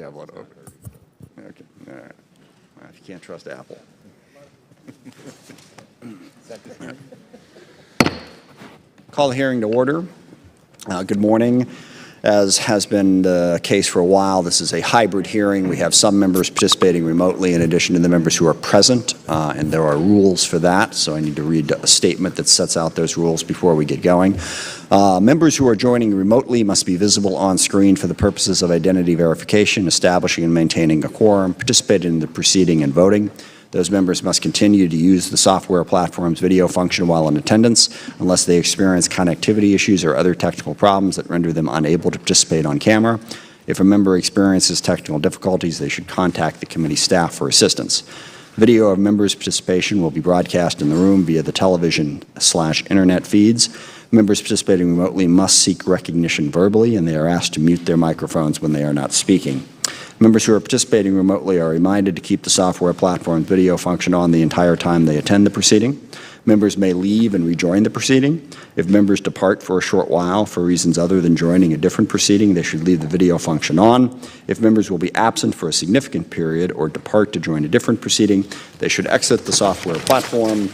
to have one open. Okay. All right. Well, if you can't trust Apple. Call the hearing to order. Good morning. As has been the case for a while, this is a hybrid hearing. We have some members participating remotely in addition to the members who are present, and there are rules for that, so I need to read a statement that sets out those rules before we get going. Members who are joining remotely must be visible on screen for the purposes of identity verification, establishing and maintaining a quorum, participating in the proceeding and voting. Those members must continue to use the software platform's video function while in attendance unless they experience connectivity issues or other technical problems that render them unable to participate on camera. If a member experiences technical difficulties, they should contact the committee staff for assistance. Video of members' participation will be broadcast in the room via the television/internet feeds. Members participating remotely must seek recognition verbally, and they are asked to mute their microphones when they are not speaking. Members who are participating remotely are reminded to keep the software platform's video function on the entire time they attend the proceeding. Members may leave and rejoin the proceeding. If members depart for a short while for reasons other than joining a different proceeding, they should leave the video function on. If members will be absent for a significant period or depart to join a different proceeding, they should exit the software platform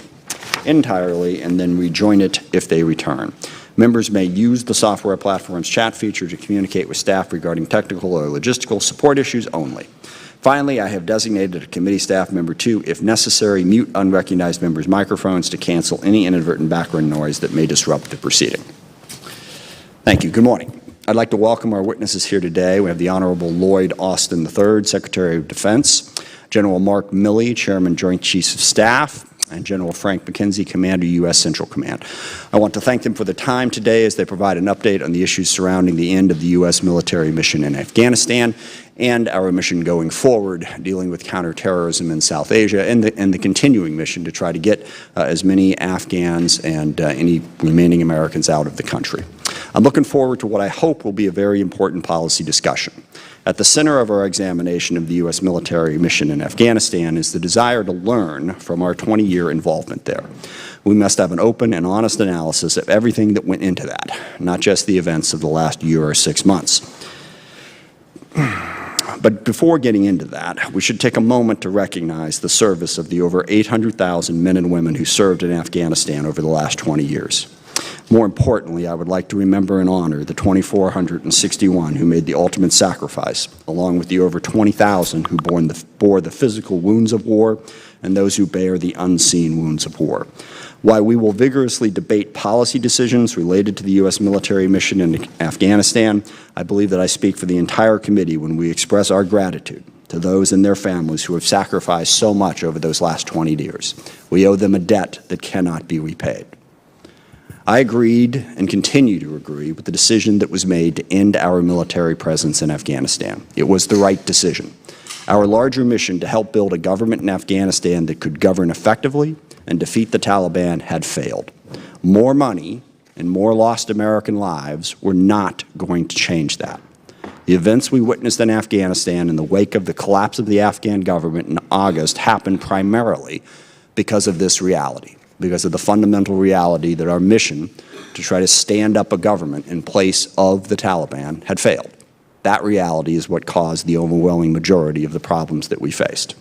entirely and then rejoin it if they return. Members may use the software platform's chat feature to communicate with staff regarding technical or logistical support issues only. Finally, I have designated a committee staff member to, if necessary, mute unrecognized members' microphones to cancel any inadvertent background noise that may disrupt the proceeding. Thank you. Good morning. I'd like to welcome our witnesses here today. We have the Honorable Lloyd Austin III, Secretary of Defense, General Mark Milley, Chairman, Joint Chiefs of Staff, and General Frank McKenzie, Commander, U.S. Central Command. I want to thank them for their time today as they provide an update on the issues surrounding the end of the U.S. military mission in Afghanistan and our mission going forward, dealing with counterterrorism in South Asia and the continuing mission to try to get as many Afghans and any remaining Americans out of the country. I'm looking forward to what I hope will be a very important policy discussion. At the center of our examination of the U.S. military mission in Afghanistan is the desire to learn from our 20-year involvement there. We must have an open and honest analysis of everything that went into that, not just the events of the last year or 6 months. But before getting into that, we should take a moment to recognize the service of the over 800,000 men and women who served in Afghanistan over the last 20 years. More importantly, I would like to remember and honor the 2,461 who made the ultimate sacrifice, along with the over 20,000 who bore the physical wounds of war and those who bear the unseen wounds of war. While we will vigorously debate policy decisions related to the U.S. military mission in Afghanistan, I believe that I speak for the entire committee when we express our gratitude to those and their families who have sacrificed so much over those last 20 years. We owe them a debt that cannot be repaid. I agreed and continue to agree with the decision that was made to end our military presence in Afghanistan. It was the right decision. Our larger mission to help build a government in Afghanistan that could govern effectively and defeat the Taliban had failed. More money and more lost American lives were not going to change that. The events we witnessed in Afghanistan in the wake of the collapse of the Afghan government in August happened primarily because of this reality. Because of the fundamental reality that our mission to try to stand up a government in place of the Taliban had failed. That reality is what caused the overwhelming majority of the problems that we faced.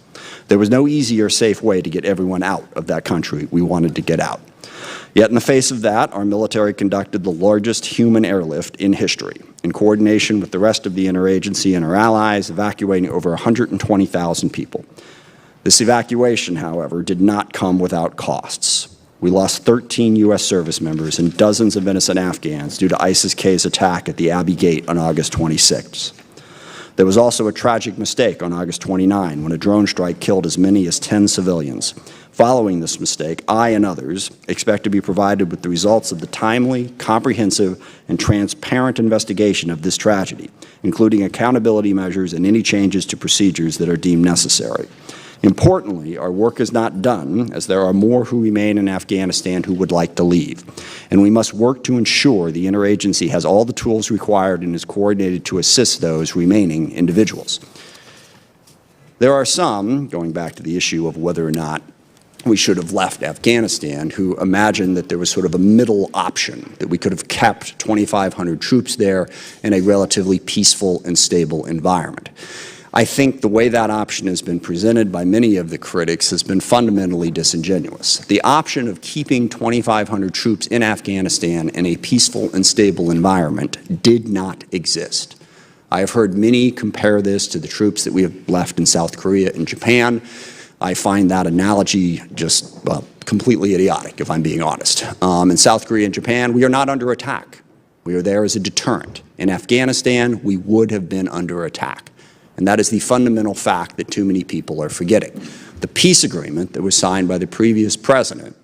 There was no easy or safe way to get everyone out of that country we wanted to get out. Yet in the face of that, our military conducted the largest human airlift in history, in coordination with the rest of the interagency and our allies, evacuating over 120,000 people. This evacuation, however, did not come without costs. We lost 13 U.S. service members and dozens of innocent Afghans due to ISIS-K's attack at the Abbey Gate on August 26. There was also a tragic mistake on August 29 when a drone strike killed as many as 10 civilians. Following this mistake, I and others expect to be provided with the results of the timely, comprehensive, and transparent investigation of this tragedy, including accountability measures and any changes to procedures that are deemed necessary. Importantly, our work is not done, as there are more who remain in Afghanistan who would like to leave, and we must work to ensure the interagency has all the tools required and is coordinated to assist those remaining individuals. There are some, going back to the issue of whether or not we should have left Afghanistan, who imagined that there was sort of a middle option, that we could have kept 2,500 troops there in a relatively peaceful and stable environment. I think the way that option has been presented by many of the critics has been fundamentally disingenuous. The option of keeping 2,500 troops in Afghanistan in a peaceful and stable environment did not exist. I have heard many compare this to the troops that we have left in South Korea and Japan. I find that analogy just, well, completely idiotic, if I'm being honest. In South Korea and Japan, we are not under attack. We are there as a deterrent. In Afghanistan, we would have been under attack. And that is the fundamental fact that too many people are forgetting. The peace agreement that was signed by the previous president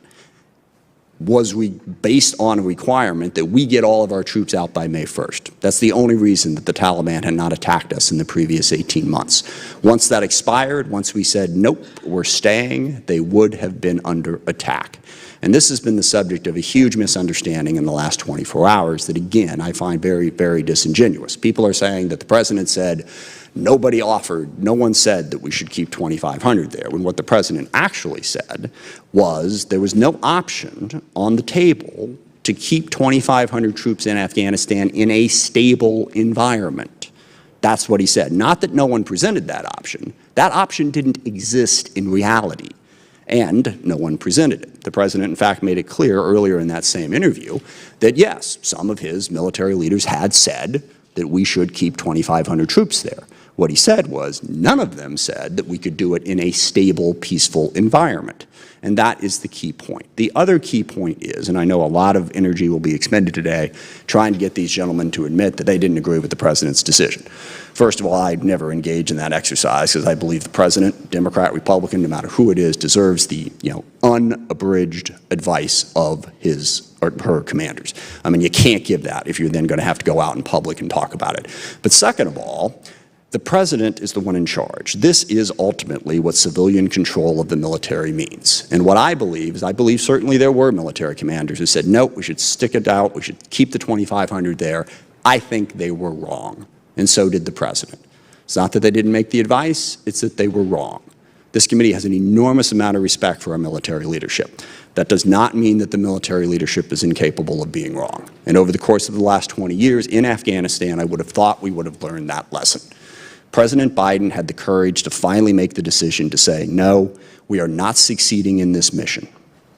was based on a requirement that we get all of our troops out by May 1st. That's the only reason that the Taliban had not attacked us in the previous 18 months. Once that expired, once we said, nope, we're staying, they would have been under attack. And this has been the subject of a huge misunderstanding in the last 24 hours that, again, I find very, very disingenuous. People are saying that the president said, nobody offered, no one said that we should keep 2,500 there, when what the president actually said was there was no option on the table to keep 2,500 troops in Afghanistan in a stable environment. That's what he said. Not that no one presented that option. That option didn't exist in reality, and no one presented it. The president, in fact, made it clear earlier in that same interview that, yes, some of his military leaders had said that we should keep 2,500 troops there. What he said was none of them said that we could do it in a stable, peaceful environment. And that is the key point. The other key point is, and I know a lot of energy will be expended today trying to get these gentlemen to admit that they didn't agree with the president's decision. First of all, I'd never engage in that exercise because I believe the president, Democrat, Republican, no matter who it is, deserves the unabridged advice of his or her commanders. I mean, you can't give that if you're then going to have to go out in public and talk about it. But second of all, the president is the one in charge. This is ultimately what civilian control of the military means. And what I believe is, I believe certainly there were military commanders who said, nope, we should stick it out, we should keep the 2,500 there. I think they were wrong, and so did the president. It's not that they didn't make the advice, it's that they were wrong. This committee has an enormous amount of respect for our military leadership. That does not mean that the military leadership is incapable of being wrong. And over the course of the last 20 years in Afghanistan, I would have thought we would have learned that lesson. President Biden had the courage to finally make the decision to say, no, we are not succeeding in this mission.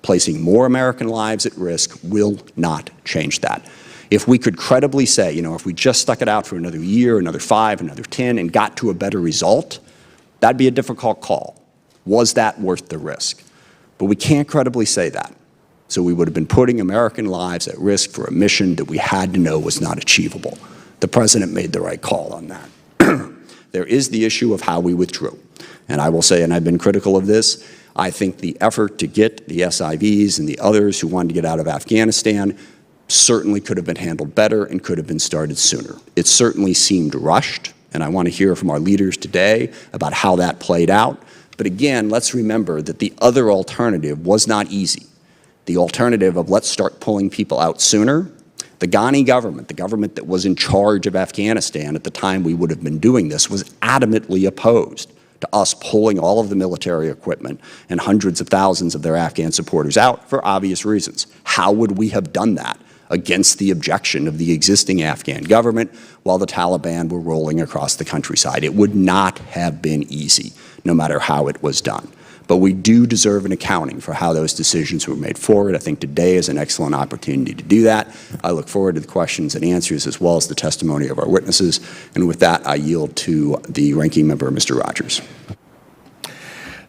Placing more American lives at risk will not change that. If we could credibly say, if we just stuck it out for another year, another 5, another 10, and got to a better result, that'd be a difficult call. Was that worth the risk? But we can't credibly say that. So we would have been putting American lives at risk for a mission that we had to know was not achievable. The president made the right call on that. There is the issue of how we withdrew. And I will say, and I've been critical of this, I think the effort to get the SIVs and the others who wanted to get out of Afghanistan certainly could have been handled better and could have been started sooner. It certainly seemed rushed, and I want to hear from our leaders today about how that played out. But again, let's remember that the other alternative was not easy. The alternative of let's start pulling people out sooner. The Ghani government, the government that was in charge of Afghanistan at the time we would have been doing this, was adamantly opposed to us pulling all of the military equipment and hundreds of thousands of their Afghan supporters out for obvious reasons. How would we have done that against the objection of the existing Afghan government while the Taliban were rolling across the countryside? It would not have been easy, no matter how it was done. But we do deserve an accounting for how those decisions were made forward. I think today is an excellent opportunity to do that. I look forward to the questions and answers as well as the testimony of our witnesses. And with that, I yield to the ranking member, Mr. Rogers.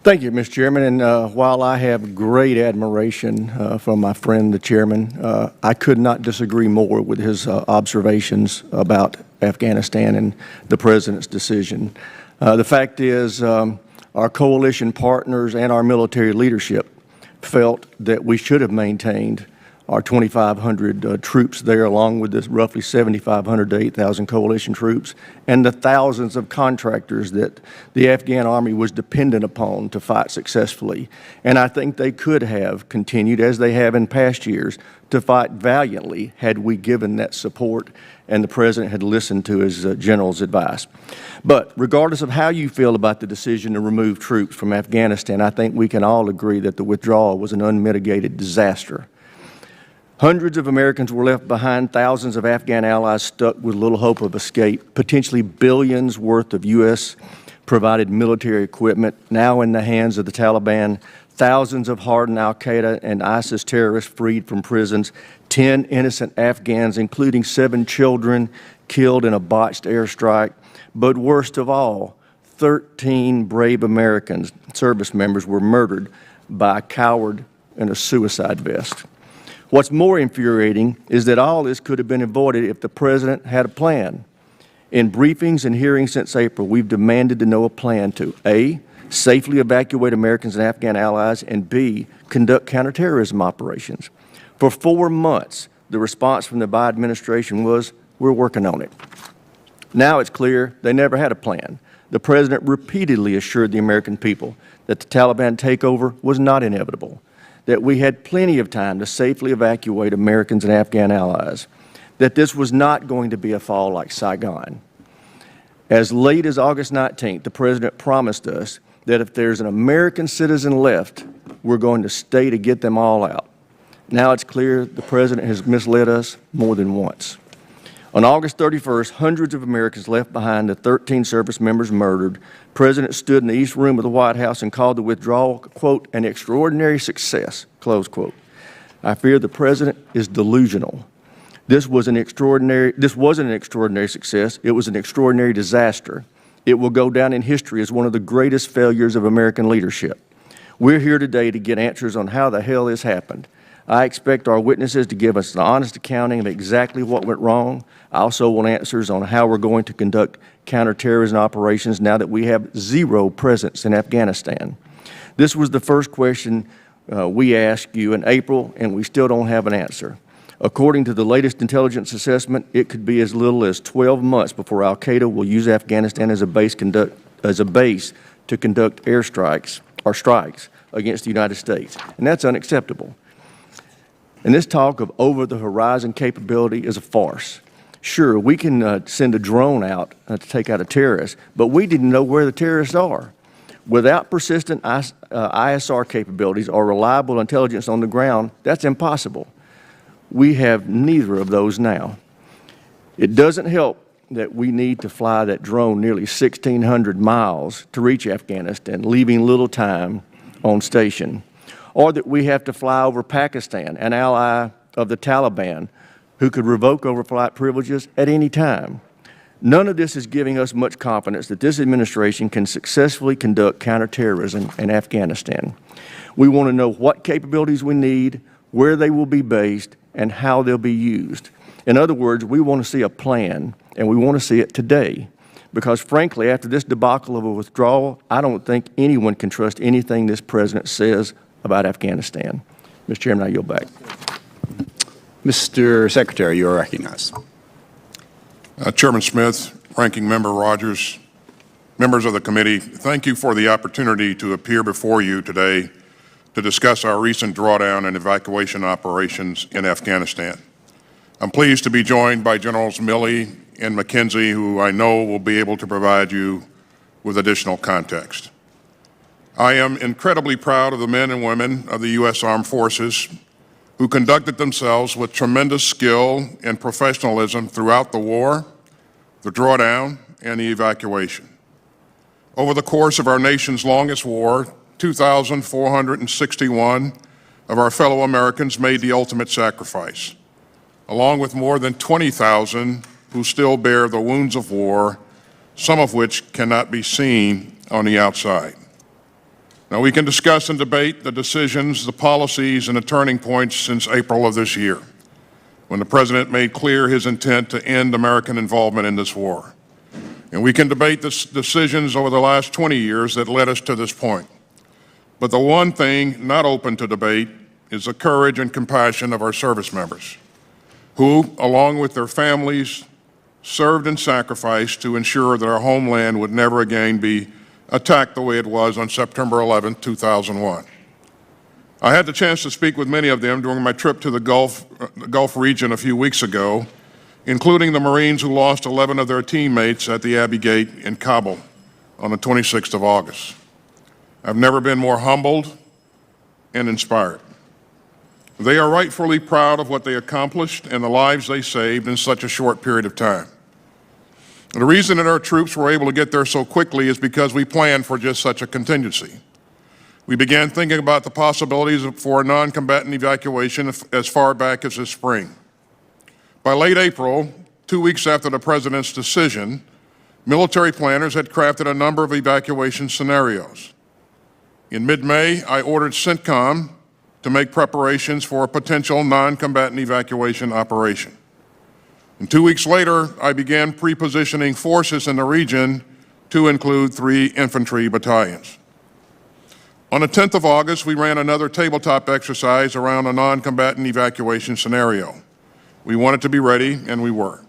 Thank you, Mr. Chairman. And while I have great admiration for my friend, the chairman, I could not disagree more with his observations about Afghanistan and the president's decision. The fact is, our coalition partners and our military leadership felt that we should have maintained our 2,500 troops there, along with this roughly 7,500 to 8,000 coalition troops, and the thousands of contractors that the Afghan army was dependent upon to fight successfully. And I think they could have continued, as they have in past years, to fight valiantly had we given that support and the president had listened to his general's advice. But regardless of how you feel about the decision to remove troops from Afghanistan, I think we can all agree that the withdrawal was an unmitigated disaster. Hundreds of Americans were left behind, thousands of Afghan allies stuck with little hope of escape, potentially billions worth of U.S. provided military equipment, now in the hands of the Taliban, thousands of hardened al-Qaeda and ISIS terrorists freed from prisons, 10 innocent Afghans, including 7 children, killed in a botched airstrike, but worst of all, 13 brave Americans, service members, were murdered by a coward in a suicide vest. What's more infuriating is that all this could have been avoided if the President had a plan. In briefings and hearings since April, we've demanded to know a plan to A, safely evacuate Americans and Afghan allies, and B, conduct counterterrorism operations. For 4 months, the response from the Biden administration was, we're working on it. Now it's clear they never had a plan. The President repeatedly assured the American people that the Taliban takeover was not inevitable, that we had plenty of time to safely evacuate Americans and Afghan allies, that this was not going to be a fall like Saigon. As late as August 19th, the President promised us that if there's an American citizen left, we're going to stay to get them all out. Now it's clear the President has misled us more than once. On August 31st, hundreds of Americans left behind, the 13 service members murdered. The President stood in the East Room of the White House and called the withdrawal, quote, an extraordinary success, close quote. I fear the President is delusional. This wasn't an extraordinary success. It was an extraordinary disaster. It will go down in history as one of the greatest failures of American leadership. We're here today to get answers on how the hell this happened. I expect our witnesses to give us an honest accounting of exactly what went wrong. I also want answers on how we're going to conduct counterterrorism operations now that we have zero presence in Afghanistan. This was the first question we asked you in April, and we still don't have an answer. According to the latest intelligence assessment, it could be as little as 12 months before al-Qaeda will use Afghanistan as a base to conduct airstrikes or strikes against the United States, and that's unacceptable. And this talk of over-the-horizon capability is a farce. Sure, we can send a drone out to take out a terrorist, but we didn't know where the terrorists are. Without persistent ISR capabilities or reliable intelligence on the ground, that's impossible. We have neither of those now. It doesn't help that we need to fly that drone nearly 1,600 miles to reach Afghanistan, leaving little time on station, or that we have to fly over Pakistan, an ally of the Taliban, who could revoke overflight privileges at any time. None of this is giving us much confidence that this administration can successfully conduct counterterrorism in Afghanistan. We want to know what capabilities we need, where they will be based, and how they'll be used. In other words, we want to see a plan, and we want to see it today. Because frankly, after this debacle of a withdrawal, I don't think anyone can trust anything this President says about Afghanistan. Mr. Chairman, I yield back. Mr. Secretary, you are recognized. Chairman Smith, Ranking Member Rogers, members of the committee, thank you for the opportunity to appear before you today to discuss our recent drawdown and evacuation operations in Afghanistan. I'm pleased to be joined by Generals Milley and McKenzie, who I know will be able to provide you with additional context. I am incredibly proud of the men and women of the U.S. Armed Forces who conducted themselves with tremendous skill and professionalism throughout the war, the drawdown, and the evacuation. Over the course of our nation's longest war, 2,461 of our fellow Americans made the ultimate sacrifice, along with more than 20,000 who still bear the wounds of war, some of which cannot be seen on the outside. Now, we can discuss and debate the decisions, the policies, and the turning points since April of this year, when the President made clear his intent to end American involvement in this war. And we can debate the decisions over the last 20 years that led us to this point. But the one thing not open to debate is the courage and compassion of our service members, who, along with their families, served and sacrificed to ensure that our homeland would never again be attacked the way it was on September 11, 2001. I had the chance to speak with many of them during my trip to the Gulf region a few weeks ago, including the Marines who lost 11 of their teammates at the Abbey Gate in Kabul on the 26th of August. I've never been more humbled and inspired. They are rightfully proud of what they accomplished and the lives they saved in such a short period of time. The reason that our troops were able to get there so quickly is because we planned for just such a contingency. We began thinking about the possibilities for a non-combatant evacuation as far back as this spring. By late April, 2 weeks after the President's decision, military planners had crafted a number of evacuation scenarios. In mid-May, I ordered CENTCOM to make preparations for a potential non-combatant evacuation operation. And 2 weeks later, I began pre-positioning forces in the region to include 3 infantry battalions. On the 10th of August, we ran another tabletop exercise around a non-combatant evacuation scenario. We wanted to be ready, and we were.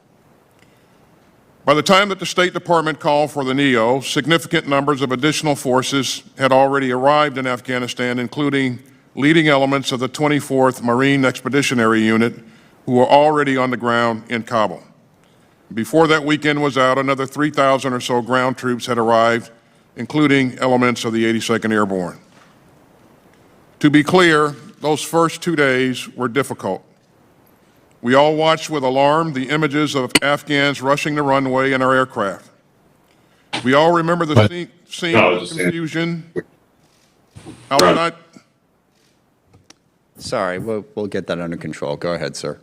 By the time that the State Department called for the NEO, significant numbers of additional forces had already arrived in Afghanistan, including leading elements of the 24th Marine Expeditionary Unit, who were already on the ground in Kabul. Before that weekend was out, another 3,000 or so ground troops had arrived, including elements of the 82nd Airborne. To be clear, those first 2 days were difficult. We all watched with alarm the images of Afghans rushing the runway in our aircraft. We all remember the scene of confusion outside. Sorry, we'll get that under control. Go ahead, sir.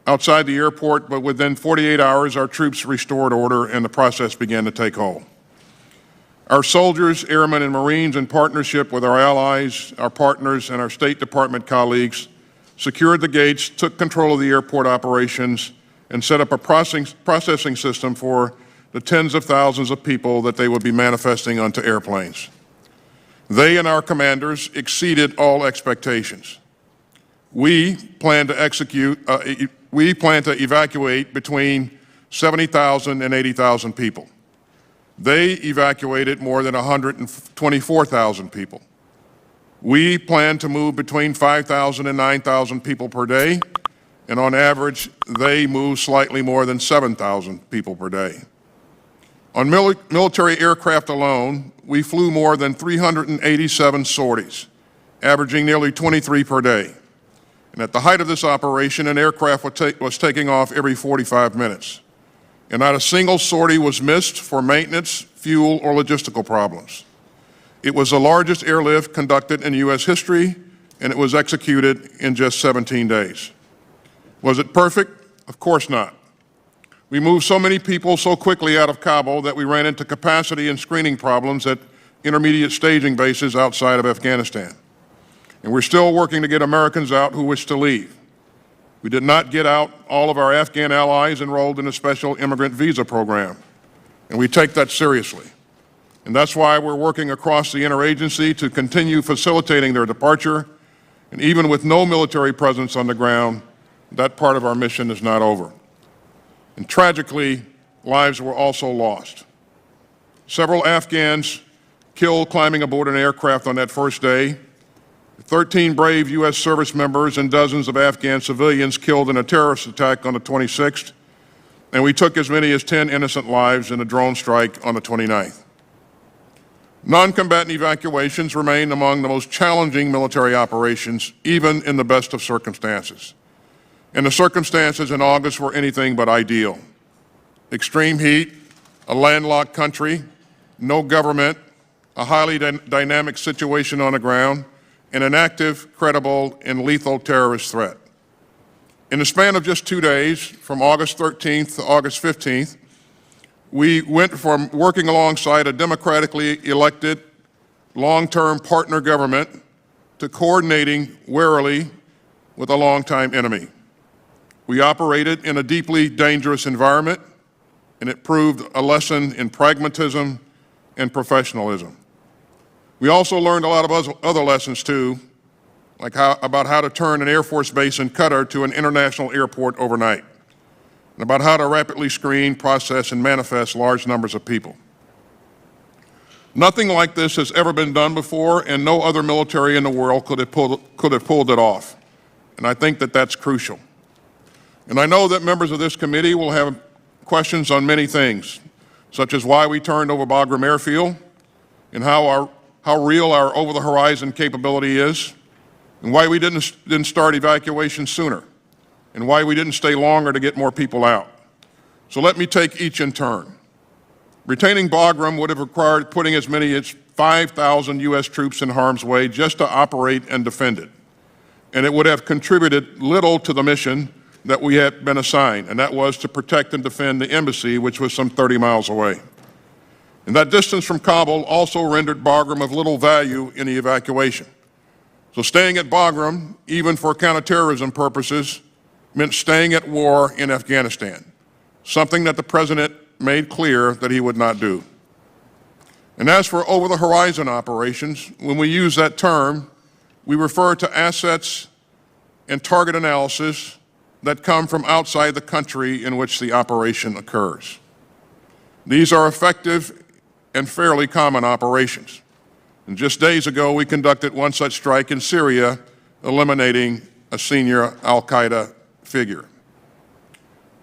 Outside the airport, but within 48 hours, our troops restored order and the process began to take hold. Our soldiers, airmen, and Marines, in partnership with our allies, our partners, and our State Department colleagues, secured the gates, took control of the airport operations, and set up a processing system for the tens of thousands of people that they would be manifesting onto airplanes. They and our commanders exceeded all expectations. We plan to evacuate between 70,000 and 80,000 people. They evacuated more than 124,000 people. We plan to move between 5,000 and 9,000 people per day, and on average, they move slightly more than 7,000 people per day. On military aircraft alone, we flew more than 387 sorties, averaging nearly 23 per day. And at the height of this operation, an aircraft was taking off every 45 minutes. And not a single sortie was missed for maintenance, fuel, or logistical problems. It was the largest airlift conducted in U.S. history, and it was executed in just 17 days. Was it perfect? Of course not. We moved so many people so quickly out of Kabul that we ran into capacity and screening problems at intermediate staging bases outside of Afghanistan. And we're still working to get Americans out who wish to leave. We did not get out all of our Afghan allies enrolled in a special immigrant visa program, and we take that seriously. And that's why we're working across the interagency to continue facilitating their departure, and even with no military presence on the ground, that part of our mission is not over. And tragically, lives were also lost. Several Afghans killed climbing aboard an aircraft on that first day. 13 brave U.S. service members and dozens of Afghan civilians killed in a terrorist attack on the 26th, and we took as many as 10 innocent lives in a drone strike on the 29th. Non-combatant evacuations remain among the most challenging military operations, even in the best of circumstances. And the circumstances in August were anything but ideal. Extreme heat, a landlocked country, no government, a highly dynamic situation on the ground, and an active, credible, and lethal terrorist threat. In the span of just 2 days, from August 13th to August 15th, we went from working alongside a democratically elected, long-term partner government to coordinating warily with a longtime enemy. We operated in a deeply dangerous environment, and it proved a lesson in pragmatism and professionalism. We also learned a lot of other lessons too, like about how to turn an Air Force base in Qatar to an international airport overnight, and about how to rapidly screen, process, and manifest large numbers of people. Nothing like this has ever been done before, and no other military in the world could have pulled it off. And I think that that's crucial. And I know that members of this committee will have questions on many things, such as why we turned over Bagram Airfield, and how real our over-the-horizon capability is, and why we didn't start evacuation sooner, and why we didn't stay longer to get more people out. So let me take each in turn. Retaining Bagram would have required putting as many as 5,000 U.S. troops in harm's way just to operate and defend it. And it would have contributed little to the mission that we had been assigned, and that was to protect and defend the embassy, which was some 30 miles away. And that distance from Kabul also rendered Bagram of little value in the evacuation. So staying at Bagram, even for counterterrorism purposes, meant staying at war in Afghanistan, something that the President made clear that he would not do. And as for over-the-horizon operations, when we use that term, we refer to assets and target analysis that come from outside the country in which the operation occurs. These are effective and fairly common operations. And just days ago, we conducted one such strike in Syria, eliminating a senior al-Qaeda figure.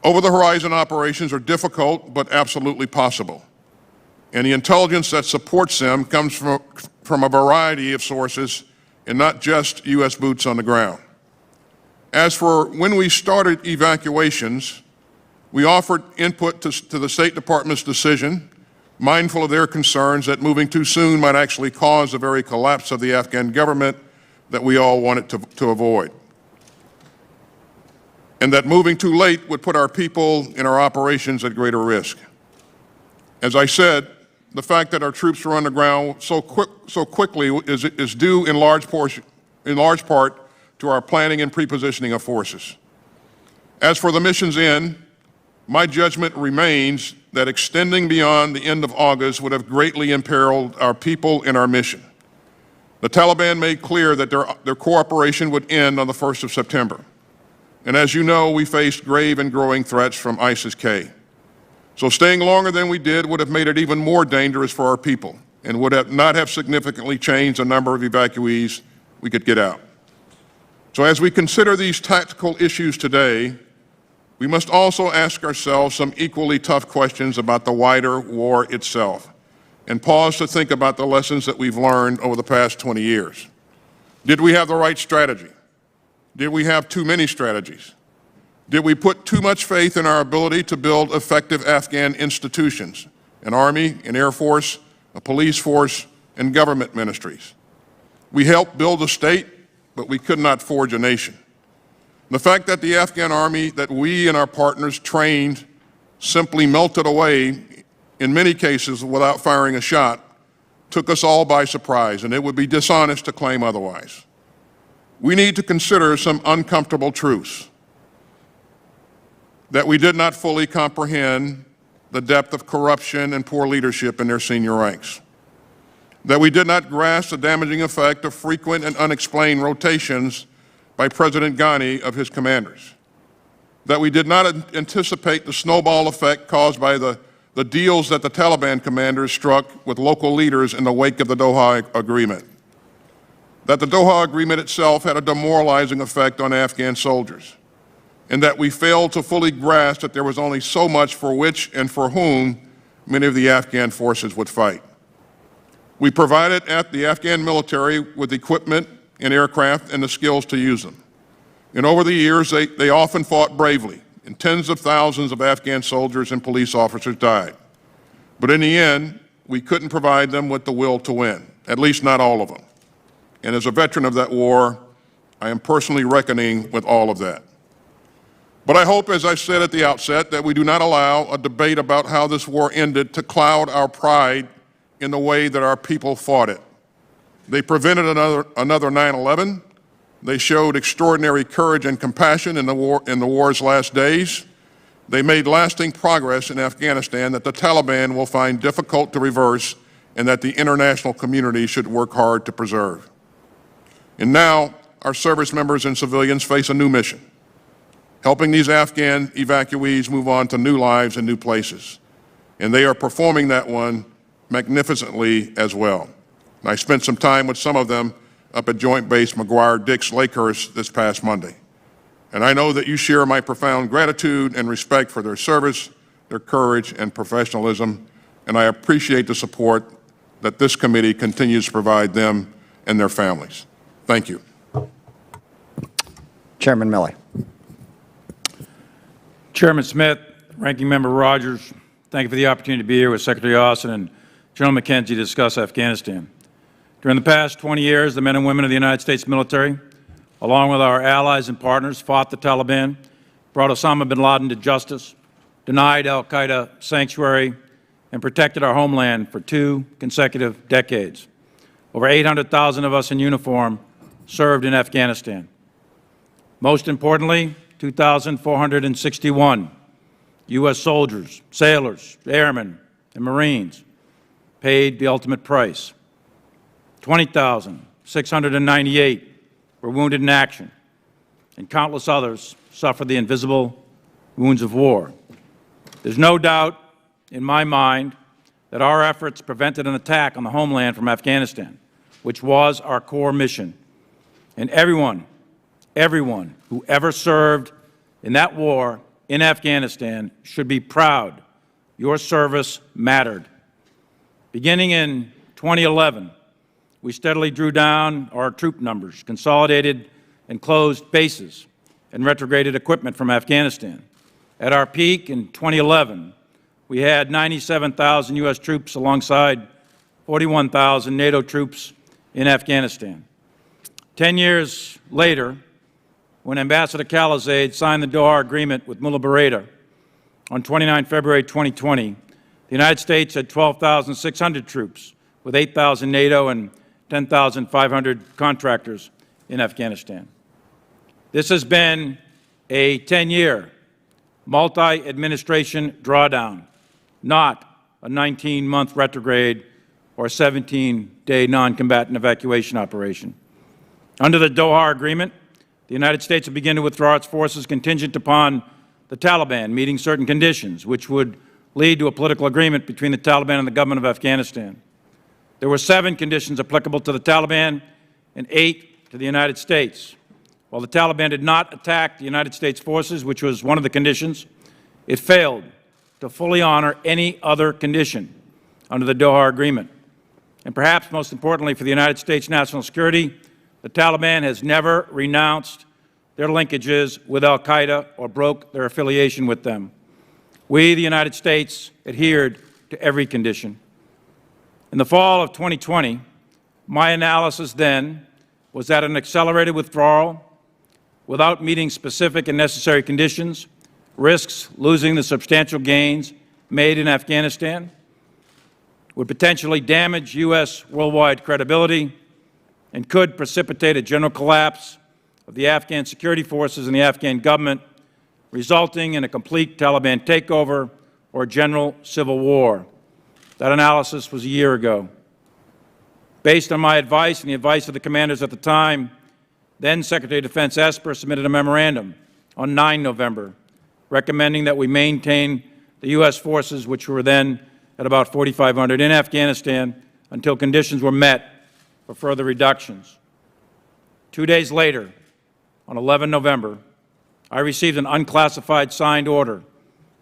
Over-the-horizon operations are difficult, but absolutely possible. And the intelligence that supports them comes from a variety of sources and not just U.S. boots on the ground. As for when we started evacuations, we offered input to the State Department's decision, mindful of their concerns that moving too soon might actually cause the very collapse of the Afghan government that we all wanted to avoid, and that moving too late would put our people and our operations at greater risk. As I said, the fact that our troops were on the ground so quickly is due in large part to our planning and pre-positioning of forces. As for the mission's end, my judgment remains that extending beyond the end of August would have greatly imperiled our people and our mission. The Taliban made clear that their cooperation would end on the 1st of September. And as you know, we faced grave and growing threats from ISIS-K. So staying longer than we did would have made it even more dangerous for our people and would not have significantly changed the number of evacuees we could get out. So as we consider these tactical issues today, we must also ask ourselves some equally tough questions about the wider war itself and pause to think about the lessons that we've learned over the past 20 years. Did we have the right strategy? Did we have too many strategies? Did we put too much faith in our ability to build effective Afghan institutions, an army, an air force, a police force, and government ministries? We helped build a state, but we could not forge a nation. The fact that the Afghan army that we and our partners trained simply melted away, in many cases without firing a shot, took us all by surprise, and it would be dishonest to claim otherwise. We need to consider some uncomfortable truths. That we did not fully comprehend the depth of corruption and poor leadership in their senior ranks. That we did not grasp the damaging effect of frequent and unexplained rotations by President Ghani of his commanders. That we did not anticipate the snowball effect caused by the deals that the Taliban commanders struck with local leaders in the wake of the Doha Agreement. That the Doha Agreement itself had a demoralizing effect on Afghan soldiers, and that we failed to fully grasp that there was only so much for which and for whom many of the Afghan forces would fight. We provided the Afghan military with equipment and aircraft and the skills to use them. And over the years, they often fought bravely, and tens of thousands of Afghan soldiers and police officers died. But in the end, we couldn't provide them with the will to win, at least not all of them. And as a veteran of that war, I am personally reckoning with all of that. But I hope, as I said at the outset, that we do not allow a debate about how this war ended to cloud our pride in the way that our people fought it. They prevented another 9/11. They showed extraordinary courage and compassion in the war's last days. They made lasting progress in Afghanistan that the Taliban will find difficult to reverse and that the international community should work hard to preserve. And now, our service members and civilians face a new mission, helping these Afghan evacuees move on to new lives and new places. And they are performing that one magnificently as well. And I spent some time with some of them up at Joint Base McGuire-Dix Lakehurst this past Monday. And I know that you share my profound gratitude and respect for their service, their courage, and professionalism, and I appreciate the support that this committee continues to provide them and their families. Thank you. Chairman Milley. Chairman Smith, Ranking Member Rogers, Thank you for the opportunity to be here with Secretary Austin and General McKenzie to discuss Afghanistan. During the past 20 years, the men and women of the United States military, along with our allies and partners, fought the Taliban, brought Osama bin Laden to justice, denied al-Qaeda sanctuary, and protected our homeland for 2 consecutive decades. Over 800,000 of us in uniform served in Afghanistan. Most importantly, 2,461 U.S. soldiers, sailors, airmen, and Marines paid the ultimate price. 20,698 were wounded in action, and countless others suffered the invisible wounds of war. There's no doubt in my mind that our efforts prevented an attack on the homeland from Afghanistan, which was our core mission. And everyone who ever served in that war in Afghanistan should be proud. Your service mattered. Beginning in 2011, we steadily drew down our troop numbers, consolidated and closed bases, and retrograded equipment from Afghanistan. At our peak in 2011, we had 97,000 U.S. troops alongside 41,000 NATO troops in Afghanistan. 10 years later, when Ambassador Khalilzad signed the Doha Agreement with Mullah Beretta on 29 February 2020, the United States had 12,600 troops, with 8,000 NATO and 10,500 contractors in Afghanistan. This has been a 10-year, multi-administration drawdown, not a 19-month retrograde or a 17-day non-combatant evacuation operation. Under the Doha Agreement, the United States will begin to withdraw its forces contingent upon the Taliban meeting certain conditions, which would lead to a political agreement between the Taliban and the government of Afghanistan. There were 7 conditions applicable to the Taliban and 8 to the United States. While the Taliban did not attack the United States forces, which was one of the conditions, it failed to fully honor any other condition under the Doha Agreement. And perhaps most importantly for the United States national security, the Taliban has never renounced their linkages with al-Qaeda or broke their affiliation with them. We, the United States, adhered to every condition. In the fall of 2020, my analysis then was that an accelerated withdrawal without meeting specific and necessary conditions risks losing the substantial gains made in Afghanistan, would potentially damage U.S. worldwide credibility, and could precipitate a general collapse of the Afghan security forces and the Afghan government, resulting in a complete Taliban takeover or general civil war. That analysis was a year ago. Based on my advice and the advice of the commanders at the time, then Secretary of Defense Esper submitted a memorandum on 9 November, recommending that we maintain the U.S. forces, which were then at about 4,500 in Afghanistan, until conditions were met for further reductions. 2 days later, on 11 November, I received an unclassified signed order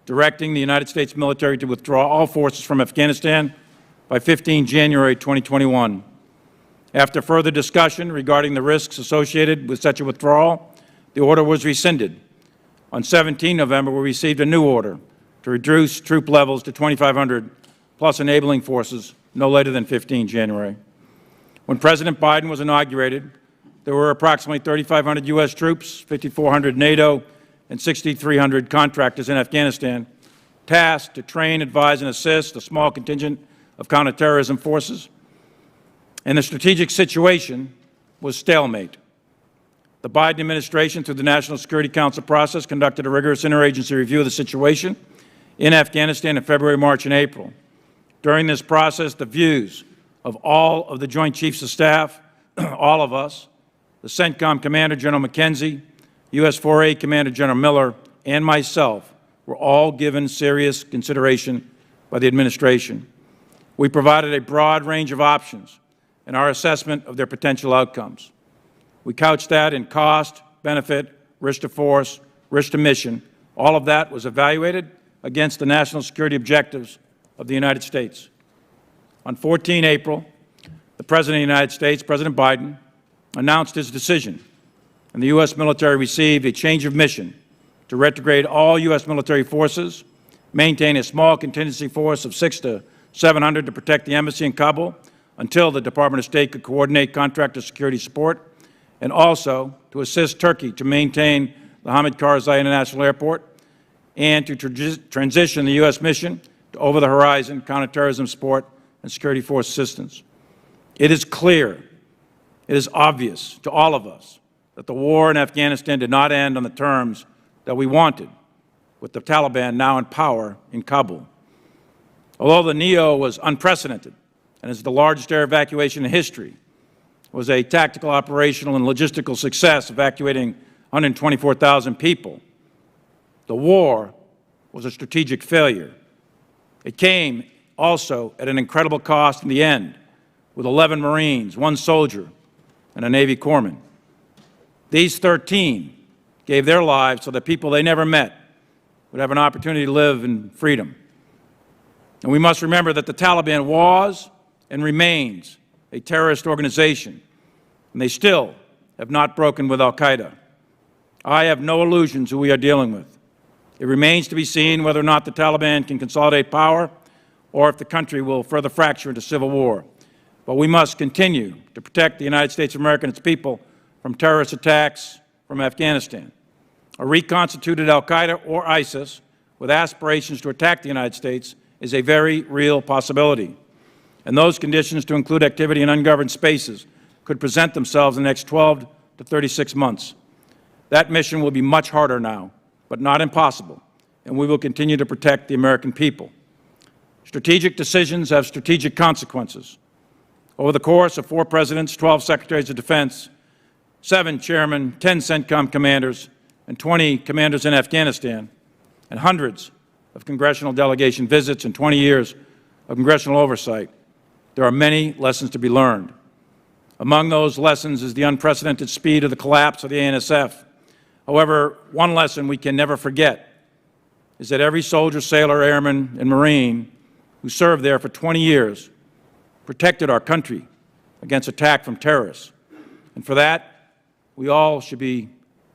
directing the United States military to withdraw all forces from Afghanistan by 15 January 2021. After further discussion regarding the risks associated with such a withdrawal, the order was rescinded. On 17 November, we received a new order to reduce troop levels to 2,500 plus enabling forces no later than 15 January. When President Biden was inaugurated, there were approximately 3,500 U.S. troops, 5,400 NATO, and 6,300 contractors in Afghanistan, tasked to train, advise, and assist a small contingent of counterterrorism forces. And the strategic situation was stalemate. The Biden administration, through the National Security Council process, conducted a rigorous interagency review of the situation in Afghanistan in February, March, and April. During this process, the views of all of the Joint Chiefs of Staff, all of us, the CENTCOM Commander, General McKenzie, U.S. 4A Commander, General Miller, and myself were all given serious consideration by the administration. We provided a broad range of options in our assessment of their potential outcomes. We couched that in cost, benefit, risk to force, risk to mission. All of that was evaluated against the national security objectives of the United States. On 14 April, the President of the United States, President Biden, announced his decision, and the U.S. military received a change of mission to retrograde all U.S. military forces maintain a small contingency force of 600 to 700 to protect the embassy in Kabul until the Department of State could coordinate contractor security support, and also to assist Turkey to maintain the Hamid Karzai International Airport and to transition the U.S. mission to over-the-horizon counterterrorism support and security force assistance. It is clear, it is obvious to all of us that the war in Afghanistan did not end on the terms that we wanted, with the Taliban now in power in Kabul. Although the NEO was unprecedented and is the largest air evacuation in history, was a tactical, operational, and logistical success, evacuating 124,000 people, the war was a strategic failure. It came also at an incredible cost in the end, with 11 Marines, 1 soldier, and a Navy corpsman. These 13 gave their lives so that people they never met would have an opportunity to live in freedom. And we must remember that the Taliban was and remains a terrorist organization, and they still have not broken with al-Qaeda. I have no illusions who we are dealing with. It remains to be seen whether or not the Taliban can consolidate power or if the country will further fracture into civil war. But we must continue to protect the United States of America and its people from terrorist attacks from Afghanistan. A reconstituted al-Qaeda or ISIS with aspirations to attack the United States is a very real possibility. And those conditions, to include activity in ungoverned spaces, could present themselves in the next 12 to 36 months. That mission will be much harder now, but not impossible, and we will continue to protect the American people. Strategic decisions have strategic consequences. Over the course of 4 presidents, 12 secretaries of defense, 7 chairmen, 10 CENTCOM commanders, and 20 commanders in Afghanistan, and hundreds of congressional delegation visits and 20 years of congressional oversight, there are many lessons to be learned. Among those lessons is the unprecedented speed of the collapse of the ANSF. However, one lesson we can never forget is that every soldier, sailor, airman, and Marine who served there for 20 years protected our country against attack from terrorists. And for that, we all should be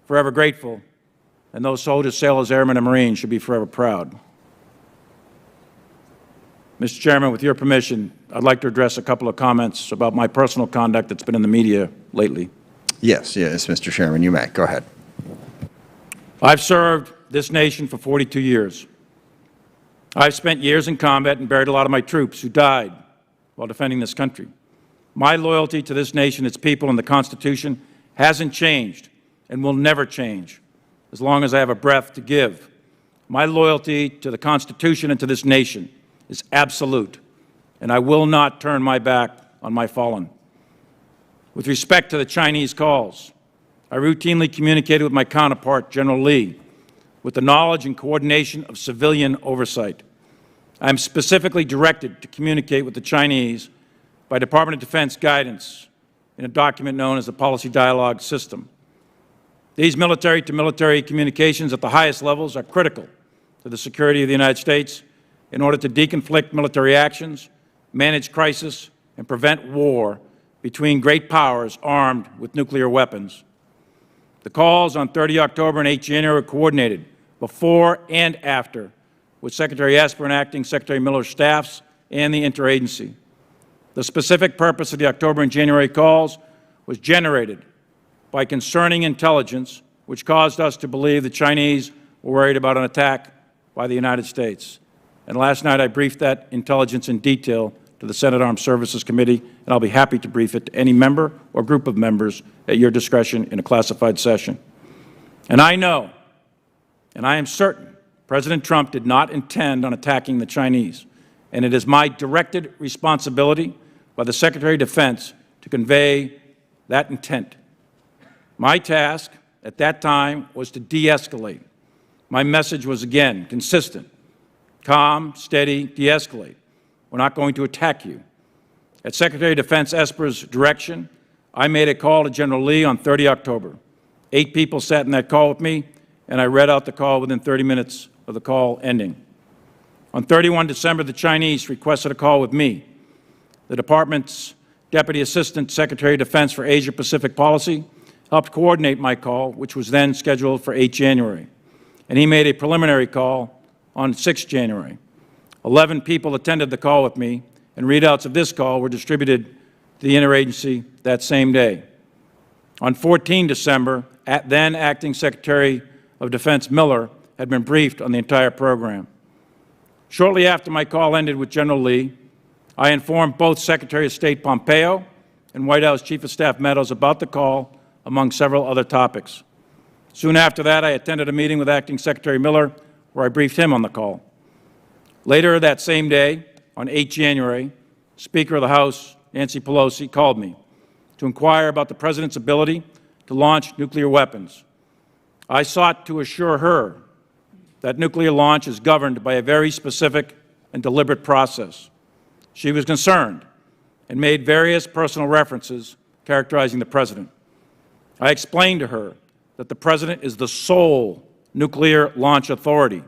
forever grateful, and those soldiers, sailors, airmen, and Marines should be forever proud. Mr. Chairman, with your permission, I'd like to address a couple of comments about my personal conduct that's been in the media lately. Yes, Mr. Chairman, you may. Go ahead. I've served this nation for 42 years. I've spent years in combat and buried a lot of my troops who died while defending this country. My loyalty to this nation, its people, and the Constitution hasn't changed and will never change as long as I have a breath to give. My loyalty to the Constitution and to this nation is absolute, and I will not turn my back on my fallen. With respect to the Chinese calls, I routinely communicated with my counterpart, General Lee, with the knowledge and coordination of civilian oversight. I am specifically directed to communicate with the Chinese by Department of Defense guidance in a document known as the Policy Dialogue System. These military-to-military communications at the highest levels are critical to the security of the United States in order to deconflict military actions, manage crisis, and prevent war between great powers armed with nuclear weapons. The calls on 30 October and 8 January were coordinated before and after with Secretary Esper and Acting Secretary Miller's staffs and the interagency. The specific purpose of the October and January calls was generated by concerning intelligence which caused us to believe the Chinese were worried about an attack by the United States. And last night I briefed that intelligence in detail to the Senate Armed Services Committee, and I'll be happy to brief it to any member or group of members at your discretion in a classified session. And I know, and I am certain, President Trump did not intend on attacking the Chinese, and it is my directed responsibility by the Secretary of Defense to convey that intent. My task at that time was to de-escalate. My message was, again, consistent: calm, steady, de-escalate. We're not going to attack you. At Secretary of Defense Esper's direction, I made a call to General Lee on 30 October. 8 people sat in that call with me, and I read out the call within 30 minutes of the call ending. On 31 December, the Chinese requested a call with me. The Department's Deputy Assistant Secretary of Defense for Asia-Pacific Policy helped coordinate my call, which was then scheduled for 8 January. And he made a preliminary call on 6 January. 11 people attended the call with me, and readouts of this call were distributed to the interagency that same day. On 14 December, then Acting Secretary of Defense Miller had been briefed on the entire program. Shortly after my call ended with General Lee, I informed both Secretary of State Pompeo and White House Chief of Staff Meadows about the call, among several other topics. Soon after that, I attended a meeting with Acting Secretary Miller where I briefed him on the call. Later that same day, on 8 January, Speaker of the House, Nancy Pelosi, called me to inquire about the President's ability to launch nuclear weapons. I sought to assure her that nuclear launch is governed by a very specific and deliberate process. She was concerned and made various personal references characterizing the President. I explained to her that the President is the sole nuclear launch authority,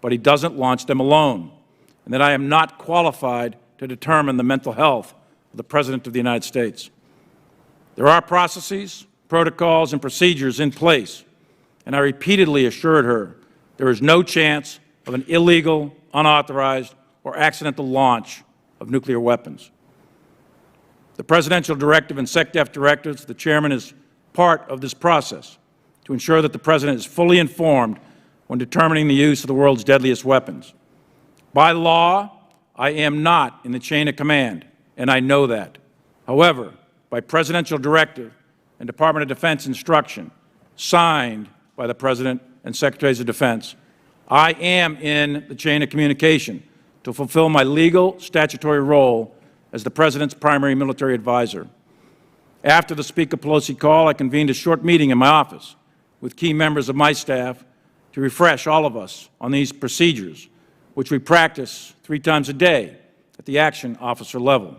but he doesn't launch them alone, and that I am not qualified to determine the mental health of the President of the United States. There are processes, protocols, and procedures in place, and I repeatedly assured her there is no chance of an illegal, unauthorized, or accidental launch of nuclear weapons. The Presidential Directive and SecDef directives, the Chairman is part of this process to ensure that the President is fully informed when determining the use of the world's deadliest weapons. By law, I am not in the chain of command, and I know that. However, by Presidential Directive and Department of Defense instruction, signed by the President and Secretaries of Defense, I am in the chain of communication to fulfill my legal statutory role as the President's primary military advisor. After the Speaker Pelosi call, I convened a short meeting in my office with key members of my staff to refresh all of us on these procedures, which we practice 3 times a day at the action officer level.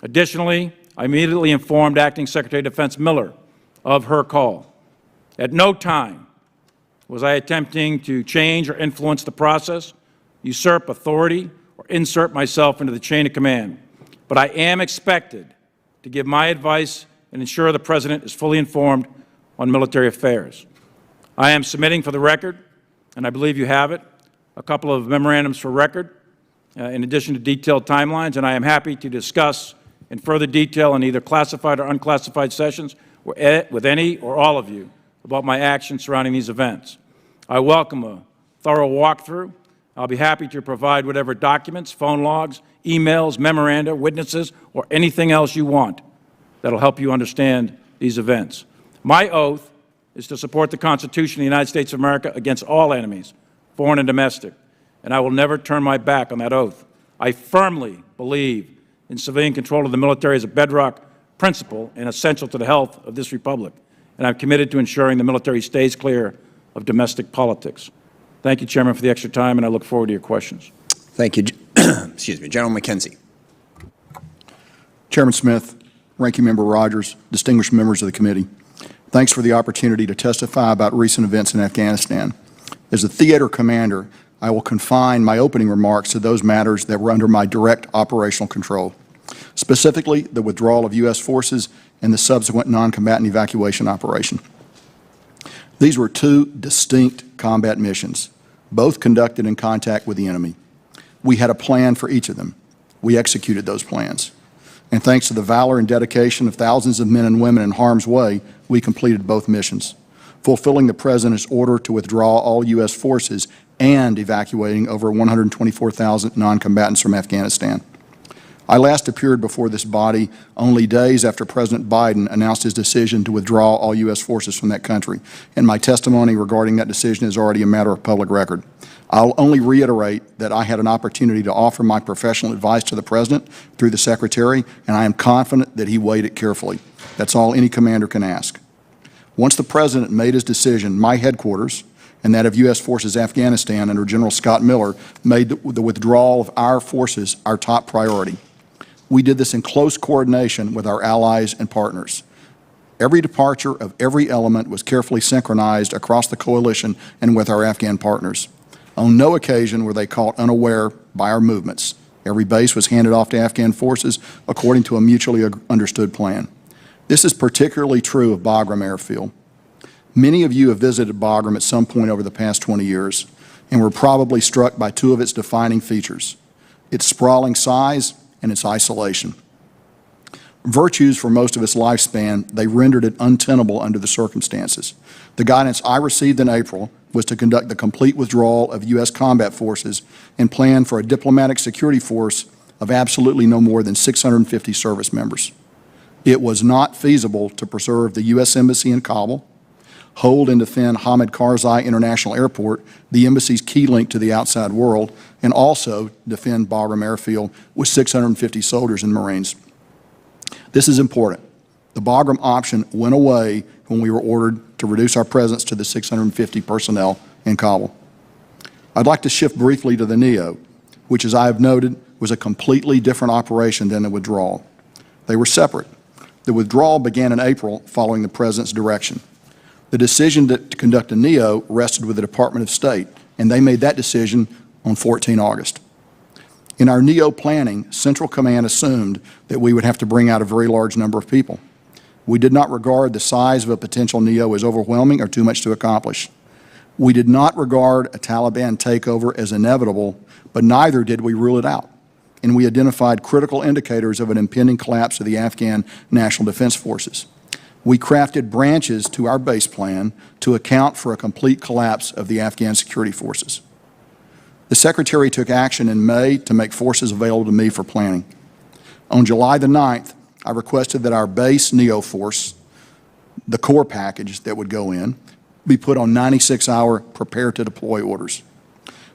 Additionally, I immediately informed Acting Secretary of Defense Miller of her call. At no time was I attempting to change or influence the process, usurp authority, or insert myself into the chain of command. But I am expected to give my advice and ensure the President is fully informed on military affairs. I am submitting for the record, and I believe you have it, a couple of memorandums for record, in addition to detailed timelines, and I am happy to discuss in further detail in either classified or unclassified sessions with any or all of you about my actions surrounding these events. I welcome a thorough walkthrough. I'll be happy to provide whatever documents, phone logs, emails, memoranda, witnesses, or anything else you want that will help you understand these events. My oath is to support the Constitution of the United States of America against all enemies, foreign and domestic, and I will never turn my back on that oath. I firmly believe in civilian control of the military as a bedrock principle and essential to the health of this republic, and I'm committed to ensuring the military stays clear of domestic politics. Thank you, Chairman, for the extra time, and I look forward to your questions. Thank you. Excuse me. General McKenzie. Chairman Smith, Ranking Member Rogers, distinguished members of the committee, thanks for the opportunity to testify about recent events in Afghanistan. As a theater commander, I will confine my opening remarks to those matters that were under my direct operational control, specifically the withdrawal of U.S. forces and the subsequent non-combatant evacuation operation. These were 2 distinct combat missions, both conducted in contact with the enemy. We had a plan for each of them. We executed those plans. And thanks to the valor and dedication of thousands of men and women in harm's way, we completed both missions, fulfilling the President's order to withdraw all U.S. forces and evacuating over 124,000 non-combatants from Afghanistan. I last appeared before this body only days after President Biden announced his decision to withdraw all U.S. forces from that country, and my testimony regarding that decision is already a matter of public record. I'll only reiterate that I had an opportunity to offer my professional advice to the President through the Secretary, and I am confident that he weighed it carefully. That's all any commander can ask. Once the President made his decision, my headquarters and that of U.S. Forces Afghanistan under General Scott Miller made the withdrawal of our forces our top priority. We did this in close coordination with our allies and partners. Every departure of every element was carefully synchronized across the coalition and with our Afghan partners. On no occasion were they caught unaware by our movements. Every base was handed off to Afghan forces according to a mutually understood plan. This is particularly true of Bagram Airfield. Many of you have visited Bagram at some point over the past 20 years. and were probably struck by two of its defining features: its sprawling size and its isolation. Virtues for most of its lifespan, they rendered it untenable under the circumstances. The guidance I received in April was to conduct the complete withdrawal of U.S. combat forces and plan for a diplomatic security force of absolutely no more than 650 service members. It was not feasible to preserve the U.S. Embassy in Kabul, hold and defend Hamid Karzai International Airport, the embassy's key link to the outside world, and also defend Bagram Airfield with 650 soldiers and Marines. This is important. The Bagram option went away when we were ordered to reduce our presence to the 650 personnel in Kabul. I'd like to shift briefly to the NEO, which, as I have noted, was a completely different operation than the withdrawal. They were separate. The withdrawal began in April following the President's direction. The decision to conduct a NEO rested with the Department of State, and they made that decision on 14 August. In our NEO planning, Central Command assumed that we would have to bring out a very large number of people. We did not regard the size of a potential NEO as overwhelming or too much to accomplish. We did not regard a Taliban takeover as inevitable, but neither did we rule it out. And we identified critical indicators of an impending collapse of the Afghan National Defense Forces. We crafted branches to our base plan to account for a complete collapse of the Afghan security forces. The Secretary took action in May to make forces available to me for planning. On July the 9th, I requested that our base NEO force, the core package that would go in, be put on 96-hour prepare-to-deploy orders.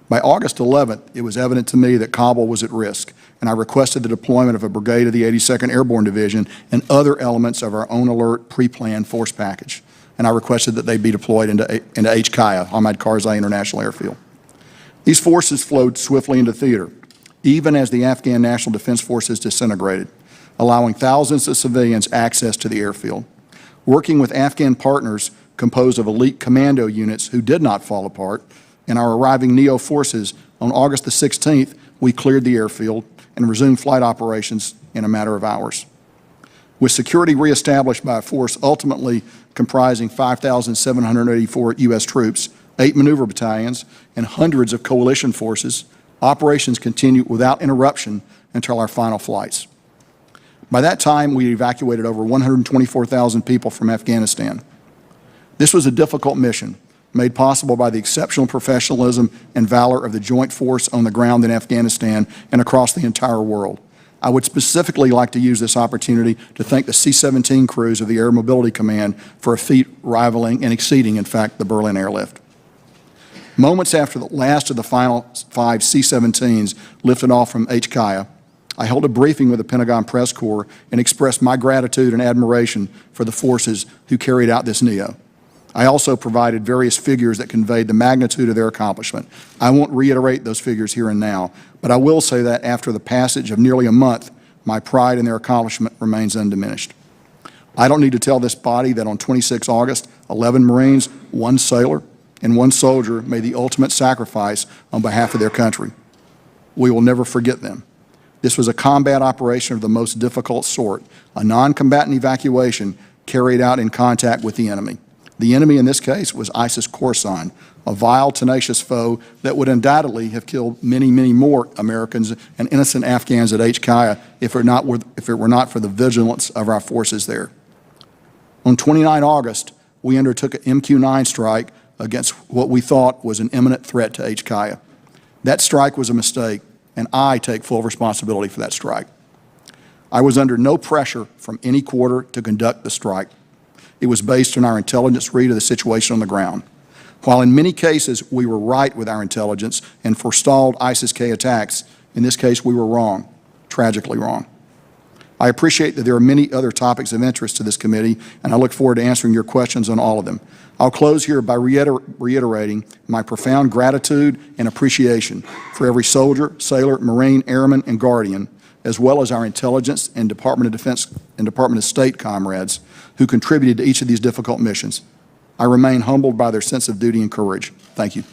By August 11th, it was evident to me that Kabul was at risk, and I requested the deployment of a brigade of the 82nd Airborne Division and other elements of our own alert pre-planned force package. And I requested that they be deployed into HKIA, Hamid Karzai International Airfield. These forces flowed swiftly into theater, even as the Afghan National Defense Forces disintegrated, allowing thousands of civilians access to the airfield. Working with Afghan partners composed of elite commando units who did not fall apart, and our arriving NEO forces, on August the 16th, we cleared the airfield and resumed flight operations in a matter of hours. With security reestablished by a force ultimately comprising 5,784 U.S. troops, 8 maneuver battalions, and hundreds of coalition forces, operations continued without interruption until our final flights. By that time, we evacuated over 124,000 people from Afghanistan. This was a difficult mission, made possible by the exceptional professionalism and valor of the joint force on the ground in Afghanistan and across the entire world. I would specifically like to use this opportunity to thank the C-17 crews of the Air Mobility Command for a feat rivaling and exceeding, in fact, the Berlin airlift. Moments after the last of the final 5 C-17s lifted off from HKIA, I held a briefing with the Pentagon Press Corps and expressed my gratitude and admiration for the forces who carried out this NEO. I also provided various figures that conveyed the magnitude of their accomplishment. I won't reiterate those figures here and now, but I will say that after the passage of nearly a month, my pride in their accomplishment remains undiminished. I don't need to tell this body that on 26 August, 11 Marines, 1 sailor, and 1 soldier made the ultimate sacrifice on behalf of their country. We will never forget them. This was a combat operation of the most difficult sort, a non-combatant evacuation carried out in contact with the enemy. The enemy in this case was ISIS Khorasan, a vile, tenacious foe that would undoubtedly have killed many, many more Americans and innocent Afghans at HKIA if it were not for the vigilance of our forces there. On 29 August, we undertook an MQ-9 strike against what we thought was an imminent threat to HKIA. That strike was a mistake, and I take full responsibility for that strike. I was under no pressure from any quarter to conduct the strike. It was based on our intelligence read of the situation on the ground. While in many cases we were right with our intelligence and forestalled ISIS-K attacks, in this case we were wrong, tragically wrong. I appreciate that there are many other topics of interest to this committee, and I look forward to answering your questions on all of them. I'll close here by reiterating my profound gratitude and appreciation for every soldier, sailor, Marine, airman, and guardian, as well as our intelligence and Department of Defense and Department of State comrades who contributed to each of these difficult missions. I remain humbled by their sense of duty and courage. Thank you.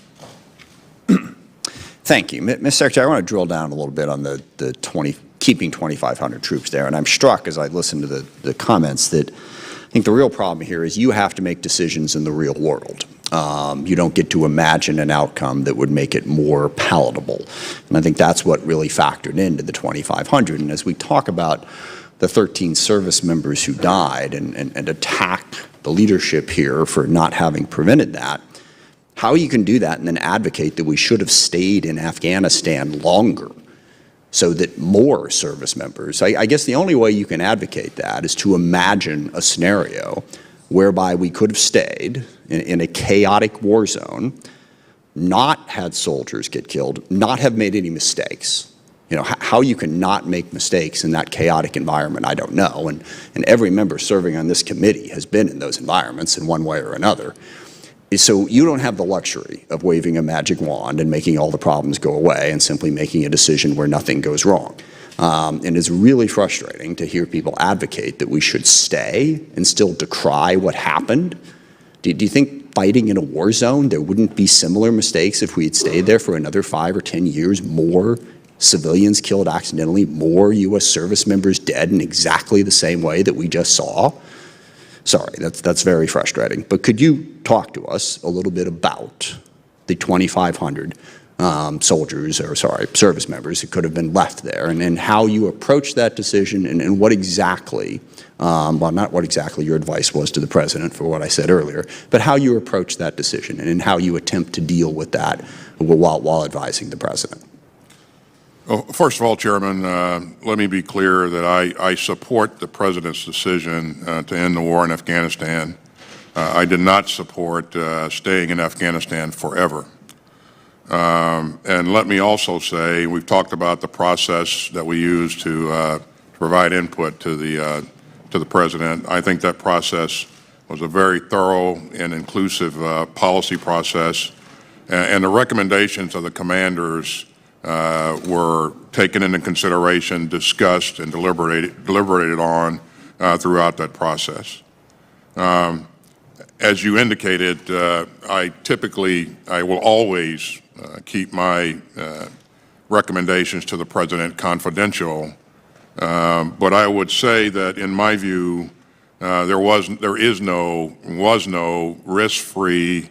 Thank you. Ms. Secretary, I want to drill down a little bit on keeping 2,500 troops there. And I'm struck as I listen to the comments that I think the real problem here is you have to make decisions in the real world. You don't get to imagine an outcome that would make it more palatable. And I think that's what really factored into the 2,500. And as we talk about the 13 service members who died and attacked the leadership here for not having prevented that, how you can do that and then advocate that we should have stayed in Afghanistan longer so that more service members, I guess the only way you can advocate that is to imagine a scenario whereby we could have stayed in a chaotic war zone, not had soldiers get killed, not have made any mistakes. You know, how you can not make mistakes in that chaotic environment, I don't know. And every member serving on this committee has been in those environments in one way or another. So you don't have the luxury of waving a magic wand and making all the problems go away and simply making a decision where nothing goes wrong. And it's really frustrating to hear people advocate that we should stay and still decry what happened. Do you think fighting in a war zone, there wouldn't be similar mistakes if we had stayed there for another 5 or 10 years, more civilians killed accidentally, more U.S. service members dead in exactly the same way that we just saw? Sorry, that's very frustrating. But could you talk to us a little bit about the 2,500 soldiers, or sorry, service members who could have been left there, and how you approach that decision, and what exactly, well, not what exactly your advice was to the President for what I said earlier, but how you approach that decision and how you attempt to deal with that while advising the President. Well, first of all, Chairman, let me be clear that I support the President's decision to end the war in Afghanistan. I did not support staying in Afghanistan forever. And let me also say, we've talked about the process that we use to provide input to the President. I think that process was a very thorough and inclusive policy process, and the recommendations of the commanders were taken into consideration, discussed, and deliberated on throughout that process. As you indicated, I will always keep my recommendations to the President confidential, but I would say that in my view, there was no risk-free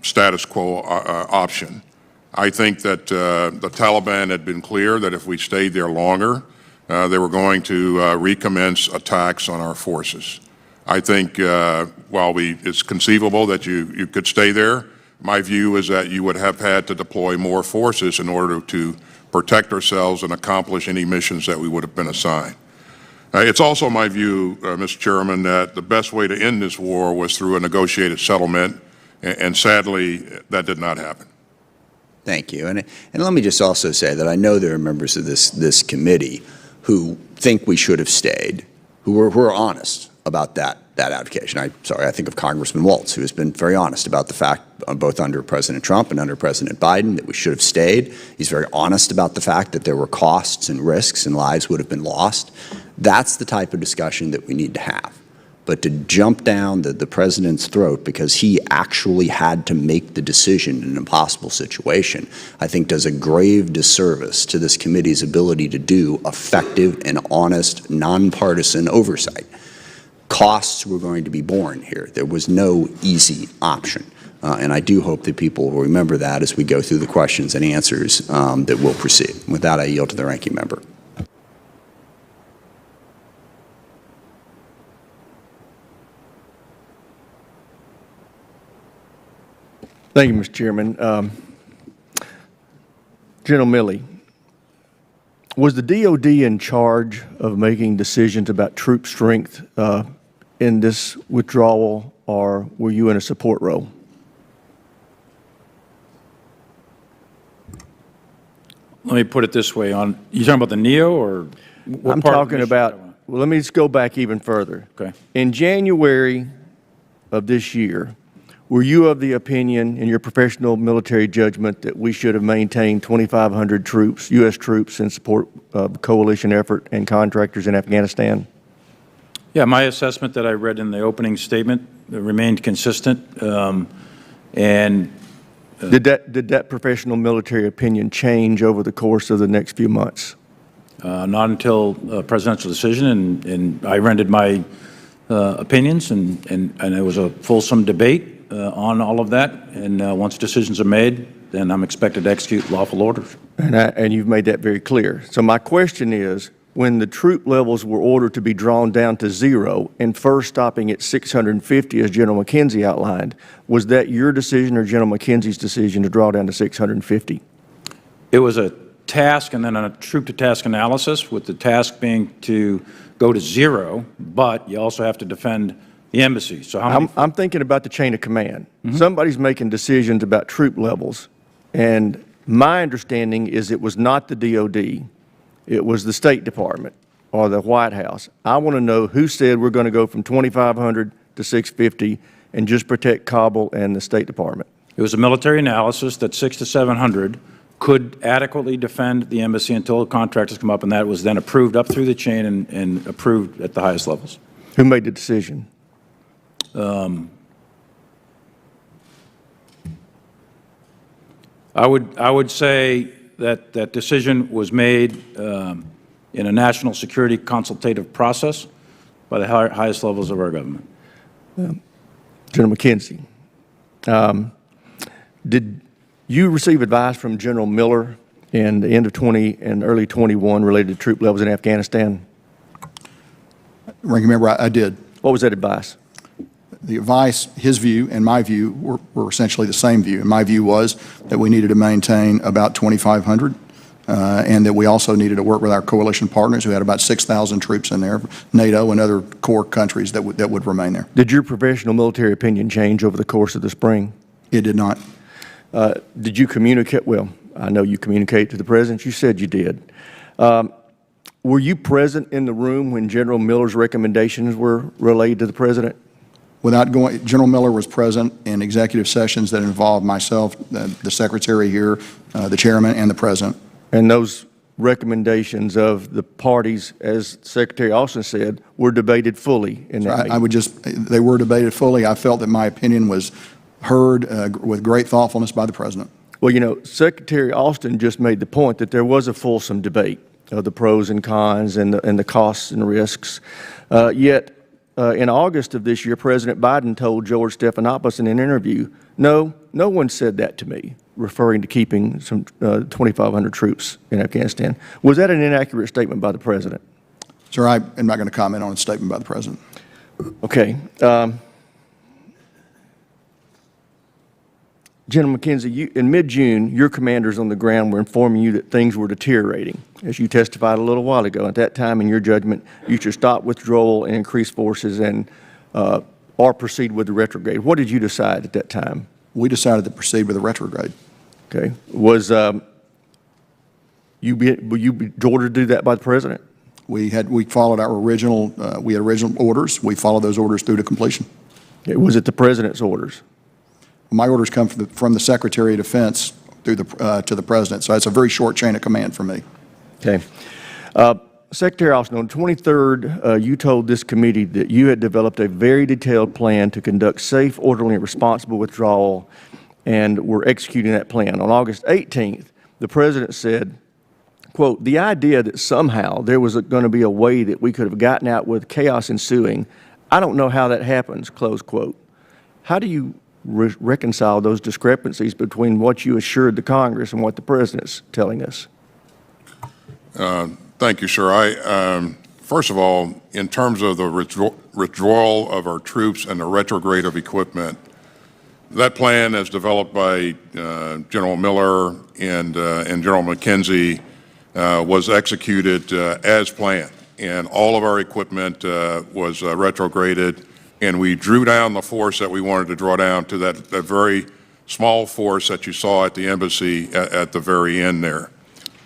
status quo option. I think that the Taliban had been clear that if we stayed there longer, they were going to recommence attacks on our forces. I think while it's conceivable that you could stay there, my view is that you would have had to deploy more forces in order to protect ourselves and accomplish any missions that we would have been assigned. It's also my view, Mr. Chairman, that the best way to end this war was through a negotiated settlement, and sadly, that did not happen. Thank you. And let me just also say that I know there are members of this committee who think we should have stayed, who are honest about that advocation. I think of Congressman Waltz, who has been very honest about the fact, both under President Trump and under President Biden, that we should have stayed. He's very honest about the fact that there were costs and risks and lives would have been lost. That's the type of discussion that we need to have. But to jump down the President's throat because he actually had to make the decision in an impossible situation, I think does a grave disservice to this committee's ability to do effective and honest, nonpartisan oversight. Costs were going to be borne here. There was no easy option. And I do hope that people will remember that as we go through the questions and answers that will proceed. With that, I yield to the ranking member. Thank you, Mr. Chairman. General Milley, was the DOD in charge of making decisions about troop strength in this withdrawal, or were you in a support role? Let me put it this way. You talking about the NEO, or what I'm part of the talking mission? about, well, let me just go back even further. Okay. In January of this year, were you of the opinion, in your professional military judgment, that we should have maintained 2,500 troops, U.S. troops, in support of the coalition effort and contractors in Afghanistan? Yeah, my assessment that I read in the opening statement remained consistent. Did that professional military opinion change over the course of the next few months? Not until a presidential decision, and I rendered my opinions, and it was a fulsome debate. on all of that, and once decisions are made, then I'm expected to execute lawful orders. And you've made that very clear. So my question is, when the troop levels were ordered to be drawn down to 0 and first stopping at 650, as General McKenzie outlined, was that your decision or General McKenzie's decision to draw down to 650? It was a task and then a troop-to-task analysis, with the task being to go to 0, but you also have to defend the embassy. So how many? I'm thinking about the chain of command. Somebody's making decisions about troop levels, and my understanding is it was not the DOD. It was the State Department or the White House. I want to know who said we're going to go from 2,500 to 650 and just protect Kabul and the State Department. It was a military analysis that 600 to 700 could adequately defend the embassy until contractors come up, and that was then approved up through the chain and approved at the highest levels. Who made the decision? I would say that that decision was made in a national security consultative process by the highest levels of our government. General McKenzie, did you receive advice from General Miller in the end of 20 and early 21 related to troop levels in Afghanistan? Ranking Member, I did. What was that advice? The advice, his view and my view were essentially the same view. And my view was that we needed to maintain about 2,500 and that we also needed to work with our coalition partners who had about 6,000 troops in there, NATO and other core countries that would remain there. Did your professional military opinion change over the course of the spring? It did not. Did you communicate? Well, I know you communicated to the President. You said you did. Were you present in the room when General Miller's recommendations were relayed to the President? Without going, General Miller was present in executive sessions that involved myself, the Secretary here, the Chairman, and the President. And those recommendations of the parties, as Secretary Austin said, were debated fully in that meeting. They were debated fully. I felt that my opinion was heard with great thoughtfulness by the President. Well, you know, Secretary Austin just made the point that there was a fulsome debate of the pros and cons and the costs and risks. Yet, in August of this year, President Biden told George Stephanopoulos in an interview, no one said that to me, referring to keeping some 2,500 troops in Afghanistan. Was that an inaccurate statement by the President? Sir, I am not going to comment on a statement by the President. Okay. General McKenzie, in mid-June, your commanders on the ground were informing you that things were deteriorating, as you testified a little while ago. At that time, in your judgment, you should stop withdrawal and increase forces and or proceed with the retrograde. What did you decide at that time? We decided to proceed with the retrograde. Okay. Was were you ordered to do that by the President? We followed our original, we had original orders. We followed those orders through to completion. Okay. Was it the President's orders? My orders come from the Secretary of Defense through to the President, so it's a very short chain of command for me. Okay. Secretary Austin, on the 23rd, you told this committee that you had developed a very detailed plan to conduct safe, orderly, and responsible withdrawal, and were executing that plan. On August 18th, the President said, quote, "The idea that somehow there was going to be a way that we could have gotten out with chaos ensuing, I don't know how that happens," close quote. How do you reconcile those discrepancies between what you assured the Congress and what the President's telling us? Thank you, sir. First of all, in terms of the withdrawal of our troops and the retrograde of equipment, that plan, as developed by General Miller and General McKenzie, was executed as planned, and all of our equipment was retrograded. And we drew down the force that we wanted to draw down to that very small force that you saw at the embassy at the very end there.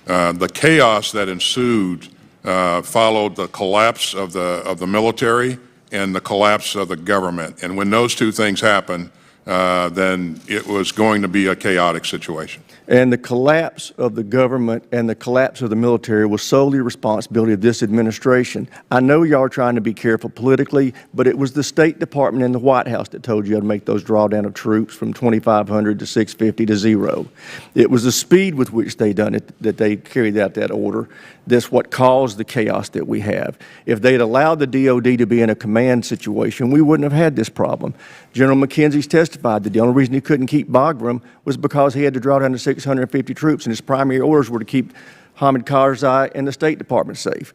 The chaos that ensued followed the collapse of the military and the collapse of the government. And when those two things happen, then it was going to be a chaotic situation. And the collapse of the government and the collapse of the military was solely the responsibility of this administration. I know y'all are trying to be careful politically, but it was the State Department and the White House that told you how to make those drawdown of troops from 2,500 to 650 to 0. It was the speed with which they done it, that they carried out that order, that's what caused the chaos that we have. If they'd allowed the DOD to be in a command situation, we wouldn't have had this problem. General McKenzie's testimony testified that the only reason he couldn't keep Bagram was because he had to draw down to 650 troops, and his primary orders were to keep Hamid Karzai and the State Department safe.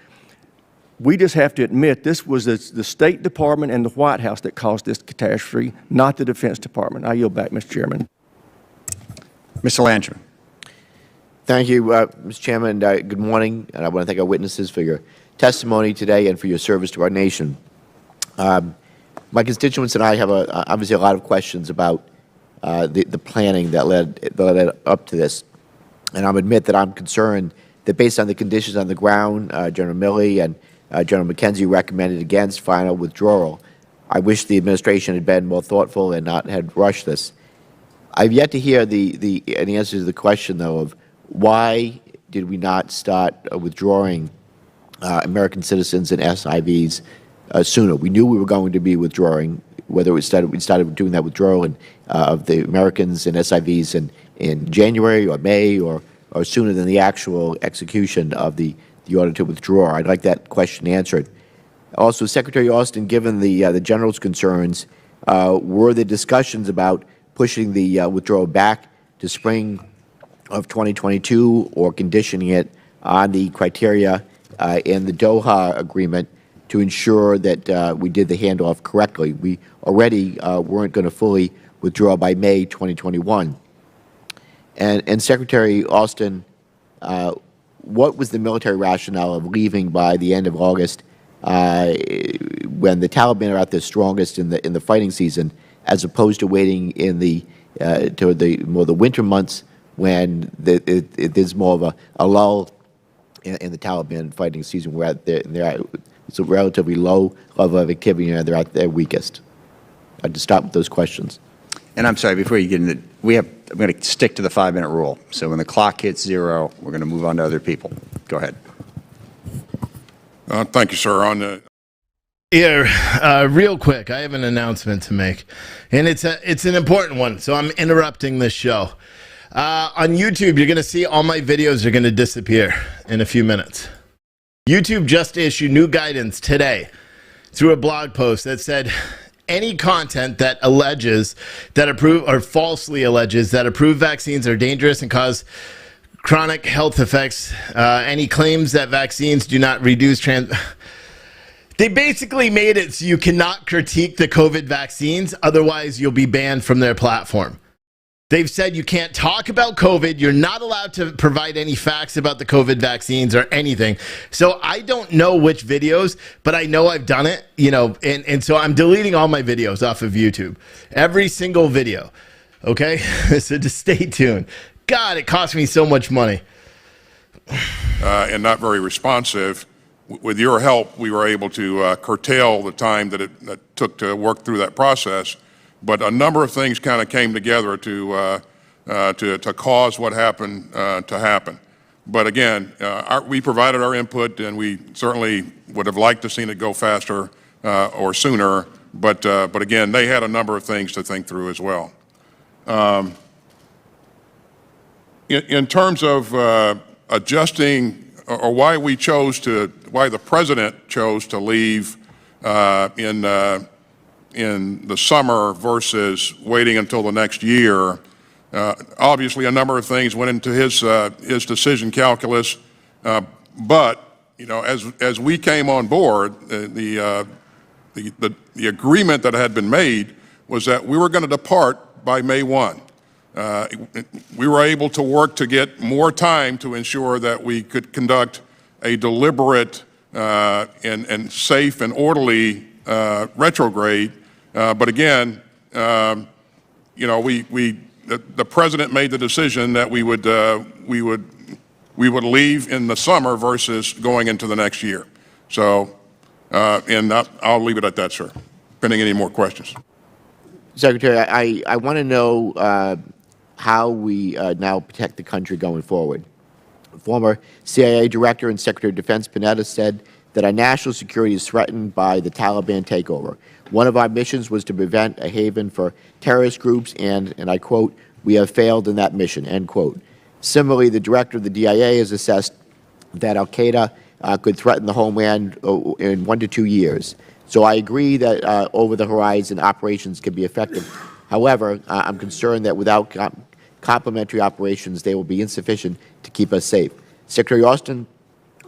We just have to admit this was the State Department and the White House that caused this catastrophe, not the Defense Department. I yield back, Mr. Chairman. Mr. Landry. Thank you, Mr. Chairman. Good morning, and I want to thank our witnesses for your testimony today and for your service to our nation. My constituents and I have obviously a lot of questions about the planning that led up to this, and I'll admit that I'm concerned that based on the conditions on the ground, General Milley and General McKenzie recommended against final withdrawal. I wish the administration had been more thoughtful and not had rushed this. I've yet to hear an answer to the question, though, of why did we not start withdrawing American citizens and SIVs sooner? We knew we were going to be withdrawing, whether we started doing that withdrawal of the Americans and SIVs in January or May or sooner than the actual execution of the order to withdraw. I'd like that question answered. Also, Secretary Austin, given the General's concerns, were there discussions about pushing the withdrawal back to spring of 2022 or conditioning it on the criteria in the Doha agreement to ensure that we did the handoff correctly? We already weren't going to fully withdraw by May 2021. And Secretary Austin, what was the military rationale of leaving by the end of August when the Taliban are at their strongest in the fighting season, as opposed to waiting in toward the winter months when there's more of a lull in the Taliban fighting season, where it's a relatively low level of activity and they're at their weakest? I'd just stop with those questions. And I'm sorry, before you get into I'm going to stick to the 5-minute rule. So when the clock hits 0, we're going to move on to other people. Go ahead. Thank you, sir. Real quick, I have an announcement to make, and it's an important one, so I'm interrupting this show. On YouTube, you're going to see all my videos are going to disappear in a few minutes. YouTube just issued new guidance today through a blog post that said any content that falsely alleges that approved vaccines are dangerous and cause chronic health effects, any claims that vaccines do not reduce They basically made it so you cannot critique the COVID vaccines, otherwise you'll be banned from their platform. They've said you can't talk about COVID, you're not allowed to provide any facts about the COVID vaccines or anything. So I don't know which videos, but I know I've done it, and so I'm deleting all my videos off of YouTube. Every single video, okay? So just stay tuned. God, it cost me so much money. And not very responsive. With your help, we were able to curtail the time that it took to work through that process. But a number of things kind of came together to cause what happened to happen. But again, we provided our input, and we certainly would have liked to seen it go faster or sooner. But again, they had a number of things to think through as well. In terms of adjusting, or why the president chose to leave in the summer versus waiting until the next year, obviously a number of things went into his decision calculus. But as we came on board, the agreement that had been made was that we were going to depart by May 1. We were able to work to get more time to ensure that we could conduct a deliberate and safe and orderly retrograde. But again, the president made the decision that we would leave in the summer versus going into the next year. So, and I'll leave it at that, sir. Pending any more questions. Secretary, I want to know how we now protect the country going forward. Former CIA Director and Secretary of Defense Panetta said that our national security is threatened by the Taliban takeover. One of our missions was to prevent a haven for terrorist groups, and I quote, "We have failed in that mission," end quote. Similarly, the director of the DIA has assessed that al-Qaeda could threaten the homeland in 1 to 2 years. So I agree that over the horizon operations can be effective. However, I'm concerned that without complementary operations, they will be insufficient to keep us safe. Secretary Austin,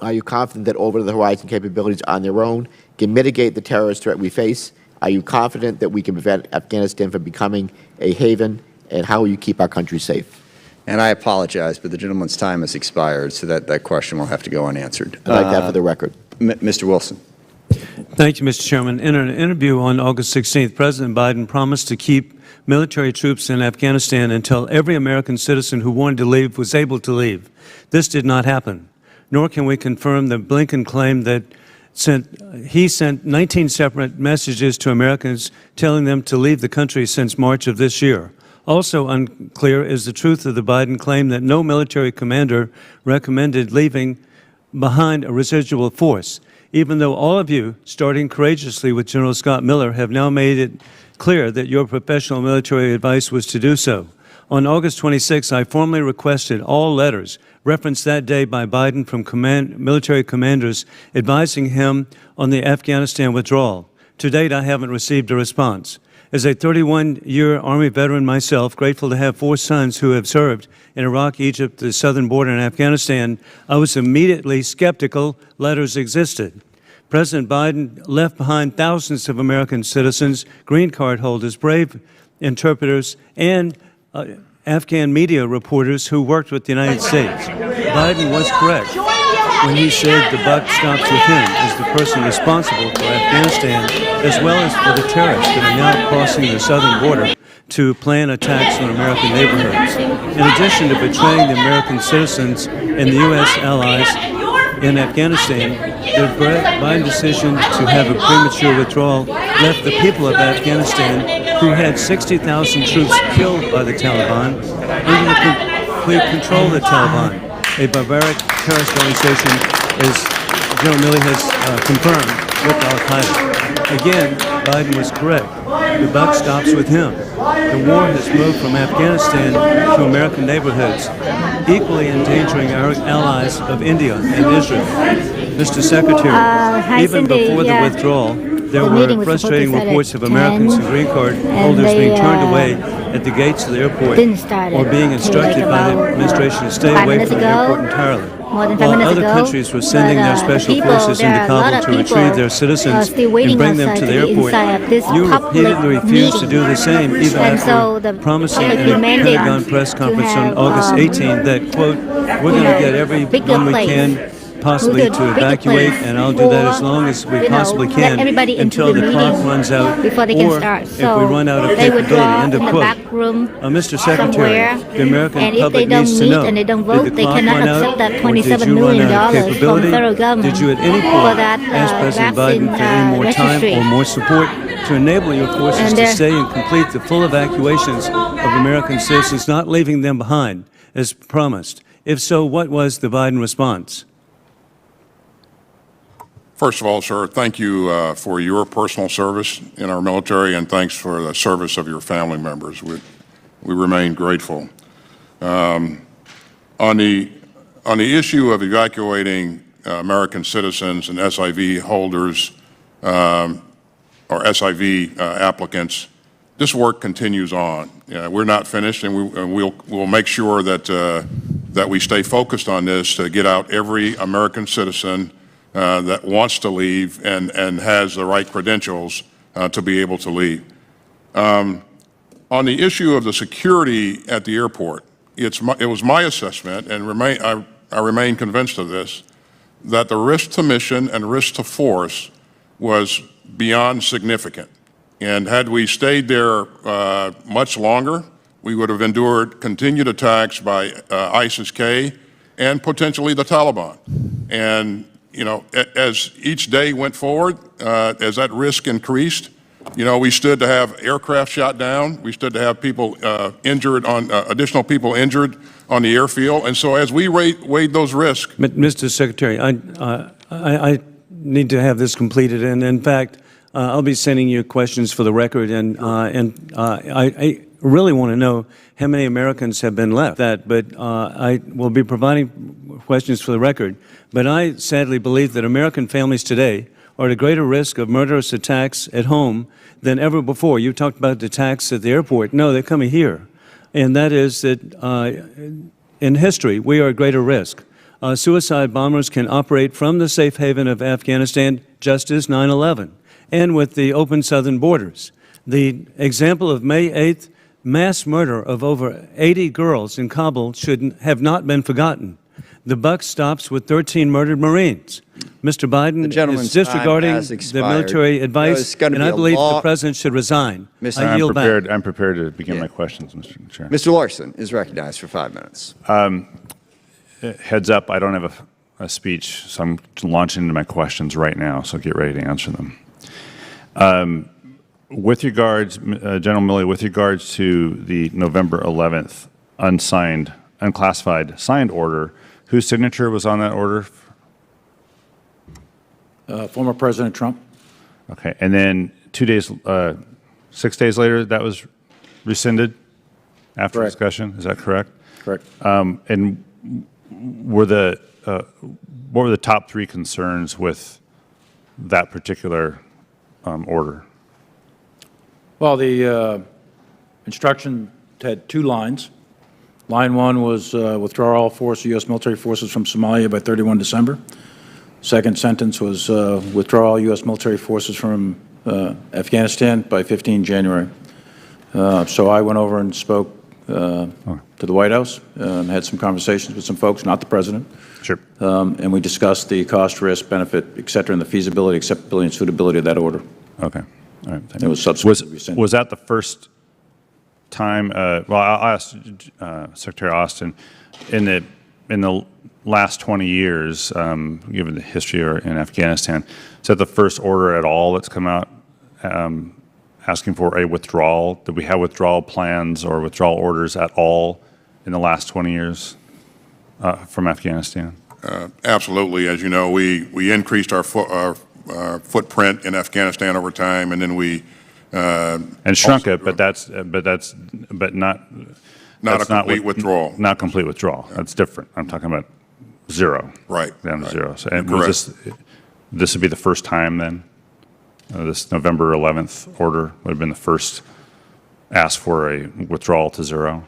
are you confident that over-the-horizon capabilities on their own can mitigate the terrorist threat we face? Are you confident that we can prevent Afghanistan from becoming a haven? And how will you keep our country safe? And I apologize, but the gentleman's time has expired, so that question will have to go unanswered. I'd like that for the record. Mr. Wilson. Thank you, Mr. Chairman. In an interview on August 16th, President Biden promised to keep military troops in Afghanistan until every American citizen who wanted to leave was able to leave. This did not happen, nor can we confirm that Blinken claimed that he sent 19 separate messages to Americans telling them to leave the country since March of this year. Also unclear is the truth of the Biden claim that no military commander recommended leaving behind a residual force, even though all of you, starting courageously with General Scott Miller, have now made it clear that your professional military advice was to do so. On August 26, I formally requested all letters referenced that day by Biden from military commanders advising him on the Afghanistan withdrawal. To date, I haven't received a response. As a 31-year Army veteran myself, grateful to have 4 sons who have served in Iraq, Egypt, the southern border, and Afghanistan, I was immediately skeptical letters existed. President Biden left behind thousands of American citizens, green card holders, brave interpreters, and Afghan media reporters who worked with the United States. Biden was correct when he said the buck stops with him as the person responsible for Afghanistan, as well as for the terrorists that are now crossing the southern border to plan attacks on American neighborhoods. In addition to betraying the American citizens and the U.S. allies in Afghanistan, the Biden decision to have a premature withdrawal left the people of Afghanistan, who had 60,000 troops killed by the Taliban, under the complete control of the Taliban, a barbaric terrorist organization, as General Milley has confirmed, with al-Qaeda. Again, Biden was correct. The buck stops with him. The war has moved from Afghanistan to American neighborhoods, equally endangering our allies of India and Israel. Mr. Secretary, even before the withdrawal, there were frustrating reports of Americans and green card holders being turned away at the gates of the airport or being instructed by the administration to stay away from the airport entirely. While other countries were sending their special forces into Kabul to retrieve their citizens and bring them to the airport, you repeatedly refused to do the same, even after promising in a Pentagon press conference on August 18 that, quote, we're going to get every one we can possibly to evacuate, and I'll do that as long as we possibly can until the clock runs out, or if we run out of capability, end of quote. Mr. Secretary, the American public needs to know, did the clock run out, or did you run out of capability? Did you at any point ask President Biden for any more time or more support to enable your forces to stay and complete the full evacuations of American citizens, not leaving them behind, as promised? If so, what was the Biden response? First of all, sir, thank you for your personal service in our military, and thanks for the service of your family members. We remain grateful. On the issue of evacuating American citizens and SIV holders or SIV applicants, this work continues on. We're not finished, and we'll make sure that we stay focused on this to get out every American citizen that wants to leave and has the right credentials to be able to leave. On the issue of the security at the airport, it was my assessment, and I remain convinced of this, that the risk to mission and risk to force was beyond significant. And had we stayed there much longer, we would have endured continued attacks by ISIS-K and potentially the Taliban. And you know, as each day went forward, as that risk increased, you know, we stood to have aircraft shot down. We stood to have people injured additional people injured on the airfield. And so as we weighed those risks. Mr. Secretary, I need to have this completed. And in fact, I'll be sending you questions for the record. And I really want to know how many Americans have been left. But I will be providing questions for the record. But I sadly believe that American families today are at a greater risk of murderous attacks at home than ever before. You talked about the attacks at the airport. No, they're coming here. And that is that in history, we are at greater risk. Suicide bombers can operate from the safe haven of Afghanistan, just as 9/11, and with the open southern borders. The example of May 8th mass murder of over 80 girls in Kabul should have not been forgotten. The buck stops with 13 murdered Marines. Mr. Biden is disregarding the military advice, and I believe the President should resign. I yield back. I'm prepared to begin my questions, Mr. Chair. Mr. Larson is recognized for 5 minutes. Heads up, I don't have a speech, so I'm launching into my questions right now, so get ready to answer them. With regards, General Milley, with regards to the November 11th unclassified signed order, whose signature was on that order? Former President Trump. Okay, and then 6 days later, that was rescinded after Correct. discussion. Is that correct? Correct. And what were the top three concerns with that particular order? Well, the instruction had 2 lines. Line 1 was withdraw all U.S. military forces from Somalia by 31 December. Second sentence was withdraw all U.S. military forces from Afghanistan by 15 January. So I went over and spoke to the White House, had some conversations with some folks, not the President. Sure. And we discussed the cost, risk, benefit, et cetera, and the feasibility, acceptability, and suitability of that order. Okay. All right. It was subsequently rescinded. Was that the first time? Well, I'll ask Secretary Austin. In the last 20 years, given the history in Afghanistan, is that the first order at all that's come out asking for a withdrawal? Did we have withdrawal plans or withdrawal orders at all in the last 20 years from Afghanistan? Absolutely. As you know, we increased our footprint in Afghanistan over time, and then we and shrunk it, but not a complete withdrawal. Not complete withdrawal. Yeah. That's different. I'm talking about zero. Right. Down to zero. So, and correct. This would be the first time then? This November 11th order would have been the first ask for a withdrawal to zero?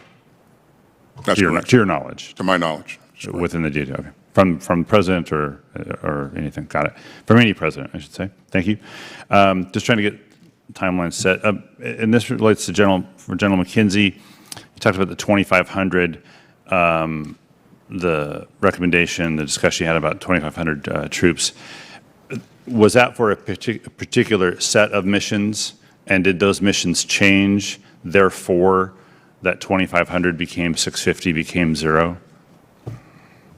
That's correct. To your knowledge? To my knowledge. Within the DOD, okay. From the President or anything? Got it. From any President, I should say. Thank you. Just trying to get timeline set. And this relates to General McKenzie. You talked about the 2,500, the recommendation, the discussion you had about 2,500 troops. Was that for a particular set of missions, and did those missions change? Therefore, that 2,500 became 650, became zero?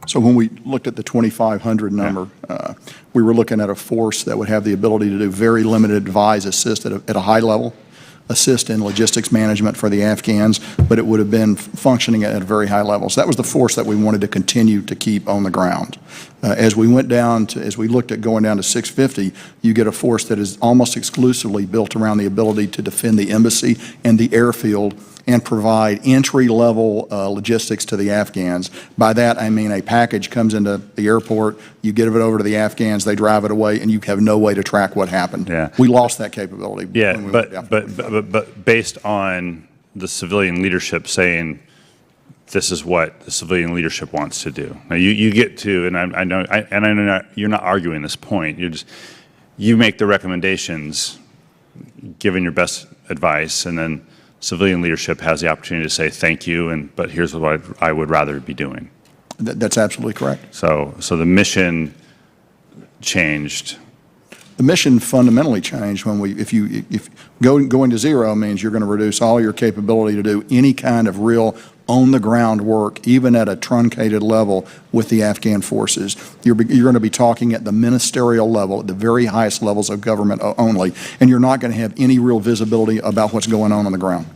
So when we looked at the 2,500 number, we were looking at a force that would have the ability to do very limited advise assist at a high level, assist in logistics management for the Afghans, but it would have been functioning at a very high level. So that was the force that we wanted to continue to keep on the ground. As we went down to, as we looked at going down to 650, you get a force that is almost exclusively built around the ability to defend the embassy and the airfield and provide entry-level logistics to the Afghans. By that, I mean a package comes into the airport, you give it over to the Afghans, they drive it away, and you have no way to track what happened. Yeah. We lost that capability. Yeah, when we went down. but based on the civilian leadership saying this is what the civilian leadership wants to do. Now you get to, and I know you're not arguing this point. You make the recommendations, given your best advice, and then civilian leadership has the opportunity to say thank you, but here's what I would rather be doing. That's absolutely correct. So the mission changed. The mission fundamentally changed when if going to zero means you're going to reduce all your capability to do any kind of real on-the-ground work, even at a truncated level with the Afghan forces. You're going to be talking at the ministerial level, at the very highest levels of government only, and you're not going to have any real visibility about what's going on the ground.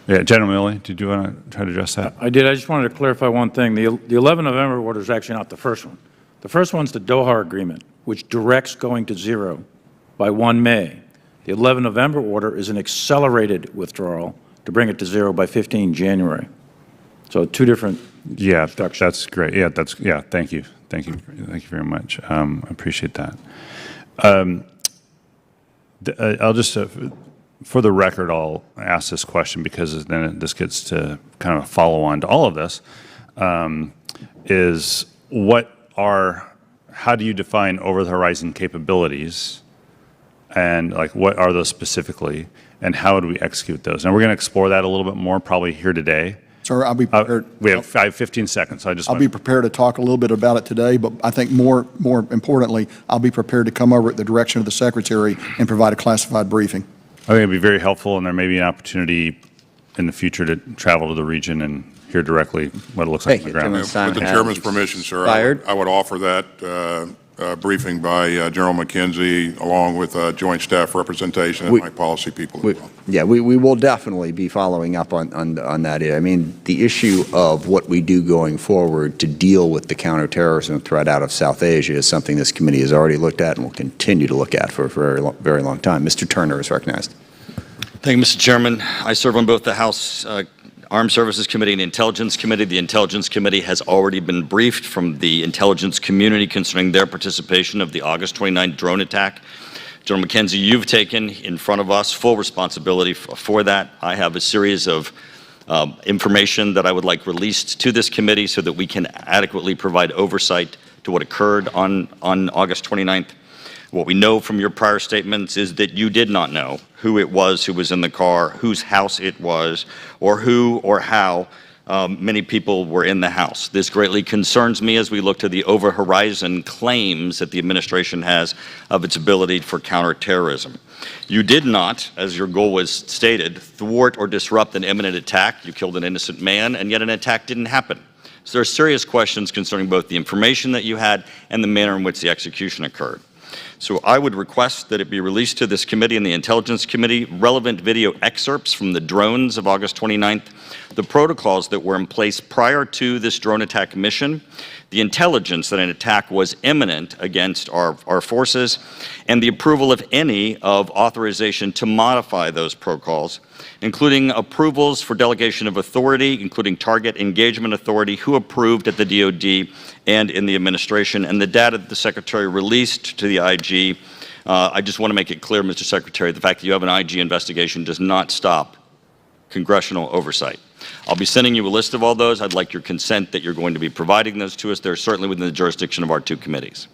Yeah, General Milley, did you want to try to address that? I did. I just wanted to clarify one thing. The 11 November order is actually not the first one. The first one's the Doha Agreement, which directs going to zero by 1 May. The 11 November order is an accelerated withdrawal to bring it to zero by 15 January. So 2 different instructions. That's great. Yeah, thank you very much. I appreciate that. I'll just, for the record, I'll ask this question because then this gets to kind of follow on to all of this, is how do you define over-the-horizon capabilities, and like what are those specifically, and how do we execute those? And we're going to explore that a little bit more probably here today. Sir, I'll be prepared. I have 15 seconds. So I'll be prepared to talk a little bit about it today, but I think more importantly, I'll be prepared to come over at the direction of the Secretary and provide a classified briefing. I think it'd be very helpful, and there may be an opportunity in the future to travel to the region and hear directly what it looks like on the ground. With the Chairman's permission, sir, I would offer that briefing by General McKenzie, along with joint staff representation and my policy people as well. Yeah, we will definitely be following up on that. I mean, the issue of what we do going forward to deal with the counterterrorism threat out of South Asia is something this committee has already looked at and will continue to look at for a very long time. Mr. Turner is recognized. Thank you, Mr. Chairman. I serve on both the House Armed Services Committee and the Intelligence Committee. The Intelligence Committee has already been briefed from the intelligence community concerning their participation of the August 29th drone attack. General McKenzie, you've taken in front of us full responsibility for that. I have a series of information that I would like released to this committee so that we can adequately provide oversight to what occurred on August 29th. What we know from your prior statements is that you did not know who it was who was in the car, whose house it was, or who or how many people were in the house. This greatly concerns me as we look to the over-horizon claims that the administration has of its ability for counterterrorism. You did not, as your goal was stated, thwart or disrupt an imminent attack. You killed an innocent man, and yet an attack didn't happen. So there are serious questions concerning both the information that you had and the manner in which the execution occurred. So I would request that it be released to this committee and the Intelligence Committee, relevant video excerpts from the drones of August 29th, the protocols that were in place prior to this drone attack mission, the intelligence that an attack was imminent against our forces, and the approval, if any, of authorization to modify those protocols, including approvals for delegation of authority, including target engagement authority, who approved at the DoD and in the administration, and the data that the Secretary released to the IG. I just want to make it clear, Mr. Secretary, the fact that you have an IG investigation does not stop congressional oversight. I'll be sending you a list of all those. I'd like your consent that you're going to be providing those to us. They're certainly within the jurisdiction of our two committees.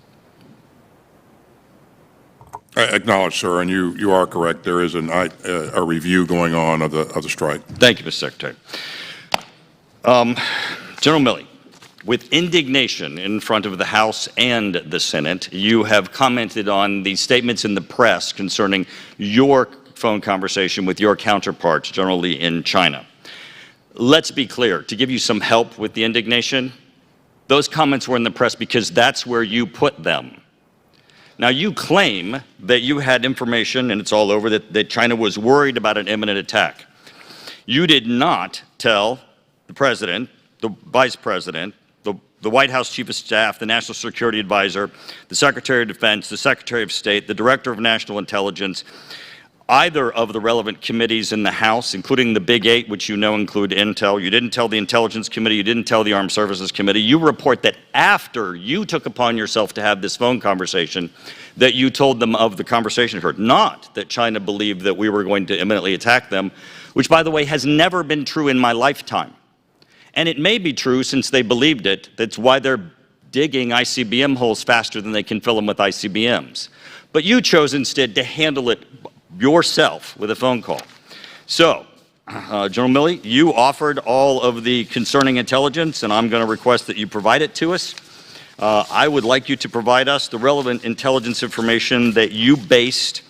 I acknowledge, sir, and you are correct. There is a review going on of the strike. Thank you, Mr. Secretary. General Milley, with indignation in front of the House and the Senate, you have commented on the statements in the press concerning your phone conversation with your counterpart, General Lee, in China. Let's be clear, to give you some help with the indignation, those comments were in the press because that's where you put them. Now, you claim that you had information, and it's all over, that China was worried about an imminent attack. You did not tell the President, the Vice President, the White House Chief of Staff, the National Security Advisor, the Secretary of Defense, the Secretary of State, the Director of National Intelligence, either of the relevant committees in the House, including the Big Eight, which you know include Intel. You didn't tell the Intelligence Committee. You didn't tell the Armed Services Committee. You report that after you took upon yourself to have this phone conversation, that you told them of the conversation heard. Not that China believed that we were going to imminently attack them, which, by the way, has never been true in my lifetime. And it may be true since they believed it. That's why they're digging ICBM holes faster than they can fill them with ICBMs. But you chose instead to handle it yourself with a phone call. So, General Milley, you offered all of the concerning intelligence, and I'm going to request that you provide it to us. I would like you to provide us the relevant intelligence information that you based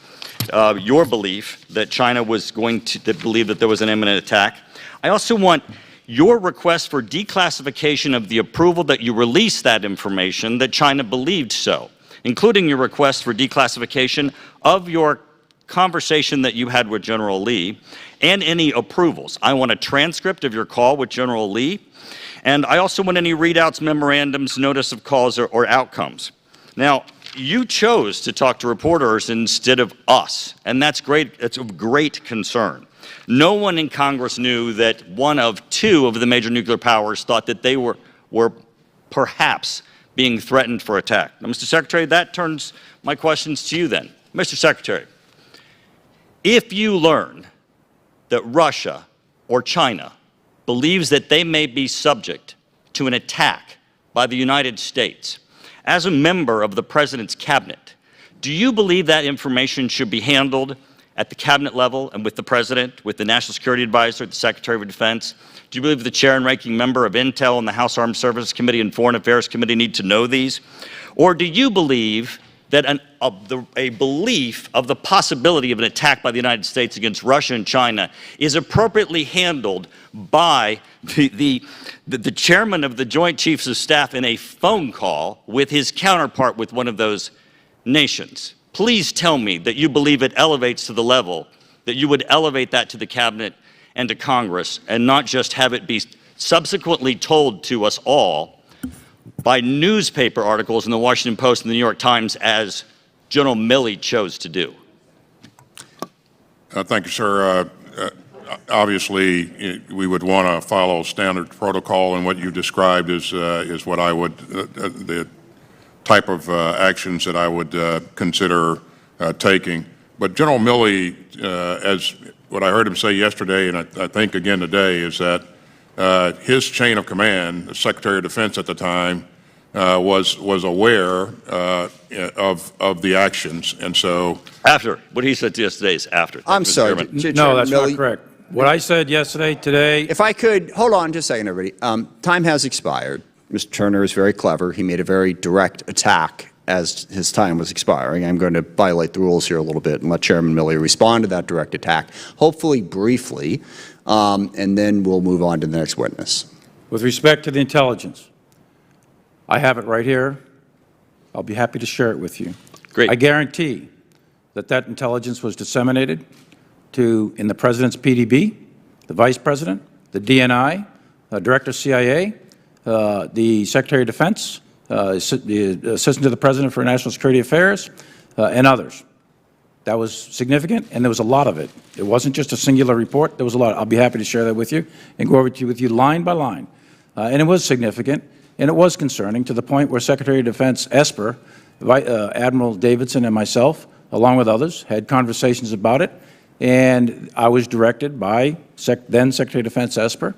your belief that China was going to believe that there was an imminent attack. I also want your request for declassification of the approval that you release that information that China believed so, including your request for declassification of your conversation that you had with General Lee and any approvals. I want a transcript of your call with General Lee, and I also want any readouts, memorandums, notice of calls, or outcomes. Now, you chose to talk to reporters instead of us, and that's great. It's of great concern. No one in Congress knew that one of two of the major nuclear powers thought that they were perhaps being threatened for attack. Now, Mr. Secretary, that turns my questions to you then. Mr. Secretary, if you learn that Russia or China believes that they may be subject to an attack by the United States, as a member of the President's cabinet, do you believe that information should be handled at the cabinet level and with the President, with the National Security Advisor, the Secretary of Defense? Do you believe the chair and ranking member of Intel and the House Armed Services Committee and Foreign Affairs Committee need to know these? Or do you believe that a belief of the possibility of an attack by the United States against Russia and China is appropriately handled by the chairman of the Joint Chiefs of Staff in a phone call with his counterpart with one of those nations? Please tell me that you believe it elevates to the level that you would elevate that to the cabinet and to Congress, and not just have it be subsequently told to us all by newspaper articles in the Washington Post and the New York Times, as General Milley chose to do. Thank you, sir. Obviously, we would want to follow standard protocol, and what you described is what I would, the type of actions that I would consider taking. But General Milley, as what I heard him say yesterday, and I think again today, is that his chain of command, the Secretary of Defense at the time, was aware of the actions, and so After. What he said yesterday is after. I'm sorry. No, that's not correct. What I said yesterday, today. If I could, hold on just a second, everybody. Time has expired. Mr. Turner is very clever. He made a very direct attack as his time was expiring. I'm going to violate the rules here a little bit and let Chairman Milley respond to that direct attack, hopefully briefly, and then we'll move on to the next witness. With respect to the intelligence, I have it right here. I'll be happy to share it with you. Great. I guarantee that that intelligence was disseminated in the President's PDB, the Vice President, the DNI, Director of CIA, the Secretary of Defense, the Assistant to the President for National Security Affairs, and others. That was significant, and there was a lot of it. It wasn't just a singular report. There was a lot. I'll be happy to share that with you and go over with you line by line. And it was significant, and it was concerning to the point where Secretary of Defense Esper, Admiral Davidson, and myself, along with others, had conversations about it. And I was directed by then Secretary of Defense Esper.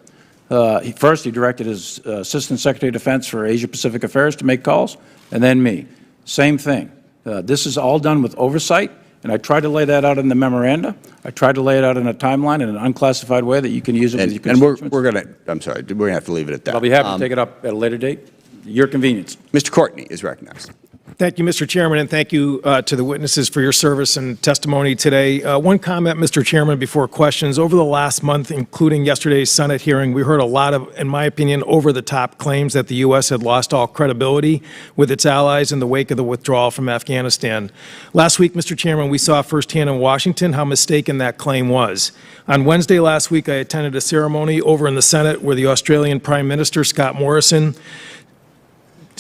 First, he directed his Assistant Secretary of Defense for Asia-Pacific Affairs to make calls, and then me. Same thing. This is all done with oversight, and I tried to lay that out in the memoranda. I tried to lay it out in a timeline in an unclassified way that you can use it with your constituents. And we're going to, I'm sorry, we're going to have to leave it at that. I'll be happy to take it up at a later date, your convenience. Mr. Courtney is recognized. Thank you, Mr. Chairman, and thank you to the witnesses for your service and testimony today. One comment, Mr. Chairman, before questions. Over the last month, including yesterday's Senate hearing, we heard a lot of, in my opinion, over-the-top claims that the U.S. had lost all credibility with its allies in the wake of the withdrawal from Afghanistan. Last week, Mr. Chairman, we saw firsthand in Washington how mistaken that claim was. On Wednesday last week, I attended a ceremony over in the Senate where the Australian Prime Minister, Scott Morrison,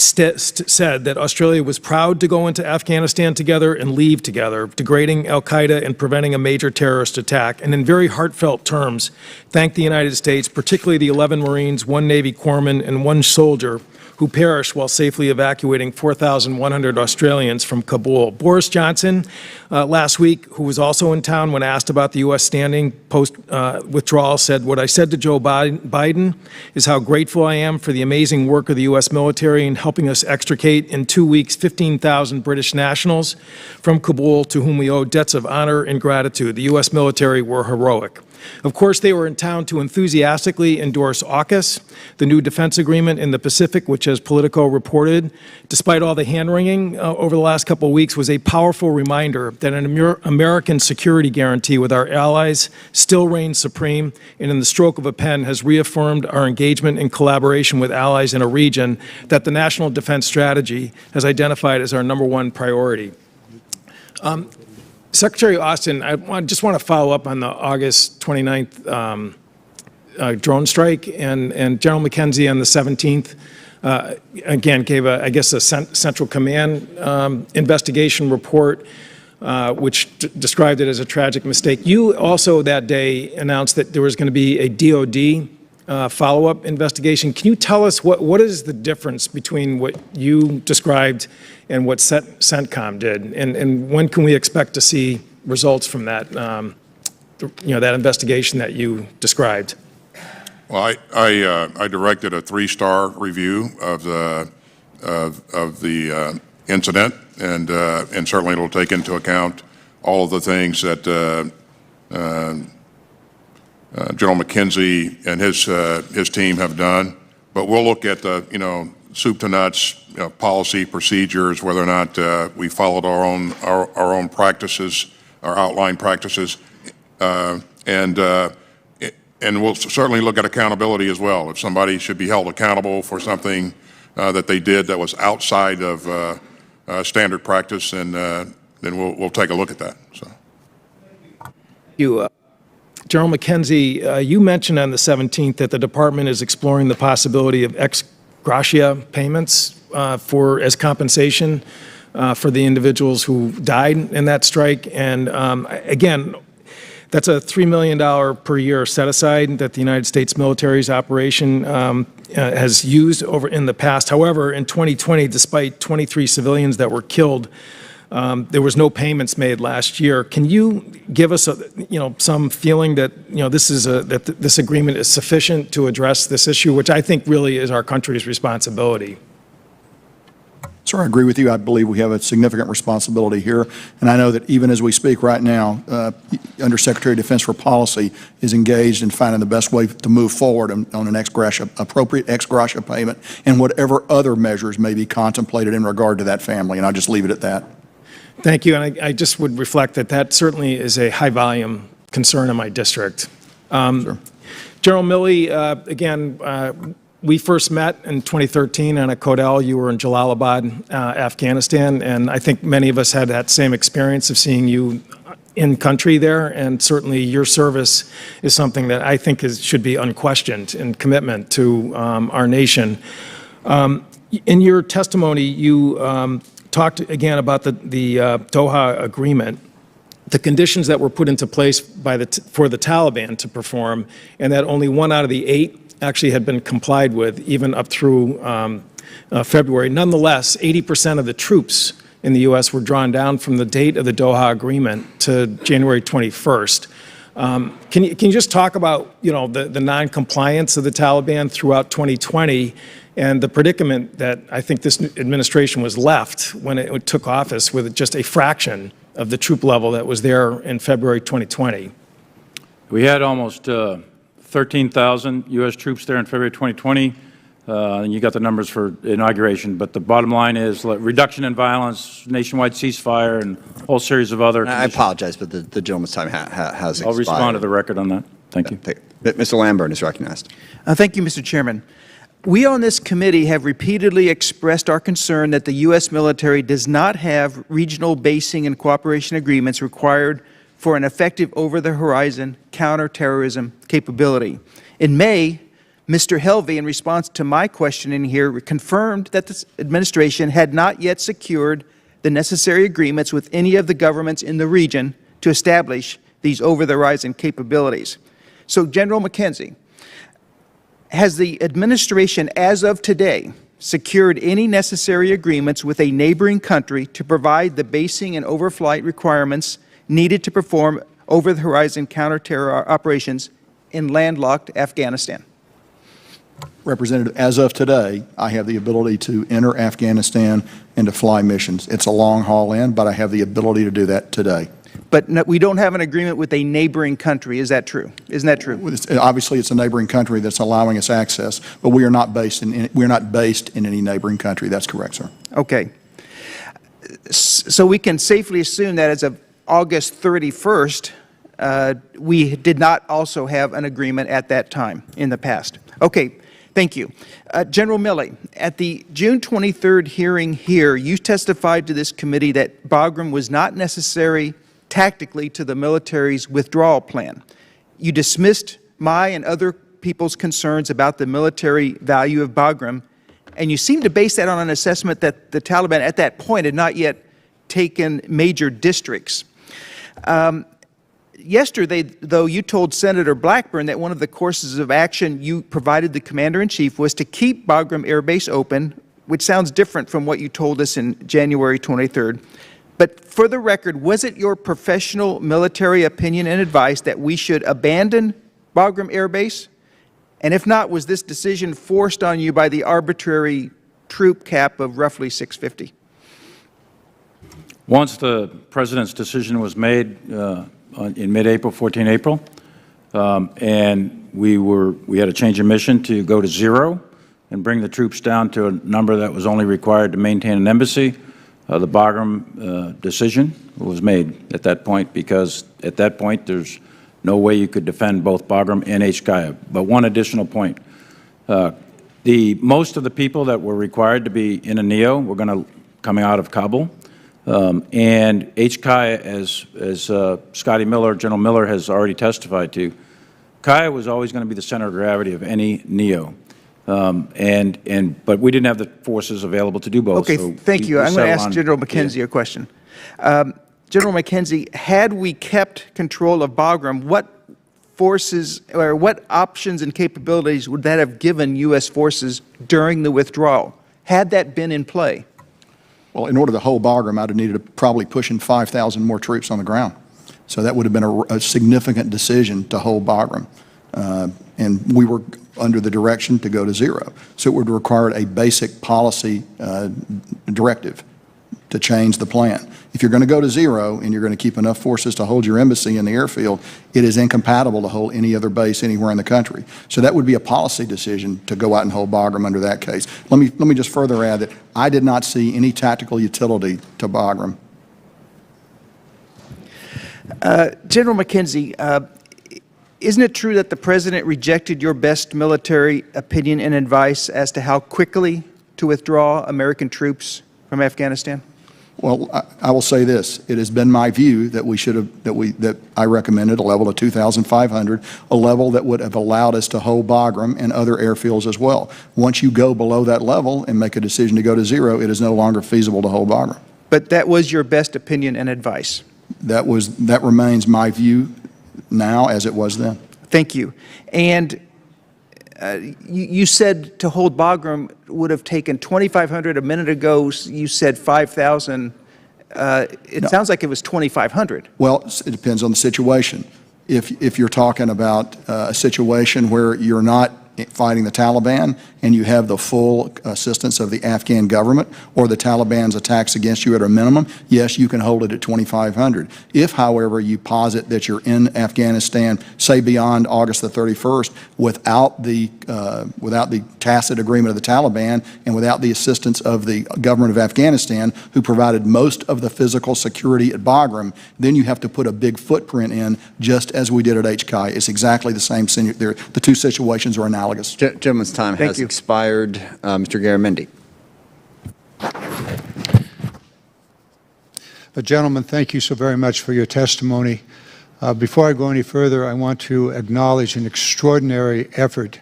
said that Australia was proud to go into Afghanistan together and leave together, degrading al-Qaeda and preventing a major terrorist attack, and in very heartfelt terms, thanked the United States, particularly the 11 Marines, 1 Navy corpsman, and 1 soldier who perished while safely evacuating 4,100 Australians from Kabul. Boris Johnson, last week, who was also in town when asked about the U.S. standing post-withdrawal, said, "What I said to Joe Biden is how grateful I am for the amazing work of the U.S. military in helping us extricate in 2 weeks 15,000 British nationals from Kabul to whom we owe debts of honor and gratitude. The U.S. military were heroic." Of course, they were in town to enthusiastically endorse AUKUS, the new defense agreement in the Pacific, which, as Politico reported, despite all the hand-wringing over the last couple of weeks, was a powerful reminder that an American security guarantee with our allies still reigns supreme, and in the stroke of a pen has reaffirmed our engagement and collaboration with allies in a region that the National Defense Strategy has identified as our #1 priority. Secretary Austin, I just want to follow up on the August 29th drone strike, and General McKenzie on the 17th, again, gave, I guess, a Central Command investigation report, which described it as a tragic mistake. You also that day announced that there was going to be a DOD follow-up investigation. Can you tell us what is the difference between what you described and what CENTCOM did? And when can we expect to see results from that, that investigation that you described? Well, I directed a 3-star review of the incident, and certainly it'll take into account all of the things that General McKenzie and his team have done. But we'll look at the soup to nuts policy procedures, whether or not we followed our own practices, our outlined practices, and we'll certainly look at accountability as well. If somebody should be held accountable for something that they did that was outside of standard practice, then we'll take a look at that. So. General McKenzie, you mentioned on the 17th that the department is exploring the possibility of ex gratia payments as compensation for the individuals who died in that strike. And again, that's a $3 million per year set aside that the United States military's operation has used over in the past. However, in 2020, despite 23 civilians that were killed, there was no payments made last year. Can you give us some feeling that that this agreement is sufficient to address this issue, which I think really is our country's responsibility? Sir, I agree with you. I believe we have a significant responsibility here, and I know that even as we speak right now, Undersecretary of Defense for Policy is engaged in finding the best way to move forward on an appropriate ex gratia payment and whatever other measures may be contemplated in regard to that family, and I'll just leave it at that. Thank you, and I just would reflect that certainly is a high-volume concern in my district. Sure. General Milley, again, we first met in 2013 on a Codell. You were in Jalalabad, Afghanistan, and I think many of us had that same experience of seeing you in country there, and certainly your service is something that I think should be unquestioned in commitment to our nation. In your testimony, you talked again about the Doha Agreement, the conditions that were put into place for the Taliban to perform, and that only 1 out of the 8 actually had been complied with, even up through February. Nonetheless, 80% of the troops in the U.S. were drawn down from the date of the Doha Agreement to January 21st. Can you just talk about the non-compliance of the Taliban throughout 2020 and the predicament that I think this administration was left when it took office with just a fraction of the troop level that was there in February 2020? We had almost 13,000 U.S. troops there in February 2020, and you got the numbers for inauguration. But the bottom line is reduction in violence, nationwide ceasefire, and a whole series of other conditions. I apologize, but the gentleman's time has expired. I'll respond to the record on that. Thank you. Mr. Lamburn is recognized. Thank you, Mr. Chairman. We on this committee have repeatedly expressed our concern that the U.S. military does not have regional basing and cooperation agreements required for an effective over-the-horizon counterterrorism capability. In May, Mr. Helvey, in response to my questioning here, confirmed that the administration had not yet secured the necessary agreements with any of the governments in the region to establish these over-the-horizon capabilities. So, General McKenzie, has the administration, as of today, secured any necessary agreements with a neighboring country to provide the basing and overflight requirements needed to perform over-the-horizon counterterror operations in landlocked Afghanistan? Representative, as of today, I have the ability to enter Afghanistan and to fly missions. It's a long haul in, but I have the ability to do that today. But no, we don't have an agreement with a neighboring country. Is that true? Isn't that true? Obviously, it's a neighboring country that's allowing us access, but we are not based in any neighboring country. That's correct, sir. Okay. So we can safely assume that as of August 31st, we did not also have an agreement at that time in the past. Okay. Thank you. General Milley, at the June 23rd hearing here, you testified to this committee that Bagram was not necessary tactically to the military's withdrawal plan. You dismissed my and other people's concerns about the military value of Bagram, and you seem to base that on an assessment that the Taliban at that point had not yet taken major districts. Yesterday, though, you told Senator Blackburn that one of the courses of action you provided the Commander-in-Chief was to keep Bagram Air Base open, which sounds different from what you told us in January 23rd. But for the record, was it your professional military opinion and advice that we should abandon Bagram Air Base? And if not, was this decision forced on you by the arbitrary troop cap of roughly 650? Once the President's decision was made in mid-April, 14 April, and we had a change in mission to go to 0 and bring the troops down to a number that was only required to maintain an embassy. The Bagram decision was made at that point, because at that point there's no way you could defend both Bagram and HKIA. But one additional point. Most of the people that were required to be in a NEO were coming out of Kabul. And HKIA, as Scotty Miller, General Miller has already testified to, KIA was always going to be the center of gravity of any NEO. But we didn't have the forces available to do both. Okay, so thank you. I'm going to ask General McKenzie yeah. a question. General McKenzie, had we kept control of Bagram, what forces or what options and capabilities would that have given U.S. forces during the withdrawal, had that been in play? Well, in order to hold Bagram, I'd have needed to probably pushing 5,000 more troops on the ground. So that would have been a significant decision to hold Bagram. And we were under the direction to go to 0. So it would require a basic policy directive to change the plan. If you're going to go to 0 and you're going to keep enough forces to hold your embassy in the airfield, it is incompatible to hold any other base anywhere in the country. So that would be a policy decision to go out and hold Bagram under that case. Let me just further add that I did not see any tactical utility to Bagram. General McKenzie, isn't it true that the President rejected your best military opinion and advice as to how quickly to withdraw American troops from Afghanistan? Well, I will say this. It has been my view that that I recommended a level of 2,500, a level that would have allowed us to hold Bagram and other airfields as well. Once you go below that level and make a decision to go to 0, it is no longer feasible to hold Bagram. But that was your best opinion and advice? That remains my view now as it was then. Thank you. And you said to hold Bagram would have taken 2,500 a minute ago. You said 5,000. It sounds like it was 2,500. Well, it depends on the situation. If you're talking about a situation where you're not fighting the Taliban and you have the full assistance of the Afghan government or the Taliban's attacks against you at a minimum, yes, you can hold it at 2,500. If, however, you posit that you're in Afghanistan, say beyond August the 31st, without the tacit agreement of the Taliban and without the assistance of the government of Afghanistan, who provided most of the physical security at Bagram, then you have to put a big footprint in, just as we did at HKI. It's exactly the same. The two situations are analogous. Gentleman's time has expired. Mr. Garamendi. Gentlemen, thank you so very much for your testimony. Before I go any further, I want to acknowledge an extraordinary effort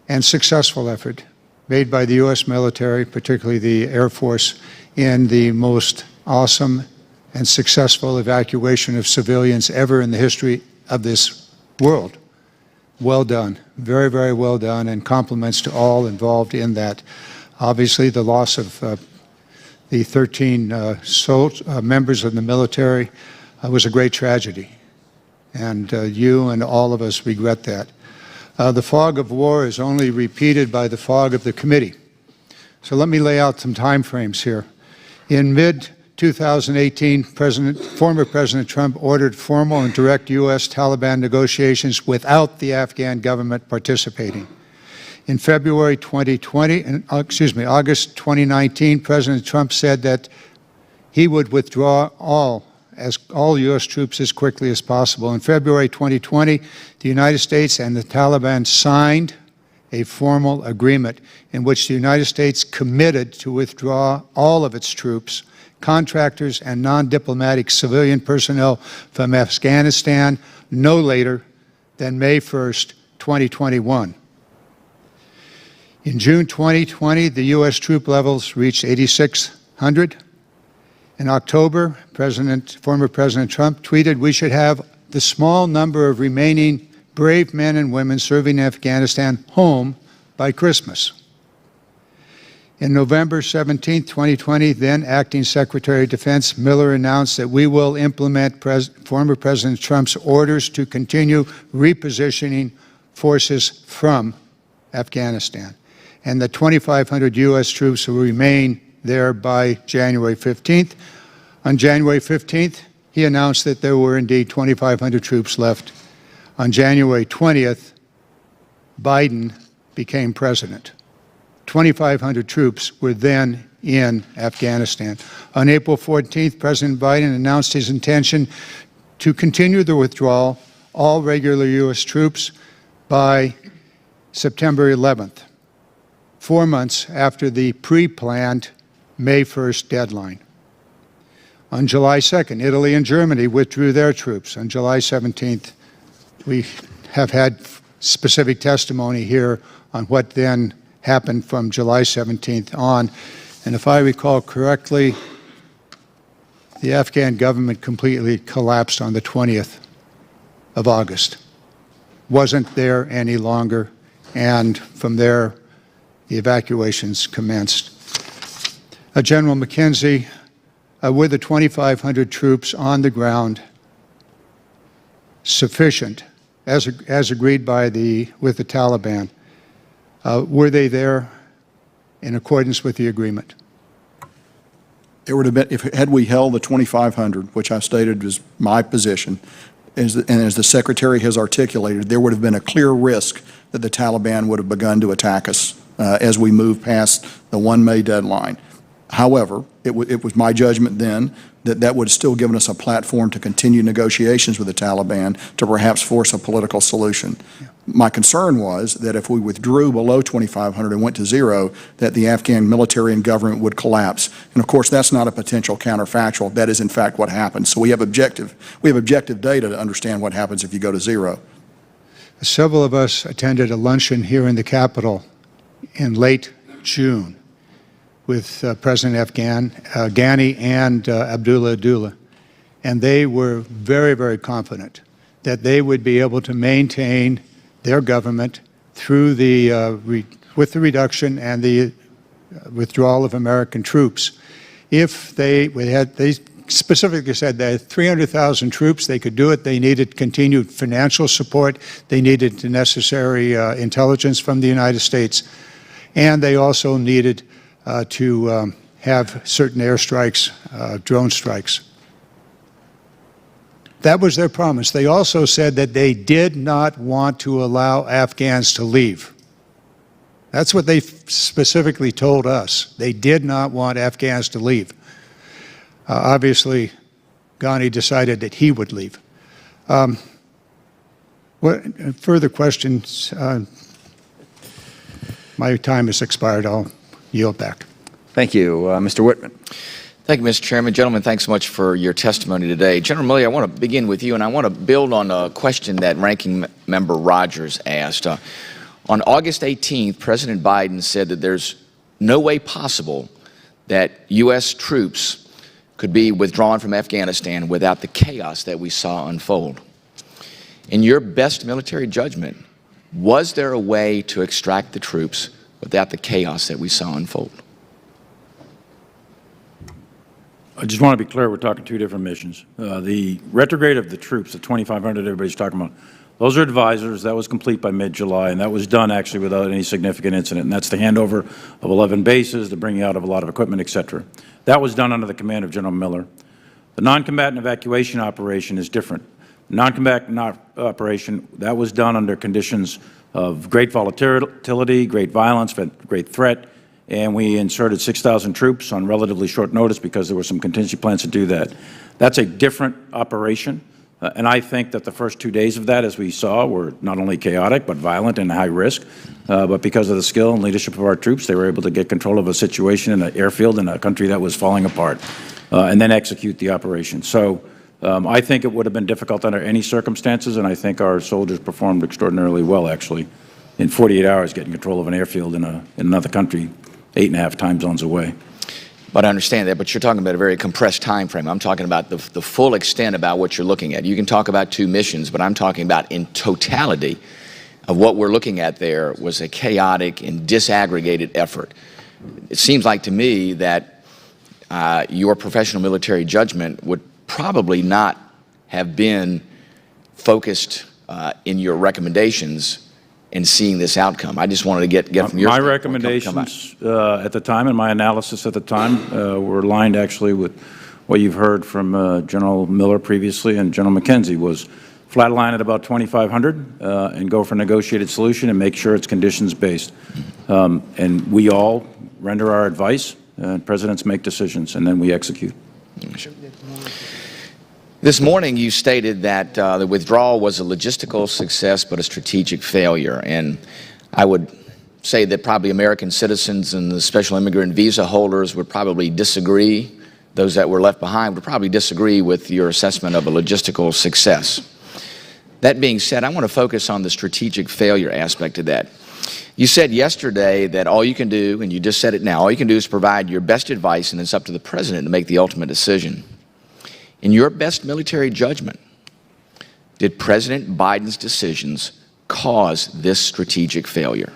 and successful effort made by the U.S. military, particularly the Air Force, in the most awesome and successful evacuation of civilians ever in the history of this world. Well done. Very, very well done, and compliments to all involved in that. Obviously, the loss of the 13 members of the military was a great tragedy, and you and all of us regret that. The fog of war is only repeated by the fog of the committee. So let me lay out some time frames here. In mid-2018, former President Trump ordered formal and direct U.S. Taliban negotiations without the Afghan government participating. In February 2020, August 2019, President Trump said that he would withdraw all U.S. troops as quickly as possible. In February 2020, the United States and the Taliban signed a formal agreement in which the United States committed to withdraw all of its troops, contractors, and non-diplomatic civilian personnel from Afghanistan no later than May 1st, 2021. In June 2020, the U.S. troop levels reached 8,600. In October, former President Trump tweeted we should have the small number of remaining brave men and women serving in Afghanistan home by Christmas. In November 17, 2020, then Acting Secretary of Defense Miller announced that we will implement former President Trump's orders to continue repositioning forces from Afghanistan, and that 2,500 U.S. troops will remain there by January 15th. On January 15th, he announced that there were indeed 2,500 troops left. On January 20th, Biden became president. 2,500 troops were then in Afghanistan. On April 14th, President Biden announced his intention to continue the withdrawal, all regular U.S. troops, by September 11th, 4 months after the pre-planned May 1st deadline. On July 2nd, Italy and Germany withdrew their troops. On July 17th, we have had specific testimony here on what then happened from July 17th on. And if I recall correctly, the Afghan government completely collapsed on the 20th of August. Wasn't there any longer, and from there, the evacuations commenced. General McKenzie, were the 2,500 troops on the ground sufficient, as agreed with the Taliban? Were they there in accordance with the agreement? It would have been, had we held the 2,500, which I stated was my position, and as the Secretary has articulated, there would have been a clear risk that the Taliban would have begun to attack us as we move past the 1 May deadline. However, it was my judgment then that that would have still given us a platform to continue negotiations with the Taliban to perhaps force a political solution. Yeah. My concern was that if we withdrew below 2,500 and went to zero, that the Afghan military and government would collapse. And of course, that's not a potential counterfactual. That is in fact what happened. So we have objective data to understand what happens if you go to zero. Several of us attended a luncheon here in the Capitol in late June with President Ghani and Abdullah, and they were very, very confident that they would be able to maintain their government through with the reduction and the withdrawal of American troops. If they specifically said they had 300,000 troops, they could do it. They needed continued financial support. They needed the necessary intelligence from the United States, and they also needed to have certain airstrikes, drone strikes. That was their promise. They also said that they did not want to allow Afghans to leave. That's what they specifically told us. They did not want Afghans to leave. Obviously, Ghani decided that he would leave. What further questions? My time has expired. I'll yield back. Thank you. Mr. Whitman. Thank you, Mr. Chairman. Gentlemen, thanks so much for your testimony today. General Milley, I want to begin with you, and I want to build on a question that Ranking Member Rogers asked. On August 18th, President Biden said that there's no way possible that U.S. troops could be withdrawn from Afghanistan without the chaos that we saw unfold. In your best military judgment, was there a way to extract the troops without the chaos that we saw unfold? I just want to be clear, we're talking two different missions. The retrograde of the troops, the 2,500 everybody's talking about, those are advisors. That was complete by mid-July, and that was done actually without any significant incident. And that's the handover of 11 bases, the bringing out of a lot of equipment, et cetera. That was done under the command of General Miller. The non-combatant evacuation operation is different. Non-combatant operation, that was done under conditions of great volatility, great violence, great threat, and we inserted 6,000 troops on relatively short notice because there were some contingency plans to do that. That's a different operation, and I think that the first 2 days of that, as we saw, were not only chaotic but violent and high risk, but because of the skill and leadership of our troops, they were able to get control of a situation in an airfield in a country that was falling apart, and then execute the operation. So I think it would have been difficult under any circumstances, and I think our soldiers performed extraordinarily well, actually, in 48 hours getting control of an airfield in another country, 8.5 time zones away. But I understand that, but you're talking about a very compressed time frame. I'm talking about the full extent about what you're looking at. You can talk about 2 missions, but I'm talking about in totality of what we're looking at there was a chaotic and disaggregated effort. It seems like to me that your professional military judgment would probably not have been focused in your recommendations in seeing this outcome. I just wanted to get from your My standpoint, recommendations at the time and my analysis at the time were aligned actually with what you've heard from General Miller previously and General McKenzie was flatline at about 2,500 and go for a negotiated solution and make sure it's conditions-based. And we all render our advice, presidents make decisions, and then we execute. Sure. This morning you stated that the withdrawal was a logistical success but a strategic failure. And I would say that probably American citizens and the special immigrant visa holders would probably disagree, those that were left behind would probably disagree with your assessment of a logistical success. That being said, I want to focus on the strategic failure aspect of that. You said yesterday that all you can do, and you just said it now, all you can do is provide your best advice and it's up to the president to make the ultimate decision. In your best military judgment, did President Biden's decisions cause this strategic failure?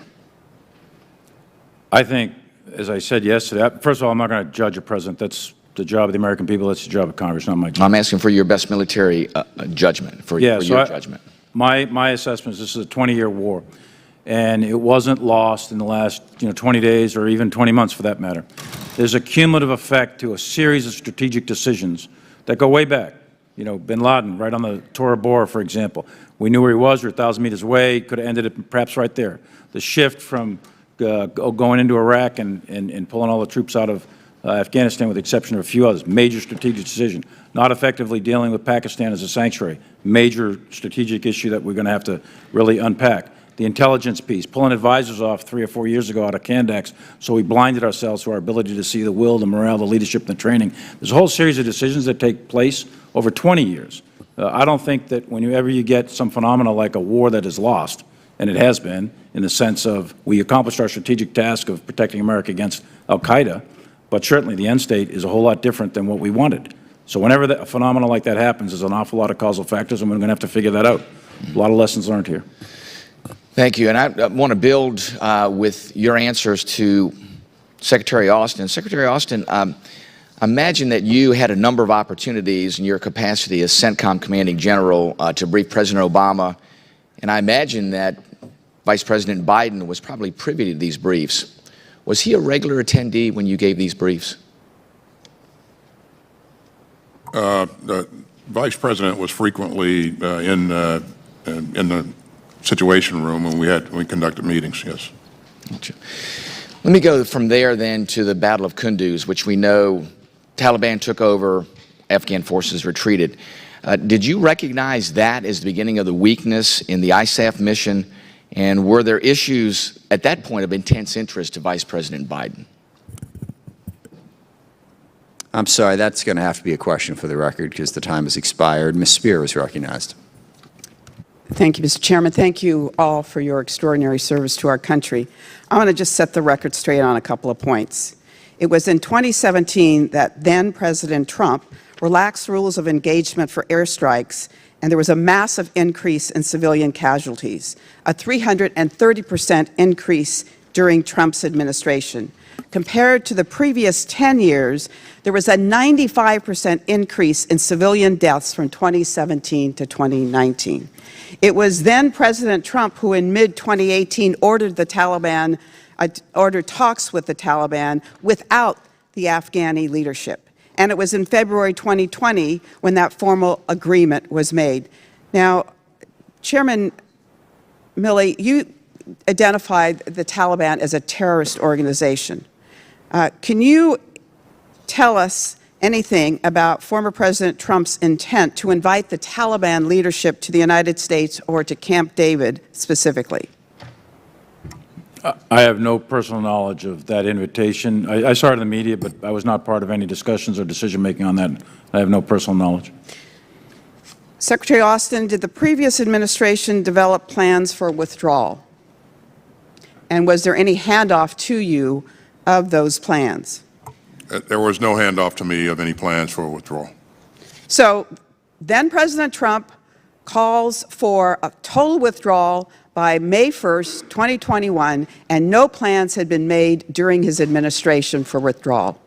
I think, as I said yesterday, first of all, I'm not going to judge a president. That's the job of the American people. That's the job of Congress, not my job. I'm asking for your best military judgment, for your judgment. My assessment is this is a 20-year war, and it wasn't lost in the last 20 days or even 20 months for that matter. There's a cumulative effect to a series of strategic decisions that go way back. Bin Laden, right on the Tora Bora, for example. We knew where he was. We were 1,000 meters away. Could have ended it perhaps right there. The shift from going into Iraq and pulling all the troops out of Afghanistan, with the exception of a few others. Major strategic decision. Not effectively dealing with Pakistan as a sanctuary. Major strategic issue that we're going to have to really unpack. The intelligence piece, pulling advisors off 3 or 4 years ago out of Candax, so we blinded ourselves to our ability to see the will, the morale, the leadership, and the training. There's a whole series of decisions that take place over 20 years. I don't think that whenever you get some phenomena like a war that is lost, and it has been, in the sense of we accomplished our strategic task of protecting America against al-Qaeda, but certainly the end state is a whole lot different than what we wanted. So whenever a phenomenon like that happens, there's an awful lot of causal factors, and we're going to have to figure that out. A lot of lessons learned here. Thank you. And I want to build with your answers to Secretary Austin. Secretary Austin, imagine that you had a number of opportunities in your capacity as CENTCOM Commanding General to brief President Obama, and I imagine that Vice President Biden was probably privy to these briefs. Was he a regular attendee when you gave these briefs? The Vice President was frequently in the Situation Room when we conducted meetings, yes. Gotcha. Let me go from there then to the Battle of Kunduz, which we know Taliban took over, Afghan forces retreated. Did you recognize that as the beginning of the weakness in the ISAF mission? And were there issues at that point of intense interest to Vice President Biden? I'm sorry, that's going to have to be a question for the record because the time has expired. Ms. Spear is recognized. Thank you, Mr. Chairman. Thank you all for your extraordinary service to our country. I want to just set the record straight on a couple of points. It was in 2017 that then President Trump relaxed rules of engagement for airstrikes, and there was a massive increase in civilian casualties, a 330% increase during Trump's administration. Compared to the previous 10 years, there was a 95% increase in civilian deaths from 2017 to 2019. It was then President Trump who in mid-2018 ordered talks with the Taliban without the Afghani leadership. And it was in February 2020 when that formal agreement was made. Now, Chairman Milley, you identified the Taliban as a terrorist organization. Can you tell us anything about former President Trump's intent to invite the Taliban leadership to the United States or to Camp David specifically? I have no personal knowledge of that invitation. I saw it in the media, but I was not part of any discussions or decision-making on that. I have no personal knowledge. Secretary Austin, did the previous administration develop plans for withdrawal? And was there any handoff to you of those plans? There was no handoff to me of any plans for withdrawal. So then President Trump calls for a total withdrawal by May 1st, 2021, and no plans had been made during his administration for withdrawal.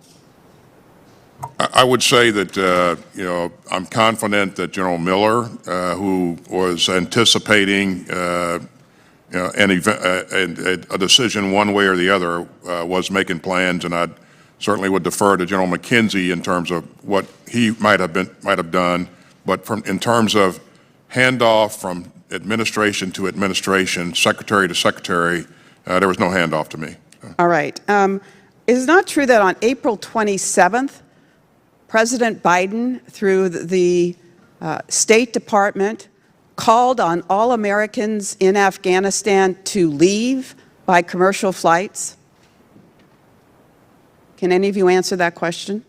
I would say that, I'm confident that General Miller, who was anticipating, a decision one way or the other, was making plans, and I certainly would defer to General McKenzie in terms of what he might have done. But in terms of handoff from administration to administration, secretary to secretary, there was no handoff to me. All right. It is not true that on April 27th, President Biden, through the State Department, called on all Americans in Afghanistan to leave by commercial flights? Can any of you answer that question?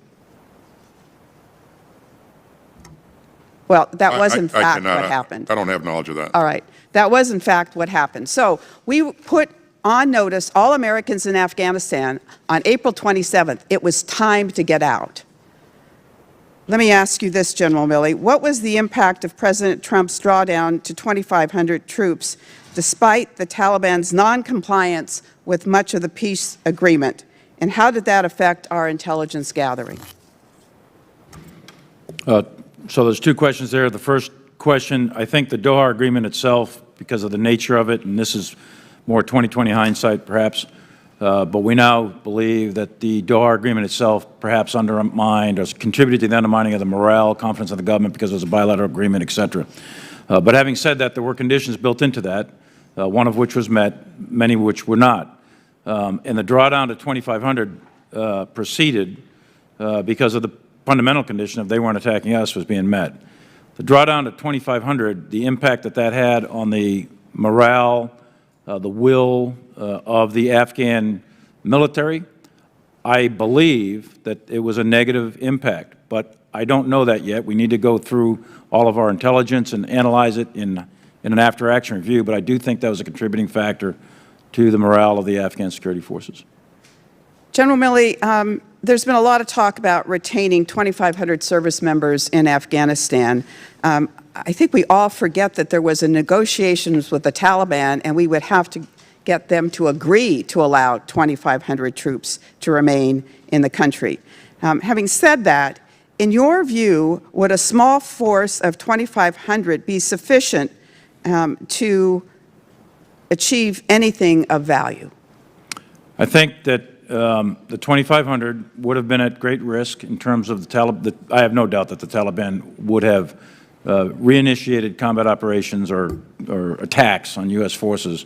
Well, that was in fact what happened. I don't have knowledge of that. All right. That was in fact what happened. So we put on notice all Americans in Afghanistan on April 27th. It was time to get out. Let me ask you this, General Milley. What was the impact of President Trump's drawdown to 2,500 troops despite the Taliban's noncompliance with much of the peace agreement? And how did that affect our intelligence gathering? So there's two questions there. The first question, I think the Doha Agreement itself, because of the nature of it, and this is more 2020 hindsight perhaps, but we now believe that the Doha Agreement itself perhaps undermined or contributed to the undermining of the morale, confidence of the government because it was a bilateral agreement, et cetera. But having said that, there were conditions built into that, one of which was met, many of which were not. And the drawdown to 2,500 proceeded because of the fundamental condition of they weren't attacking us was being met. The drawdown to 2,500, the impact that that had on the morale, the will of the Afghan military, I believe that it was a negative impact, but I don't know that yet. We need to go through all of our intelligence and analyze it in an after-action review, but I do think that was a contributing factor to the morale of the Afghan security forces. General Milley, there's been a lot of talk about retaining 2,500 service members in Afghanistan. I think we all forget that there was a negotiations with the Taliban, and we would have to get them to agree to allow 2,500 troops to remain in the country. Having said that, in your view, would a small force of 2,500 be sufficient to achieve anything of value? I think that the 2,500 would have been at great risk in terms of the Taliban. I have no doubt that the Taliban would have reinitiated combat operations or attacks on U.S. forces,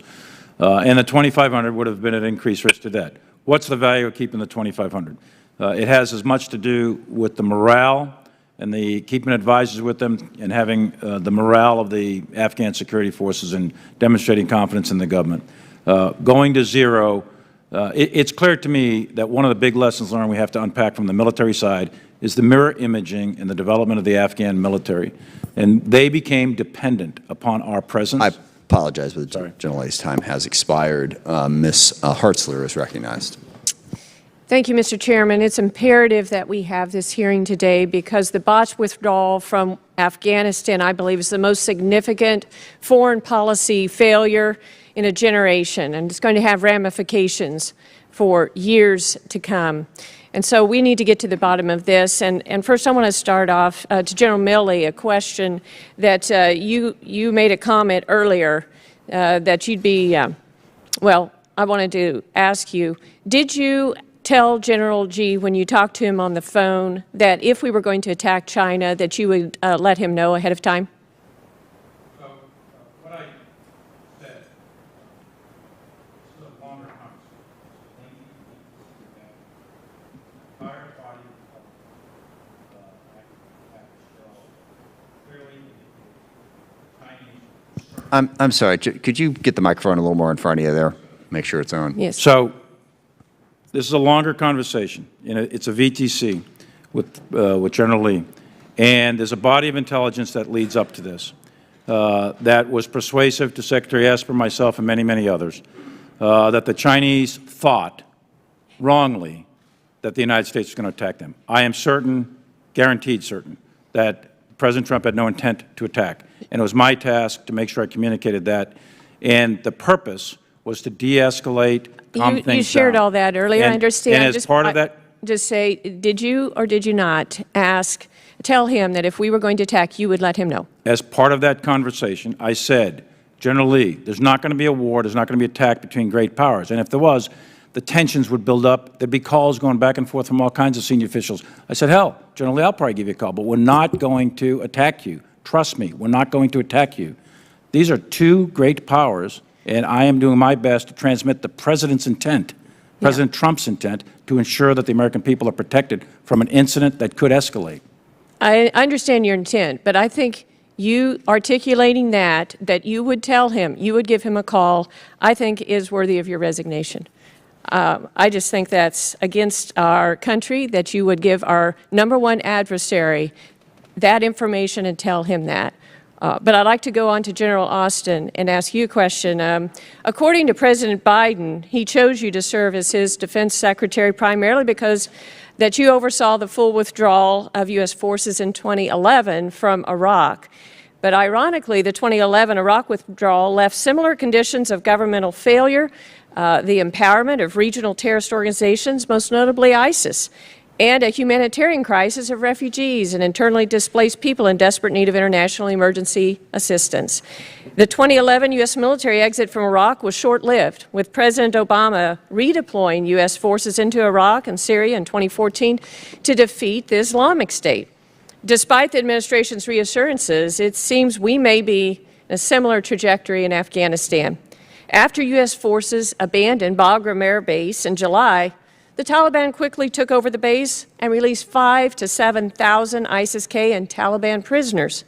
and the 2,500 would have been at increased risk to that. What's the value of keeping the 2,500? It has as much to do with the morale and the keeping advisors with them and having the morale of the Afghan security forces and demonstrating confidence in the government. Going to zero, it's clear to me that one of the big lessons learned we have to unpack from the military side is the mirror imaging and the development of the Afghan military. And they became dependent upon our presence. I apologize, but the General's time has expired. Ms. Hartzler is recognized. Thank you, Mr. Chairman. It's imperative that we have this hearing today because the botched withdrawal from Afghanistan, I believe, is the most significant foreign policy failure in a generation, and it's going to have ramifications for years to come. And so we need to get to the bottom of this. And first I want to start off to General Milley, a question that you made a comment earlier that you'd be, well, I wanted to ask you, did you tell General G when you talked to him on the phone that if we were going to attack China that you would let him know ahead of time? What I said, this is a longer conversation. I'm sorry, could you get the microphone a little more in front of you there? Make sure it's on. Yes. So this is a longer conversation. It's a VTC with General Lee. And there's a body of intelligence that leads up to this that was persuasive to Secretary Esper, myself, and many, many others, that the Chinese thought wrongly that the United States was going to attack them. I am certain, guaranteed certain, that President Trump had no intent to attack. And it was my task to make sure I communicated that. And the purpose was to de-escalate, calm things down. You shared all that earlier, I understand. And as part of that, just say, did you or did you not tell him that if we were going to attack, you would let him know? as part of that conversation, I said, General Lee, there's not going to be a war, there's not going to be an attack between great powers. And if there was, the tensions would build up. There'd be calls going back and forth from all kinds of senior officials. I said, hell, General Lee, I'll probably give you a call, but we're not going to attack you. Trust me, we're not going to attack you. These are two great powers, and I am doing my best to transmit the President's intent, President Trump's intent, to ensure that the American people are protected from an incident that could escalate. I understand your intent, but I think you articulating that you would tell him, you would give him a call, I think is worthy of your resignation. I just think that's against our country, that you would give our #1 adversary that information and tell him that. But I'd like to go on to General Austin and ask you a question. According to President Biden, he chose you to serve as his defense secretary primarily because that you oversaw the full withdrawal of U.S. forces in 2011 from Iraq. But ironically, the 2011 Iraq withdrawal left similar conditions of governmental failure, the empowerment of regional terrorist organizations, most notably ISIS, and a humanitarian crisis of refugees and internally displaced people in desperate need of international emergency assistance. The 2011 U.S. military exit from Iraq was short-lived, with President Obama redeploying U.S. forces into Iraq and Syria in 2014 to defeat the Islamic State. Despite the administration's reassurances, it seems we may be in a similar trajectory in Afghanistan. After U.S. forces abandoned Bagram Air Base in July, the Taliban quickly took over the base and released 5,000 to 7,000 ISIS-K and Taliban prisoners.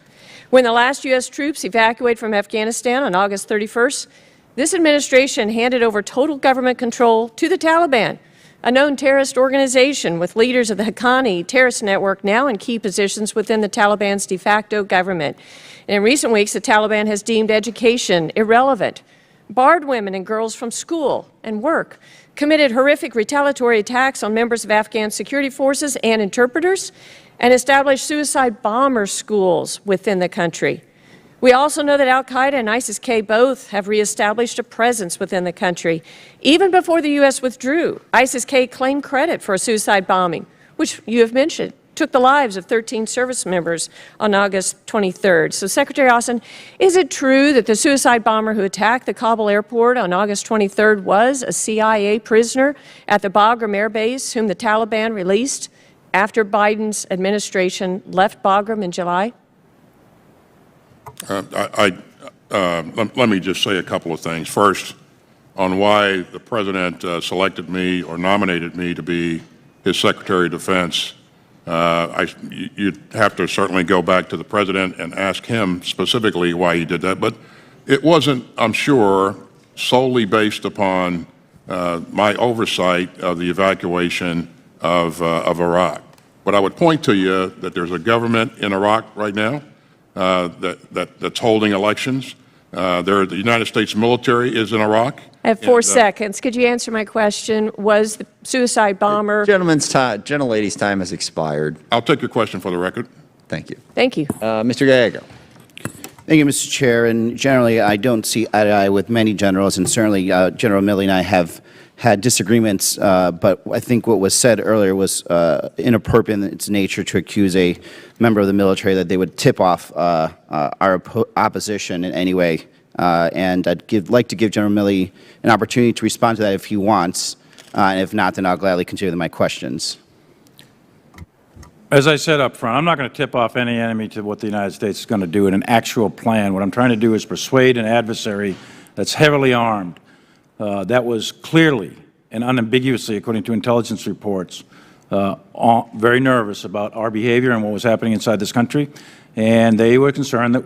When the last U.S. troops evacuated from Afghanistan on August 31st, this administration handed over total government control to the Taliban, a known terrorist organization with leaders of the Haqqani terrorist network now in key positions within the Taliban's de facto government. And in recent weeks, the Taliban has deemed education irrelevant, barred women and girls from school and work, committed horrific retaliatory attacks on members of Afghan security forces and interpreters, and established suicide bomber schools within the country. We also know that al-Qaeda and ISIS-K both have reestablished a presence within the country. Even before the U.S. withdrew, ISIS-K claimed credit for a suicide bombing, which you have mentioned, took the lives of 13 service members on August 23rd. So, Secretary Austin, is it true that the suicide bomber who attacked the Kabul airport on August 23rd was a CIA prisoner at the Bagram Air Base whom the Taliban released after Biden's administration left Bagram in July? Let me just say a couple of things. First, on why the President selected me or nominated me to be his Secretary of Defense. You'd have to certainly go back to the President and ask him specifically why he did that. But it wasn't, I'm sure, solely based upon my oversight of the evacuation of Iraq. But I would point to you that there's a government in Iraq right now that's holding elections. The United States military is in Iraq. I have 4 seconds. Could you answer my question? Was the suicide bomber... Gentle lady's time has expired. I'll take your question for the record. Thank you. Thank you. Mr. Gallego. Thank you, Mr. Chair. And generally, I don't see eye to eye with many generals, and certainly General Milley and I have had disagreements, but I think what was said earlier was inappropriate in its nature to accuse a member of the military that they would tip off our opposition in any way. And I'd like to give General Milley an opportunity to respond to that if he wants, and if not, then I'll gladly continue with my questions. As I said up front, I'm not going to tip off any enemy to what the United States is going to do in an actual plan. What I'm trying to do is persuade an adversary that's heavily armed, that was clearly and unambiguously, according to intelligence reports, very nervous about our behavior and what was happening inside this country. And they were concerned that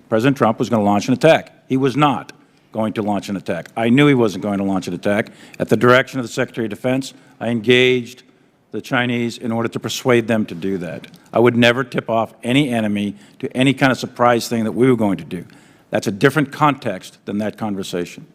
President Trump was going to launch an attack. He was not going to launch an attack. I knew he wasn't going to launch an attack. At the direction of the Secretary of Defense, I engaged the Chinese in order to persuade them to do that. I would never tip off any enemy to any kind of surprise thing that we were going to do. That's a different context than that conversation.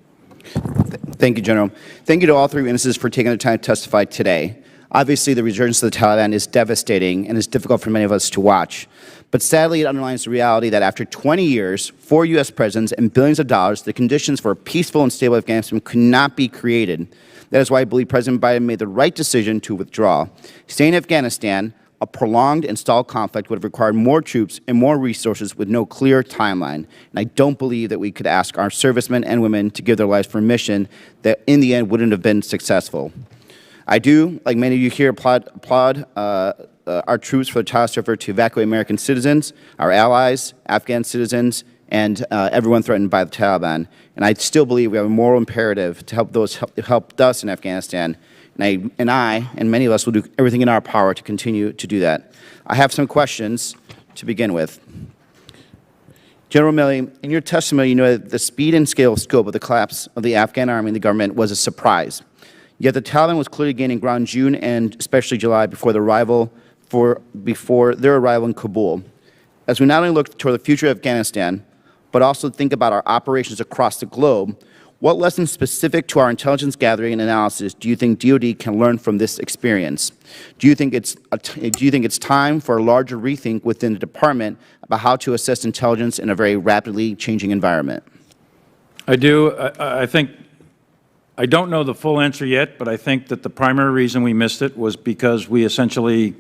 Thank you, General. Thank you to all three witnesses for taking the time to testify today. Obviously, the resurgence of the Taliban is devastating and is difficult for many of us to watch. But sadly, it underlines the reality that after 20 years, 4 U.S. presidents, and billions of dollars, the conditions for a peaceful and stable Afghanistan could not be created. That is why I believe President Biden made the right decision to withdraw. Staying in Afghanistan, a prolonged and stalled conflict would have required more troops and more resources with no clear timeline. And I don't believe that we could ask our servicemen and women to give their lives for a mission that in the end wouldn't have been successful. I do, like many of you here, applaud our troops for the tireless effort to evacuate American citizens, our allies, Afghan citizens, and everyone threatened by the Taliban. And I still believe we have a moral imperative to help those who helped us in Afghanistan. And I and many of us will do everything in our power to continue to do that. I have some questions to begin with. General Milley, in your testimony, you know that the speed and scope of the collapse of the Afghan army and the government was a surprise. Yet the Taliban was clearly gaining ground in June and especially July before their arrival in Kabul. As we not only look toward the future of Afghanistan, but also think about our operations across the globe, what lessons specific to our intelligence gathering and analysis do you think DoD can learn from this experience? Do you think it's time for a larger rethink within the department about how to assess intelligence in a very rapidly changing environment? I do. I don't know the full answer yet, but I think that the primary reason we missed it was because we essentially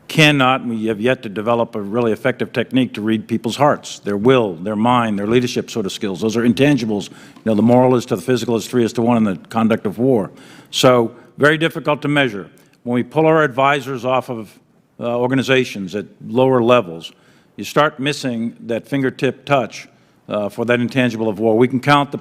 cannot, and we have yet to develop a really effective technique to read people's hearts, their will, their mind, their leadership sort of skills. Those are intangibles. You know, the moral is to the physical is 3:1 in the conduct of war. So very difficult to measure. When we pull our advisors off of organizations at lower levels, you start missing that fingertip touch for that intangible of war. We can count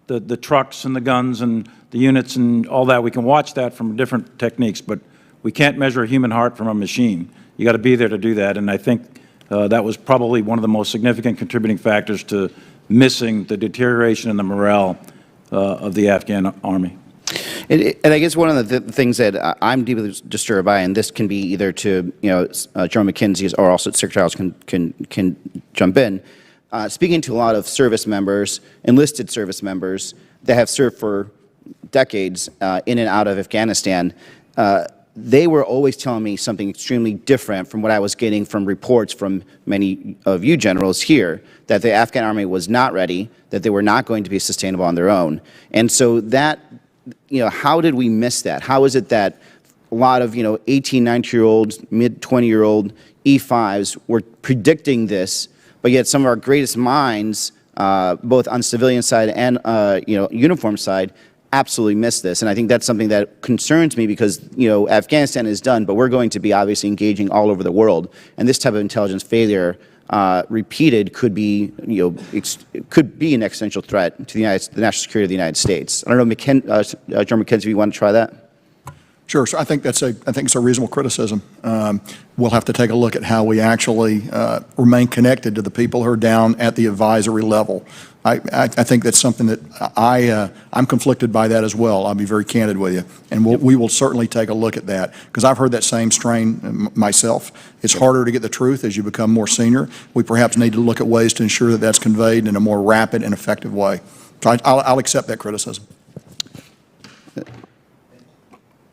the trucks and the guns and the units and all that. We can watch that from different techniques, but we can't measure a human heart from a machine. You got to be there to do that, and I think that was probably one of the most significant contributing factors to missing the deterioration in the morale of the Afghan army. And I guess one of the things that I'm deeply disturbed by, and this can be either to General McKenzie or also Secretary Austin can jump in. Speaking to a lot of service members, enlisted service members that have served for decades in and out of Afghanistan, they were always telling me something extremely different from what I was getting from reports from many of you generals here, that the Afghan army was not ready, that they were not going to be sustainable on their own. And so that, how did we miss that? How is it that a lot of, 18, 19-year-olds, mid-20-year-old E5s were predicting this, but yet some of our greatest minds, both on civilian side and, uniform side, absolutely missed this. And I think that's something that concerns me because, Afghanistan is done, but we're going to be obviously engaging all over the world. And this type of intelligence failure repeated could be, could be an existential threat to the national security of the United States. I don't know, General McKenzie, if you want to try that? Sure. So I think it's a reasonable criticism. We'll have to take a look at how we actually remain connected to the people who are down at the advisory level. I think that's something that I'm conflicted by that as well. I'll be very candid with you, and we will certainly take a look at that because I've heard that same strain myself. It's harder to get the truth as you become more senior. We perhaps need to look at ways to ensure that that's conveyed in a more rapid and effective way. So I'll accept that criticism.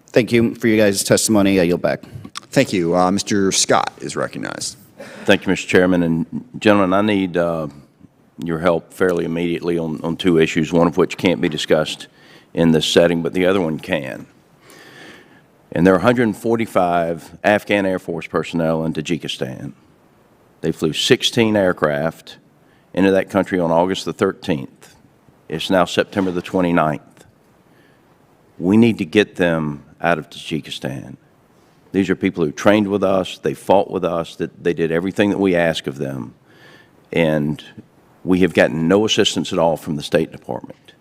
Thank you for your guys' testimony. I yield back. Thank you. Mr. Scott is recognized. Thank you, Mr. Chairman. And gentlemen, I need your help fairly immediately on two issues, one of which can't be discussed in this setting, but the other one can. And there are 145 Afghan Air Force personnel in Tajikistan. They flew 16 aircraft into that country on August the 13th. It's now September the 29th. We need to get them out of Tajikistan. These are people who trained with us, they fought with us, that they did everything that we asked of them, and we have gotten no assistance at all from the State Department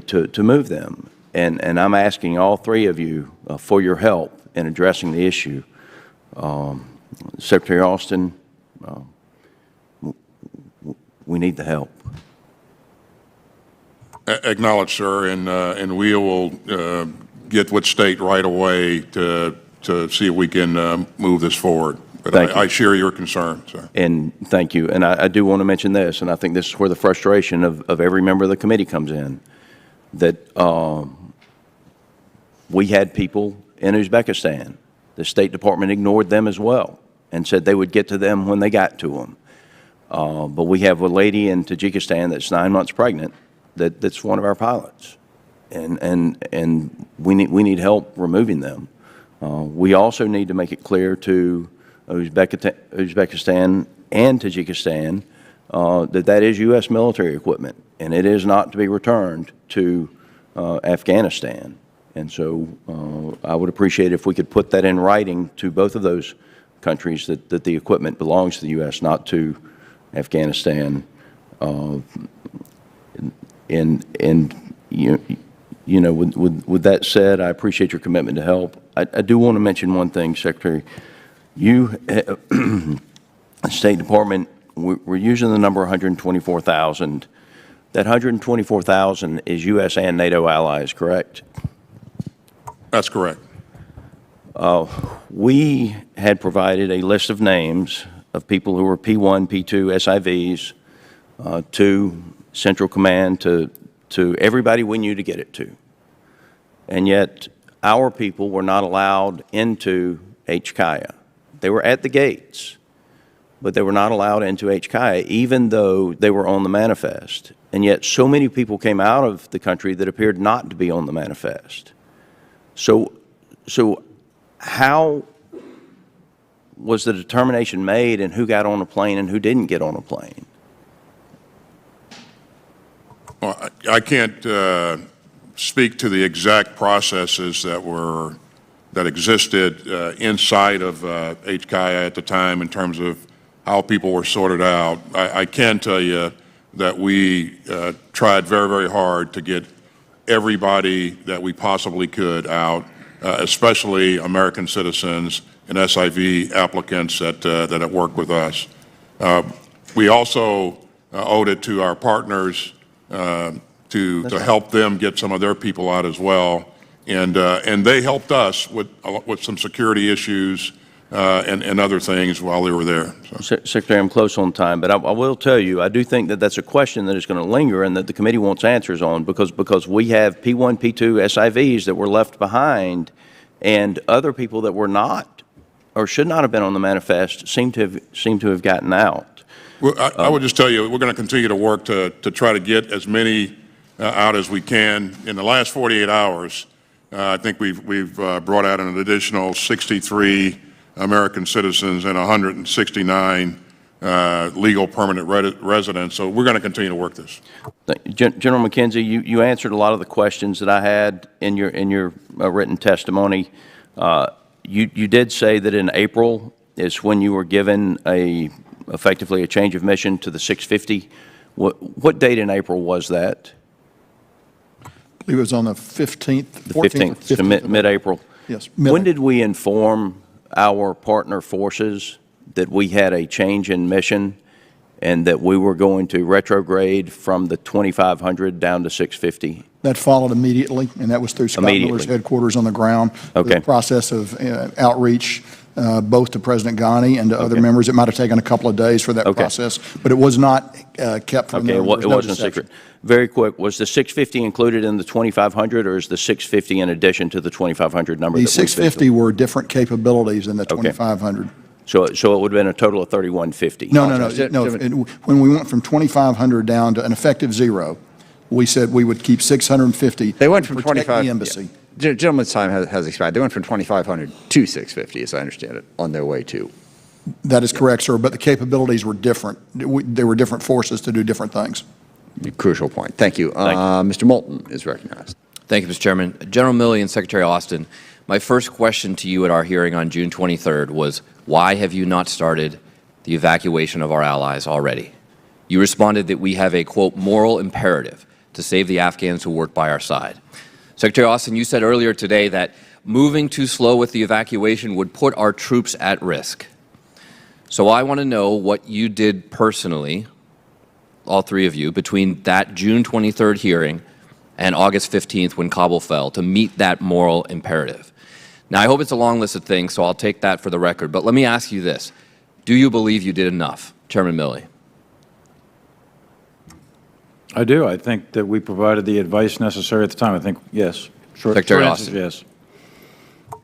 to move them. And I'm asking all three of you for your help in addressing the issue. Secretary Austin, we need the help. Acknowledged, sir, and we will get with State right away to see if we can move this forward. But I share your concern, sir. And thank you. And I do want to mention this, and I think this is where the frustration of every member of the committee comes in, that we had people in Uzbekistan. The State Department ignored them as well and said they would get to them when they got to them. But we have a lady in Tajikistan that's 9 months pregnant that's one of our pilots. And we need help removing them. We also need to make it clear to Uzbekistan and Tajikistan that is U.S. military equipment, and it is not to be returned to Afghanistan. And so I would appreciate if we could put that in writing to both of those countries that the equipment belongs to the U.S., not to Afghanistan. With that said, I appreciate your commitment to help. I do want to mention one thing, Secretary. You, State Department, we're using the number 124,000. That 124,000 is U.S. and NATO allies, correct? That's correct. We had provided a list of names of people who were P1, P2 SIVs to Central Command, to everybody we knew to get it to. And yet our people were not allowed into HKIA. They were at the gates, but they were not allowed into HKIA, even though they were on the manifest. And yet so many people came out of the country that appeared not to be on the manifest. So how was the determination made, and who got on a plane and who didn't get on a plane? Well, I can't speak to the exact processes that existed inside of HKIA at the time in terms of how people were sorted out. I can tell you that we tried very, very hard to get everybody that we possibly could out, especially American citizens and SIV applicants that have worked with us. We also owed it to our partners to help them get some of their people out as well, and they helped us with some security issues and other things while they were there. So. Secretary, I'm close on time, but I will tell you, I do think that that's a question that is going to linger and that the committee wants answers on, because we have P1, P2 SIVs that were left behind, and other people that were not or should not have been on the manifest seem to have gotten out. Well, I would just tell you, we're going to continue to work to try to get as many out as we can. In the last 48 hours, I think we've brought out an additional 63 American citizens and 169 legal permanent residents. So we're going to continue to work this. General McKenzie, you answered a lot of the questions that I had in your written testimony. You did say that in April is when you were given effectively a change of mission to the 650. What date in April was that? I believe it was on the 15th. The 15th, so mid-April. Yes. When did we inform our partner forces that we had a change in mission and that we were going to retrograde from the 2,500 down to 650? That followed immediately, and that was through Scott Miller's headquarters on the ground. Okay. The process of outreach, both to President Ghani and to other members. It might have taken a couple of days for that process, but it was not kept from it wasn't secret. Very quick, was the 650 included in the 2,500, or is the 650 in addition to the 2,500 number? The 650 were different capabilities than the 2,500. So it would have been a total of 3,150. No. When we went from 2,500 down to an effective zero, we said we would keep 650. They went from 25 the embassy. Yeah. Gentleman's time has expired. They went from 2,500 to 650, as I understand it, on their way to. That is correct, sir, but the capabilities were different. There were different forces to do different things. Crucial point. Thank you. Mr. Moulton is recognized. Thank you, Mr. Chairman. General Milley and Secretary Austin, my first question to you at our hearing on June 23rd was, why have you not started the evacuation of our allies already? You responded that we have a, quote, moral imperative to save the Afghans who work by our side. Secretary Austin, you said earlier today that moving too slow with the evacuation would put our troops at risk. So I want to know what you did personally, all three of you, between that June 23rd hearing and August 15th when Kabul fell to meet that moral imperative. Now, I hope it's a long list of things, so I'll take that for the record. But let me ask you this. Do you believe you did enough, Chairman Milley? I do. I think that we provided the advice necessary at the time. I think, yes. Secretary Austin. Yes.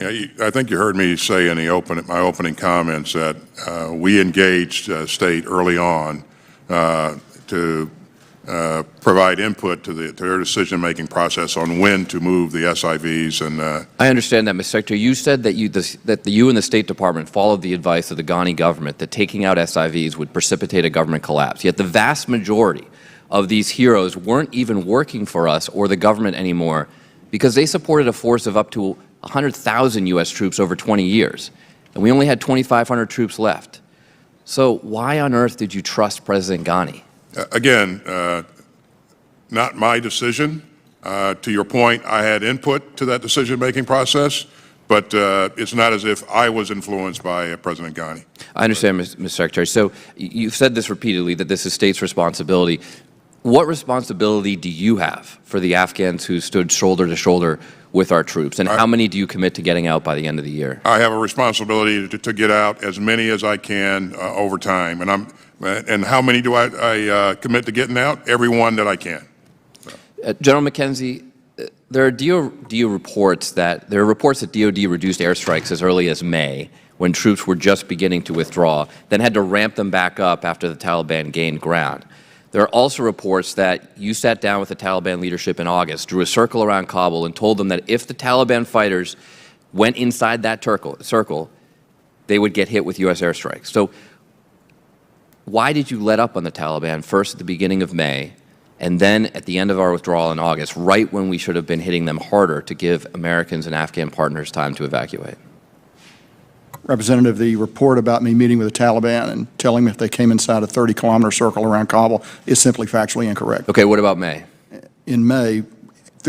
I think you heard me say in my opening comments that we engaged state early on to provide input to their decision-making process on when to move the SIVs. And I understand that, Mr. Secretary. You said that you and the State Department followed the advice of the Ghani government that taking out SIVs would precipitate a government collapse. Yet the vast majority of these heroes weren't even working for us or the government anymore because they supported a force of up to 100,000 U.S. troops over 20 years, and we only had 2,500 troops left. So why on earth did you trust President Ghani? Again, not my decision. To your point, I had input to that decision-making process, but it's not as if I was influenced by President Ghani. I understand, Mr. Secretary. So you've said this repeatedly, that this is state's responsibility. What responsibility do you have for the Afghans who stood shoulder to shoulder with our troops, and how many do you commit to getting out by the end of the year? I have a responsibility to get out as many as I can over time, and how many do I commit to getting out? Every one that I can. General McKenzie, there are DoD reports that DoD reduced airstrikes as early as May, when troops were just beginning to withdraw, then had to ramp them back up after the Taliban gained ground. There are also reports that you sat down with the Taliban leadership in August, drew a circle around Kabul, and told them that if the Taliban fighters went inside that circle, they would get hit with U.S. airstrikes. So why did you let up on the Taliban first at the beginning of May, and then at the end of our withdrawal in August, right when we should have been hitting them harder to give Americans and Afghan partners time to evacuate? Representative, the report about me meeting with the Taliban and telling them if they came inside a 30-kilometer circle around Kabul is simply factually incorrect. Okay, what about May? In May,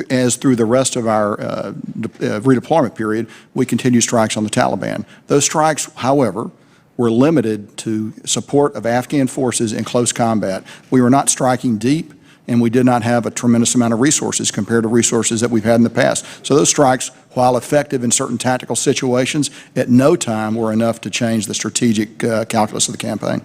as through the rest of our redeployment period, we continued strikes on the Taliban. Those strikes, however, were limited to support of Afghan forces in close combat. We were not striking deep, and we did not have a tremendous amount of resources compared to resources that we've had in the past. So those strikes, while effective in certain tactical situations, at no time were enough to change the strategic calculus of the campaign.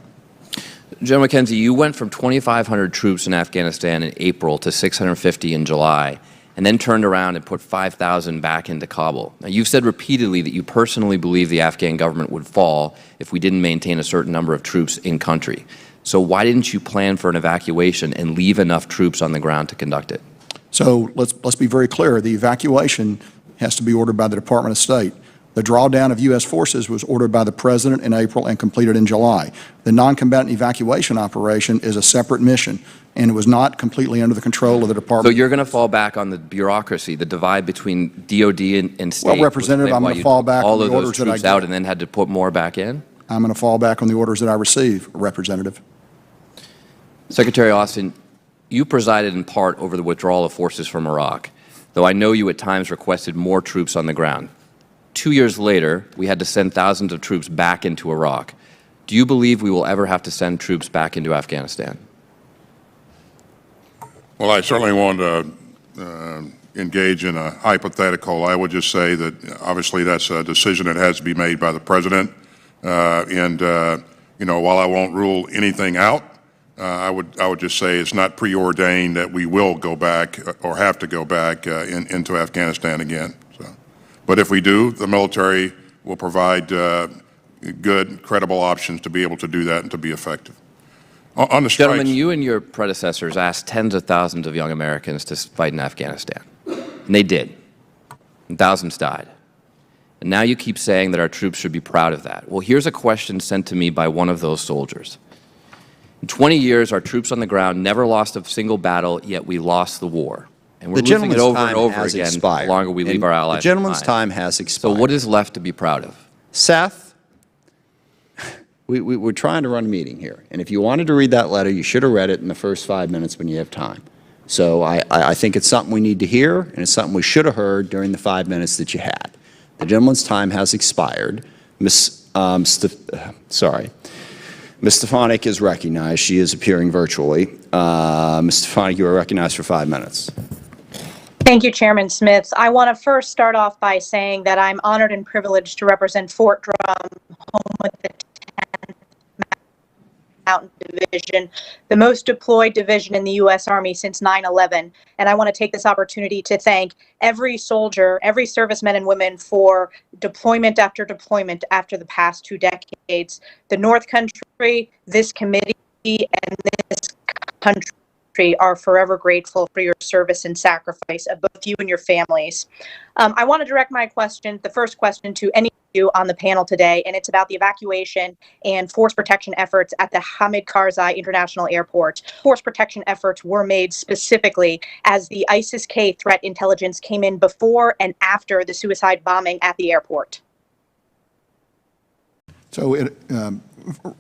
General McKenzie, you went from 2,500 troops in Afghanistan in April to 650 in July, and then turned around and put 5,000 back into Kabul. Now, you've said repeatedly that you personally believe the Afghan government would fall if we didn't maintain a certain number of troops in country. So why didn't you plan for an evacuation and leave enough troops on the ground to conduct it? So let's be very clear. The evacuation has to be ordered by the Department of State. The drawdown of U.S. forces was ordered by the President in April and completed in July. The non-combatant evacuation operation is a separate mission, and it was not completely under the control of the Department. So you're going to fall back on the bureaucracy, the divide between DOD and state? Well, Representative, I'm going to fall back on the orders that I get. Out and then had to put more back in? I'm going to fall back on the orders that I receive, Representative. Secretary Austin, you presided in part over the withdrawal of forces from Iraq, though I know you at times requested more troops on the ground. 2 years later, we had to send thousands of troops back into Iraq. Do you believe we will ever have to send troops back into Afghanistan? Well, I certainly want to engage in a hypothetical. I would just say that obviously that's a decision that has to be made by the President. You know, while I won't rule anything out, I would just say it's not preordained that we will go back or have to go back into Afghanistan again. So, but if we do, the military will provide good, credible options to be able to do that and to be effective. On the strikes, gentlemen, you and your predecessors asked tens of thousands of young Americans to fight in Afghanistan, and they did. And thousands died. And now you keep saying that our troops should be proud of that. Well, here's a question sent to me by one of those soldiers. In 20 years, our troops on the ground never lost a single battle, yet we lost the war. And we're losing it over and over again the longer we leave our allies behind. The gentleman's time has expired. So what is left to be proud of? Seth, we're trying to run a meeting here. And if you wanted to read that letter, you should have read it in the first 5 minutes when you have time. So I think it's something we need to hear, and it's something we should have heard during the 5 minutes that you had. The gentleman's time has expired. Ms. Stefanik is recognized. She is appearing virtually. Ms. Stefanik, you are recognized for 5 minutes. Thank you, Chairman Smith. I want to first start off by saying that I'm honored and privileged to represent Fort Drum, home of the 10th Mountain Division, the most deployed division in the U.S. Army since 9/11. And I want to take this opportunity to thank every soldier, every serviceman and women for deployment after the past 2 decades. The North Country, this committee, and this country are forever grateful for your service and sacrifice of both you and your families. I want to direct the first question to any of you on the panel today, and it's about the evacuation and force protection efforts at the Hamid Karzai International Airport. Force protection efforts were made specifically as the ISIS-K threat intelligence came in before and after the suicide bombing at the airport. So,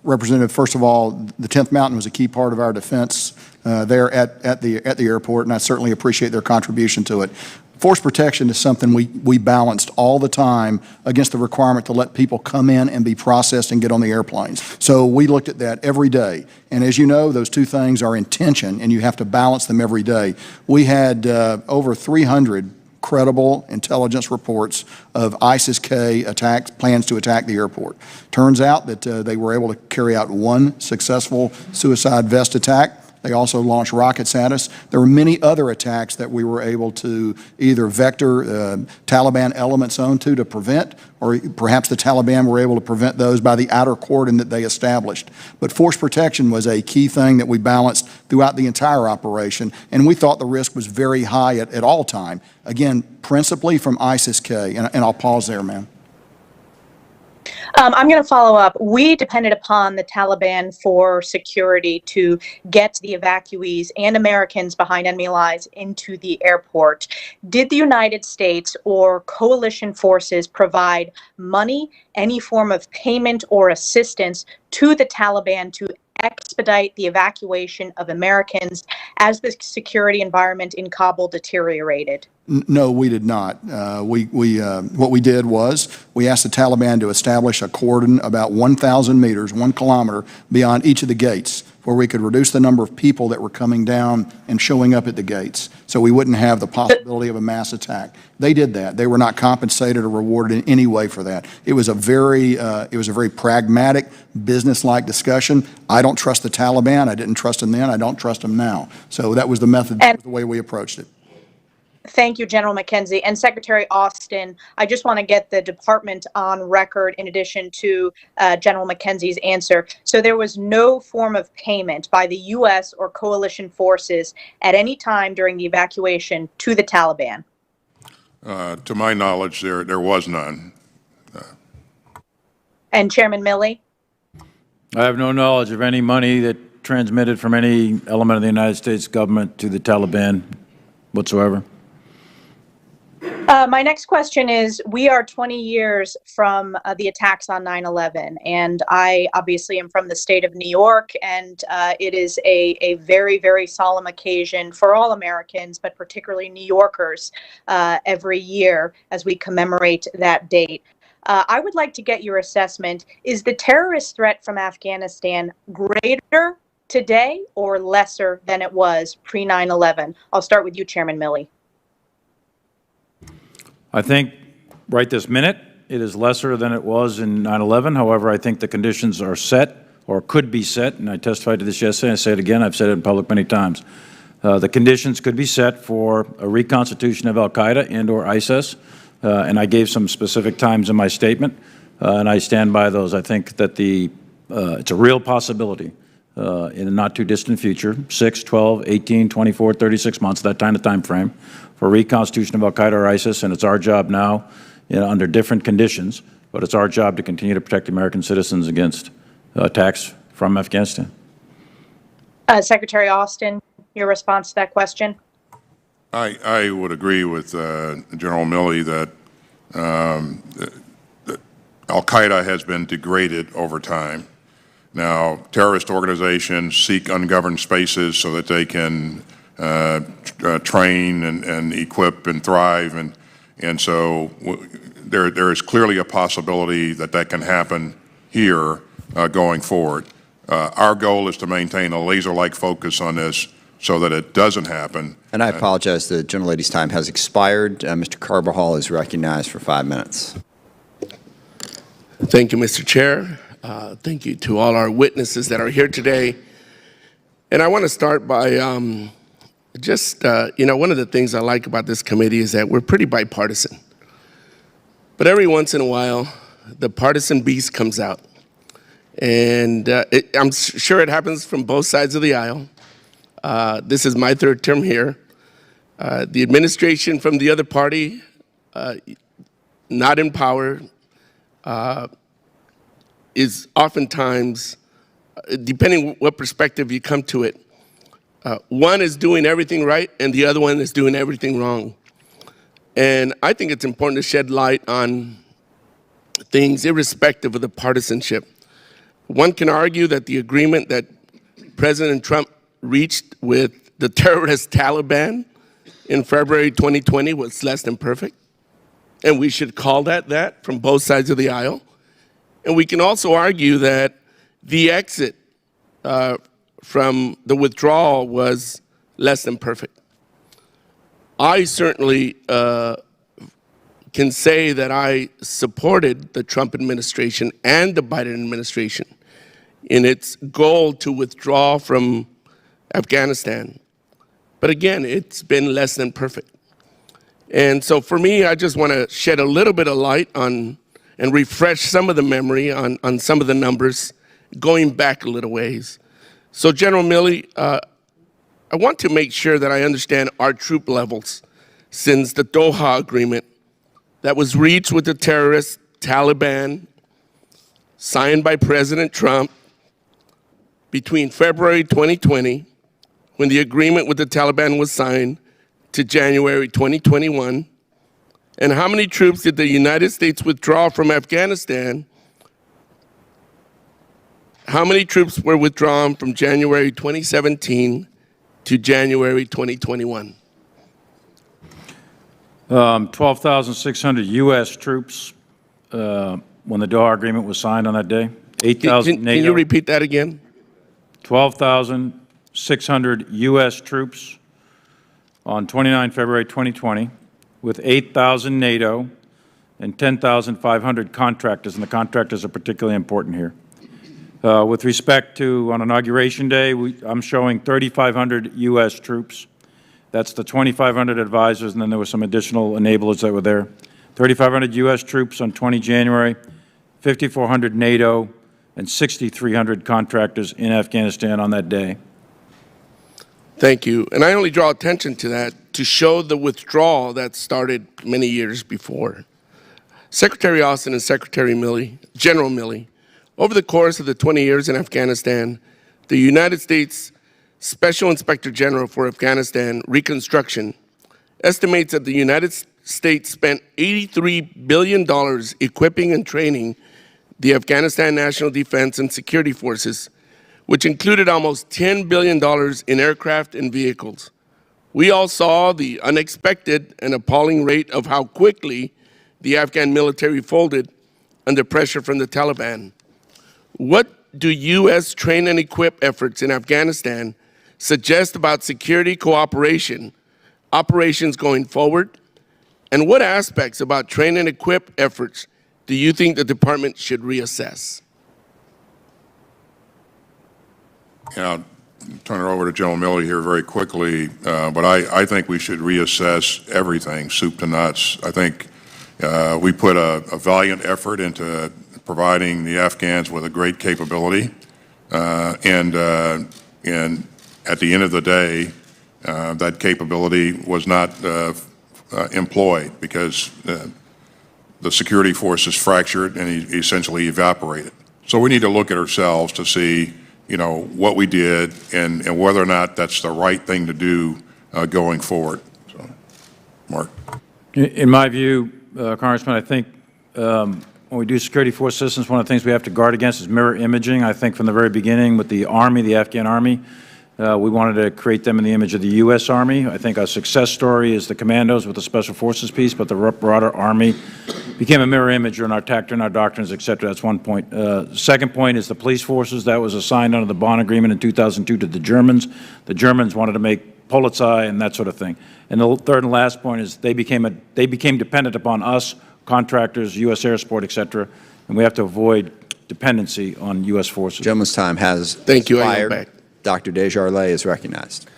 Representative, first of all, the 10th Mountain was a key part of our defense there at the airport, and I certainly appreciate their contribution to it. Force protection is something we balanced all the time against the requirement to let people come in and be processed and get on the airplanes. So we looked at that every day. And as you know, those two things are in tension, and you have to balance them every day. We had over 300 credible intelligence reports of ISIS-K attacks, plans to attack the airport. Turns out that they were able to carry out one successful suicide vest attack. They also launched rockets at us. There were many other attacks that we were able to either vector Taliban elements onto to prevent, or perhaps the Taliban were able to prevent those by the outer cordon that they established. But force protection was a key thing that we balanced throughout the entire operation, and we thought the risk was very high at all time. Again, principally from ISIS-K, and I'll pause there, ma'am. I'm going to follow up. We depended upon the Taliban for security to get the evacuees and Americans behind enemy lines into the airport. Did the United States or coalition forces provide money, any form of payment or assistance to the Taliban to expedite the evacuation of Americans as the security environment in Kabul deteriorated? No, we did not. What we did was we asked the Taliban to establish a cordon about 1,000 meters, 1 kilometer, beyond each of the gates, where we could reduce the number of people that were coming down and showing up at the gates, so we wouldn't have the possibility of a mass attack. They did that. They were not compensated or rewarded in any way for that. It was a very pragmatic, business-like discussion. I don't trust the Taliban. I didn't trust them then. I don't trust them now. So that was the method, that was the way we approached it. Thank you, General McKenzie. And Secretary Austin, I just want to get the department on record in addition to General McKenzie's answer. So there was no form of payment by the U.S. or coalition forces at any time during the evacuation to the Taliban? To my knowledge, there was none. And Chairman Milley? I have no knowledge of any money that transmitted from any element of the United States government to the Taliban whatsoever. My next question is, we are 20 years from the attacks on 9/11, and I obviously am from the state of New York, and it is a very, very solemn occasion for all Americans, but particularly New Yorkers, every year as we commemorate that date. I would like to get your assessment. Is the terrorist threat from Afghanistan greater today or lesser than it was pre-9/11? I'll start with you, Chairman Milley. I think right this minute it is lesser than it was in 9/11. However, I think the conditions are set or could be set, and I testified to this yesterday, I say it again, I've said it in public many times. The conditions could be set for a reconstitution of al-Qaeda and or ISIS, and I gave some specific times in my statement, and I stand by those. I think that it's a real possibility in a not too distant future, 6, 12, 18, 24, 36 months, that kind of time frame, for reconstitution of al-Qaeda or ISIS, and it's our job now, under different conditions, but it's our job to continue to protect American citizens against attacks from Afghanistan. Secretary Austin, your response to that question? I would agree with General Milley that al-Qaeda has been degraded over time. Now, terrorist organizations seek ungoverned spaces so that they can train and equip and thrive, and so there is clearly a possibility that can happen here going forward. Our goal is to maintain a laser-like focus on this so that it doesn't happen. And I apologize, the gentlelady's time has expired. Mr. Carbajal is recognized for 5 minutes. Thank you, Mr. Chair. Thank you to all our witnesses that are here today. And I want to start by one of the things I like about this committee is that we're pretty bipartisan. But every once in a while, the partisan beast comes out. And I'm sure it happens from both sides of the aisle. This is my third term here. The administration from the other party, not in power, is oftentimes, depending what perspective you come to it, one is doing everything right and the other one is doing everything wrong. And I think it's important to shed light on things irrespective of the partisanship. One can argue that the agreement that President Trump reached with the terrorist Taliban in February 2020 was less than perfect, and we should call that from both sides of the aisle. And we can also argue that the exit from the withdrawal was less than perfect. I certainly can say that I supported the Trump administration and the Biden administration in its goal to withdraw from Afghanistan. But again, it's been less than perfect. And so for me, I just want to shed a little bit of light on and refresh some of the memory on some of the numbers, going back a little ways. So General Milley, I want to make sure that I understand our troop levels since the Doha Agreement that was reached with the terrorist Taliban, signed by President Trump between February 2020, when the agreement with the Taliban was signed, to January 2021, and how many troops did the United States withdraw from Afghanistan? How many troops were withdrawn from January 2017 to January 2021? 12,600 U.S. troops when the Doha Agreement was signed on that day. 8,000 NATO. Can you repeat that again? 12,600 U.S. troops on 29 February 2020, with 8,000 NATO and 10,500 contractors, and the contractors are particularly important here. With respect to, on Inauguration Day, I'm showing 3,500 U.S. troops. That's the 2,500 advisors, and then there were some additional enablers that were there. 3,500 U.S. troops on 20 January, 5,400 NATO, and 6,300 contractors in Afghanistan on that day. Thank you. And I only draw attention to that to show the withdrawal that started many years before. Secretary Austin and Secretary Milley, General Milley, over the course of the 20 years in Afghanistan, the United States Special Inspector General for Afghanistan Reconstruction estimates that the United States spent $83 billion equipping and training the Afghanistan National Defense and Security Forces, which included almost $10 billion in aircraft and vehicles. We all saw the unexpected and appalling rate of how quickly the Afghan military folded under pressure from the Taliban. What do U.S. train and equip efforts in Afghanistan suggest about security cooperation, operations going forward? And what aspects about train and equip efforts do you think the department should reassess? I'll turn it over to General Milley here very quickly, but I think we should reassess everything, soup to nuts. I think we put a valiant effort into providing the Afghans with a great capability, and at the end of the day, that capability was not employed because the security forces fractured and essentially evaporated. So we need to look at ourselves to see what we did and whether or not that's the right thing to do going forward. So, Mark. In my view, Congressman, I think when we do security force systems, one of the things we have to guard against is mirror imaging. I think from the very beginning with the Army, the Afghan Army, we wanted to create them in the image of the U.S. Army. I think our success story is the commandos with the Special Forces piece, but the broader Army became a mirror image in our tactics, our doctrines, et cetera. That's one point. Second point is the police forces. That was assigned under the Bonn Agreement in 2002 to the Germans. The Germans wanted to make Polizei and that sort of thing. And the third and last point is they became dependent upon us, contractors, U.S. Air Support, et cetera, and we have to avoid dependency on U.S. forces. Gentleman's time has Thank you. I yield expired. back. Dr. Desjardins is recognized.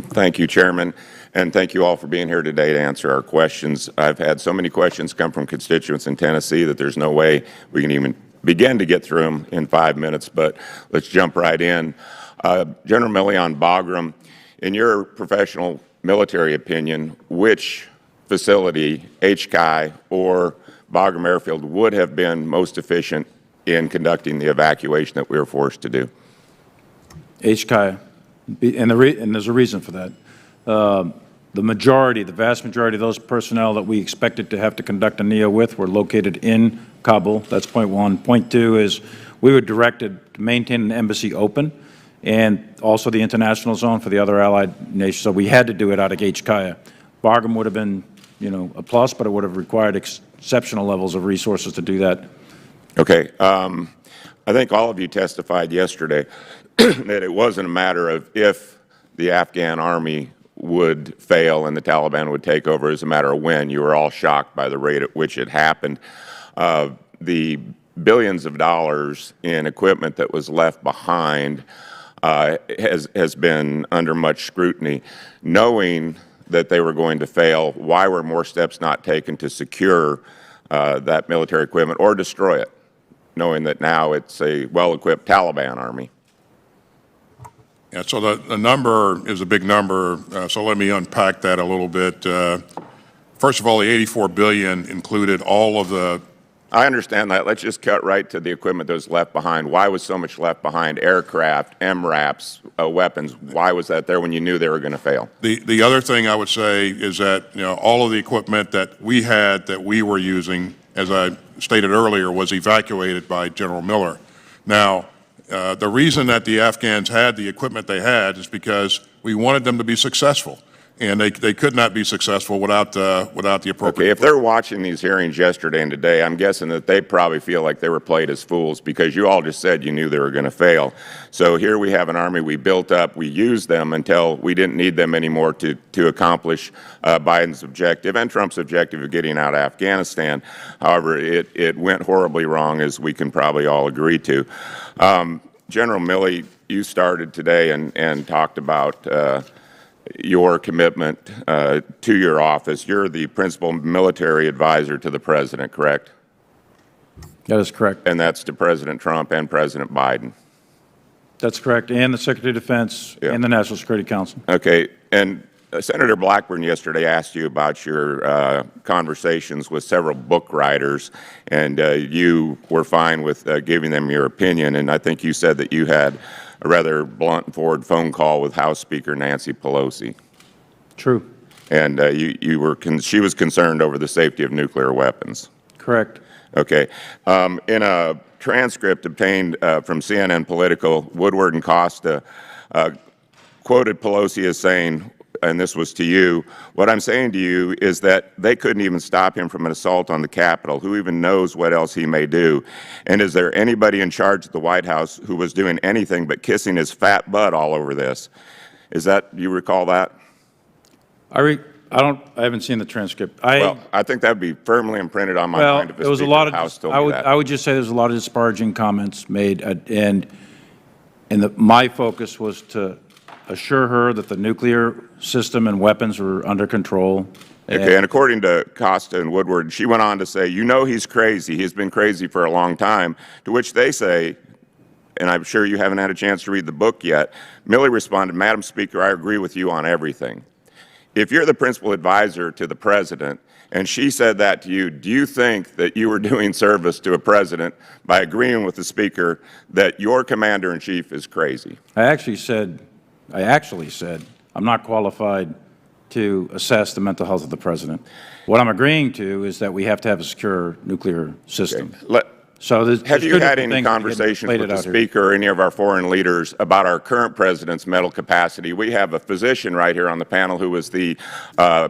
Thank you, Chairman, and thank you all for being here today to answer our questions. I've had so many questions come from constituents in Tennessee that there's no way we can even begin to get through them in 5 minutes, but let's jump right in. General Milley, on Bagram, in your professional military opinion, which facility, HCI or Bagram Airfield, would have been most efficient in conducting the evacuation that we were forced to do? HCI, and there's a reason for that. The vast majority of those personnel that we expected to have to conduct a NEO with were located in Kabul. That's point one. Point two is we were directed to maintain an embassy open and also the international zone for the other allied nations, so we had to do it out of HCI. Bagram would have been, a plus, but it would have required exceptional levels of resources to do that. Okay. I think all of you testified yesterday that it wasn't a matter of if the Afghan army would fail and the Taliban would take over, as a matter of when. You were all shocked by the rate at which it happened. The billions of dollars in equipment that was left behind has been under much scrutiny. Knowing that they were going to fail, why were more steps not taken to secure that military equipment or destroy it, knowing that now it's a well-equipped Taliban army? Yeah, so the number is a big number, so let me unpack that a little bit. First of all, the $84 billion included all of the... I understand that. Let's just cut right to the equipment that was left behind. Why was so much left behind? Aircraft, MRAPs, weapons. Why was that there when you knew they were going to fail? The other thing I would say is that all of the equipment that we had that we were using, as I stated earlier, was evacuated by General Miller. Now, the reason that the Afghans had the equipment they had is because we wanted them to be successful, and they could not be successful without the appropriate. Okay, if they're watching these hearings yesterday and today, I'm guessing that they probably feel like they were played as fools, because you all just said you knew they were going to fail. So here we have an army we built up, we used them until we didn't need them anymore to accomplish Biden's objective and Trump's objective of getting out of Afghanistan. However, it went horribly wrong, as we can probably all agree to. General Milley, you started today and talked about your commitment to your office. You're the principal military advisor to the president, correct? That is correct. And that's to President Trump and President Biden. That's correct, and the Secretary of Defense and the National Security Council. Okay, and Senator Blackburn yesterday asked you about your conversations with several book writers, and you were fine with giving them your opinion, and I think you said that you had a rather blunt and forward phone call with House Speaker Nancy Pelosi. True. And she was concerned over the safety of nuclear weapons. Correct. Okay. In a transcript obtained from CNN Political, Woodward and Costa quoted Pelosi as saying, and this was to you, "What I'm saying to you is that they couldn't even stop him from an assault on the Capitol. Who even knows what else he may do? And is there anybody in charge of the White House who was doing anything but kissing his fat butt all over this?" Is that, you recall that? I haven't seen the transcript. Well, I think that would be firmly imprinted on my mind if the Speaker of the House told me that. I would just say there's a lot of disparaging comments made, and my focus was to assure her that the nuclear system and weapons were under control. Okay, and according to Costa and Woodward, she went on to say, he's crazy. He's been crazy for a long time, to which they say, and I'm sure you haven't had a chance to read the book yet, Milley responded, "Madam Speaker, I agree with you on everything." If you're the principal advisor to the president, and she said that to you, do you think that you were doing service to a president by agreeing with the Speaker that your commander-in-chief is crazy? I actually said, I'm not qualified to assess the mental health of the president. What I'm agreeing to is that we have to have a secure nuclear system. Okay. So have you had any conversations with the Speaker or any of our foreign leaders about our current president's mental capacity? We have a physician right here on the panel who was the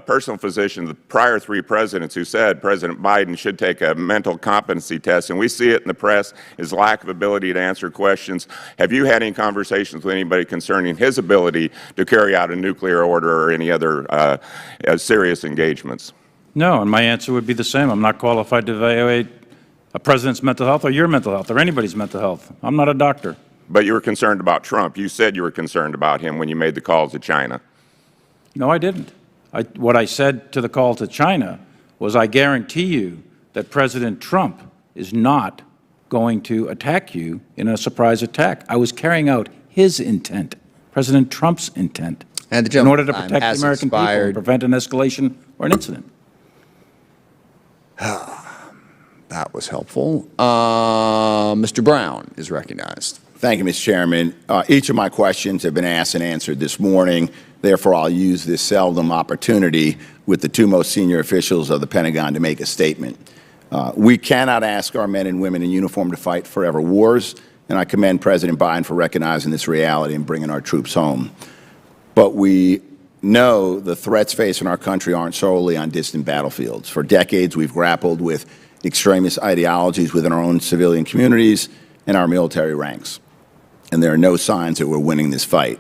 personal physician of the prior three presidents who said President Biden should take a mental competency test, and we see it in the press, his lack of ability to answer questions. Have you had any conversations with anybody concerning his ability to carry out a nuclear order or any other serious engagements? No, and my answer would be the same. I'm not qualified to evaluate a president's mental health or your mental health or anybody's mental health. I'm not a doctor. But you were concerned about Trump. You said you were concerned about him when you made the calls to China. No, I didn't. What I said to the call to China was, I guarantee you that President Trump is not going to attack you in a surprise attack. I was carrying out his intent, President Trump's intent, And in order to protect the American people and prevent an escalation or an incident. That was helpful. Mr. Brown is recognized. Thank you, Mr. Chairman. Each of my questions have been asked and answered this morning. Therefore, I'll use this seldom opportunity with the two most senior officials of the Pentagon to make a statement. We cannot ask our men and women in uniform to fight forever wars, and I commend President Biden for recognizing this reality and bringing our troops home. But we know the threats facing our country aren't solely on distant battlefields. For decades, we've grappled with extremist ideologies within our own civilian communities and our military ranks. And there are no signs that we're winning this fight.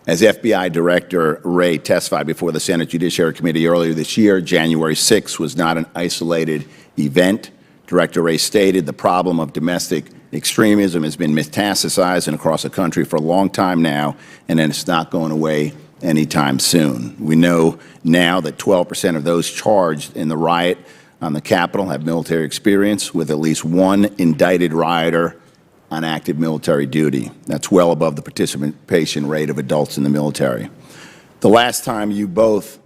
As FBI Director Wray testified before the Senate Judiciary Committee earlier this year, January 6th was not an isolated event. Director Wray stated the problem of domestic extremism has been metastasized and across the country for a long time now, and it's not going away anytime soon. We know now that 12% of those charged in the riot on the Capitol have military experience, with at least one indicted rioter on active military duty. That's well above the participation rate of adults in the military. The last time you both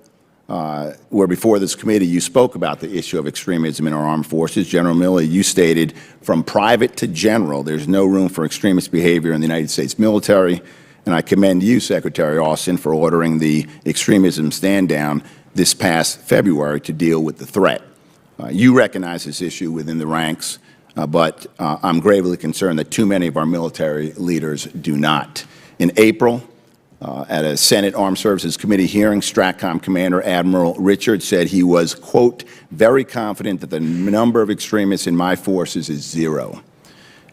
were before this committee, you spoke about the issue of extremism in our armed forces. General Milley, you stated, from private to general, there's no room for extremist behavior in the United States military. And I commend you, Secretary Austin, for ordering the extremism stand down this past February to deal with the threat. You recognize this issue within the ranks, but I'm gravely concerned that too many of our military leaders do not. In April, at a Senate Armed Services Committee hearing, STRATCOM Commander Admiral Richards said he was, quote, very confident that the number of extremists in my forces is zero.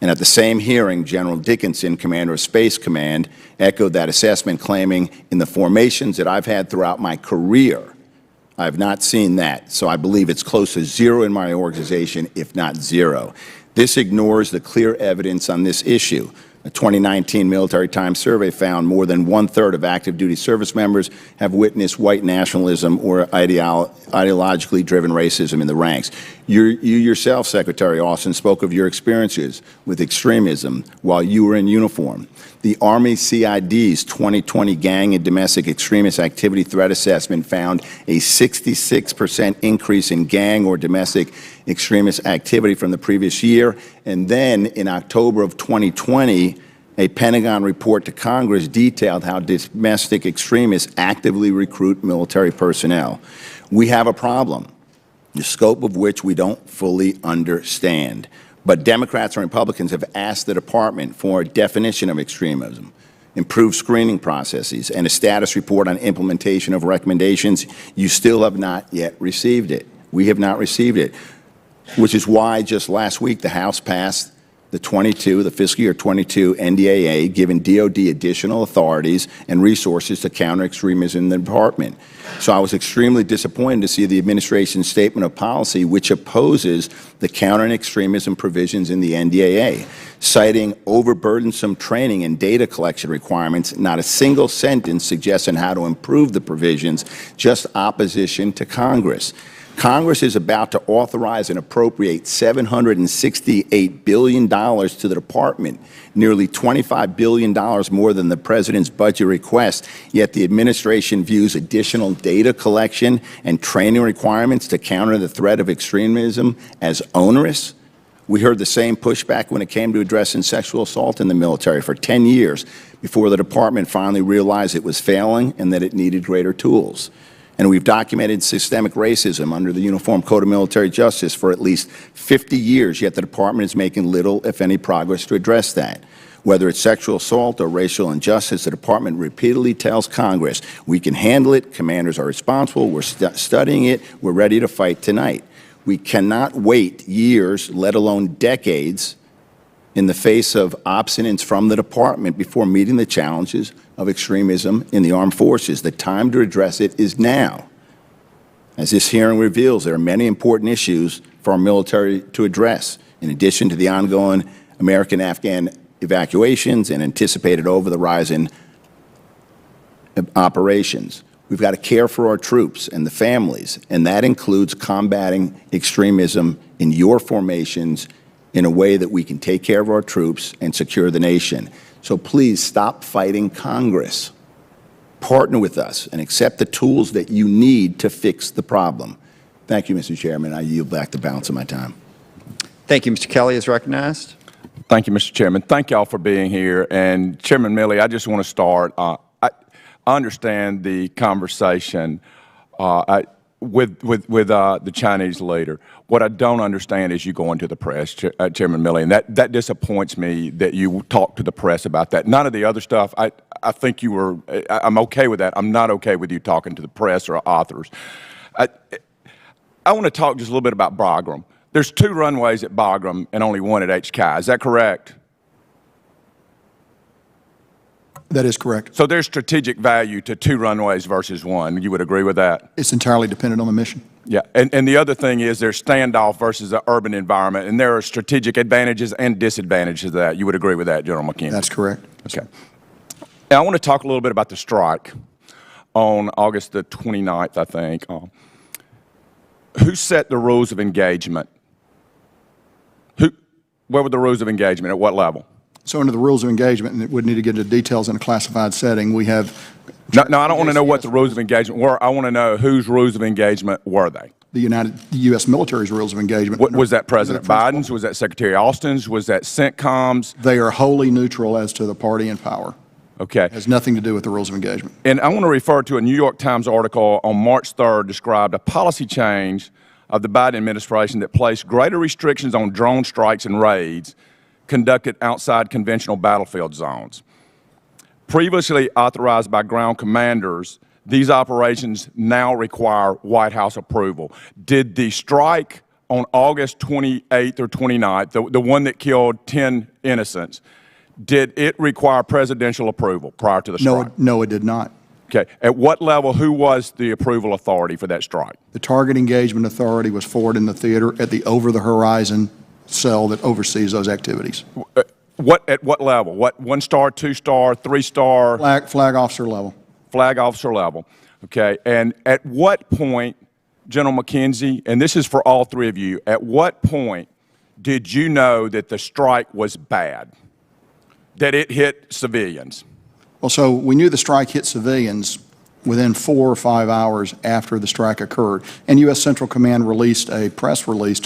And at the same hearing, General Dickinson, Commander of Space Command, echoed that assessment, claiming, in the formations that I've had throughout my career, I have not seen that. So I believe it's close to zero in my organization, if not zero. This ignores the clear evidence on this issue. A 2019 Military Times survey found more than one-third of active duty service members have witnessed white nationalism or ideologically driven racism in the ranks. You yourself, Secretary Austin, spoke of your experiences with extremism while you were in uniform. The Army CID's 2020 Gang and Domestic Extremist Activity Threat Assessment found a 66% increase in gang or domestic extremist activity from the previous year. And then in October of 2020, a Pentagon report to Congress detailed how domestic extremists actively recruit military personnel. We have a problem, the scope of which we don't fully understand. But Democrats and Republicans have asked the Department for a definition of extremism, improved screening processes, and a status report on implementation of recommendations. You still have not yet received it. We have not received it, which is why just last week the House passed the fiscal year 22 NDAA, giving DOD additional authorities and resources to counter extremism in the department. So I was extremely disappointed to see the administration's statement of policy, which opposes the countering extremism provisions in the NDAA, citing overburdensome training and data collection requirements. Not a single sentence suggesting how to improve the provisions, just opposition to Congress. Congress is about to authorize and appropriate $768 billion to the department, nearly $25 billion more than the president's budget request, yet the administration views additional data collection and training requirements to counter the threat of extremism as onerous. We heard the same pushback when it came to addressing sexual assault in the military for 10 years before the department finally realized it was failing and that it needed greater tools. And we've documented systemic racism under the Uniform Code of Military Justice for at least 50 years, yet the department is making little, if any, progress to address that. Whether it's sexual assault or racial injustice, the department repeatedly tells Congress, we can handle it, commanders are responsible, we're studying it, we're ready to fight tonight. We cannot wait years, let alone decades, in the face of obstinance from the department before meeting the challenges of extremism in the armed forces. The time to address it is now. As this hearing reveals, there are many important issues for our military to address, In addition to the ongoing American-Afghan evacuations and anticipated over-the-horizon operations, we've got to care for our troops and the families, and that includes combating extremism in your formations in a way that we can take care of our troops and secure the nation. So please stop fighting Congress. Partner with us and accept the tools that you need to fix the problem. Thank you, Mr. Chairman. I yield back the balance of my time. Thank you. Mr. Kelly is recognized. Thank you, Mr. Chairman. Thank you all for being here. And Chairman Milley, I just want to start. I understand the conversation with the Chinese leader. What I don't understand is you going to the press, Chairman Milley, and that disappoints me that you talked to the press about that. None of the other stuff, I think you were, I'm okay with that. I'm not okay with you talking to the press or authors. I want to talk just a little bit about Bagram. There's 2 runways at Bagram and only 1 at HK. Is that correct? That is correct. So there's strategic value to 2 runways versus 1. You would agree with that? It's entirely dependent on the mission. Yeah, and the other thing is there's standoff versus an urban environment, and there are strategic advantages and disadvantages to that. You would agree with that, General McKenzie? That's correct. Okay. Now I want to talk a little bit about the strike on August the 29th, I think. Who set the rules of engagement? What were the rules of engagement? At what level? So under the rules of engagement, and it would need to get into details in a classified setting, we have... No, I don't want to know what the rules of engagement were. I want to know whose rules of engagement were they? The U.S. military's rules of engagement. Was that President Biden's? Was that Secretary Austin's? Was that CENTCOM's? They are wholly neutral as to the party in power. Okay. It has nothing to do with the rules of engagement. And I want to refer to a New York Times article on March 3rd described a policy change of the Biden administration that placed greater restrictions on drone strikes and raids conducted outside conventional battlefield zones. Previously authorized by ground commanders, these operations now require White House approval. Did the strike on August 28th or 29th, the one that killed 10 innocents, did it require presidential approval prior to the strike? No, it did not. Okay. At what level, who was the approval authority for that strike? The target engagement authority was forward in the theater at the over-the-horizon cell that oversees those activities. At what level? What, 1-star, 2-star, 3-star? Flag officer level. Flag officer level. Okay. And at what point, General McKenzie, and this is for all 3 of you, at what point did you know that the strike was bad, that it hit civilians? Well, so we knew the strike hit civilians within 4 or 5 hours after the strike occurred. And U.S. Central Command released a press release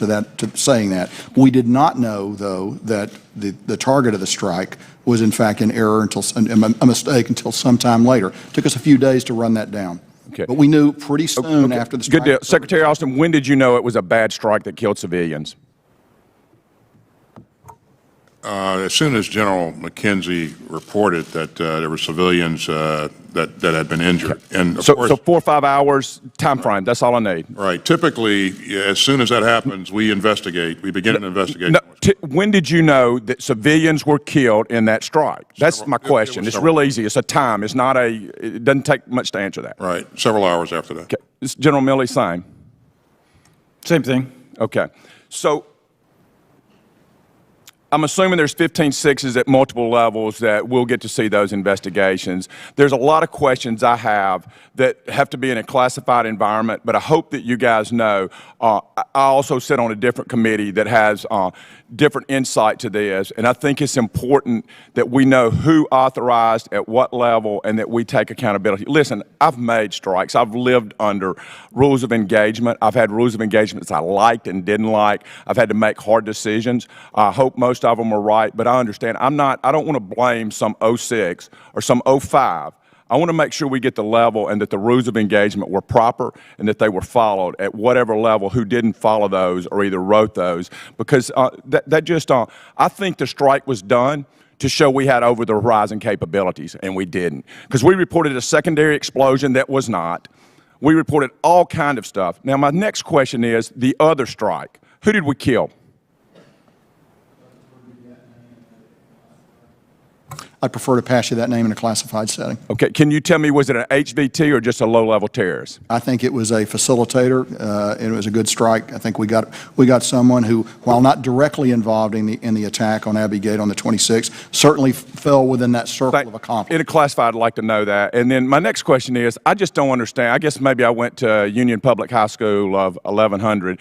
saying that. We did not know, though, that the target of the strike was in fact an error until a mistake until sometime later. It took us a few days to run that down. Okay. But we knew pretty soon after the strike. Good deal. Secretary Austin, when did you know it was a bad strike that killed civilians? As soon as General McKenzie reported that there were civilians that had been injured. And of course, so 4 or 5 hours time frame, that's all I need. Right. Typically, as soon as that happens, we investigate. We begin an investigation. When did you know that civilians were killed in that strike? That's my question. It's real easy. It's a time. It's not it doesn't take much to answer that. Right. Several hours after that. Okay. Is General Milley same? Same thing. Okay. So I'm assuming there's 15-6s at multiple levels that we'll get to see those investigations. There's a lot of questions I have that have to be in a classified environment, but I hope that you guys know I also sit on a different committee that has different insight to this, and I think it's important that we know who authorized at what level and that we take accountability. Listen, I've made strikes. I've lived under rules of engagement. I've had rules of engagement that I liked and didn't like. I've had to make hard decisions. I hope most of them are right, but I understand. I don't want to blame some 06 or some 05. I want to make sure we get the level and that the rules of engagement were proper and that they were followed at whatever level. Who didn't follow those or either wrote those, because I think the strike was done to show we had over-the-horizon capabilities, and we didn't. Because we reported a secondary explosion that was not. We reported all kind of stuff. Now, my next question is the other strike. Who did we kill? I'd prefer to pass you that name in a classified setting. Okay, can you tell me, was it an HVT or just a low-level terrorist? I think it was a facilitator, and it was a good strike. I think we got someone who, while not directly involved in the attack on Abbey Gate on the 26th, certainly fell within that circle of accomplishment. In a classified, I'd like to know that. And then my next question is, I just don't understand. I guess maybe I went to Union Public High School of 1100.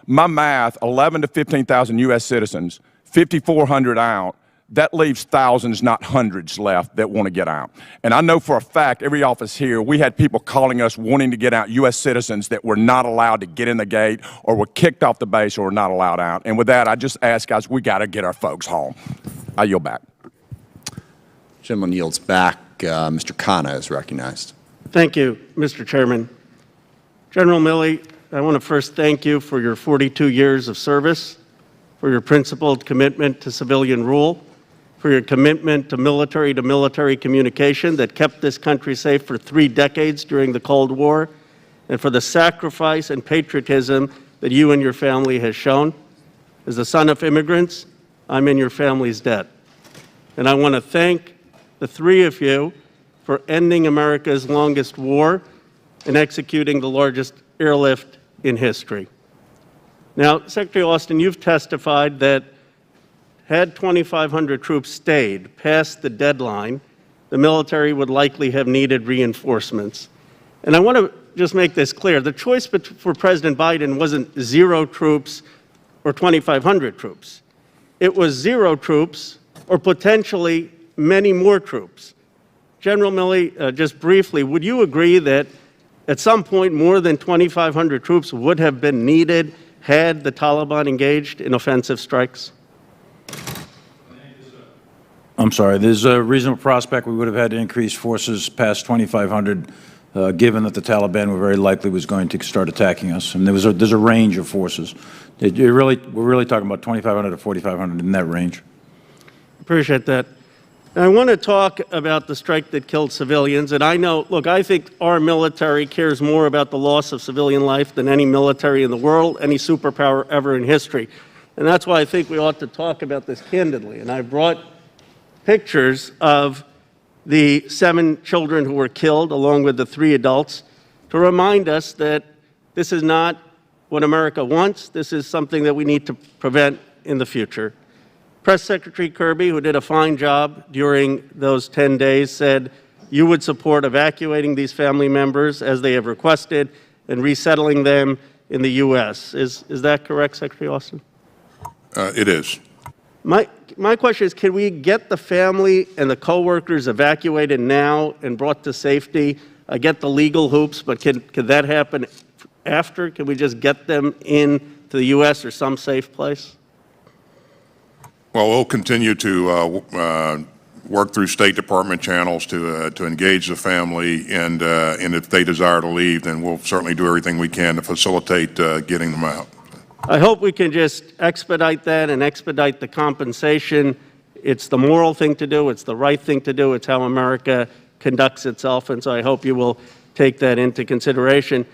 My math, 11 to 15,000 U.S. citizens, 5,400 out. That leaves thousands, not hundreds left that want to get out. And I know for a fact, every office here, we had people calling us wanting to get out, U.S. citizens that were not allowed to get in the gate or were kicked off the base or were not allowed out. And with that, I just ask, guys, we got to get our folks home. I yield back. Gentleman yields back. Mr. Khanna is recognized. Thank you, Mr. Chairman. General Milley, I want to first thank you for your 42 years of service, for your principled commitment to civilian rule, for your commitment to military communication that kept this country safe for 3 decades during the Cold War, and for the sacrifice and patriotism that you and your family has shown. As the son of immigrants, I'm in your family's debt. And I want to thank the 3 of you for ending America's longest war and executing the largest airlift in history. Now, Secretary Austin, you've testified that had 2,500 troops stayed past the deadline, the military would likely have needed reinforcements. And I want to just make this clear. The choice for President Biden wasn't 0 troops or 2,500 troops. It was 0 troops or potentially many more troops. General Milley, just briefly, would you agree that at some point more than 2,500 troops would have been needed had the Taliban engaged in offensive strikes? I'm sorry. There's a reasonable prospect we would have had to increase forces past 2,500, given that the Taliban were very likely was going to start attacking us. And there's a range of forces. We're really talking about 2,500 to 4,500 in that range. Appreciate that. I want to talk about the strike that killed civilians. And I know, look, I think our military cares more about the loss of civilian life than any military in the world, any superpower ever in history. And that's why I think we ought to talk about this candidly. And I brought pictures of the 7 children who were killed, along with the 3 adults, to remind us that this is not what America wants. This is something that we need to prevent in the future. Press Secretary Kirby, who did a fine job during those 10 days, said you would support evacuating these family members as they have requested and resettling them in the U.S. Is that correct, Secretary Austin? It is. My question is, can we get the family and the coworkers evacuated now and brought to safety? I get the legal hoops, but could that happen after? Can we just get them in to the U.S. or some safe place? Well, we'll continue to work through State Department channels to engage the family, and if they desire to leave, then we'll certainly do everything we can to facilitate getting them out. I hope we can just expedite that and expedite the compensation. It's the moral thing to do. It's the right thing to do. It's how America conducts itself, and so I hope you will take that into consideration.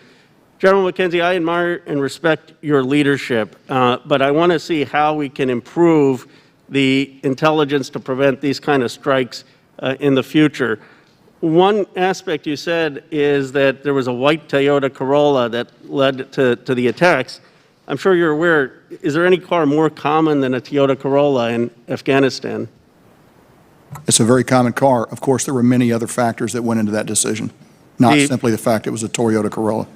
General McKenzie, I admire and respect your leadership, but I want to see how we can improve the intelligence to prevent these kind of strikes in the future. One aspect you said is that there was a white Toyota Corolla that led to the attacks. I'm sure you're aware, is there any car more common than a Toyota Corolla in Afghanistan? It's a very common car. Of course, there were many other factors that went into that decision, not simply the fact it was a Toyota Corolla.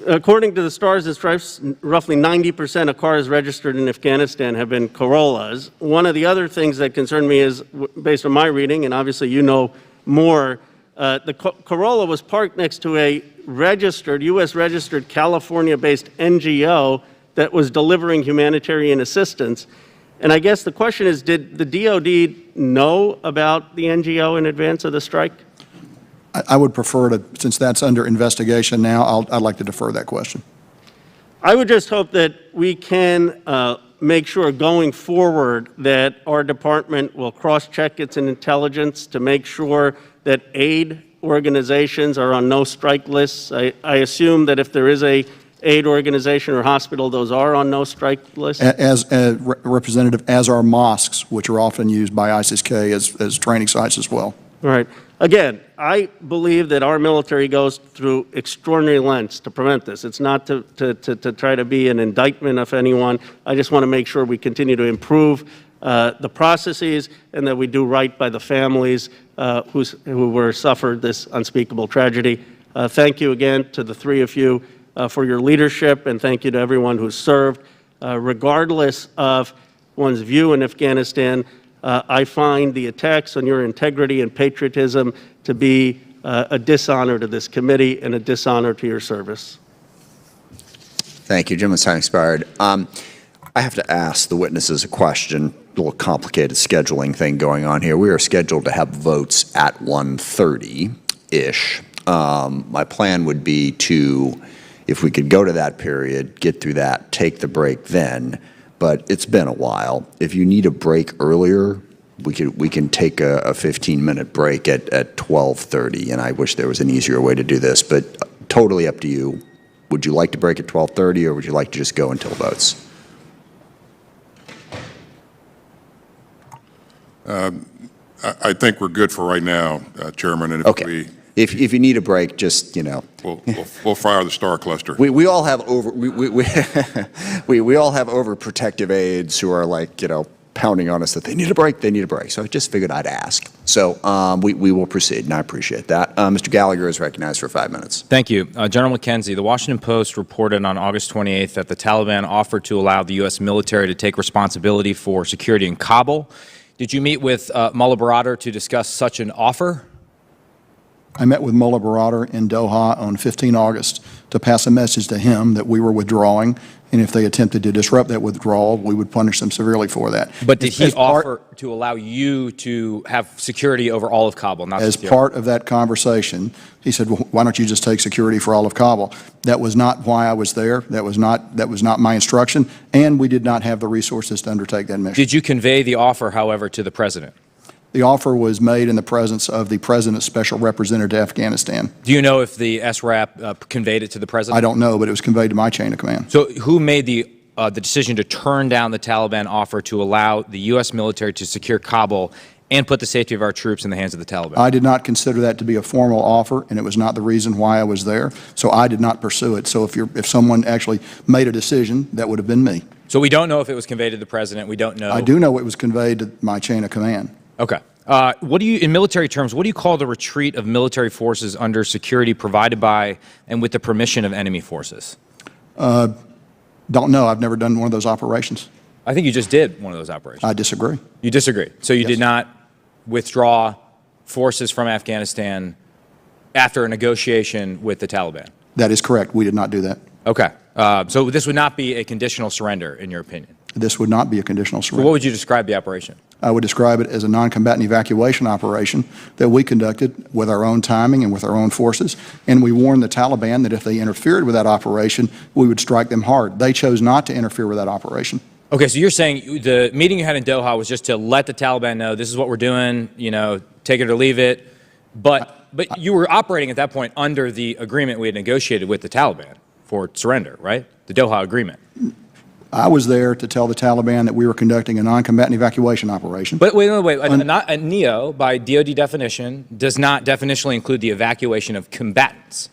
According to the Stars and Stripes, roughly 90% of cars registered in Afghanistan have been Corollas. One of the other things that concerned me is, based on my reading, and obviously you know more, the Corolla was parked next to a registered, U.S. registered, California-based NGO that was delivering humanitarian assistance. And I guess the question is, did the DOD know about the NGO in advance of the strike? I would prefer to, since that's under investigation now, I'd like to defer that question. I would just hope that we can make sure going forward that our department will cross-check its intelligence to make sure that aid organizations are on no strike lists. I assume that if there is a aid organization or hospital, those are on no strike list? Representative, as are mosques, which are often used by ISIS-K as training sites as well. All right. Again, I believe that our military goes through extraordinary lengths to prevent this. It's not to try to be an indictment of anyone. I just want to make sure we continue to improve the processes and that we do right by the families who were suffered this unspeakable tragedy. Thank you again to the three of you for your leadership, and thank you to everyone who served. Regardless of one's view in Afghanistan, I find the attacks on your integrity and patriotism to be a dishonor to this committee and a dishonor to your service. Thank you. Gentleman's time expired. I have to ask the witnesses a question. A little complicated scheduling thing going on here. We are scheduled to have votes at 1:30-ish. My plan would be to, if we could go to that period, get through that, take the break then. But it's been a while. If you need a break earlier, we can take a 15-minute break at 12:30, and I wish there was an easier way to do this, but totally up to you. Would you like to break at 12:30, or would you like to just go until votes? I think we're good for right now, Chairman. And Okay. If you need a break, just, you know. We'll fire the star cluster. We all have we all have overprotective aides who are like, you know, pounding on us that they need a break, they need a break. So I just figured I'd ask. So we will proceed, and I appreciate that. Mr. Gallagher is recognized for 5 minutes. Thank you. General McKenzie, the Washington Post reported on August 28th that the Taliban offered to allow the U.S. military to take responsibility for security in Kabul. Did you meet with Mullah Baradar to discuss such an offer? I met with Mullah Baradar in Doha on 15 August to pass a message to him that we were withdrawing, and if they attempted to disrupt that withdrawal, we would punish them severely for that. But did he offer to allow you to have security over all of Kabul? Not as part of that conversation, he said, well, why don't you just take security for all of Kabul? That was not why I was there. That was not my instruction, and we did not have the resources to undertake that mission. Did you convey the offer, however, to the President? The offer was made in the presence of the President's Special Representative to Afghanistan. Do you know if the SRAP conveyed it to the President? I don't know, but it was conveyed to my chain of command. So who made the decision to turn down the Taliban offer to allow the U.S. military to secure Kabul and put the safety of our troops in the hands of the Taliban? I did not consider that to be a formal offer, and it was not the reason why I was there, so I did not pursue it. So if someone actually made a decision, that would have been me. So we don't know if it was conveyed to the President. We don't know. I do know it was conveyed to my chain of command. Okay. What do you, in military terms, what do you call the retreat of military forces under security provided by and with the permission of enemy forces? Don't know. I've never done one of those operations. I think you just did one of those operations. I disagree. You disagree. So you did not withdraw forces from Afghanistan after a negotiation with the Taliban? That is correct. We did not do that. Okay. So this would not be a conditional surrender, in your opinion? This would not be a conditional surrender. So what would you describe the operation? I would describe it as a non-combatant evacuation operation that we conducted with our own timing and with our own forces, and we warned the Taliban that if they interfered with that operation, we would strike them hard. They chose not to interfere with that operation. Okay, so you're saying the meeting you had in Doha was just to let the Taliban know this is what we're doing, you know, take it or leave it, but you were operating at that point under the agreement we had negotiated with the Taliban for surrender, right? The Doha agreement. I was there to tell the Taliban that we were conducting a non-combatant evacuation operation. But wait. A NEO, by DoD definition, does not definitionally include the evacuation of combatants.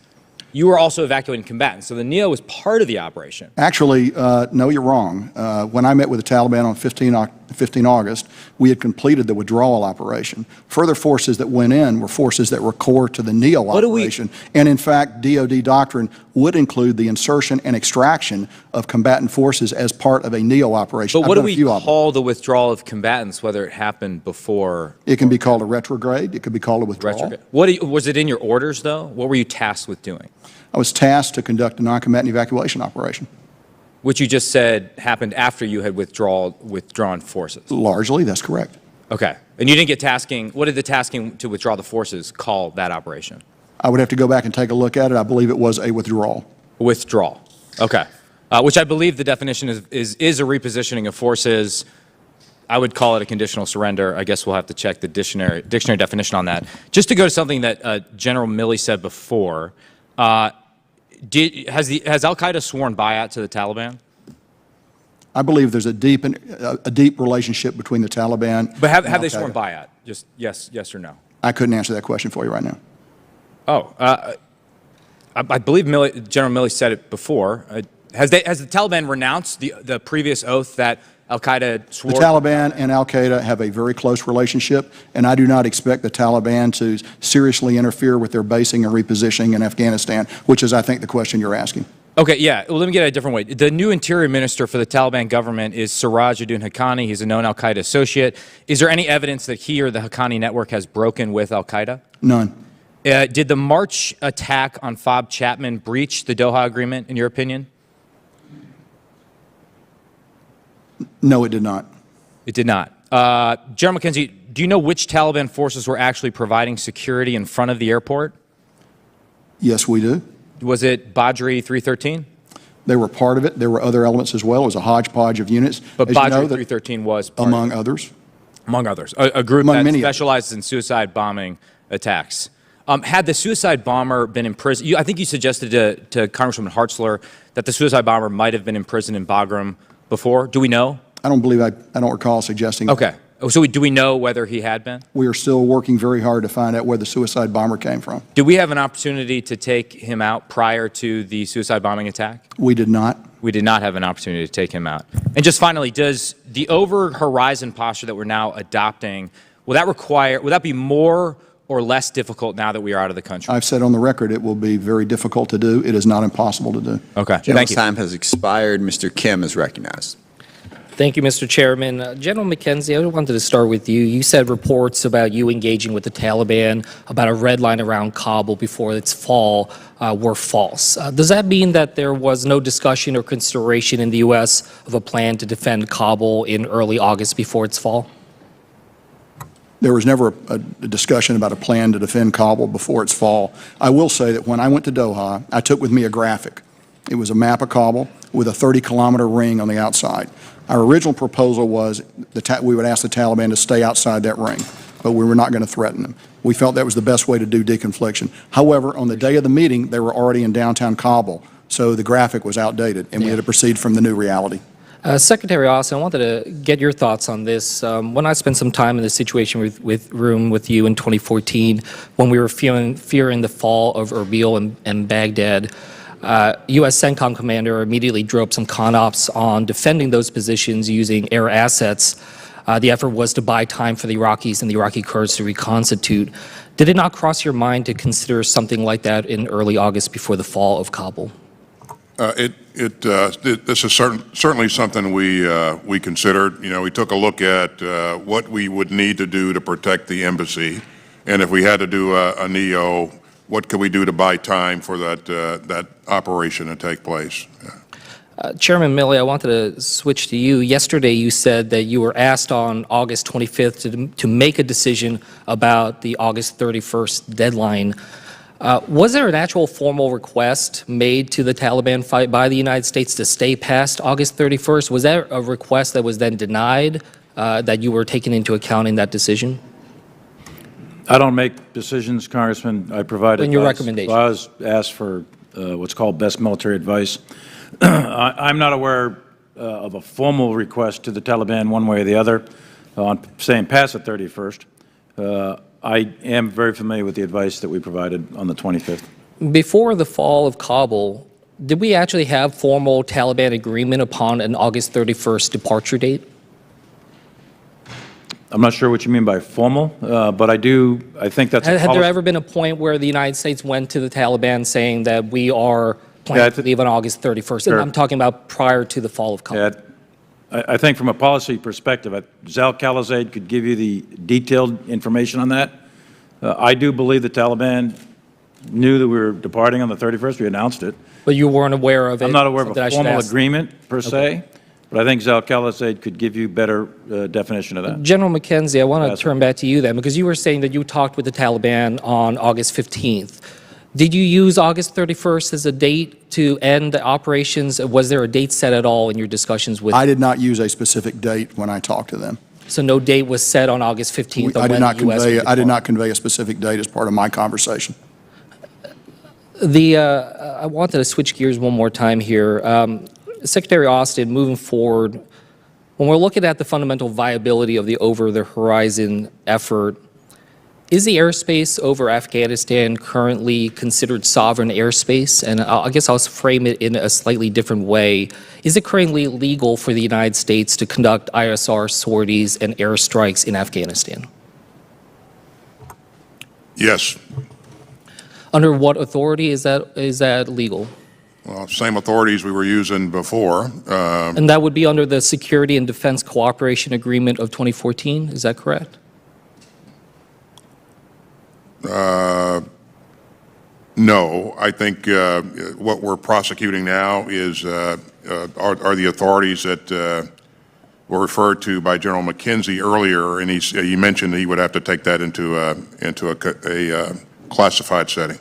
You were also evacuating combatants, so the NEO was part of the operation. Actually, no, you're wrong. When I met with the Taliban on 15 August, we had completed the withdrawal operation. Further forces that went in were forces that were core to the NEO operation. And in fact, DoD doctrine would include the insertion and extraction of combatant forces as part of a NEO operation. But what do we call the withdrawal of combatants, whether it happened before? It can be called a retrograde. It could be called a withdrawal. Was it in your orders, though? What were you tasked with doing? I was tasked to conduct a non-combatant evacuation operation. Which you just said happened after you had withdrawn forces. Largely, that's correct. Okay. And you didn't get tasking, what did the tasking to withdraw the forces call that operation? I would have to go back and take a look at it. I believe it was a withdrawal. Withdrawal. Okay. Which I believe the definition is a repositioning of forces. I would call it a conditional surrender. I guess we'll have to check the dictionary definition on that. Just to go to something that General Milley said before, Has Al-Qaeda sworn bayat to the Taliban? I believe there's a deep relationship between the Taliban. But have and they sworn Al-Qaeda. bayat? Just yes or no? I couldn't answer that question for you right now. Oh, I believe General Milley said it before. Has the Taliban renounced the previous oath that Al-Qaeda swore? The Taliban and Al-Qaeda have a very close relationship, and I do not expect the Taliban to seriously interfere with their basing and repositioning in Afghanistan, which is, I think, the question you're asking. Okay, yeah. Well, let me get it a different way. The new interior minister for the Taliban government is Sirajuddin Haqqani. He's a known Al-Qaeda associate. Is there any evidence that he or the Haqqani network has broken with Al-Qaeda? None. Did the March attack on Fob Chapman breach the Doha Agreement, in your opinion? No, it did not. It did not. General McKenzie, do you know which Taliban forces were actually providing security in front of the airport? Yes, we do. Was it Badri 313? They were part of it. There were other elements as well. It was a hodgepodge of units. But As Badri you know, 313 was part among of it. others. Among others. A group Among that many specializes in suicide bombing attacks. Had the suicide bomber been imprisoned, I think you suggested to Congresswoman Hartzler that the suicide bomber might have been imprisoned in Bagram before. Do we know? I don't believe I don't recall suggesting that. Okay. So do we know whether he had been? We are still working very hard to find out where the suicide bomber came from. Did we have an opportunity to take him out prior to the suicide bombing attack? We did not. We did not have an opportunity to take him out. And just finally, does the over-horizon posture that we're now adopting, will that be more or less difficult now that we are out of the country? I've said on the record it will be very difficult to do. It is not impossible to do. Okay. Thank you. Time has expired. Mr. Kim is recognized. Thank you, Mr. Chairman. General McKenzie, I wanted to start with you. You said reports about you engaging with the Taliban about a red line around Kabul before its fall were false. Does that mean that there was no discussion or consideration in the U.S. of a plan to defend Kabul in early August before its fall? There was never a discussion about a plan to defend Kabul before its fall. I will say that when I went to Doha, I took with me a graphic. It was a map of Kabul with a 30-kilometer ring on the outside. Our original proposal was we would ask the Taliban to stay outside that ring, but we were not going to threaten them. We felt that was the best way to do deconfliction. However, on the day of the meeting, they were already in downtown Kabul, so the graphic was outdated, and we had to proceed from the new reality. Secretary Austin, I wanted to get your thoughts on this. When I spent some time in the Situation Room with you in 2014, when we were fearing the fall of Erbil and Baghdad, U.S. CENTCOM commander immediately drew up some con-ops on defending those positions using air assets. The effort was to buy time for the Iraqis and the Iraqi Kurds to reconstitute. Did it not cross your mind to consider something like that in early August before the fall of Kabul? This is certainly something we considered. You know, we took a look at what we would need to do to protect the embassy, and if we had to do a NEO, what could we do to buy time for that operation to take place? Chairman Milley, I wanted to switch to you. Yesterday you said that you were asked on August 25th to make a decision about the August 31st deadline. Was there an actual formal request made to the Taliban fight by the United States to stay past August 31st? Was that a request that was then denied, that you were taking into account in that decision? I don't make decisions, Congressman. I provide advice. In your recommendation. I was asked for what's called best military advice. I'm not aware of a formal request to the Taliban one way or the other on saying past the 31st. I am very familiar with the advice that we provided on the 25th. Before the fall of Kabul, did we actually have formal Taliban agreement upon an August 31st departure date? I'm not sure what you mean by formal, but I think that's a Had there ever been a point where the United States went to the Taliban saying that we are planning to leave on August 31st? Sure. And I'm talking about prior to the fall of Kabul. Yeah, I think from a policy perspective, Zal Khalilzad could give you the detailed information on that. I do believe the Taliban knew that we were departing on the 31st. We announced it. But you weren't aware of it? I'm not aware of a formal agreement per se, but I think Zal Khalilzad could give you better definition of that. General McKenzie, I want to turn back to you then, because you were saying that you talked with the Taliban on August 15th. Did you use August 31st as a date to end the operations? Was there a date set at all in your discussions with them? I did not use a specific date when I talked to them. So no date was set on August 15th? I did not convey a specific date as part of my conversation. I wanted to switch gears one more time here. Secretary Austin, moving forward, when we're looking at the fundamental viability of the over-the-horizon effort, is the airspace over Afghanistan currently considered sovereign airspace? And I guess I'll frame it in a slightly different way. Is it currently legal for the United States to conduct ISR sorties and airstrikes in Afghanistan? Yes. Under what authority is that legal? Well, same authorities we were using before. And that would be under the Security and Defense Cooperation Agreement of 2014, is that correct? No, I think what we're prosecuting now is are the authorities that were referred to by General McKenzie earlier, and he mentioned he would have to take that into a classified setting.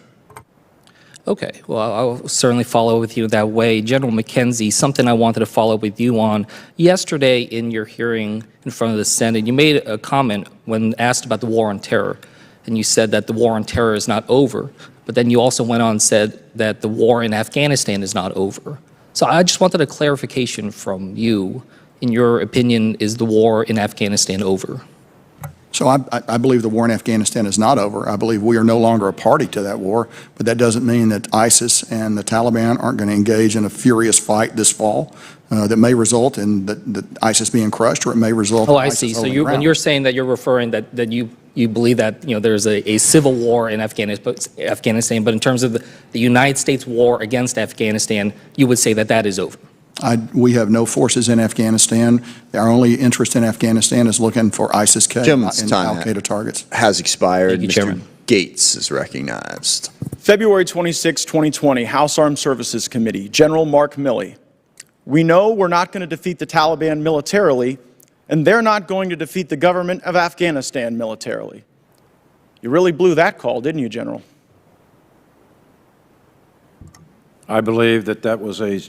Okay, well, I'll certainly follow with you that way. General McKenzie, something I wanted to follow up with you on. Yesterday in your hearing in front of the Senate, you made a comment when asked about the war on terror, and you said that the war on terror is not over, but then you also went on and said that the war in Afghanistan is not over. So I just wanted a clarification from you. In your opinion, is the war in Afghanistan over? So I believe the war in Afghanistan is not over. I believe we are no longer a party to that war, but that doesn't mean that ISIS and the Taliban aren't going to engage in a furious fight this fall that may result in the ISIS being crushed, or it may result in ISIS see. So holding when you're saying that, you're referring that you believe that there's a civil war in Afghanistan, but in terms of the United States war against Afghanistan, you would say that that is over. We have no forces in Afghanistan. Our only interest in Afghanistan is looking for ISIS-K and al-Qaeda targets. Has expired. Thank you, Chairman. Mr. Gates is recognized. February 26, 2020, House Armed Services Committee, General Mark Milley. We know we're not going to defeat the Taliban militarily, and they're not going to defeat the government of Afghanistan militarily. You really blew that call, didn't you, General? I believe that that was a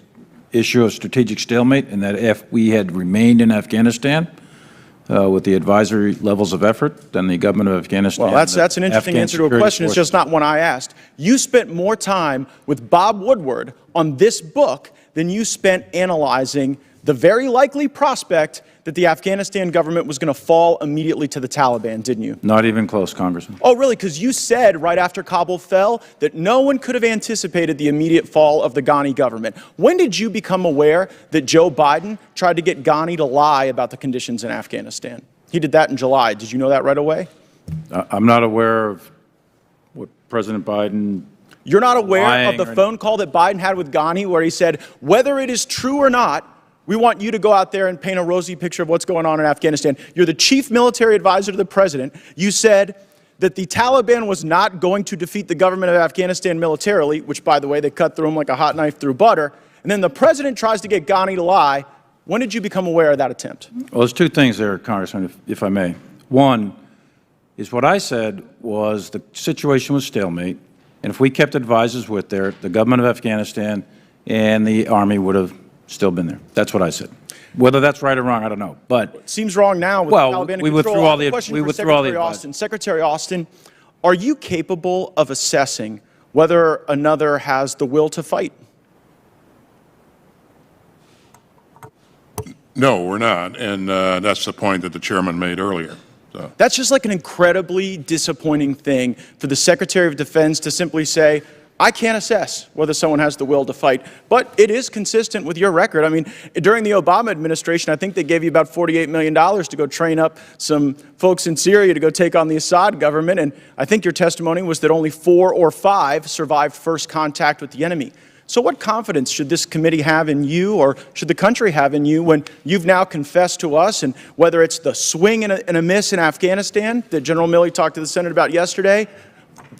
issue of strategic stalemate, and that if we had remained in Afghanistan with the advisory levels of effort, then the government of Afghanistan. Well, that's an interesting answer to a question. It's just not one I asked. You spent more time with Bob Woodward on this book than you spent analyzing the very likely prospect that the Afghanistan government was going to fall immediately to the Taliban, didn't you? Not even close, Congressman. Oh, really? Because you said right after Kabul fell that no one could have anticipated the immediate fall of the Ghani government. When did you become aware that Joe Biden tried to get Ghani to lie about the conditions in Afghanistan? He did that in July. Did you know that right away? I'm not aware of what President Biden. You're not aware of the phone call that Biden had with Ghani where he said, whether it is true or not, we want you to go out there and paint a rosy picture of what's going on in Afghanistan. You're the chief military advisor to the president. You said that the Taliban was not going to defeat the government of Afghanistan militarily, which, by the way, they cut through them like a hot knife through butter. And then the president tries to get Ghani to lie. When did you become aware of that attempt? Well, there's two things there, Congressman, if I may. One is what I said was the situation was stalemate, and if we kept advisors with there, the government of Afghanistan and the Army would have still been there. That's what I said. Whether that's right or wrong, I don't know. But it seems wrong now with the Taliban in we withdrew control. all the Question for Secretary Austin. Secretary Austin, are you capable of assessing whether another has the will to fight? No, we're not, and that's the point that the chairman made earlier. So. That's just like an incredibly disappointing thing for the Secretary of Defense to simply say, I can't assess whether someone has the will to fight, but it is consistent with your record. I mean, during the Obama administration, I think they gave you about $48 million to go train up some folks in Syria to go take on the Assad government, and I think your testimony was that only 4 or 5 survived first contact with the enemy. So what confidence should this committee have in you, or should the country have in you, when you've now confessed to us, and whether it's the swing and a miss in Afghanistan that General Milley talked to the Senate about yesterday,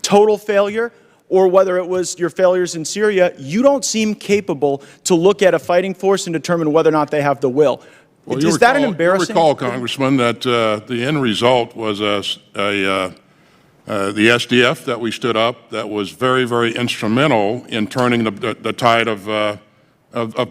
total failure, or whether it was your failures in Syria, you don't seem capable to look at a fighting force and determine whether or not they have the will. Well, Is that an embarrassing? You recall, Congressman, that the end result was the SDF that we stood up that was very, very instrumental in turning the tide of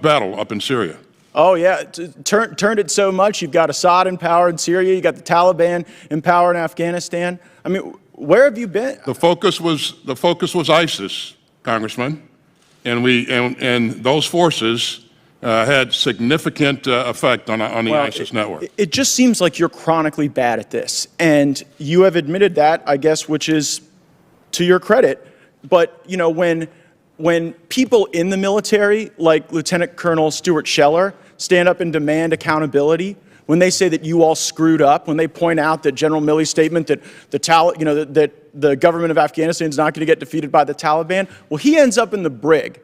battle up in Syria. Oh, yeah, turned it so much. You've got Assad in power in Syria. You got the Taliban in power in Afghanistan. I mean, where have you been? The focus was ISIS, Congressman, and those forces had significant effect on the ISIS network. It just seems like you're chronically bad at this, and you have admitted that, I guess, which is to your credit. But you know, when people in the military, like Lieutenant Colonel Stuart Scheller, stand up and demand accountability, when they say that you all screwed up, when they point out that General Milley's statement that that the government of Afghanistan is not going to get defeated by the Taliban, well, he ends up in the brig.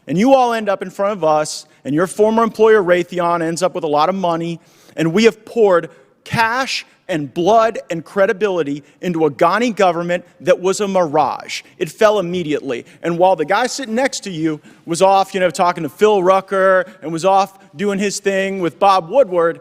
And you all end up in front of us, and your former employer, Raytheon, ends up with a lot of money, and we have poured cash and blood and credibility into a Ghani government that was a mirage. It fell immediately. And while the guy sitting next to you was off, talking to Phil Rucker and was off doing his thing with Bob Woodward,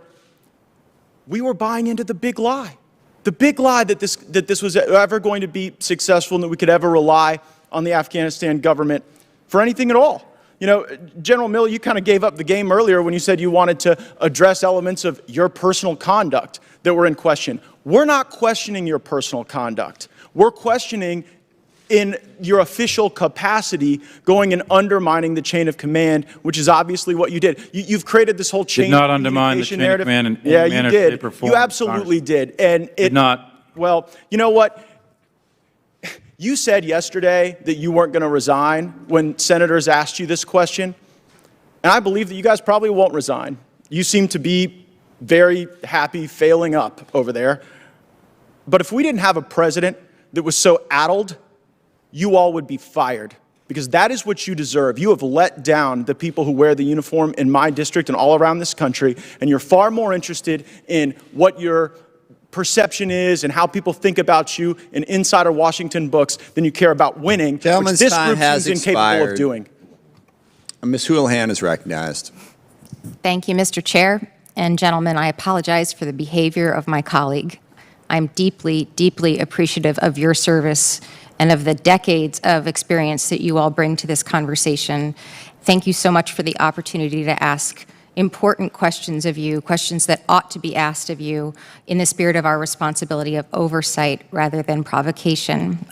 we were buying into the big lie. The big lie that this was ever going to be successful and that we could ever rely on the Afghanistan government for anything at all. General Milley, you kind of gave up the game earlier when you said you wanted to address elements of your personal conduct that were in question. We're not questioning your personal conduct. We're questioning in your official capacity going and undermining the chain of command, which is obviously what you did. You've created this whole chain of communication narrative. Did not undermine the chain of command in yeah, any manner, you did. shape, or form. You absolutely did. And it did not. Well, you know what? You said yesterday that you weren't going to resign when senators asked you this question, and I believe that you guys probably won't resign. You seem to be very happy failing up over there. But if we didn't have a president that was so addled, you all would be fired, because that is what you deserve. You have let down the people who wear the uniform in my district and all around this country, and you're far more interested in what your perception is and how people think about you in insider Washington books than you care about winning, which this group seems incapable of doing. Ms. Houlihan is recognized. Thank you, Mr. Chair. And gentlemen, I apologize for the behavior of my colleague. I'm deeply, deeply appreciative of your service and of the decades of experience that you all bring to this conversation. Thank you so much for the opportunity to ask important questions of you, questions that ought to be asked of you in the spirit of our responsibility of oversight rather than provocation.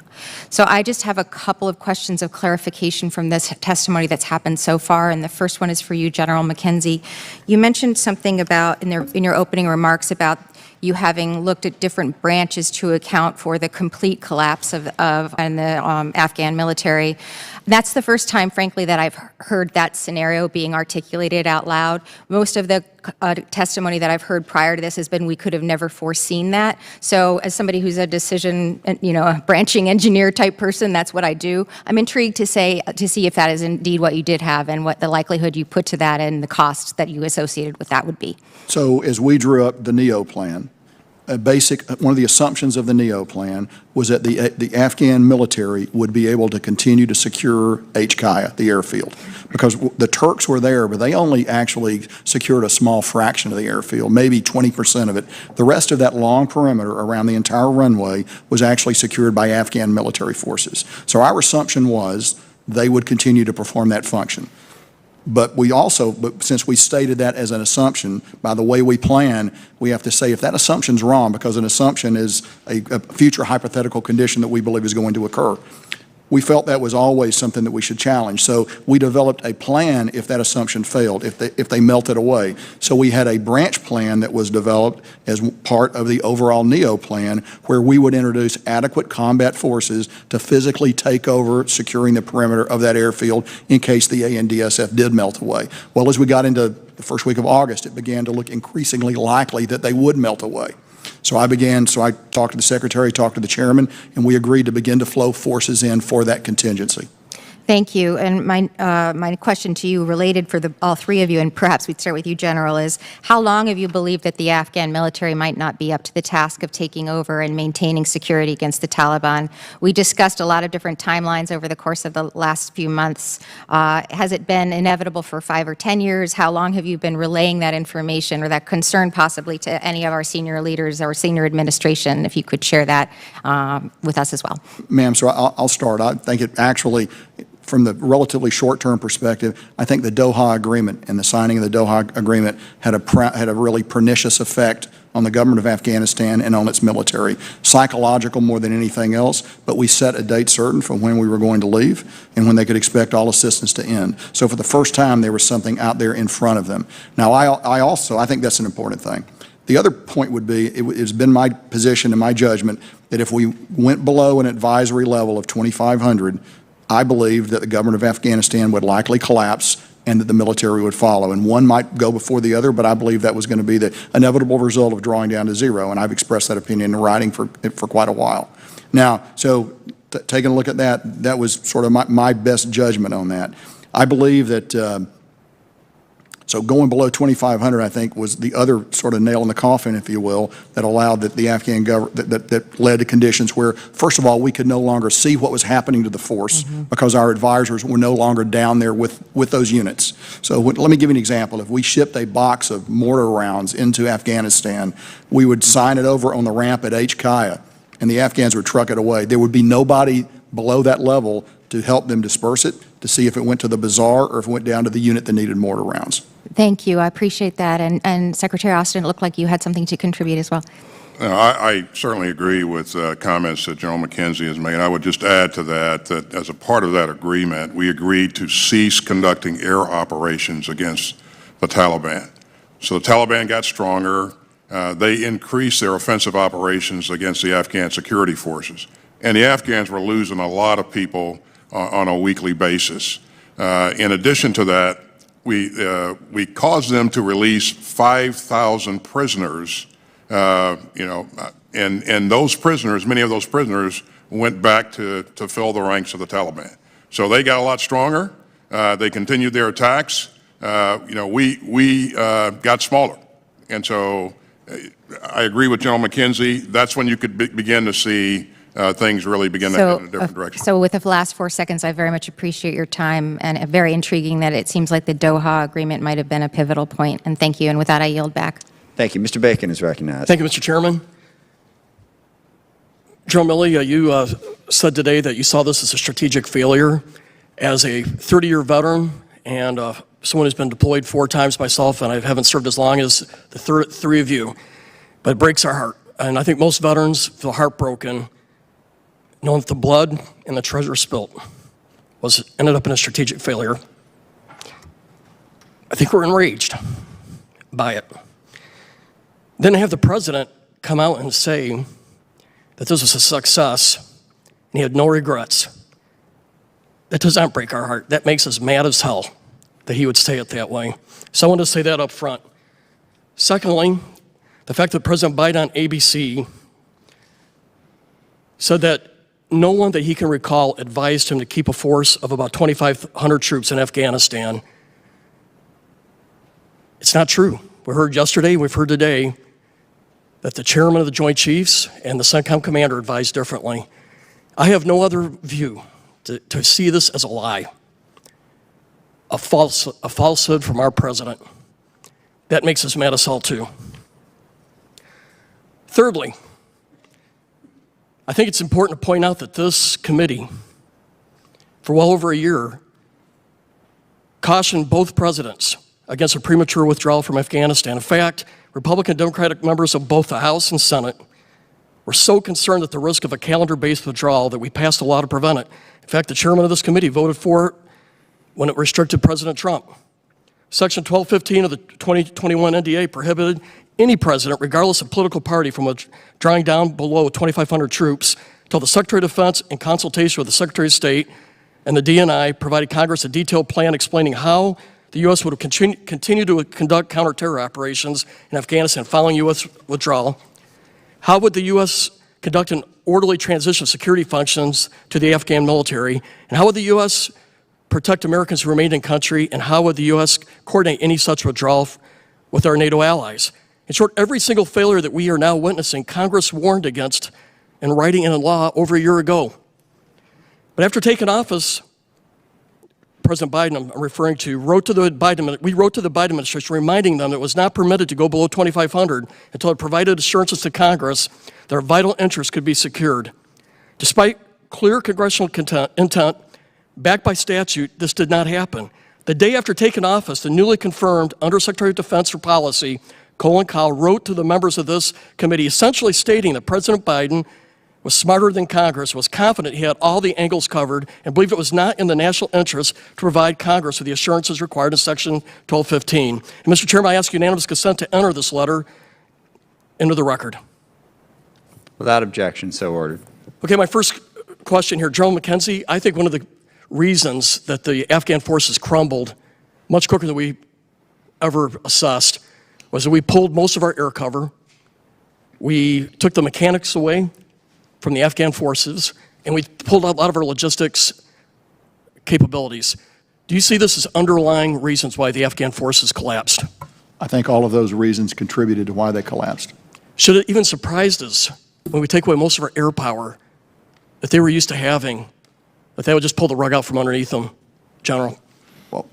So I just have a couple of questions of clarification from this testimony that's happened so far, and the first one is for you, General McKenzie. You mentioned something about, in your opening remarks, about you having looked at different branches to account for the complete collapse of the Afghan military. That's the first time, frankly, that I've heard that scenario being articulated out loud. Most of the testimony that I've heard prior to this has been we could have never foreseen that. So as somebody who's a decision, a branching engineer type person, that's what I do. I'm intrigued to see if that is indeed what you did have and what the likelihood you put to that and the cost that you associated with that would be. So as we drew up the NEO plan, one of the assumptions of the NEO plan was that the Afghan military would be able to continue to secure HKIA, the airfield, because the Turks were there, but they only actually secured a small fraction of the airfield, maybe 20% of it. The rest of that long perimeter around the entire runway was actually secured by Afghan military forces. So our assumption was they would continue to perform that function. But since we stated that as an assumption, by the way we plan, we have to say if that assumption's wrong, because an assumption is a future hypothetical condition that we believe is going to occur. We felt that was always something that we should challenge. So we developed a plan if that assumption failed, if they melted away. So we had a branch plan that was developed as part of the overall NEO plan, where we would introduce adequate combat forces to physically take over securing the perimeter of that airfield in case the ANDSF did melt away. Well, as we got into the first week of August, it began to look increasingly likely that they would melt away. So I talked to the Secretary, talked to the Chairman, and we agreed to begin to flow forces in for that contingency. Thank you. And my question to you, related for all three of you, and perhaps we'd start with you, General, is how long have you believed that the Afghan military might not be up to the task of taking over and maintaining security against the Taliban? We discussed a lot of different timelines over the course of the last few months. Has it been inevitable for 5 or 10 years? How long have you been relaying that information or that concern possibly to any of our senior leaders or senior administration, if you could share that with us as well? Ma'am, so I'll start. I think it actually, from the relatively short-term perspective, I think the Doha Agreement and the signing of the Doha Agreement had a really pernicious effect on the government of Afghanistan and on its military. Psychological more than anything else, but we set a date certain for when we were going to leave and when they could expect all assistance to end. So for the first time, there was something out there in front of them. Now, I think that's an important thing. The other point would be, it's been my position and my judgment that if we went below an advisory level of 2,500, I believe that the government of Afghanistan would likely collapse and that the military would follow. And one might go before the other, but I believe that was going to be the inevitable result of drawing down to zero, and I've expressed that opinion in writing for quite a while. Now, so taking a look at that, that was sort of my best judgment on that. I believe that so going below 2,500, I think, was the other sort of nail in the coffin, if you will, that allowed the Afghan government, that led to conditions where, first of all, we could no longer see what was happening to the force because our advisors were no longer down there with those units. So let me give you an example. If we shipped a box of mortar rounds into Afghanistan, we would sign it over on the ramp at H-Kaya, and the Afghans would truck it away. There would be nobody below that level to help them disperse it, to see if it went to the bazaar or if it went down to the unit that needed mortar rounds. Thank you. I appreciate that. And Secretary Austin, it looked like you had something to contribute as well. I certainly agree with comments that General McKenzie has made. I would just add to that as a part of that agreement, we agreed to cease conducting air operations against the Taliban. So the Taliban got stronger. They increased their offensive operations against the Afghan security forces. And the Afghans were losing a lot of people on a weekly basis. In addition to that, we caused them to release 5,000 prisoners, and those prisoners, many of those prisoners went back to fill the ranks of the Taliban. So they got a lot stronger. They continued their attacks. We got smaller. And so I agree with General McKenzie. That's when you could begin to see things really begin to head in a different direction. So with the last 4 seconds, I very much appreciate your time, and very intriguing that it seems like the Doha agreement might have been a pivotal point. And thank you. And with that, I yield back. Thank you. Mr. Bacon is recognized. Thank you, Mr. Chairman. General Milley, you said today that you saw this as a strategic failure. As a 30-year veteran and someone who's been deployed 4 times myself, and I haven't served as long as the three of you, but it breaks our heart. And I think most veterans feel heartbroken knowing that the blood and the treasure spilt ended up in a strategic failure. I think we're enraged by it. Then to have the president come out and say that this was a success and he had no regrets. That does not break our heart. That makes us mad as hell that he would say it that way. So I want to say that up front. Secondly, the fact that President Biden on ABC said that no one that he can recall advised him to keep a force of about 2,500 troops in Afghanistan. It's not true. We heard yesterday, we've heard today, that the chairman of the Joint Chiefs and the CENTCOM commander advised differently. I have no other view to see this as a lie, a falsehood from our president. That makes us mad as hell too. Thirdly, I think it's important to point out that this committee, for well over a year, cautioned both presidents against a premature withdrawal from Afghanistan. In fact, Republican and Democratic members of both the House and Senate were so concerned at the risk of a calendar-based withdrawal that we passed a law to prevent it. In fact, the chairman of this committee voted for it when it restricted President Trump. Section 1215 of the 2021 NDA prohibited any president, regardless of political party, from withdrawing down below 2,500 troops until the Secretary of Defense, in consultation with the Secretary of State and the DNI, provided Congress a detailed plan explaining how the U.S. would continue to conduct counterterror operations in Afghanistan following U.S. withdrawal. How would the U.S. conduct an orderly transition of security functions to the Afghan military? And how would the U.S. protect Americans who remained in country? And how would the U.S. coordinate any such withdrawal with our NATO allies? In short, every single failure that we are now witnessing, Congress warned against in writing and in law over a year ago. But after taking office, President Biden, I'm referring to, we wrote to the Biden administration reminding them that it was not permitted to go below 2,500 until it provided assurances to Congress that our vital interests could be secured. Despite clear congressional intent, backed by statute, this did not happen. The day after taking office, the newly confirmed Undersecretary of Defense for Policy Colin Powell, wrote to the members of this committee essentially stating that President Biden was smarter than Congress, was confident he had all the angles covered, and believed it was not in the national interest to provide Congress with the assurances required in Section 1215. And Mr. Chairman, I ask unanimous consent to enter this letter into the record. Without objection, so ordered. Okay, my first question here, General McKenzie, I think one of the reasons that the Afghan forces crumbled much quicker than we ever assessed was that we pulled most of our air cover, we took the mechanics away from the Afghan forces, and we pulled out a lot of our logistics capabilities. Do you see this as underlying reasons why the Afghan forces collapsed? I think all of those reasons contributed to why they collapsed. Should it even surprised us when we take away most of our air power that they were used to having, that they would just pull the rug out from underneath them, General? Well,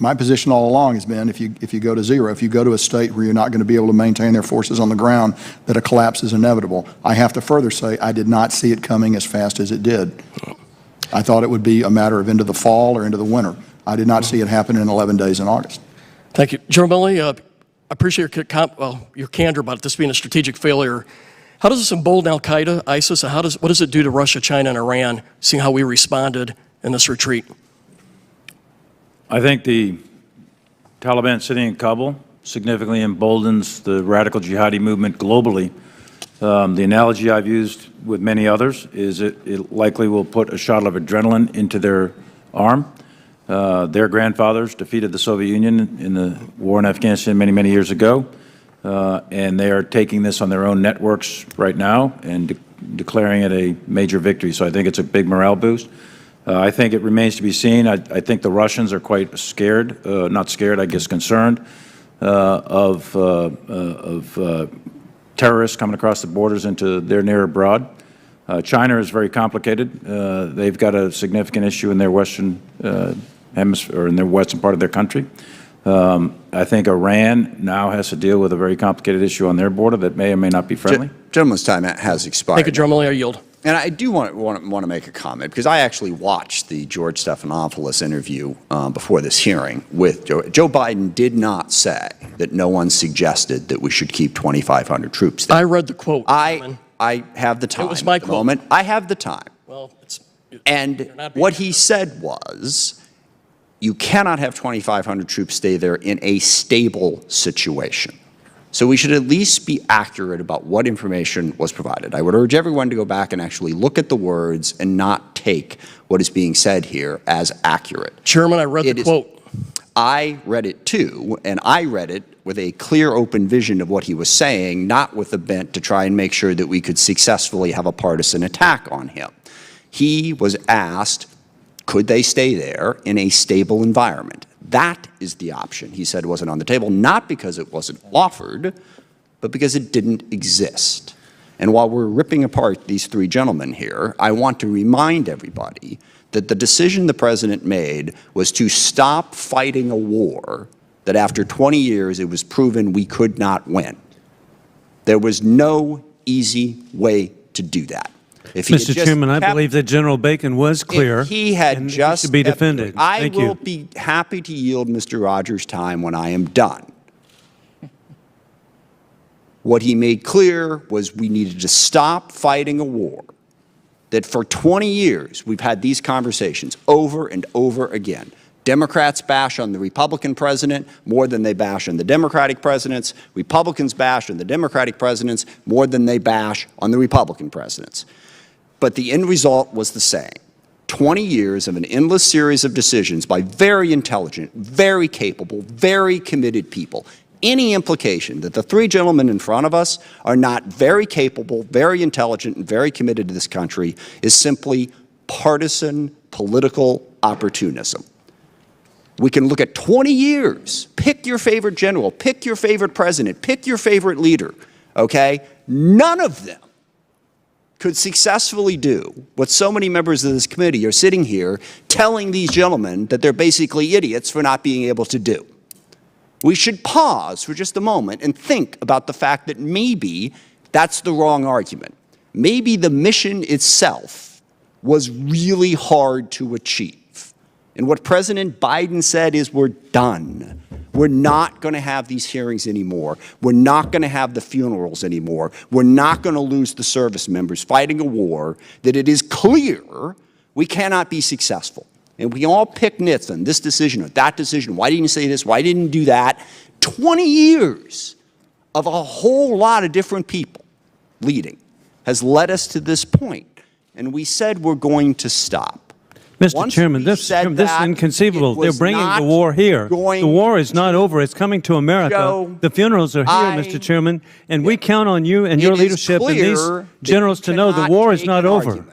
my position all along has been if you go to zero, if you go to a state where you're not going to be able to maintain their forces on the ground, that a collapse is inevitable. I have to further say I did not see it coming as fast as it did. I thought it would be a matter of into the fall or into the winter. I did not see it happen in 11 days in August. Thank you. General Milley, I appreciate your candor about this being a strategic failure. How does this embolden al-Qaeda, ISIS, and what does it do to Russia, China, and Iran, seeing how we responded in this retreat? I think the Taliban sitting in Kabul significantly emboldens the radical jihadi movement globally. The analogy I've used with many others is it likely will put a shot of adrenaline into their arm. Their grandfathers defeated the Soviet Union in the war in Afghanistan many, many years ago, and they are taking this on their own networks right now and declaring it a major victory. So I think it's a big morale boost. I think it remains to be seen. I think the Russians are quite scared, not scared, I guess concerned, of terrorists coming across the borders into their near abroad. China is very complicated. They've got a significant issue in their western hemisphere, or in their western part of their country. I think Iran now has to deal with a very complicated issue on their border that may or may not be friendly. Gentleman's time has expired. Thank you, General Milley. I yield. And I do want to make a comment, because I actually watched the George Stephanopoulos interview before this hearing with Joe. Joe Biden did not say that no one suggested that we should keep 2,500 troops there. I read the quote. I have the time. It was my at the quote. moment. I have the time. Well, and what he said was, you cannot have 2,500 troops stay there in a stable situation. So we should at least be accurate about what information was provided. I would urge everyone to go back and actually look at the words and not take what is being said here as accurate. Chairman, I read the quote. I read it too, and I read it with a clear, open vision of what he was saying, not with a bent to try and make sure that we could successfully have a partisan attack on him. He was asked, could they stay there in a stable environment? That is the option he said wasn't on the table, not because it wasn't offered, but because it didn't exist. And while we're ripping apart these three gentlemen here, I want to remind everybody that the decision the President made was to stop fighting a war that after 20 years it was proven we could not win. There was no easy way to do that. Mr. Chairman, I believe that General Bacon was clear. He had just to be defended. I will be happy to yield Mr. Rogers' time when I am done. What he made clear was we needed to stop fighting a war that for 20 years we've had these conversations over and over again. Democrats bash on the Republican president more than they bash on the Democratic presidents. Republicans bash on the Democratic presidents more than they bash on the Republican presidents. But the end result was the same. 20 years of an endless series of decisions by very intelligent, very capable, very committed people. Any implication that the three gentlemen in front of us are not very capable, very intelligent, and very committed to this country is simply partisan political opportunism. We can look at 20 years. Pick your favorite general, pick your favorite president, pick your favorite leader, okay? None of them could successfully do what so many members of this committee are sitting here telling these gentlemen that they're basically idiots for not being able to do. We should pause for just a moment and think about the fact that maybe that's the wrong argument. Maybe the mission itself was really hard to achieve. And what President Biden said is, we're done. We're not going to have these hearings anymore. We're not going to have the funerals anymore. We're not going to lose the service members fighting a war that it is clear we cannot be successful. And we all pick nits on this decision or that decision. Why didn't you say this? Why didn't you do that? 20 years of a whole lot of different people leading has led us to this point. And we said we're going to stop. Mr. Chairman, this is inconceivable. They're bringing the war here. The war is not over. It's coming to America. The funerals are here, Mr. Chairman, and we count on you and your leadership and these generals to know the war is not over.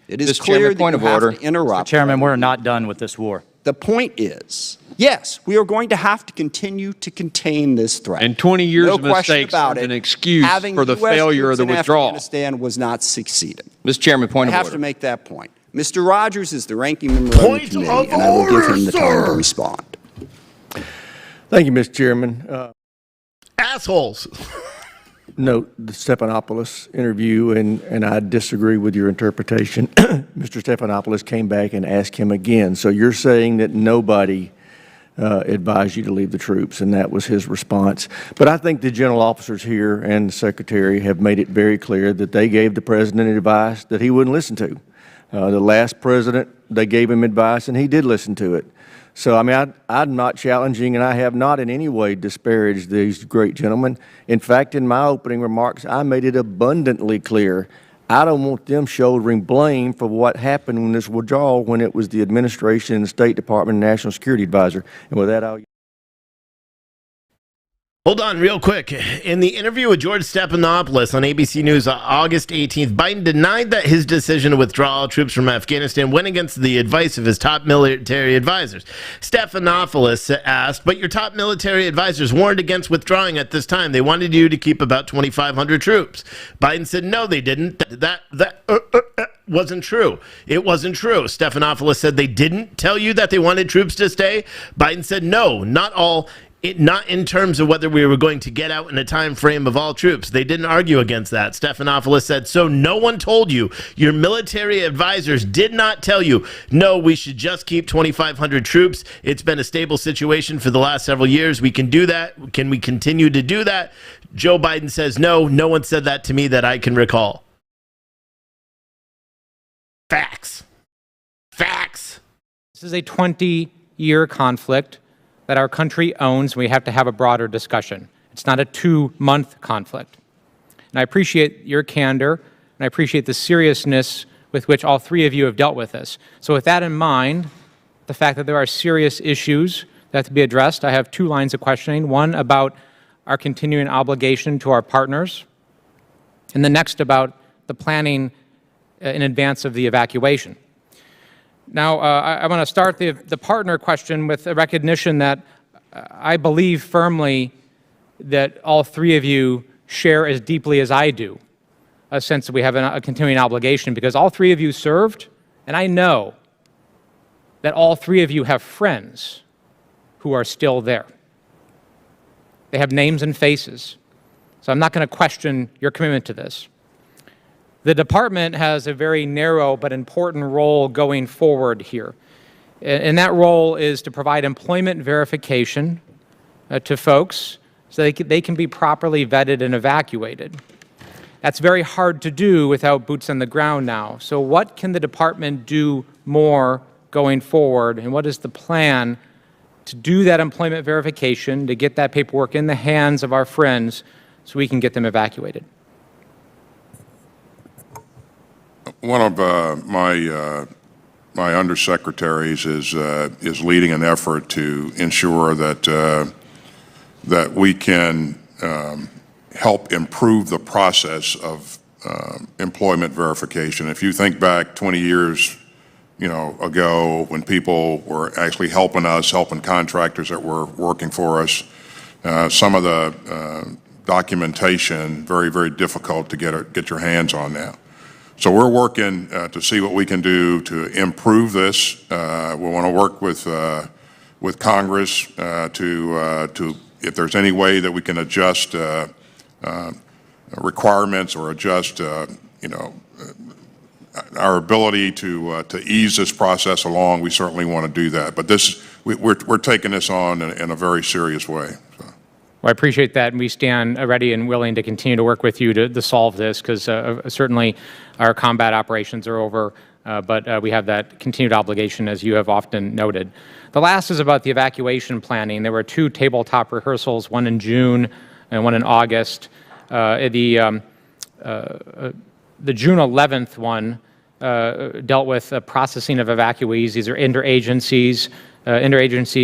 It is clear that you have to interrupt. Mr. Chairman, we're not done with this war. The point is, yes, we are going to have to continue to contain this threat. And 20 years no of mistakes about is it. an excuse for the failure of the withdrawal. Afghanistan was not succeeding. Mr. Chairman, point of I order. have to make that point. Mr. Rogers is the ranking member of the committee, and I will give him the time to respond. Thank you, Mr. Chairman. Assholes. Note the Stephanopoulos interview, and I disagree with your interpretation. Mr. Stephanopoulos came back and asked him again. So you're saying that nobody advised you to leave the troops, and that was his response. But I think the general officers here and the Secretary have made it very clear that they gave the President advice that he wouldn't listen to. The last president, they gave him advice, and he did listen to it. So, I mean, I'm not challenging, and I have not in any way disparaged these great gentlemen. In fact, in my opening remarks, I made it abundantly clear I don't want them shouldering blame for what happened in this withdrawal when it was the administration and the State Department and National Security Advisor. And with that, I'll... Hold on real quick. In the interview with George Stephanopoulos on ABC News on August 18th, Biden denied that his decision to withdraw all troops from Afghanistan went against the advice of his top military advisors. Stephanopoulos asked, but your top military advisors warned against withdrawing at this time. They wanted you to keep about 2,500 troops. Biden said, no, they didn't. That wasn't true. It wasn't true. Stephanopoulos said they didn't tell you that they wanted troops to stay. Biden said, no, not all. Not in terms of whether we were going to get out in a time frame of all troops. They didn't argue against that. Stephanopoulos said, so no one told you, your military advisors did not tell you, no, we should just keep 2,500 troops. It's been a stable situation for the last several years. We can do that. Can we continue to do that? Joe Biden says, no, no one said that to me that I can recall. Facts. Facts. This is a 20-year conflict that our country owns. We have to have a broader discussion. It's not a 2-month conflict. And I appreciate your candor, and I appreciate the seriousness with which all three of you have dealt with this. So with that in mind, the fact that there are serious issues that have to be addressed, I have 2 lines of questioning. One about our continuing obligation to our partners, and the next about the planning in advance of the evacuation. Now, I want to start the partner question with a recognition that I believe firmly that all three of you share as deeply as I do a sense that we have a continuing obligation, because all three of you served, and I know that all three of you have friends who are still there. They have names and faces. So I'm not going to question your commitment to this. The department has a very narrow but important role going forward here. And that role is to provide employment verification to folks so they can be properly vetted and evacuated. That's very hard to do without boots on the ground now. So what can the department do more going forward, and what is the plan to do that employment verification, to get that paperwork in the hands of our friends so we can get them evacuated? One of my undersecretaries is leading an effort to ensure that that we can help improve the process of employment verification. If you think back 20 years, ago, when people were actually helping us, helping contractors that were working for us, some of the documentation very, very difficult to get your hands on now. So we're working to see what we can do to improve this. We want to work with Congress to if there's any way that we can adjust requirements or adjust our ability to ease this process along, we certainly want to do that. But we're taking this on in a very serious way. So. Well, I appreciate that, and we stand ready and willing to continue to work with you to solve this, because certainly our combat operations are over, but we have that continued obligation, as you have often noted. The last is about the evacuation planning. There were 2 tabletop rehearsals, one in June and one in August. The June 11th one dealt with processing of evacuees. These are interagency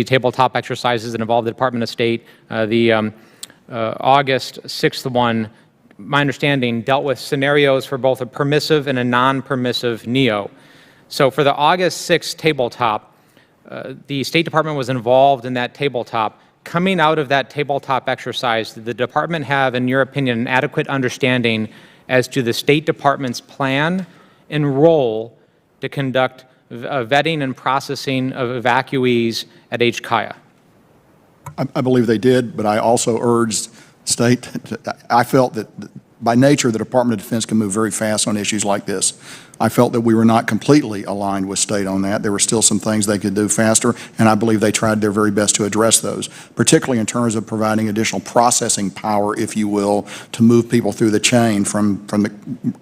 tabletop exercises that involve the Department of State. The August 6th one, my understanding, dealt with scenarios for both a permissive and a non-permissive NEO. So for the August 6th tabletop, the State Department was involved in that tabletop. Coming out of that tabletop exercise, did the Department have, in your opinion, an adequate understanding as to the State Department's plan and role to conduct vetting and processing of evacuees at HKIA? I believe they did, but I also urged State, I felt that by nature, the Department of Defense can move very fast on issues like this. I felt that we were not completely aligned with State on that. There were still some things they could do faster, and I believe they tried their very best to address those, particularly in terms of providing additional processing power, if you will, to move people through the chain from the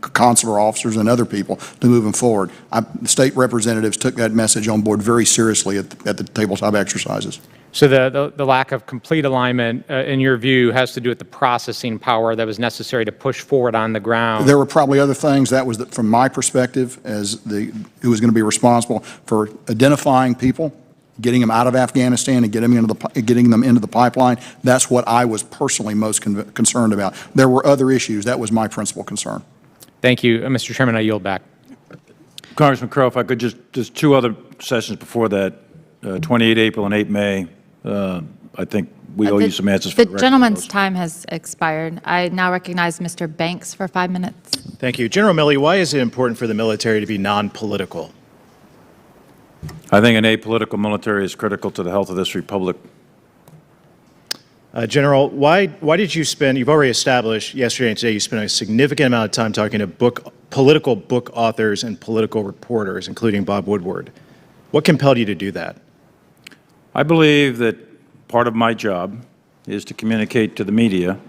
consular officers and other people to move them forward. The State representatives took that message on board very seriously at the tabletop exercises. So the lack of complete alignment, in your view, has to do with the processing power that was necessary to push forward on the ground? There were probably other things. That was, from my perspective, as who was going to be responsible for identifying people, getting them out of Afghanistan and getting them into the pipeline. That's what I was personally most concerned about. There were other issues. That was my principal concern. Thank you. Mr. Chairman, I yield back. Congressman Crow, if I could just 2 other sessions before that, 28 April and 8 May. I think we owe you some answers for the record. The gentleman's time has expired. I now recognize Mr. Banks for 5 minutes. Thank you. General Milley, why is it important for the military to be non-political? I think an apolitical military is critical to the health of this republic. General, why did you spend, you've already established yesterday and today, you spent a significant amount of time talking to political book authors and political reporters, including Bob Woodward. What compelled you to do that? I believe that part of my job is to communicate to the media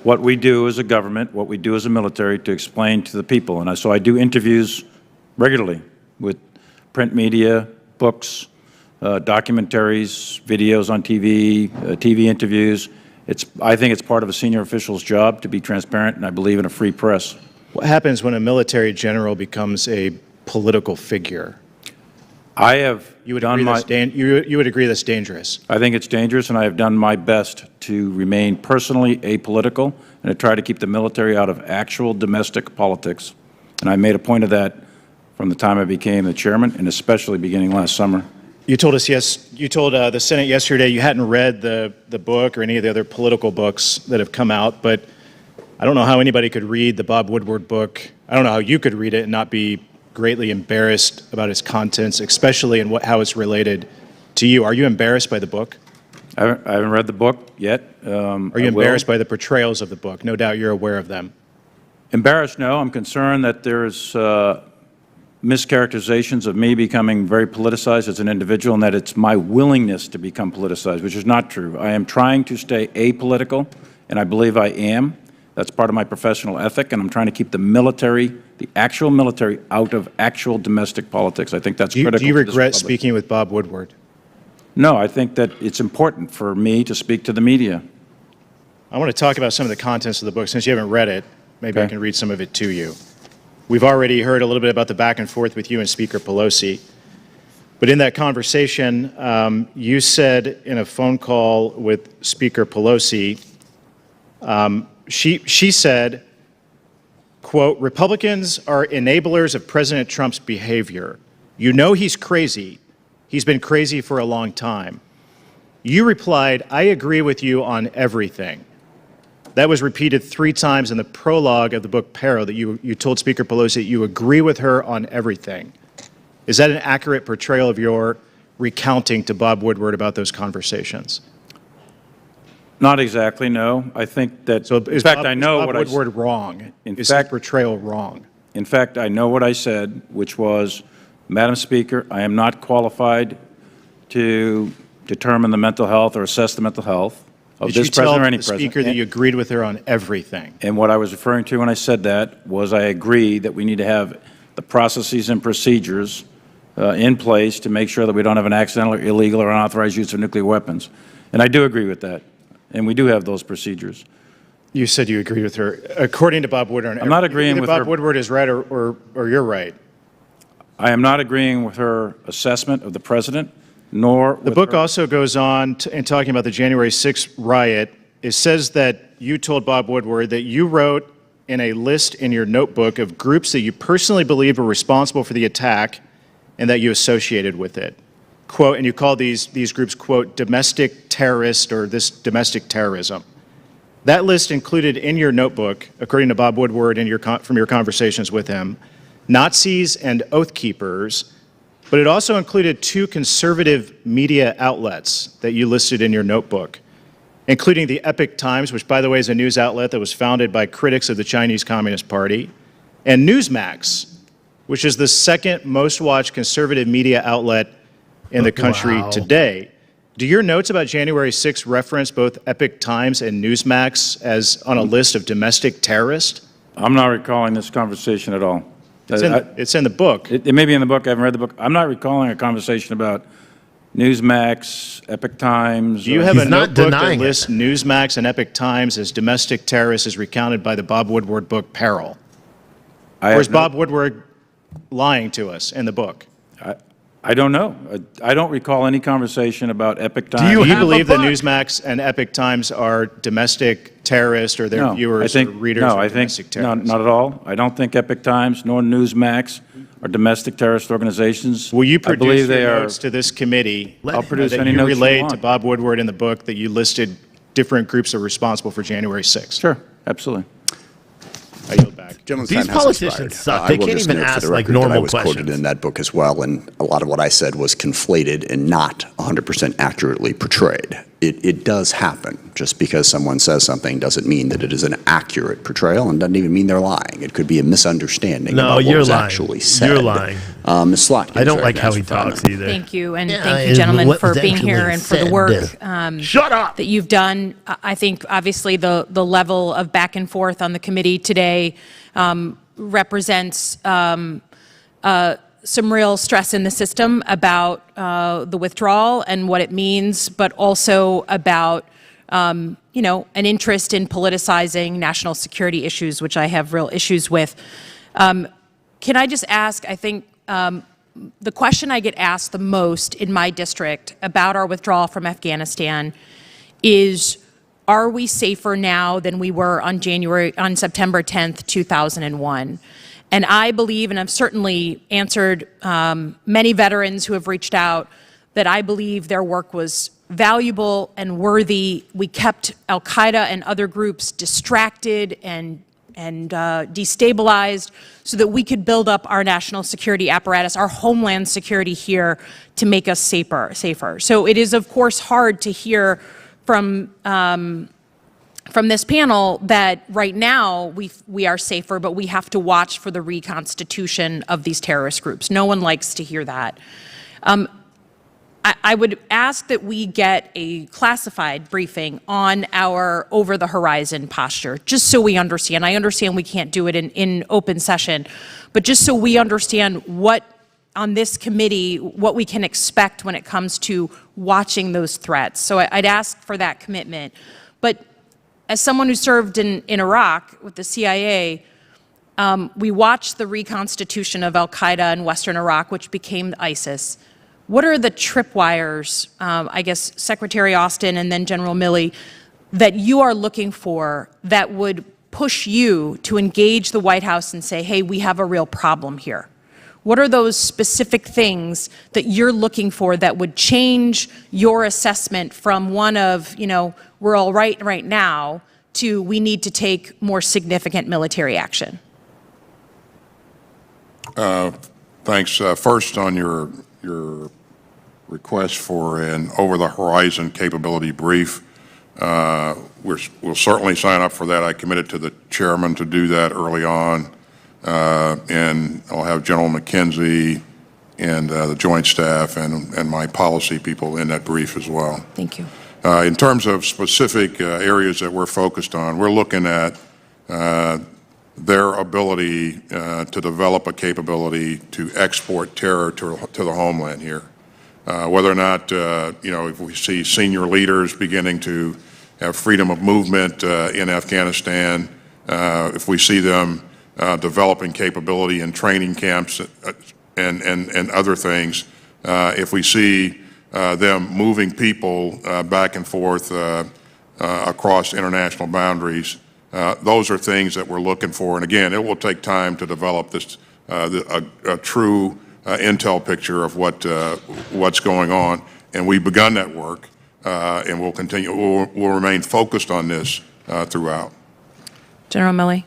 what we do as a government, what we do as a military, to explain to the people. And so I do interviews regularly with print media, books, documentaries, videos on TV, TV interviews. I think it's part of a senior official's job to be transparent, and I believe in a free press. What happens when a military general becomes a political figure? You would agree that's dangerous? I think it's dangerous, and I have done my best to remain personally apolitical and to try to keep the military out of actual domestic politics. And I made a point of that from the time I became the chairman, and especially beginning last summer. You told us, you told the Senate yesterday you hadn't read the book or any of the other political books that have come out, but I don't know how anybody could read the Bob Woodward book. I don't know how you could read it and not be greatly embarrassed about its contents, especially in how it's related to you. Are you embarrassed by the book? I haven't read the book yet. Are you embarrassed by the portrayals of the book? No doubt you're aware of them. Embarrassed, no. I'm concerned that there's mischaracterizations of me becoming very politicized as an individual, and that it's my willingness to become politicized, which is not true. I am trying to stay apolitical, and I believe I am. That's part of my professional ethic, and I'm trying to keep the military, the actual military, out of actual domestic politics. I think that's critical. Do you regret speaking with Bob Woodward? No, I think that it's important for me to speak to the media. I want to talk about some of the contents of the book. Since you haven't read it, maybe I can read some of it to you. We've already heard a little bit about the back and forth with you and Speaker Pelosi. But in that conversation, you said in a phone call with Speaker Pelosi, she said, quote, "Republicans are enablers of President Trump's behavior. You know he's crazy. He's been crazy for a long time." You replied, "I agree with you on everything." That was repeated 3 times in the prologue of the book Peril, that you told Speaker Pelosi that you agree with her on everything. Is that an accurate portrayal of your recounting to Bob Woodward about those conversations? Not exactly, no. I think that, in fact, I know what I said. Is Bob Woodward wrong? Is his portrayal wrong? In fact, I know what I said, which was, Madam Speaker, I am not qualified to determine the mental health or assess the mental health of this president or any president. Did you tell the Speaker that you agreed with her on everything? And what I was referring to when I said that was I agree that we need to have the processes and procedures in place to make sure that we don't have an accidental or illegal or unauthorized use of nuclear weapons. And I do agree with that. And we do have those procedures. You said you agreed with her. According to Bob Woodward, I'm not agreeing with her. Bob Woodward is right or you're right. I am not agreeing with her assessment of the president, nor The book also goes on in talking about the January 6th riot. It says that you told Bob Woodward that you wrote in a list in your notebook of groups that you personally believe were responsible for the attack and that you associated with it. Quote, and you called these groups, quote, domestic terrorist or this domestic terrorism. That list included in your notebook, according to Bob Woodward and from your conversations with him, Nazis and Oath Keepers, but it also included 2 conservative media outlets that you listed in your notebook, including the Epoch Times, which, by the way, is a news outlet that was founded by critics of the Chinese Communist Party, and Newsmax, which is the second most watched conservative media outlet in the country today. Do your notes about January 6th reference both Epoch Times and Newsmax as on a list of domestic terrorists? I'm not recalling this conversation at all. It's in the book. It may be in the book. I haven't read the book. I'm not recalling a conversation about Newsmax, Epoch Times. Do you have a notebook that lists Newsmax and Epoch Times as domestic terrorists as recounted by the Bob Woodward book Peril? Or is Bob Woodward lying to us in the book? I don't know. I don't recall any conversation about Epoch Times. Do you believe that Newsmax and Epoch Times are domestic terrorists or their viewers or readers are domestic terrorists? No, not at all. I don't think Epoch Times nor Newsmax are domestic terrorist organizations. Will you produce your notes to this committee I'll produce that any you notes you relayed want. to Bob Woodward in the book that you listed different groups that are responsible for January 6th? Sure, absolutely. I yield back. These politicians suck. They can't even ask like normal questions. I was quoted in that book as well, and a lot of what I said was conflated and not 100% accurately portrayed. It does happen. Just because someone says something doesn't mean that it is an accurate portrayal and doesn't even mean they're lying. It could be a misunderstanding about what was actually said. You're lying. Ms. Slotkin. I don't like how he talks either. Thank you, and thank you, gentlemen, for being here and for the work that you've done. I think, obviously, the level of back and forth on the committee today represents some real stress in the system about the withdrawal and what it means, but also about an interest in politicizing national security issues, which I have real issues with. Can I just ask, I think the question I get asked the most in my district about our withdrawal from Afghanistan is, are we safer now than we were on September 10th, 2001? And I believe, and I've certainly answered many veterans who have reached out, that I believe their work was valuable and worthy. We kept al-Qaeda and other groups distracted and destabilized so that we could build up our national security apparatus, our homeland security here, to make us safer. So it is, of course, hard to hear from this panel that right now we are safer, but we have to watch for the reconstitution of these terrorist groups. No one likes to hear that. I would ask that we get a classified briefing on our over-the-horizon posture, just so we understand. I understand we can't do it in open session, but just so we understand what, on this committee, what we can expect when it comes to watching those threats. So I'd ask for that commitment. But as someone who served in Iraq with the CIA, we watched the reconstitution of al-Qaeda in Western Iraq, which became ISIS. What are the tripwires, I guess Secretary Austin and then General Milley, that you are looking for that would push you to engage the White House and say, hey, we have a real problem here? What are those specific things that you're looking for that would change your assessment from one of, we're all right now, to we need to take more significant military action? Thanks. First, on your request for an over-the-horizon capability brief, we'll certainly sign up for that. I committed to the chairman to do that early on. and I'll have General McKenzie and the Joint Staff and my policy people in that brief as well. Thank you. In terms of specific areas that we're focused on, we're looking at their ability to develop a capability to export terror to the homeland here. Whether or not, if we see senior leaders beginning to have freedom of movement in Afghanistan, if we see them developing capability in training camps and other things, if we see them moving people back and forth across international boundaries, those are things that we're looking for. And again, it will take time to develop this a true intel picture of what's going on. And we've begun that work, and we'll continue. We'll remain focused on this throughout. General Milley.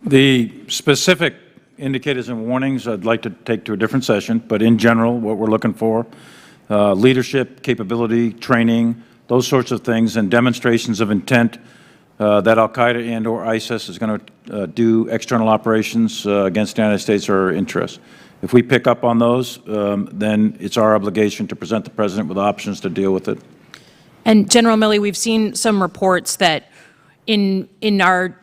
The specific indicators and warnings I'd like to take to a different session, but in general, what we're looking for, leadership, capability, training, those sorts of things, and demonstrations of intent that al-Qaeda and or ISIS is going to do external operations against the United States or our interests. If we pick up on those, then it's our obligation to present the President with options to deal with it. And General Milley, we've seen some reports that in our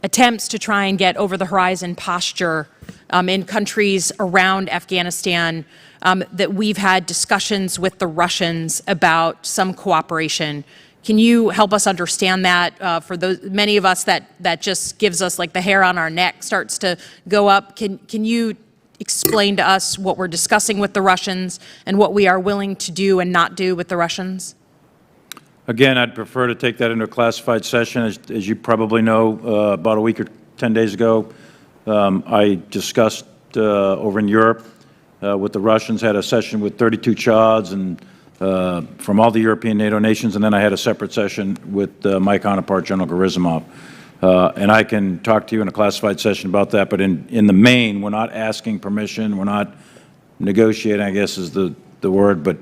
attempts to try and get over-the-horizon posture in countries around Afghanistan, that we've had discussions with the Russians about some cooperation. Can you help us understand that? For those many of us, that just gives us, like, the hair on our neck starts to go up. Can you explain to us what we're discussing with the Russians and what we are willing to do and not do with the Russians? Again, I'd prefer to take that into a classified session. As you probably know, about a week or 10 days ago, I discussed over in Europe with the Russians, had a session with 32 Chads and from all the European NATO nations, and then I had a separate session with my counterpart, General Gerasimov. And I can talk to you in a classified session about that, but in the main, we're not asking permission, we're not negotiating, I guess is the word, but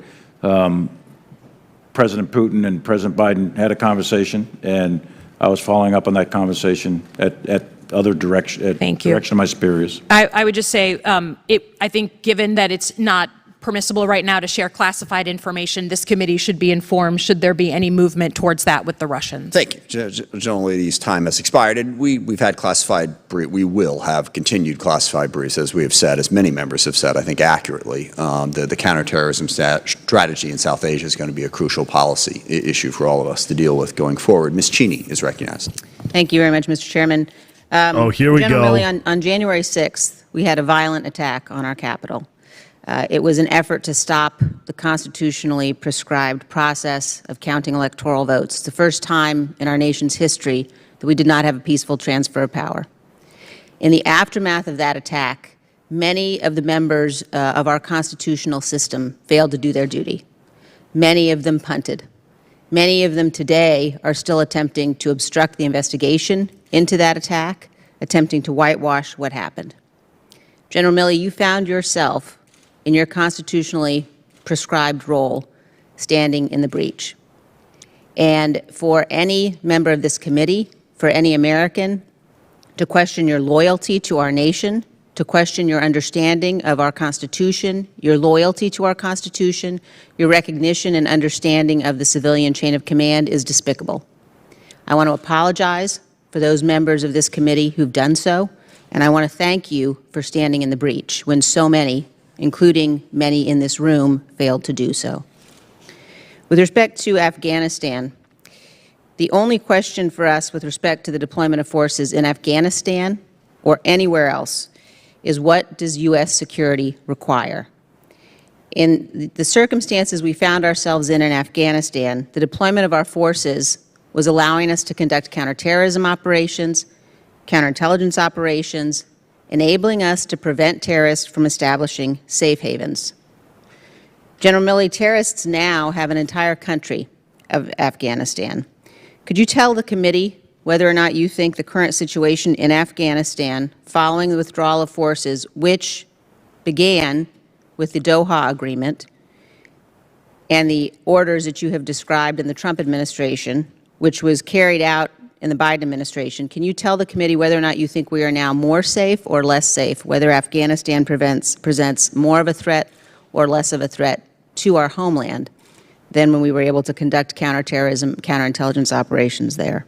President Putin and President Biden had a conversation, and I was following up on that conversation at other direction, direction of my superiors. I would just say, I think given that it's not permissible right now to share classified information, this committee should be informed should there be any movement towards that with the Russians. Thank you. Gentlelady's time has expired, and we've had classified we will have continued classified briefs, as we have said, as many members have said, I think accurately. The counterterrorism strategy in South Asia is going to be a crucial policy issue for all of us to deal with going forward. Ms. Cheney is recognized. Thank you very much, Mr. Chairman. Here we General go. Milley, on January 6th, we had a violent attack on our Capitol. It was an effort to stop the constitutionally prescribed process of counting electoral votes. It's the first time in our nation's history that we did not have a peaceful transfer of power. In the aftermath of that attack, many of the members of our constitutional system failed to do their duty. Many of them punted. Many of them today are still attempting to obstruct the investigation into that attack, attempting to whitewash what happened. General Milley, you found yourself in your constitutionally prescribed role standing in the breach. And for any member of this committee, for any American, to question your loyalty to our nation, to question your understanding of our Constitution, your loyalty to our Constitution, your recognition and understanding of the civilian chain of command is despicable. I want to apologize for those members of this committee who've done so, and I want to thank you for standing in the breach when so many, including many in this room, failed to do so. With respect to Afghanistan, the only question for us with respect to the deployment of forces in Afghanistan or anywhere else is, what does U.S. security require? In the circumstances we found ourselves in Afghanistan, the deployment of our forces was allowing us to conduct counterterrorism operations, counterintelligence operations, enabling us to prevent terrorists from establishing safe havens. General Milley, terrorists now have an entire country of Afghanistan. Could you tell the committee whether or not you think the current situation in Afghanistan, following the withdrawal of forces, which began with the Doha Agreement and the orders that you have described in the Trump administration, which was carried out in the Biden administration. Can you tell the committee whether or not you think we are now more safe or less safe, whether Afghanistan presents more of a threat or less of a threat to our homeland than when we were able to conduct counterterrorism, counterintelligence operations there?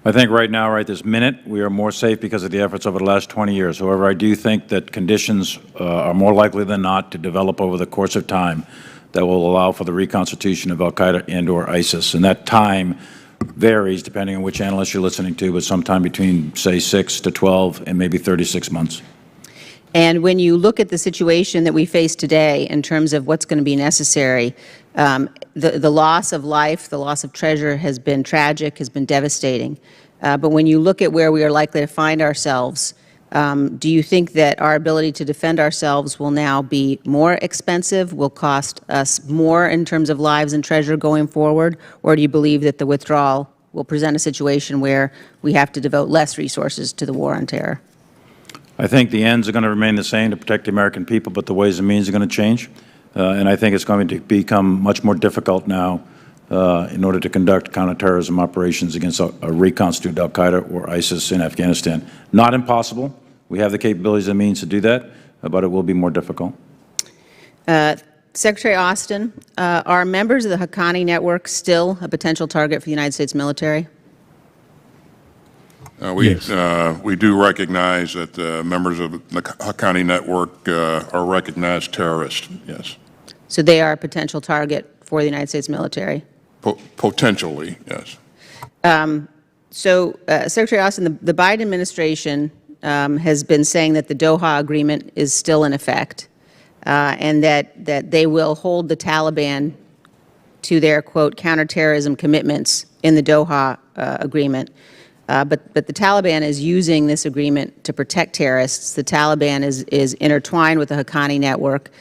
I think right now, right this minute, we are more safe because of the efforts over the last 20 years. However, I do think that conditions are more likely than not to develop over the course of time that will allow for the reconstitution of al-Qaeda and or ISIS. And that time varies depending on which analyst you're listening to, but sometime between, say, 6 to 12 and maybe 36 months. And when you look at the situation that we face today in terms of what's going to be necessary, the loss of life, the loss of treasure has been tragic, has been devastating. But when you look at where we are likely to find ourselves, do you think that our ability to defend ourselves will now be more expensive, will cost us more in terms of lives and treasure going forward, or do you believe that the withdrawal will present a situation where we have to devote less resources to the war on terror? I think the ends are going to remain the same to protect the American people, but the ways and means are going to change. And I think it's going to become much more difficult now in order to conduct counterterrorism operations against a reconstituted al-Qaeda or ISIS in Afghanistan. Not impossible. We have the capabilities and means to do that, but it will be more difficult. Secretary Austin, are members of the Haqqani network still a potential target for the United States military? We do recognize that members of the Haqqani network are recognized terrorists, yes. So they are a potential target for the United States military? Potentially, yes. Secretary Austin, the Biden administration has been saying that the Doha Agreement is still in effect and that they will hold the Taliban to their, quote, counterterrorism commitments in the Doha Agreement. But the Taliban is using this agreement to protect terrorists. The Taliban is intertwined with the Haqqani network,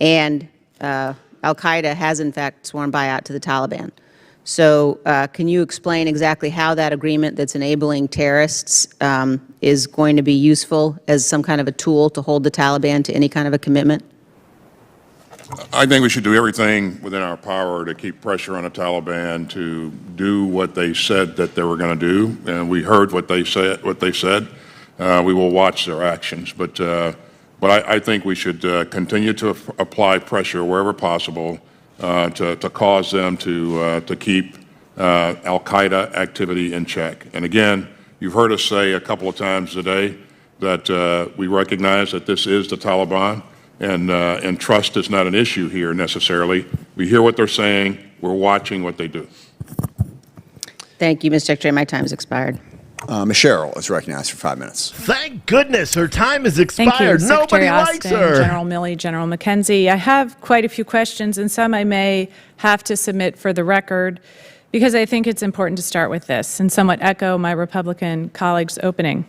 and al-Qaeda has, in fact, sworn buyout to the Taliban. So can you explain exactly how that agreement that's enabling terrorists is going to be useful as some kind of a tool to hold the Taliban to any kind of a commitment? I think we should do everything within our power to keep pressure on the Taliban to do what they said that they were going to do, and we heard what they said. We will watch their actions, but I think we should continue to apply pressure wherever possible to cause them to keep al-Qaeda activity in check. And again, you've heard us say a couple of times today that we recognize that this is the Taliban. And trust is not an issue here necessarily. We hear what they're saying. We're watching what they do. Thank you, Mr. Secretary. My time has expired. Ms. Sherrill is recognized for 5 minutes. Thank goodness her time has expired. Thank you, Nobody Secretary likes Austin, her. General Milley, General McKenzie. I have quite a few questions, and some I may have to submit for the record, because I think it's important to start with this and somewhat echo my Republican colleagues' opening.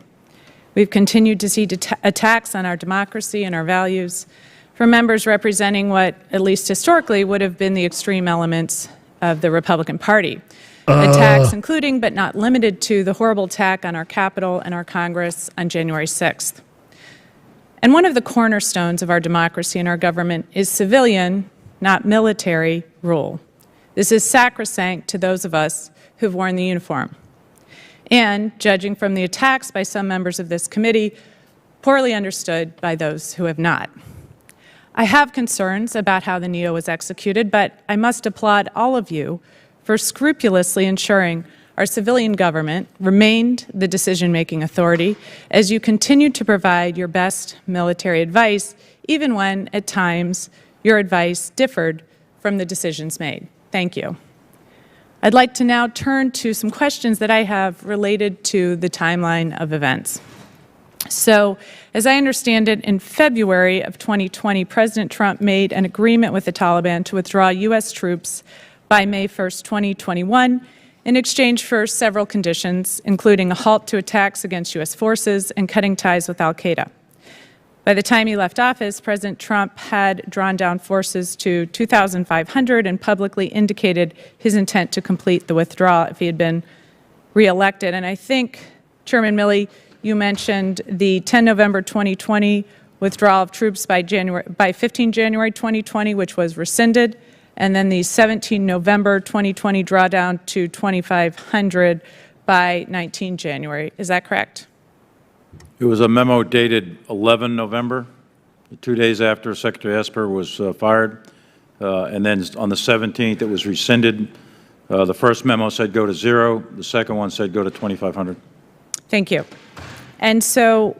We've continued to see attacks on our democracy and our values from members representing what, at least historically, would have been the extreme elements of the Republican Party. Attacks including, but not limited to, the horrible attack on our Capitol and our Congress on January 6th. And one of the cornerstones of our democracy and our government is civilian, not military, rule. This is sacrosanct to those of us who've worn the uniform. And, judging from the attacks by some members of this committee, poorly understood by those who have not. I have concerns about how the NEO was executed, but I must applaud all of you for scrupulously ensuring our civilian government remained the decision-making authority as you continued to provide your best military advice, even when, at times, your advice differed from the decisions made. Thank you. I'd like to now turn to some questions that I have related to the timeline of events. So, as I understand it, in February of 2020, President Trump made an agreement with the Taliban to withdraw U.S. troops by May 1st, 2021, in exchange for several conditions, including a halt to attacks against U.S. forces and cutting ties with al-Qaeda. By the time he left office, President Trump had drawn down forces to 2,500 and publicly indicated his intent to complete the withdrawal if he had been reelected. And I think, Chairman Milley, you mentioned the 10 November 2020 withdrawal of troops by 15 January 2020, which was rescinded, and then the 17 November 2020 drawdown to 2,500 by 19 January. Is that correct? It was a memo dated 11 November, 2 days after Secretary Esper was fired. And then on the 17th, it was rescinded. The first memo said go to 0. The second one said go to 2,500. Thank you. And so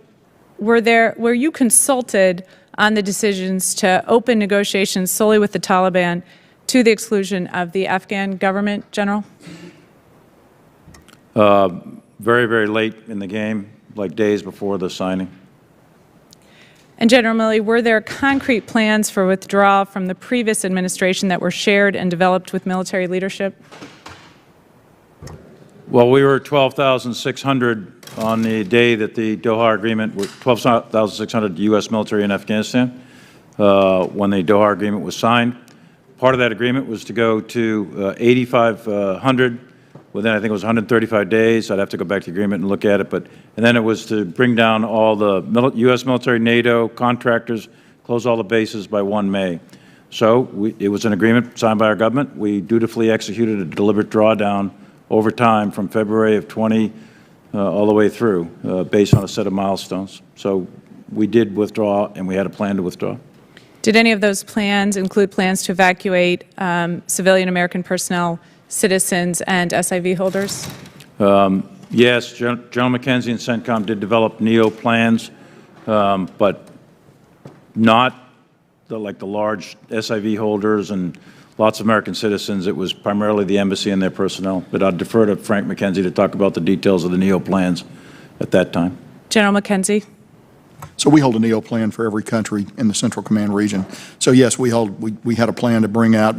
were you consulted on the decisions to open negotiations solely with the Taliban to the exclusion of the Afghan government, General? Very, very late in the game, like days before the signing. And General Milley, were there concrete plans for withdrawal from the previous administration that were shared and developed with military leadership? Well, we were 12,600 on the day that the Doha Agreement, 12,600 U.S. military in Afghanistan, when the Doha Agreement was signed. Part of that agreement was to go to 8,500 within, I think it was 135 days. I'd have to go back to the agreement and look at it. And then it was to bring down all the U.S. military, NATO, contractors, close all the bases by 1 May. So it was an agreement signed by our government. We dutifully executed a deliberate drawdown over time from February of 20 all the way through, based on a set of milestones. So we did withdraw, and we had a plan to withdraw. Did any of those plans include plans to evacuate civilian American personnel, citizens, and SIV holders? Yes, General McKenzie and CENTCOM did develop NEO plans, but not like the large SIV holders and lots of American citizens. It was primarily the embassy and their personnel. But I'd defer to Frank McKenzie to talk about the details of the NEO plans at that time. General McKenzie? So we hold a NEO plan for every country in the Central Command region. So yes, we had a plan to bring out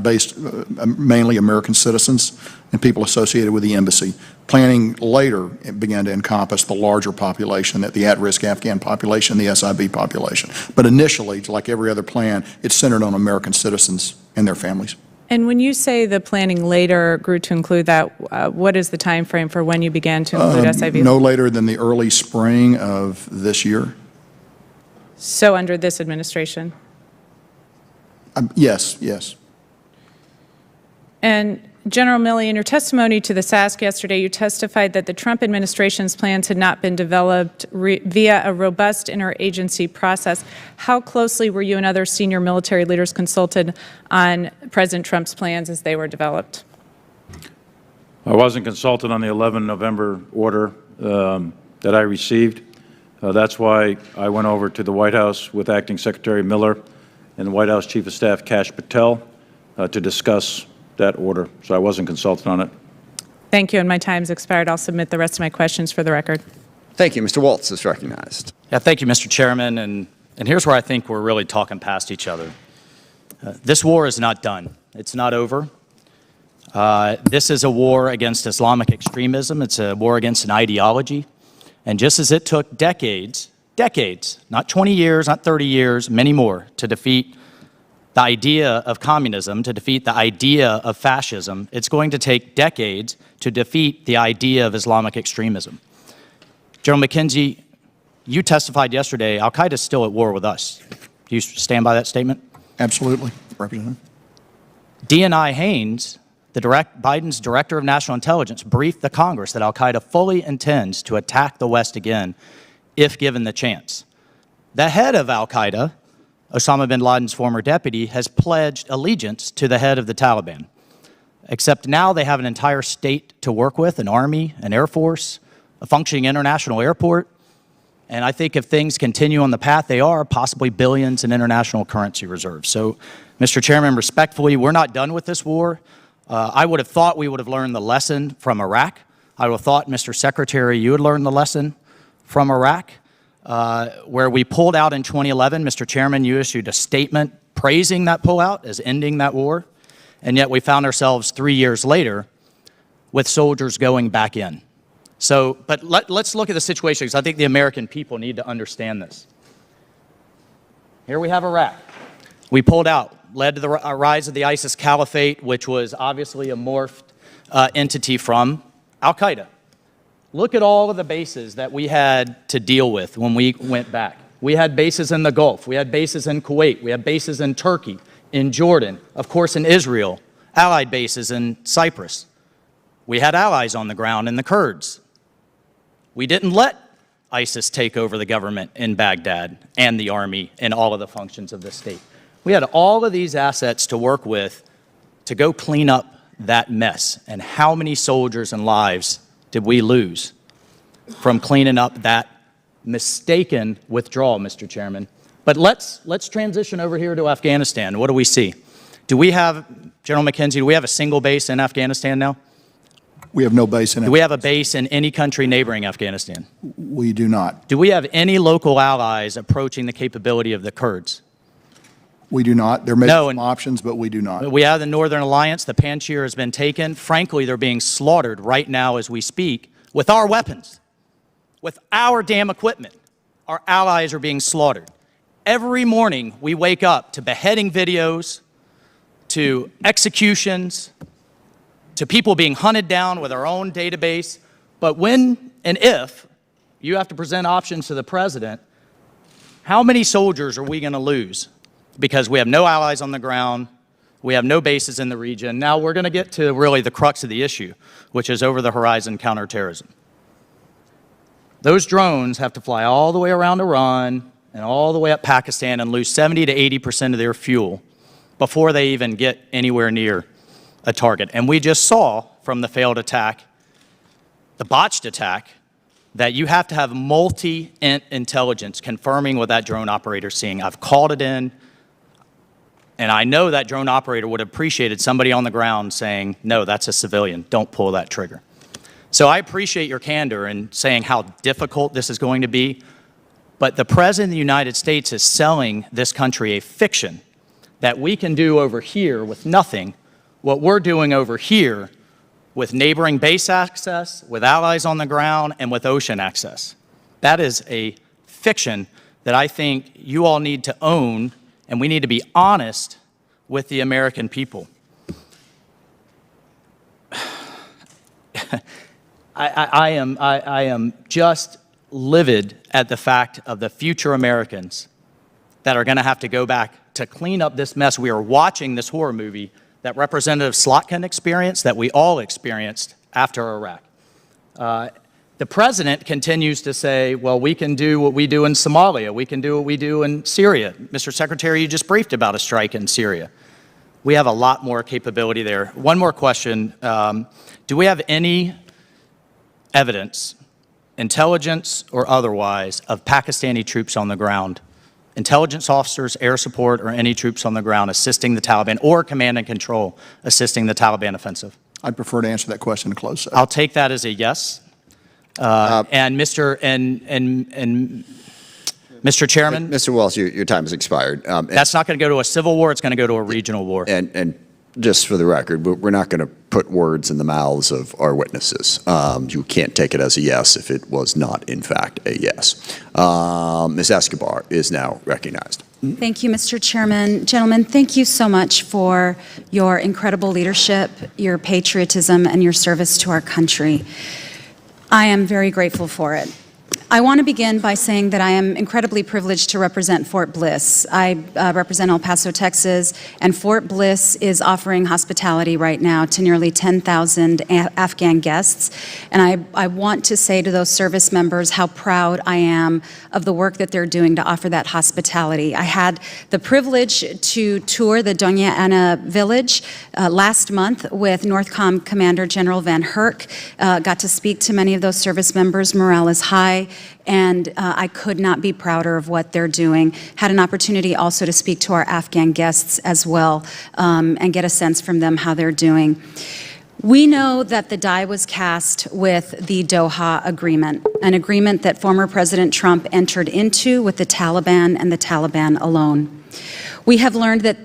mainly American citizens and people associated with the embassy. Planning later began to encompass the larger population, the at-risk Afghan population, the SIV population. But initially, like every other plan, it's centered on American citizens and their families. And when you say the planning later grew to include that, what is the time frame for when you began to include SIV? No later than the early spring of this year. So under this administration? Yes, yes. And General Milley, in your testimony to the SASC yesterday, you testified that the Trump administration's plans had not been developed via a robust interagency process. How closely were you and other senior military leaders consulted on President Trump's plans as they were developed? I wasn't consulted on the 11 November order that I received. That's why I went over to the White House with Acting Secretary Miller and the White House Chief of Staff Kash Patel to discuss that order. So I wasn't consulted on it. Thank you, and my time's expired. I'll submit the rest of my questions for the record. Thank you. Mr. Waltz is recognized. Yeah, thank you, Mr. Chairman. And here's where I think we're really talking past each other. This war is not done. It's not over. This is a war against Islamic extremism. It's a war against an ideology. And just as it took decades, not 20 years, not 30 years, many more, to defeat the idea of communism, to defeat the idea of fascism, it's going to take decades to defeat the idea of Islamic extremism. General McKenzie, you testified yesterday, al-Qaeda is still at war with us. Do you stand by that statement? Absolutely, Representative. DNI Haynes, Biden's Director of National Intelligence, briefed the Congress that al-Qaeda fully intends to attack the West again if given the chance. The head of al-Qaeda, Osama bin Laden's former deputy, has pledged allegiance to the head of the Taliban. Except now they have an entire state to work with, an army, an air force, a functioning international airport, and I think if things continue on the path they are, possibly billions in international currency reserves. So, Mr. Chairman, respectfully, we're not done with this war. I would have thought we would have learned the lesson from Iraq. I would have thought, Mr. Secretary, you would learn the lesson from Iraq, where we pulled out in 2011. Mr. Chairman, you issued a statement praising that pullout as ending that war, and yet we found ourselves 3 years later with soldiers going back in. So, but let's look at the situation, because I think the American people need to understand this. Here we have Iraq. We pulled out, led to the rise of the ISIS caliphate, which was obviously a morphed entity from al-Qaeda. Look at all of the bases that we had to deal with when we went back. We had bases in the Gulf. We had bases in Kuwait. We had bases in Turkey, in Jordan, of course in Israel, allied bases in Cyprus. We had allies on the ground in the Kurds. We didn't let ISIS take over the government in Baghdad and the army and all of the functions of the state. We had all of these assets to work with to go clean up that mess. And how many soldiers and lives did we lose from cleaning up that mistaken withdrawal, Mr. Chairman? But let's transition over here to Afghanistan. What do we see? Do we have, General McKenzie, do we have a single base in Afghanistan now? We have no base in Do we have a base in any country neighboring Afghanistan? We do not. Do we have any local allies approaching the capability of the Kurds? We do not. There may be some options, but we do not. We have the Northern Alliance. The Panjshir has been taken. Frankly, they're being slaughtered right now as we speak with our weapons, with our damn equipment. Our allies are being slaughtered. Every morning we wake up to beheading videos, to executions, to people being hunted down with our own database. But when and if you have to present options to the president, how many soldiers are we going to lose? Because we have no allies on the ground, we have no bases in the region. Now we're going to get to really the crux of the issue, which is over-the-horizon counterterrorism. Those drones have to fly all the way around Iran and all the way up Pakistan and lose 70 to 80% of their fuel before they even get anywhere near a target. And we just saw from the failed attack, the botched attack, that you have to have multi-intelligence confirming what that drone operator is seeing. I've called it in, and I know that drone operator would have appreciated somebody on the ground saying, no, that's a civilian, don't pull that trigger. So I appreciate your candor in saying how difficult this is going to be, but the President of the United States is selling this country a fiction that we can do over here with nothing, what we're doing over here with neighboring base access, with allies on the ground, and with ocean access. That is a fiction that I think you all need to own, and we need to be honest with the American people. I am just livid at the fact of the future Americans that are going to have to go back to clean up this mess. We are watching this horror movie that Representative Slotkin experienced, that we all experienced after Iraq. The president continues to say, well, we can do what we do in Somalia. We can do what we do in Syria. Mr. Secretary, you just briefed about a strike in Syria. We have a lot more capability there. One more question. Do we have any evidence, intelligence or otherwise, of Pakistani troops on the ground, intelligence officers, air support, or any troops on the ground assisting the Taliban, or command and control assisting the Taliban offensive? I'd prefer to answer that question in a closed session. I'll take that as a yes. And Mr. Chairman, Mr. Wells, your time has expired. that's not going to go to a civil war. It's going to go to a regional war. And just for the record, we're not going to put words in the mouths of our witnesses. You can't take it as a yes if it was not, in fact, a yes. Ms. Escobar is now recognized. Thank you, Mr. Chairman. Gentlemen, thank you so much for your incredible leadership, your patriotism, and your service to our country. I am very grateful for it. I want to begin by saying that I am incredibly privileged to represent Fort Bliss. I represent El Paso, Texas, and Fort Bliss is offering hospitality right now to nearly 10,000 Afghan guests. And I want to say to those service members how proud I am of the work that they're doing to offer that hospitality. I had the privilege to tour the Doña Ana village last month with NORTHCOM Commander General Van Herk. Got to speak to many of those service members. Morale is high. And I could not be prouder of what they're doing. Had an opportunity also to speak to our Afghan guests as well and get a sense from them how they're doing. We know that the die was cast with the Doha Agreement, an agreement that former President Trump entered into with the Taliban and the Taliban alone. We have learned that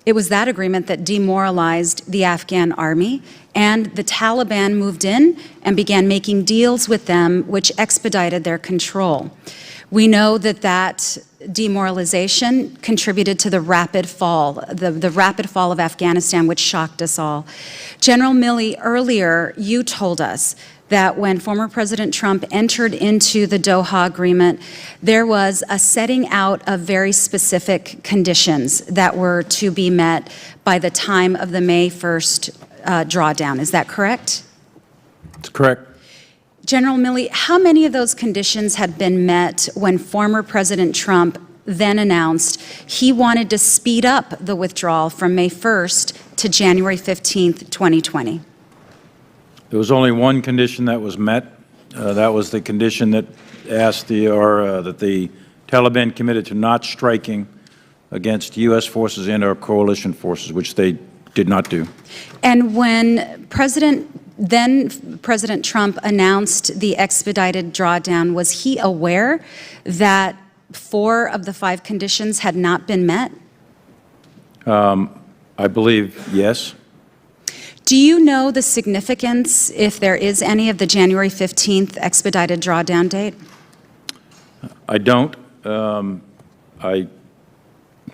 it was that agreement that demoralized the Afghan army, and the Taliban moved in and began making deals with them, which expedited their control. We know that demoralization contributed to the rapid fall, the rapid fall of Afghanistan, which shocked us all. General Milley, earlier you told us that when former President Trump entered into the Doha Agreement, there was a setting out of very specific conditions that were to be met by the time of the May 1st drawdown. Is that correct? That's correct. General Milley, how many of those conditions had been met when former President Trump then announced he wanted to speed up the withdrawal from May 1st to January 15th, 2020? There was only one condition that was met. That was the condition that asked that the Taliban committed to not striking against U.S. forces and our coalition forces, which they did not do. And when then President Trump announced the expedited drawdown, was he aware that 4 of the 5 conditions had not been met? I believe yes. Do you know the significance, if there is any, of the January 15th expedited drawdown date? I don't. I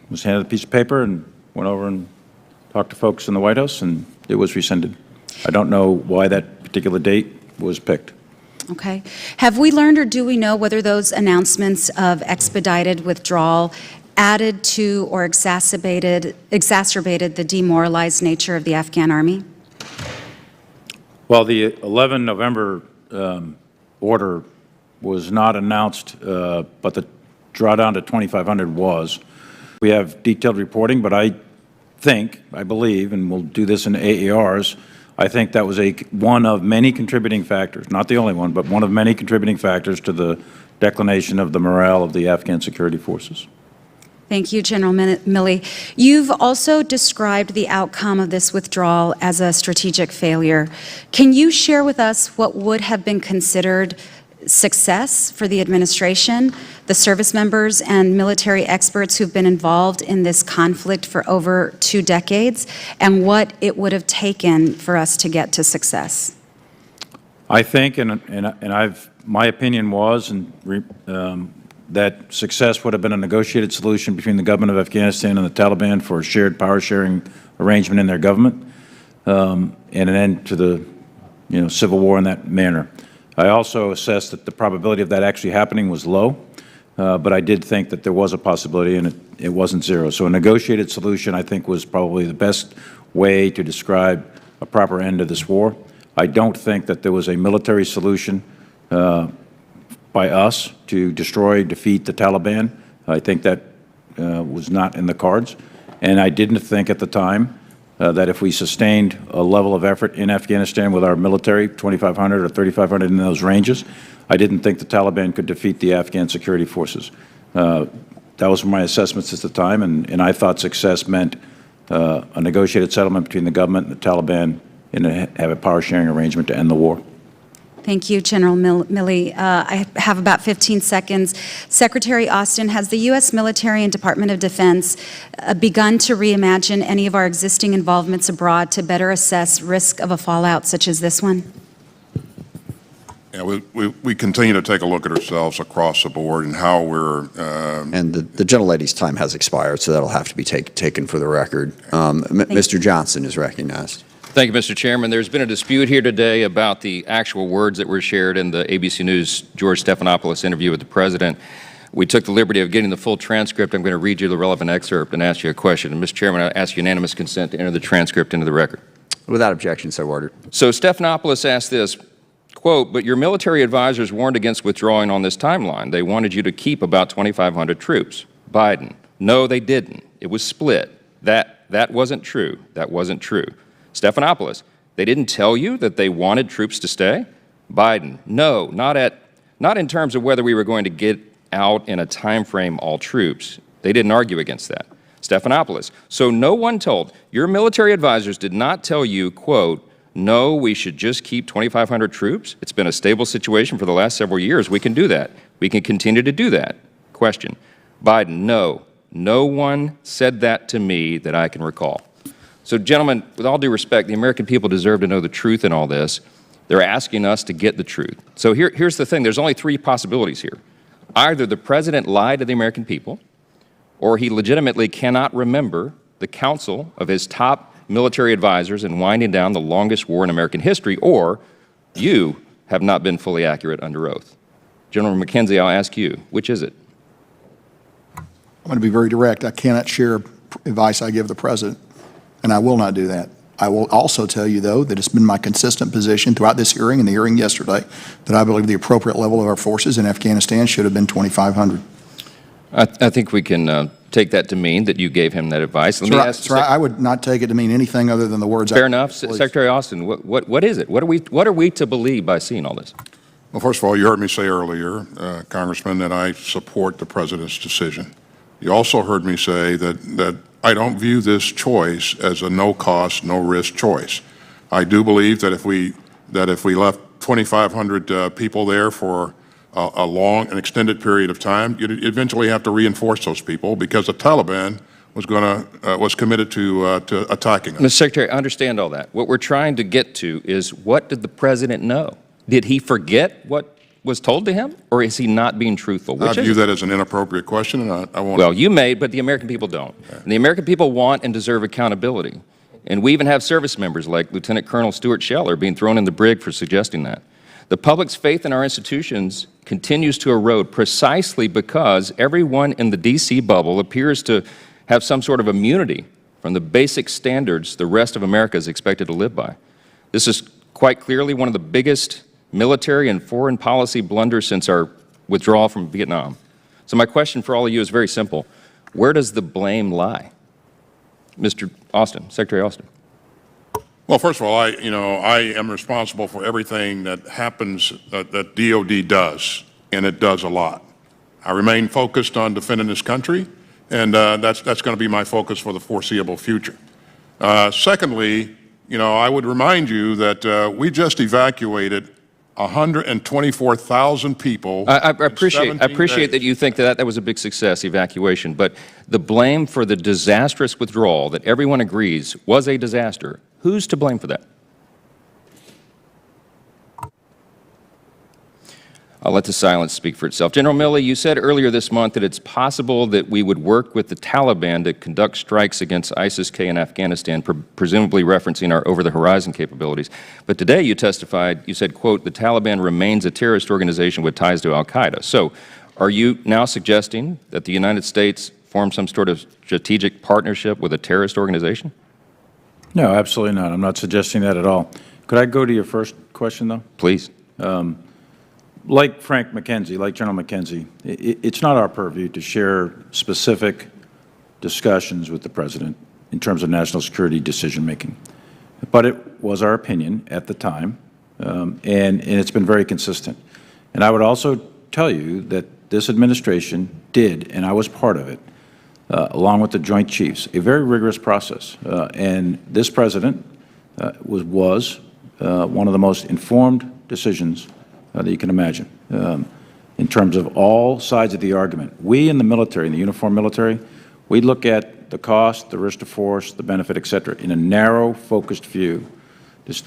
was handed a piece of paper and went over and talked to folks in the White House, and it was rescinded. I don't know why that particular date was picked. Okay. Have we learned, or do we know whether those announcements of expedited withdrawal added to or exacerbated the demoralized nature of the Afghan army? Well, the 11 November order was not announced, but the drawdown to 2,500 was. We have detailed reporting, but I believe, and we'll do this in AARs, I think that was one of many contributing factors, not the only one, but one of many contributing factors to the declination of the morale of the Afghan security forces. Thank you, General Milley. You've also described the outcome of this withdrawal as a strategic failure. Can you share with us what would have been considered success for the administration, the service members and military experts who've been involved in this conflict for over 2 decades, and what it would have taken for us to get to success? I think, my opinion was, that success would have been a negotiated solution between the government of Afghanistan and the Taliban for a shared power-sharing arrangement in their government, and an end to the civil war in that manner. I also assessed that the probability of that actually happening was low, but I did think that there was a possibility, and it wasn't zero. So a negotiated solution, I think, was probably the best way to describe a proper end to this war. I don't think that there was a military solution by us to defeat the Taliban. I think that was not in the cards. And I didn't think at the time that if we sustained a level of effort in Afghanistan with our military, 2,500 or 3,500 in those ranges, I didn't think the Taliban could defeat the Afghan security forces. That was my assessments at the time, and I thought success meant a negotiated settlement between the government and the Taliban and have a power-sharing arrangement to end the war. Thank you, General Milley. I have about 15 seconds. Secretary Austin, has the U.S. military and Department of Defense begun to reimagine any of our existing involvements abroad to better assess risk of a fallout such as this one? Yeah, we continue to take a look at ourselves across the board and how we're... And the gentlelady's time has expired, so that'll have to be taken for the record. Mr. Johnson is recognized. Thank you, Mr. Chairman. There's been a dispute here today about the actual words that were shared in the ABC News George Stephanopoulos interview with the President. We took the liberty of getting the full transcript. I'm going to read you the relevant excerpt and ask you a question. And, Mr. Chairman, I ask unanimous consent to enter the transcript into the record. Without objection, so ordered. So Stephanopoulos asked this, quote, "But your military advisors warned against withdrawing on this timeline. They wanted you to keep about 2,500 troops. Biden, no, they didn't. It was split. That wasn't true. That wasn't true. Stephanopoulos, they didn't tell you that they wanted troops to stay? Biden, no, not in terms of whether we were going to get out in a time frame all troops. They didn't argue against that. Stephanopoulos, so no one told, your military advisors did not tell you, quote, no, we should just keep 2,500 troops? It's been a stable situation for the last several years. We can do that. We can continue to do that. Question, Biden, no one said that to me that I can recall. So, gentlemen, with all due respect, the American people deserve to know the truth in all this. They're asking us to get the truth. So here's the thing. There's only 3 possibilities here. Either the President lied to the American people, or he legitimately cannot remember the counsel of his top military advisors in winding down the longest war in American history, or you have not been fully accurate under oath. General McKenzie, I'll ask you, which is it? I'm going to be very direct. I cannot share advice I give the President, and I will not do that. I will also tell you, though, that it's been my consistent position throughout this hearing and the hearing yesterday that I believe the appropriate level of our forces in Afghanistan should have been 2,500. I think we can take that to mean that you gave him that advice. Let me ask. Sir, I would not take it to mean anything other than the words. Fair enough. Secretary Austin, what is it? What are we to believe by seeing all this? Well, first of all, you heard me say earlier, Congressman, that I support the President's decision. You also heard me say that I don't view this choice as a no-cost, no-risk choice. I do believe that if we left 2,500 people there for a long and extended period of time, you'd eventually have to reinforce those people because the Taliban was committed to attacking us. Mr. Secretary, I understand all that. What we're trying to get to is, what did the President know? Did he forget what was told to him, or is he not being truthful? I view that as an inappropriate question, and I won't. Well, you may, but the American people don't. And the American people want and deserve accountability. And we even have service members like Lieutenant Colonel Stuart Scheller being thrown in the brig for suggesting that. The public's faith in our institutions continues to erode precisely because everyone in the D.C. bubble appears to have some sort of immunity from the basic standards the rest of America is expected to live by. This is quite clearly one of the biggest military and foreign policy blunders since our withdrawal from Vietnam. So my question for all of you is very simple. Where does the blame Mr. Austin, Secretary Austin? Well, first of all, I am responsible for everything that happens that DOD does, and it does a lot. I remain focused on defending this country, and that's going to be my focus for the foreseeable future. Secondly, I would remind you that we just evacuated 124,000 people. I appreciate that you think that was a big success, evacuation, but the blame for the disastrous withdrawal that everyone agrees was a disaster, who's to blame for that? I'll let the silence speak for itself. General Milley, you said earlier this month that it's possible that we would work with the Taliban to conduct strikes against ISIS-K in Afghanistan, presumably referencing our over-the-horizon capabilities. But today you testified, you said, quote, the Taliban remains a terrorist organization with ties to al-Qaeda. So are you now suggesting that the United States form some sort of strategic partnership with a terrorist organization? No, absolutely not. I'm not suggesting that at all. Could I go to your first question, though? Please. Like Frank McKenzie, like General McKenzie, it's not our purview to share specific discussions with the President in terms of national security decision-making. But it was our opinion at the time, and it's been very consistent. And I would also tell you that this administration did, and I was part of it, along with the Joint Chiefs, a very rigorous process. And this President was one of the most informed decisions that you can imagine, in terms of all sides of the argument. We in the military, in the uniformed military, we look at the cost, the risk to force, the benefit, et cetera, in a narrow, focused view.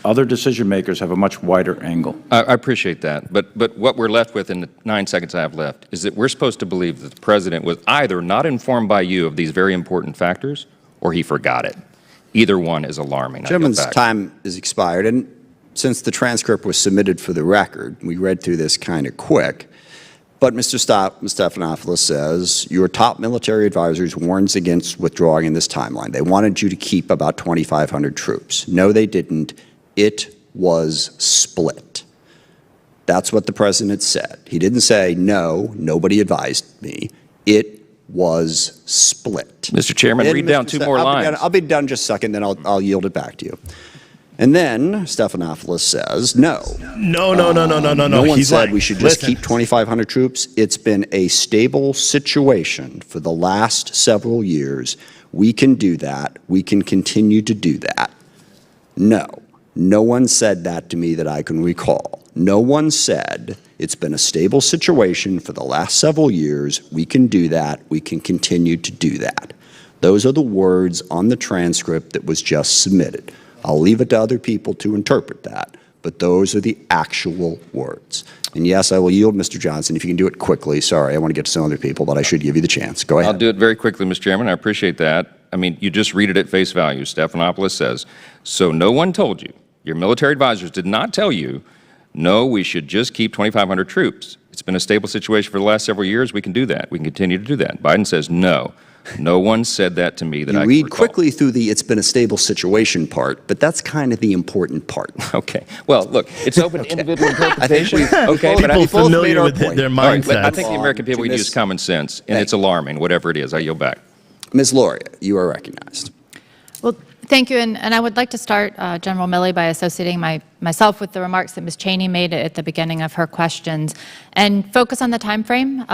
Other decision makers have a much wider angle. I appreciate that, but what we're left with in the 9 seconds I have left is that we're supposed to believe that the President was either not informed by you of these very important factors, or he forgot it. Either one is alarming. Gentleman's time is expired, and since the transcript was submitted for the record, we read through this kind of quick, but Mr. Stephanopoulos says your top military advisors warns against withdrawing in this timeline. They wanted you to keep about 2,500 troops. No, they didn't. It was split. That's what the President said. He didn't say, no, nobody advised me. It was split. Mr. Chairman, read down 2 more lines. I'll be done just a second, then I'll yield it back to you. And then Stephanopoulos says, no. No. No one said we should just keep 2,500 troops. It's been a stable situation for the last several years. We can do that. We can continue to do that. No. No one said that to me that I can recall. No one said it's been a stable situation for the last several years. We can do that. We can continue to do that. Those are the words on the transcript that was just submitted. I'll leave it to other people to interpret that, but those are the actual words. And yes, I will yield, Mr. Johnson, if you can do it quickly. Sorry, I want to get to some other people, but I should give you the chance. Go ahead. I'll do it very quickly, Mr. Chairman. I appreciate that. I mean, you just read it at face value. Stephanopoulos says, so no one told you, your military advisors did not tell you no, we should just keep 2,500 troops. It's been a stable situation for the last several years. We can do that. We can continue to do that. Biden says no. No one said that to me that I can read recall. quickly through the "it's been a stable situation" part, but that's kind of the important part. Okay. Well, look, it's open to individual interpretation. Okay, but people familiar with their mindsets. I think the American people would use common sense, and it's alarming, whatever it is. I yield back. Ms. Lauria, you are recognized. Well, thank you, and I would like to start, General Milley, by associating myself with the remarks that Ms. Cheney made at the beginning of her questions, and focus on the time frame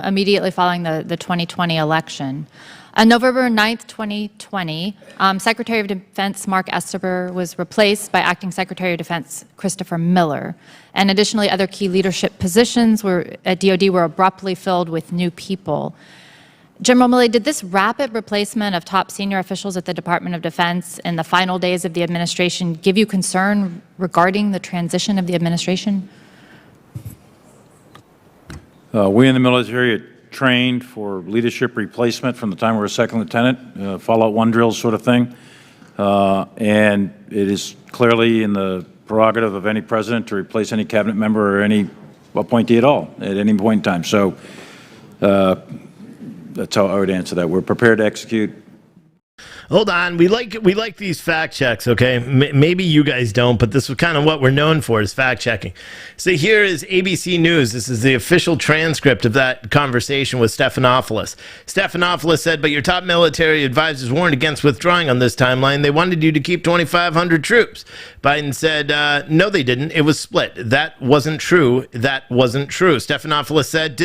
immediately following the 2020 election. On November 9th, 2020, Secretary of Defense Mark Esper was replaced by Acting Secretary of Defense Christopher Miller, and additionally, other key leadership positions at DoD were abruptly filled with new people. General Milley, did this rapid replacement of top senior officials at the Department of Defense in the final days of the administration give you concern regarding the transition of the administration? We in the military are trained for leadership replacement from the time we were a second lieutenant, Fallout 1 drills sort of thing. And it is clearly in the prerogative of any president to replace any cabinet member or any appointee at all at any point in time. So that's how I would answer that. We're prepared to execute. Hold on, we like these fact checks, okay? Maybe you guys don't, but this is kind of what we're known for, is fact checking. So here is ABC News. This is the official transcript of that conversation with Stephanopoulos. Stephanopoulos said, but your top military advisors warned against withdrawing on this timeline. They wanted you to keep 2,500 troops. Biden said, no, they didn't. It was split. That wasn't true. That wasn't true. Stephanopoulos said,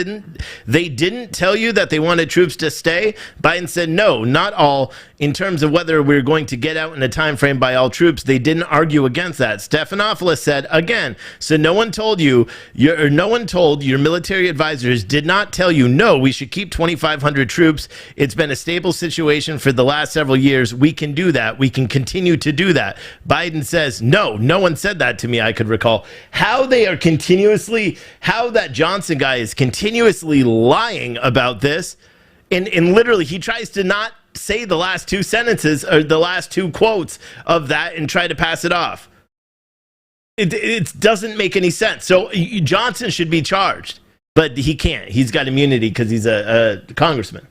they didn't tell you that they wanted troops to stay? Biden said, no, not all. In terms of whether we're going to get out in a time frame by all troops, they didn't argue against that. Stephanopoulos said, again, so no one told your military advisors did not tell you, no, we should keep 2,500 troops. It's been a stable situation for the last several years. We can do that. We can continue to do that. Biden says, no one said that to me, I could recall. How that Johnson guy is continuously lying about this, and literally he tries to not say the last two sentences or the last two quotes of that and try to pass it off. It doesn't make any sense. So Johnson should be charged, but he can't. He's got immunity because he's a congressman.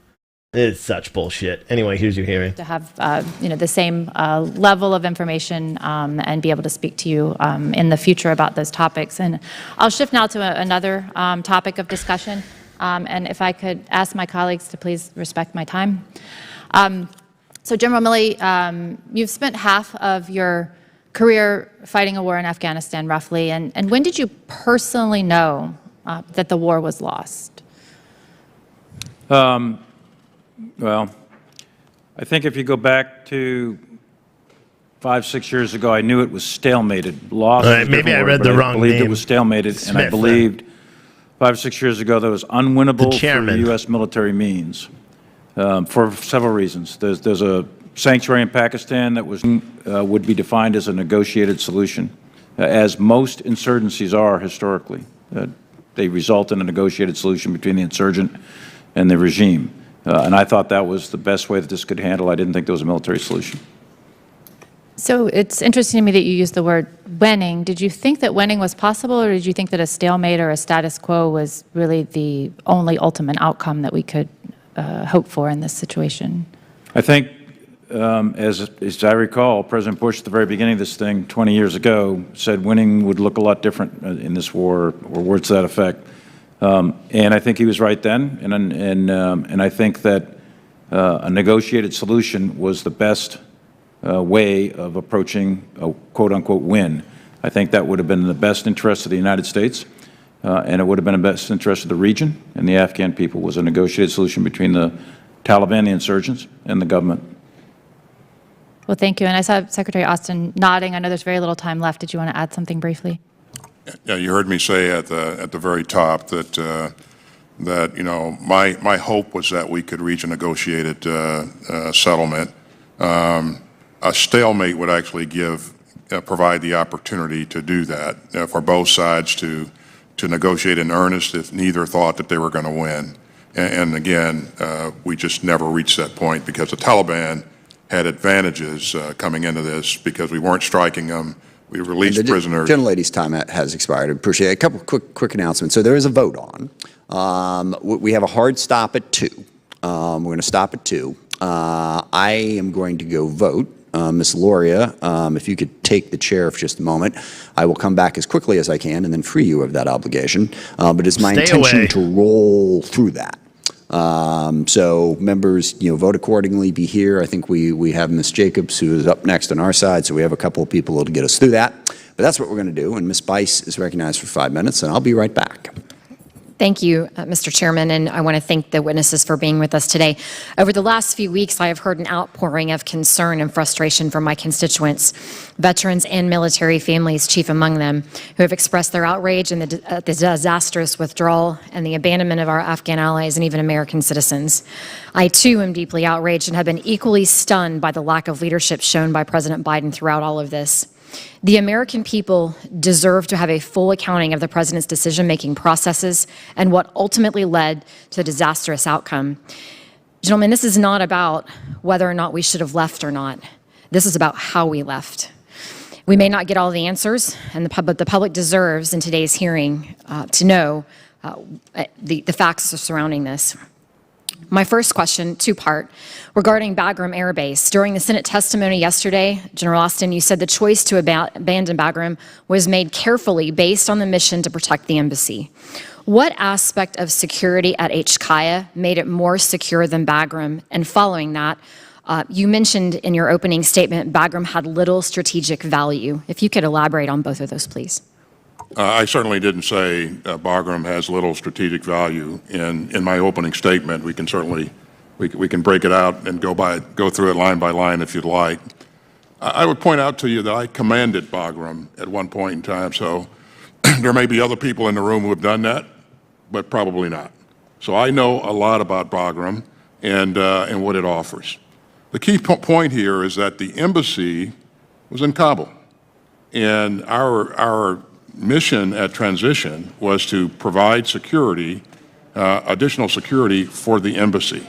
It's such bullshit. Anyway, here's your hearing. To have the same level of information and be able to speak to you in the future about those topics. And I'll shift now to another topic of discussion. And if I could ask my colleagues to please respect my time. So General Milley, you've spent half of your career fighting a war in Afghanistan, roughly. And when did you personally know that the war was lost? Well, I think if you go back to 5-6 years ago, I knew it was stalemated. Lost. All right, maybe I read the wrong name. I believed it was stalemated, and I believed 5 or 6 years ago that it was unwinnable for U.S. military means. For several reasons. There's a sanctuary in Pakistan that would be defined as a negotiated solution, as most insurgencies are historically. They result in a negotiated solution between the insurgent and the regime. And I thought that was the best way that this could handle. I didn't think there was a military solution. So it's interesting to me that you used the word winning. Did you think that winning was possible, or did you think that a stalemate or a status quo was really the only ultimate outcome that we could hope for in this situation? I think, as I recall, President Bush at the very beginning of this thing 20 years ago said winning would look a lot different in this war, or words to that effect. And I think he was right then, and I think that a negotiated solution was the best way of approaching a quote-unquote win. I think that would have been in the best interest of the United States, and it would have been in the best interest of the region and the Afghan people, was a negotiated solution between the Taliban, the insurgents, and the government. Well, thank you. And I saw Secretary Austin nodding. I know there's very little time left. Did you want to add something briefly? Yeah, you heard me say at the very top that my hope was that we could reach a negotiated settlement. A stalemate would actually provide the opportunity to do that for both sides to negotiate in earnest if neither thought that they were going to win. And again, we just never reached that point because the Taliban had advantages coming into this because we weren't striking them. we release the prisoners. Gentlelady's time has expired. I appreciate it. A couple quick announcements. So there is a vote on. We have a hard stop at 2. We're going to stop at 2. I am going to go vote. Ms. Loria, if you could take the chair for just a moment, I will come back as quickly as I can and then free you of that obligation. But it's my intention to roll through that. So members, vote accordingly, be here. I think we have Ms. Jacobs, who is up next on our side, so we have a couple of people to get us through that. But that's what we're going to do, and Ms. Bice is recognized for 5 minutes, and I'll be right back. Thank you, Mr. Chairman, and I want to thank the witnesses for being with us today. Over the last few weeks, I have heard an outpouring of concern and frustration from my constituents, veterans and military families, chief among them, who have expressed their outrage at the disastrous withdrawal and the abandonment of our Afghan allies and even American citizens. I, too, am deeply outraged and have been equally stunned by the lack of leadership shown by President Biden throughout all of this. The American people deserve to have a full accounting of the president's decision-making processes and what ultimately led to the disastrous outcome. Gentlemen, this is not about whether or not we should have left or not. This is about how we left. We may not get all the answers, but the public deserves, in today's hearing, to know the facts surrounding this. My first question, two-part, regarding Bagram Air Base. During the Senate testimony yesterday, General Austin, you said the choice to abandon Bagram was made carefully based on the mission to protect the embassy. What aspect of security at HKIA made it more secure than Bagram? And following that, you mentioned in your opening statement Bagram had little strategic value. If you could elaborate on both of those, please. I certainly didn't say Bagram has little strategic value. In my opening statement, we can certainly we can break it out and go through it line by line if you'd like. I would point out to you that I commanded Bagram at one point in time, so there may be other people in the room who have done that, but probably not. So I know a lot about Bagram and what it offers. The key point here is that the embassy was in Kabul, and our mission at transition was to provide security, additional security for the embassy.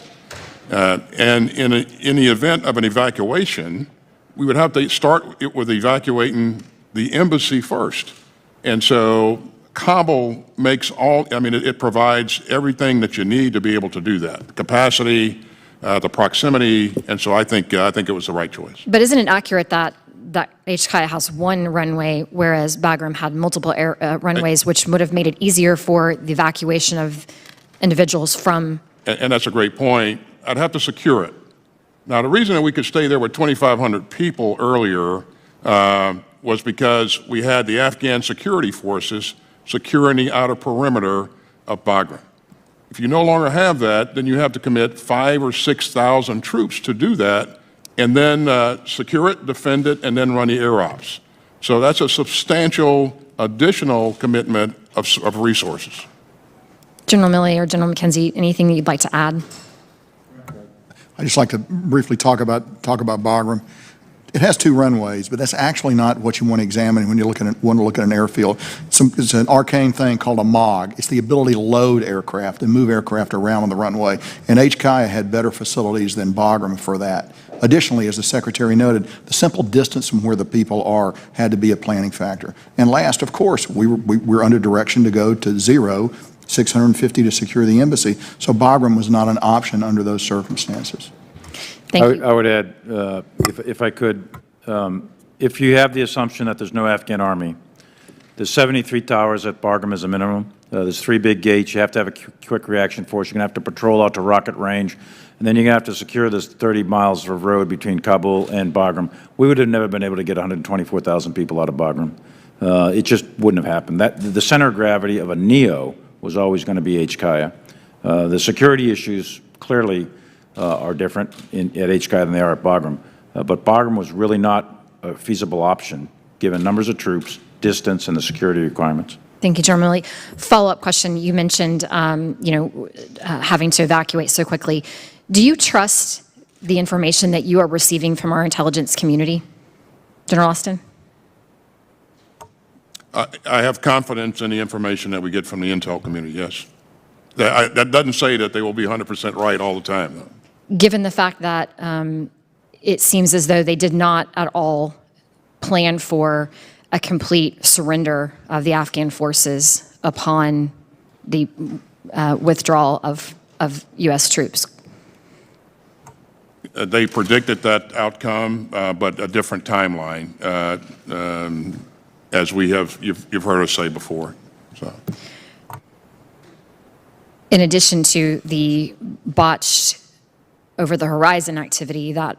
And in the event of an evacuation, we would have to start it with evacuating the embassy first. And so Kabul makes it provides everything that you need to be able to do that. The capacity, the proximity, and so I think it was the right choice. But isn't it accurate that HKIA has one runway, whereas Bagram had multiple runways, which would have made it easier for the evacuation of individuals from? And that's a great point. I'd have to secure it. Now, the reason that we could stay there with 2,500 people earlier was because we had the Afghan security forces securing the outer perimeter of Bagram. If you no longer have that, then you have to commit 5,000 or 6,000 troops to do that, and then secure it, defend it, and then run the air ops. So that's a substantial additional commitment of resources. General Milley or General McKenzie, anything that you'd like to add? I'd just like to briefly talk about Bagram. It has 2 runways, but that's actually not what you want to examine when you want to look at an airfield. It's an arcane thing called a MOG. It's the ability to load aircraft and move aircraft around on the runway. And HKIA had better facilities than Bagram for that. Additionally, as the Secretary noted, the simple distance from where the people are had to be a planning factor. And last, of course, we're under direction to go to 0, 650 to secure the embassy. So Bagram was not an option under those circumstances. Thank you. I would add, if I could, if you have the assumption that there's no Afghan army, there's 73 towers at Bagram as a minimum. There's 3 big gates. You have to have a quick reaction force. You're going to have to patrol out to rocket range. And then you're going to have to secure this 30 miles of road between Kabul and Bagram. We would have never been able to get 124,000 people out of Bagram. It just wouldn't have happened. The center of gravity of a NEO was always going to be HKIA. The security issues clearly are different at HKIA than they are at Bagram. But Bagram was really not a feasible option, given numbers of troops, distance, and the security requirements. Thank you, General Milley. Follow-up question. You mentioned, having to evacuate so quickly. Do you trust the information that you are receiving from our intelligence community? General Austin? I have confidence in the information that we get from the intel community, yes. That doesn't say that they will be 100% right all the time, though. Given the fact that it seems as though they did not at all plan for a complete surrender of the Afghan forces upon the withdrawal of U.S. troops? They predicted that outcome, but a different timeline, as you've heard us say before. So. In addition to the botched over-the-horizon activity that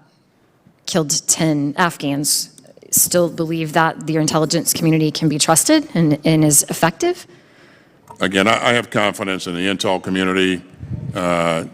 killed 10 Afghans, still believe that the intelligence community can be trusted and is effective? Again, I have confidence in the intel community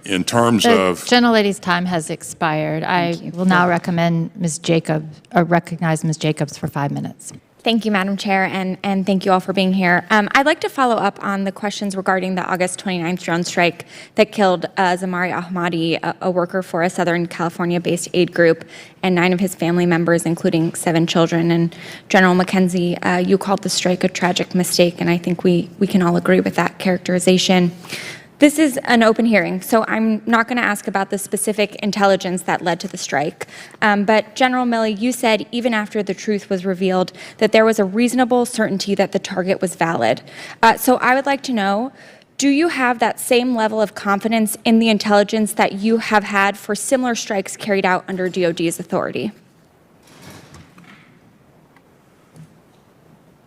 in terms of... The gentlelady's time has expired. I will now recommend Ms. Jacobs, or recognize Ms. Jacobs for 5 minutes. Thank you, Madam Chair, and thank you all for being here. I'd like to follow up on the questions regarding the August 29th drone strike that killed Zamari Ahmadi, a worker for a Southern California-based aid group, and 9 of his family members, including 7 children. And General McKenzie, you called the strike a tragic mistake, and I think we can all agree with that characterization. This is an open hearing, so I'm not going to ask about the specific intelligence that led to the strike. But General Milley, you said even after the truth was revealed that there was a reasonable certainty that the target was valid. So I would like to know, do you have that same level of confidence in the intelligence that you have had for similar strikes carried out under DOD's authority?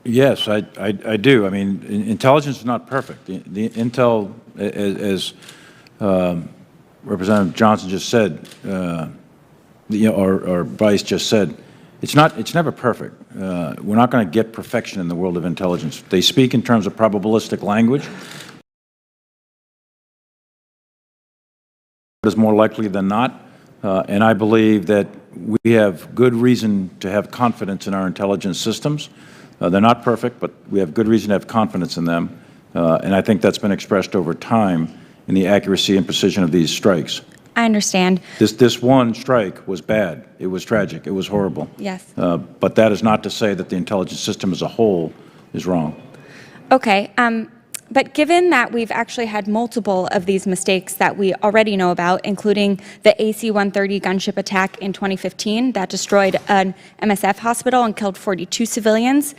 Yes, I do. I mean, intelligence is not perfect. The intel, as Representative Johnson just said, or Vice just said, it's never perfect. We're not going to get perfection in the world of intelligence. They speak in terms of probabilistic language. It is more likely than not, and I believe that we have good reason to have confidence in our intelligence systems. They're not perfect, but we have good reason to have confidence in them, and I think that's been expressed over time in the accuracy and precision of these strikes. I understand. This one strike was bad. It was tragic. It was horrible. Yes. But that is not to say that the intelligence system as a whole is wrong. Okay. But given that we've actually had multiple of these mistakes that we already know about, including the AC-130 gunship attack in 2015 that destroyed an MSF hospital and killed 42 civilians,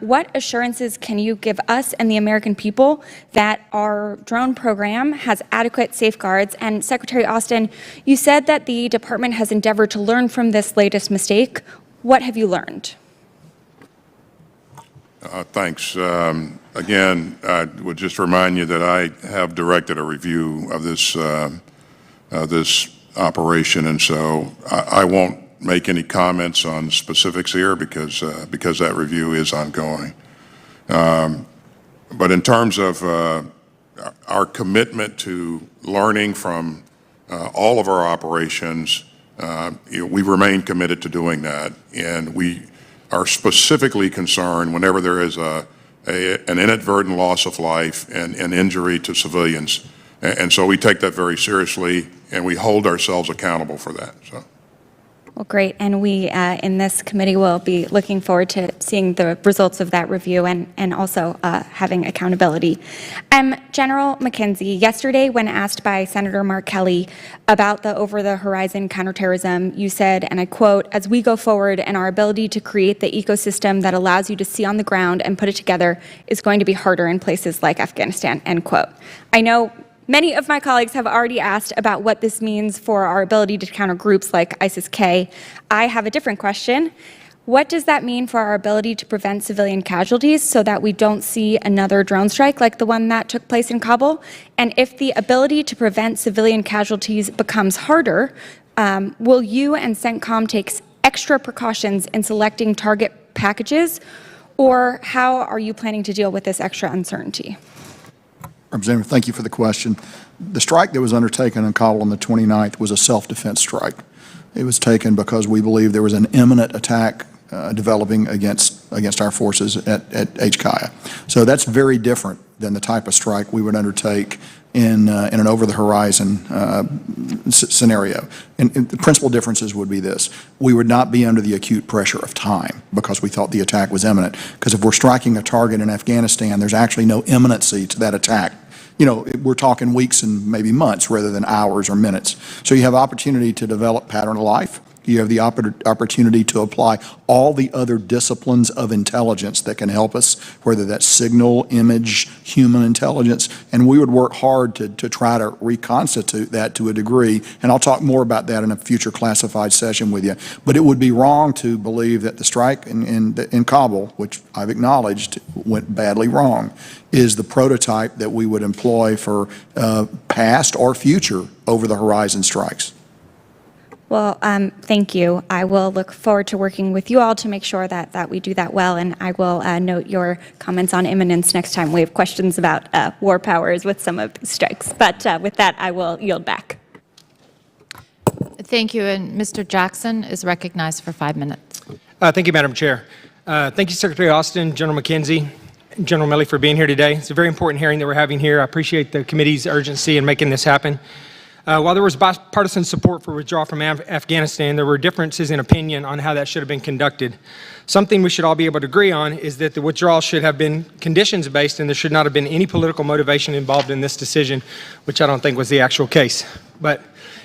what assurances can you give us and the American people that our drone program has adequate safeguards? And Secretary Austin, you said that the department has endeavored to learn from this latest mistake. What have you learned? Thanks. Again, I would just remind you that I have directed a review of this operation, and so I won't make any comments on specifics here because that review is ongoing. But in terms of our commitment to learning from all of our operations, we remain committed to doing that, and we are specifically concerned whenever there is an inadvertent loss of life and injury to civilians. And so we take that very seriously, and we hold ourselves accountable for that. So. Well, great. And we in this committee will be looking forward to seeing the results of that review and also having accountability. General McKenzie, yesterday when asked by Senator Mark Kelly about the over-the-horizon counterterrorism, you said, and I quote, "As we go forward and our ability to create the ecosystem that allows you to see on the ground and put it together is going to be harder in places like Afghanistan," end quote. I know many of my colleagues have already asked about what this means for our ability to counter groups like ISIS-K. I have a different question. What does that mean for our ability to prevent civilian casualties so that we don't see another drone strike like the one that took place in Kabul? And if the ability to prevent civilian casualties becomes harder, will you and CENTCOM take extra precautions in selecting target packages? Or how are you planning to deal with this extra uncertainty? Representative, thank you for the question. The strike that was undertaken in Kabul on the 29th was a self-defense strike. It was taken because we believe there was an imminent attack developing against our forces at HKIA. So that's very different than the type of strike we would undertake in an over-the-horizon scenario. And the principal differences would be this. We would not be under the acute pressure of time because we thought the attack was imminent. Because if we're striking a target in Afghanistan, there's actually no imminency to that attack. You know, we're talking weeks and maybe months rather than hours or minutes. So you have opportunity to develop pattern of life You have the opportunity to apply all the other disciplines of intelligence that can help us, whether that's signal, image, human intelligence, and we would work hard to try to reconstitute that to a degree, and I'll talk more about that in a future classified session with you. But it would be wrong to believe that the strike in Kabul, which I've acknowledged went badly wrong, is the prototype that we would employ for past or future over-the-horizon strikes. Well, thank you. I will look forward to working with you all to make sure that we do that well, and I will note your comments on imminence next time we have questions about war powers with some of these strikes. But with that, I will yield back. Thank you, and Mr. Jackson is recognized for 5 minutes. Thank you, Madam Chair. Thank you, Secretary Austin, General McKenzie, General Milley, for being here today. It's a very important hearing that we're having here. I appreciate the committee's urgency in making this happen. While there was bipartisan support for withdrawal from Afghanistan, there were differences in opinion on how that should have been conducted. Something we should all be able to agree on is that the withdrawal should have been conditions-based and there should not have been any political motivation involved in this decision, which I don't think was the actual case. But,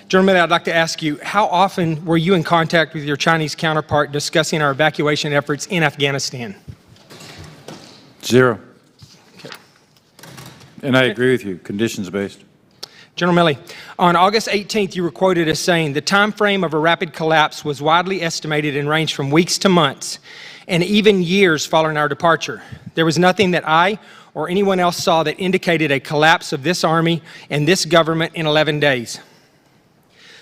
General Milley, I'd like to ask you, how often were you in contact with your Chinese counterpart discussing our evacuation efforts in Afghanistan? 0. Okay. And I agree with you, conditions-based. General Milley, on August 18th, you were quoted as saying, the time frame of a rapid collapse was widely estimated and ranged from weeks to months, and even years following our departure. There was nothing that I or anyone else saw that indicated a collapse of this Army and this government in 11 days.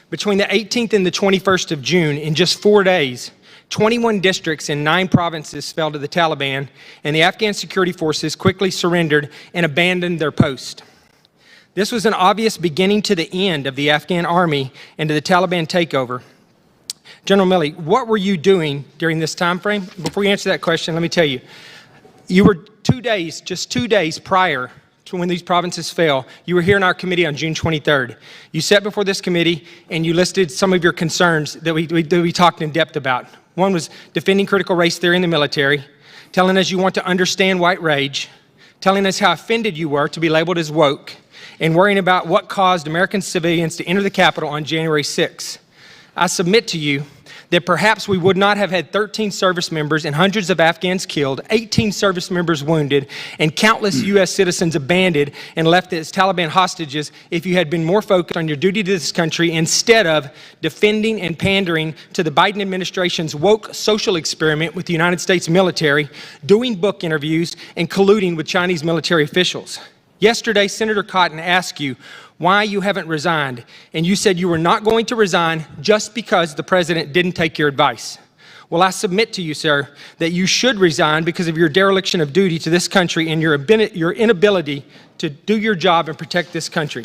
Between the 18th and the 21st of June, in just 4 days, 21 districts in 9 provinces fell to the Taliban, and the Afghan security forces quickly surrendered and abandoned their post. This was an obvious beginning to the end of the Afghan army and to the Taliban takeover. General Milley, what were you doing during this time frame? Before you answer that question, let me tell you, you were just 2 days prior to when these provinces fell, you were here in our committee on June 23rd. You sat before this committee and you listed some of your concerns that we talked in depth about. One was defending critical race theory in the military, telling us you want to understand white rage, telling us how offended you were to be labeled as woke, and worrying about what caused American civilians to enter the Capitol on January 6th. I submit to you that perhaps we would not have had 13 service members and hundreds of Afghans killed, 18 service members wounded, and countless U.S. citizens abandoned and left as Taliban hostages if you had been more focused on your duty to this country instead of defending and pandering to the Biden administration's woke social experiment with the United States military, doing book interviews, and colluding with Chinese military officials. Yesterday, Senator Cotton asked you why you haven't resigned, and you said you were not going to resign just because the president didn't take your advice. Well, I submit to you, sir, that you should resign because of your dereliction of duty to this country and your inability to do your job and protect this country.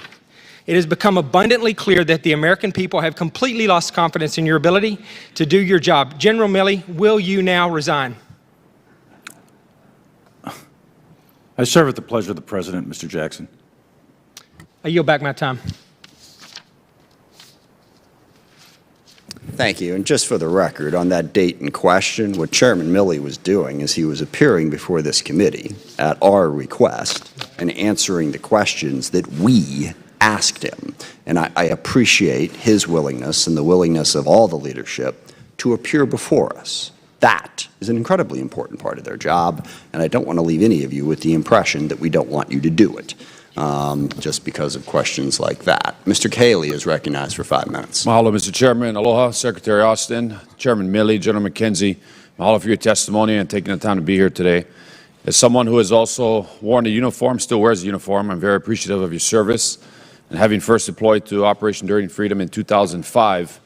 It has become abundantly clear that the American people have completely lost confidence in your ability to do your job. General Milley, will you now resign? I serve at the pleasure of the President, Mr. Jackson. I yield back my time. Thank you. And just for the record, on that date in question, what Chairman Milley was doing is he was appearing before this committee at our request and answering the questions that we asked him. And I appreciate his willingness and the willingness of all the leadership to appear before us. That is an incredibly important part of their job, and I don't want to leave any of you with the impression that we don't want you to do it, just because of questions like that. Mr. Cayley is recognized for 5 minutes. Mahalo, Mr. Chairman. Aloha, Secretary Austin, Chairman Milley, General McKenzie. Mahalo for your testimony and taking the time to be here today. As someone who has also worn a uniform, still wears a uniform, I'm very appreciative of your service. And having first deployed to Operation Enduring Freedom in 2005,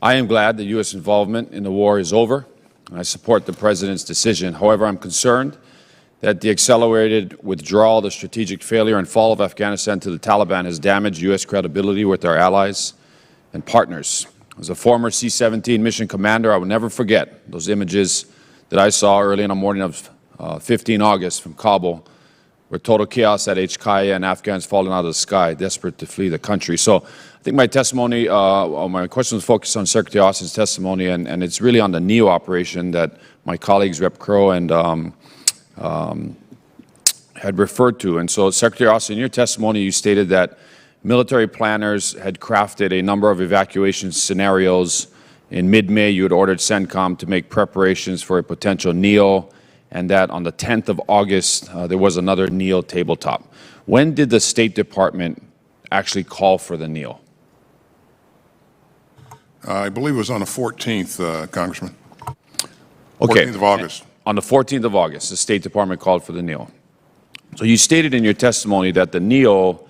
I am glad that U.S. involvement in the war is over. I support the President's decision. However, I'm concerned that the accelerated withdrawal, the strategic failure and fall of Afghanistan to the Taliban has damaged U.S. credibility with our allies and partners. As a former C-17 mission commander, I will never forget those images that I saw early in the morning of 15 August from Kabul, where total chaos at HKIA and Afghans falling out of the sky, desperate to flee the country. So I think my testimony, my question was focused on Secretary Austin's testimony, and it's really on the NEO operation that my colleagues, Rep. Crow and had referred to. And so, Secretary Austin, in your testimony, you stated that military planners had crafted a number of evacuation scenarios In mid-May, you had ordered CENTCOM to make preparations for a potential NEO, and that on the 10th of August, there was another NEO tabletop. When did the State Department actually call for the NEO? I believe it was on the 14th, Congressman. Okay. 14th of August. On the 14th of August, the State Department called for the NEO. So you stated in your testimony that the NEO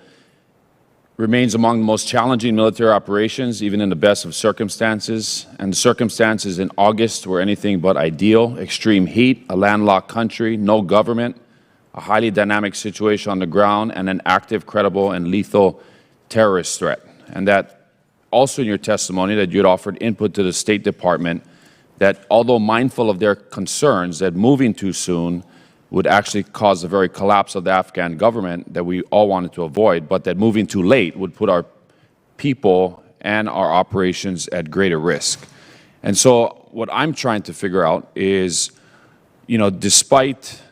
remains among the most challenging military operations, even in the best of circumstances. And the circumstances in August were anything but ideal. Extreme heat, a landlocked country, no government, a highly dynamic situation on the ground, and an active, credible, and lethal terrorist threat. And that also in your testimony that you had offered input to the State Department that although mindful of their concerns that moving too soon would actually cause the very collapse of the Afghan government that we all wanted to avoid, but that moving too late would put our people and our operations at greater risk. And so what I'm trying to figure out is, you know, despite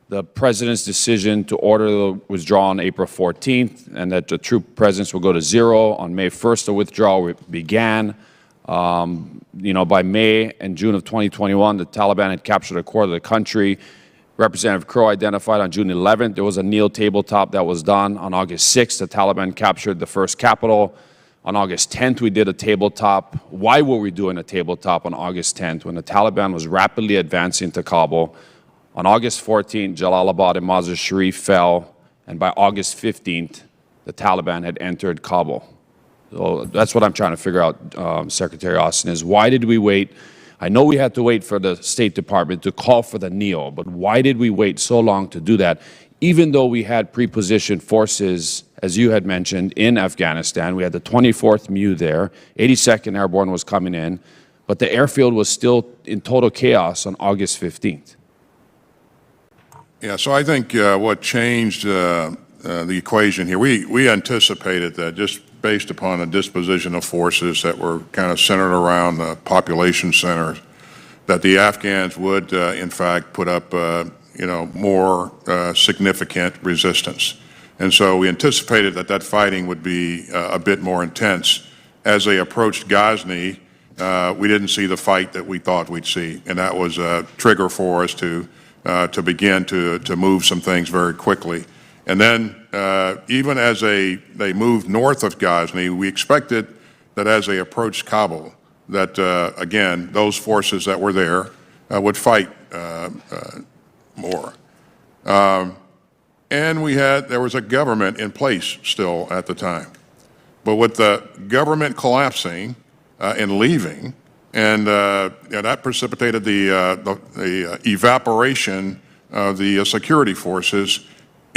the President's decision to order the withdrawal on April 14th and that the troop presence will go to zero, on May 1st the withdrawal began. You know, by May and June of 2021, the Taliban had captured a quarter of the country. Representative Crow identified on June 11th, there was a NEO tabletop that was done. On August 6th, the Taliban captured the first capital. On August 10th, we did a tabletop. Why were we doing a tabletop on August 10th when the Taliban was rapidly advancing to Kabul? On August 14th, Jalalabad and Mazar Sharif fell, and by August 15th, the Taliban had entered Kabul. So that's what I'm trying to figure out, Secretary Austin, is why did we wait? I know we had to wait for the State Department to call for the NEO, but why did we wait so long to do that? Even though we had pre-positioned forces, as you had mentioned, in Afghanistan, we had the 24th MU there, 82nd Airborne was coming in, but the airfield was still in total chaos on August 15th. Yeah, so I think what changed the equation here, we anticipated that just based upon the disposition of forces that were kind of centered around the population centers, that the Afghans would, in fact, put up, you know, more significant resistance. And so we anticipated that that fighting would be a bit more intense. As they approached Ghazni, we didn't see the fight that we thought we'd see, and that was a trigger for us to begin to move some things very quickly. And then even as they moved north of Ghazni, we expected that as they approached Kabul, that again, those forces that were there would fight more. And there was a government in place still at the time. But with the government collapsing and leaving, and that precipitated the evaporation of the security forces,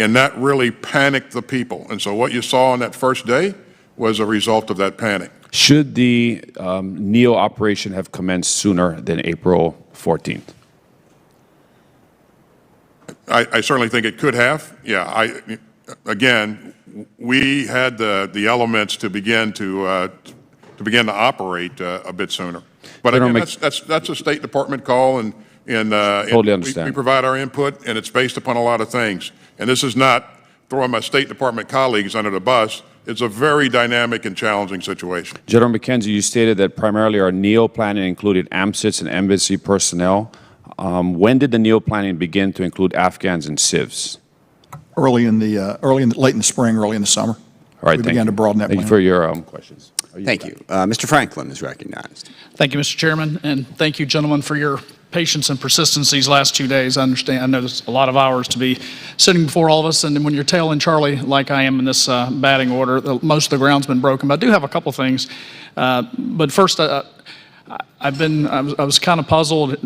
and that really panicked the people. And so what you saw on that first day was a result of that panic. Should the NEO operation have commenced sooner than April 14th? I certainly think it could have. Yeah, again, we had the elements to begin to operate a bit sooner. But again, that's a State Department call, and totally understand. We provide our input, and it's based upon a lot of things. And this is not throwing my State Department colleagues under the bus. It's a very dynamic and challenging situation. General McKenzie, you stated that primarily our NEO planning included AMSITs and embassy personnel. When did the NEO planning begin to include Afghans and civs? Late in the spring, early in the summer. All right, we began to broaden that Thank plan. you for your questions. Thank you. Mr. Franklin is recognized. Thank you, Mr. Chairman, and thank you, gentlemen, for your patience and persistence these last 2 days. I understand, I know there's a lot of hours to be sitting before all of us, and when you're tailing Charlie, like I am in this batting order, most of the ground's been broken, but I do have a couple things. But first, I was kind of puzzled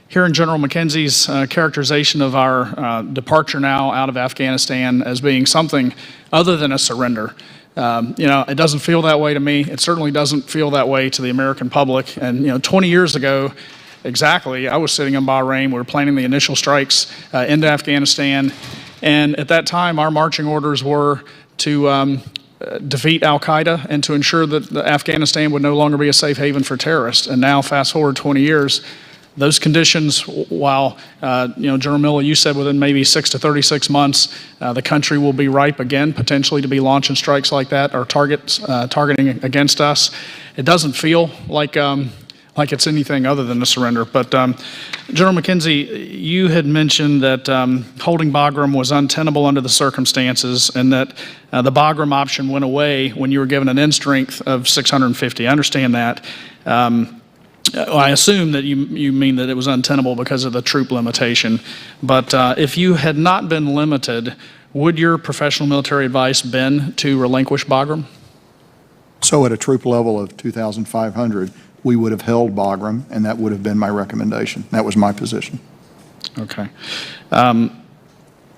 hearing General McKenzie's characterization of our departure now out of Afghanistan as being something other than a surrender. You know, it doesn't feel that way to me. It certainly doesn't feel that way to the American public. And, you know, 20 years ago, exactly, I was sitting in Bahrain. We were planning the initial strikes into Afghanistan. And at that time, our marching orders were to defeat al-Qaeda and to ensure that Afghanistan would no longer be a safe haven for terrorists. And now, fast forward 20 years, Those conditions, while, General Milley, you said within maybe 6 to 36 months, the country will be ripe again, potentially to be launching strikes like that or targeting against us. It doesn't feel like it's anything other than a surrender. But General McKenzie, you had mentioned that holding Bagram was untenable under the circumstances, and that the Bagram option went away when you were given an end strength of 650. I understand that. I assume that you mean that it was untenable because of the troop limitation. But if you had not been limited, would your professional military advice been to relinquish Bagram? So at a troop level of 2,500, we would have held Bagram, and that would have been my recommendation. That was my position. Okay.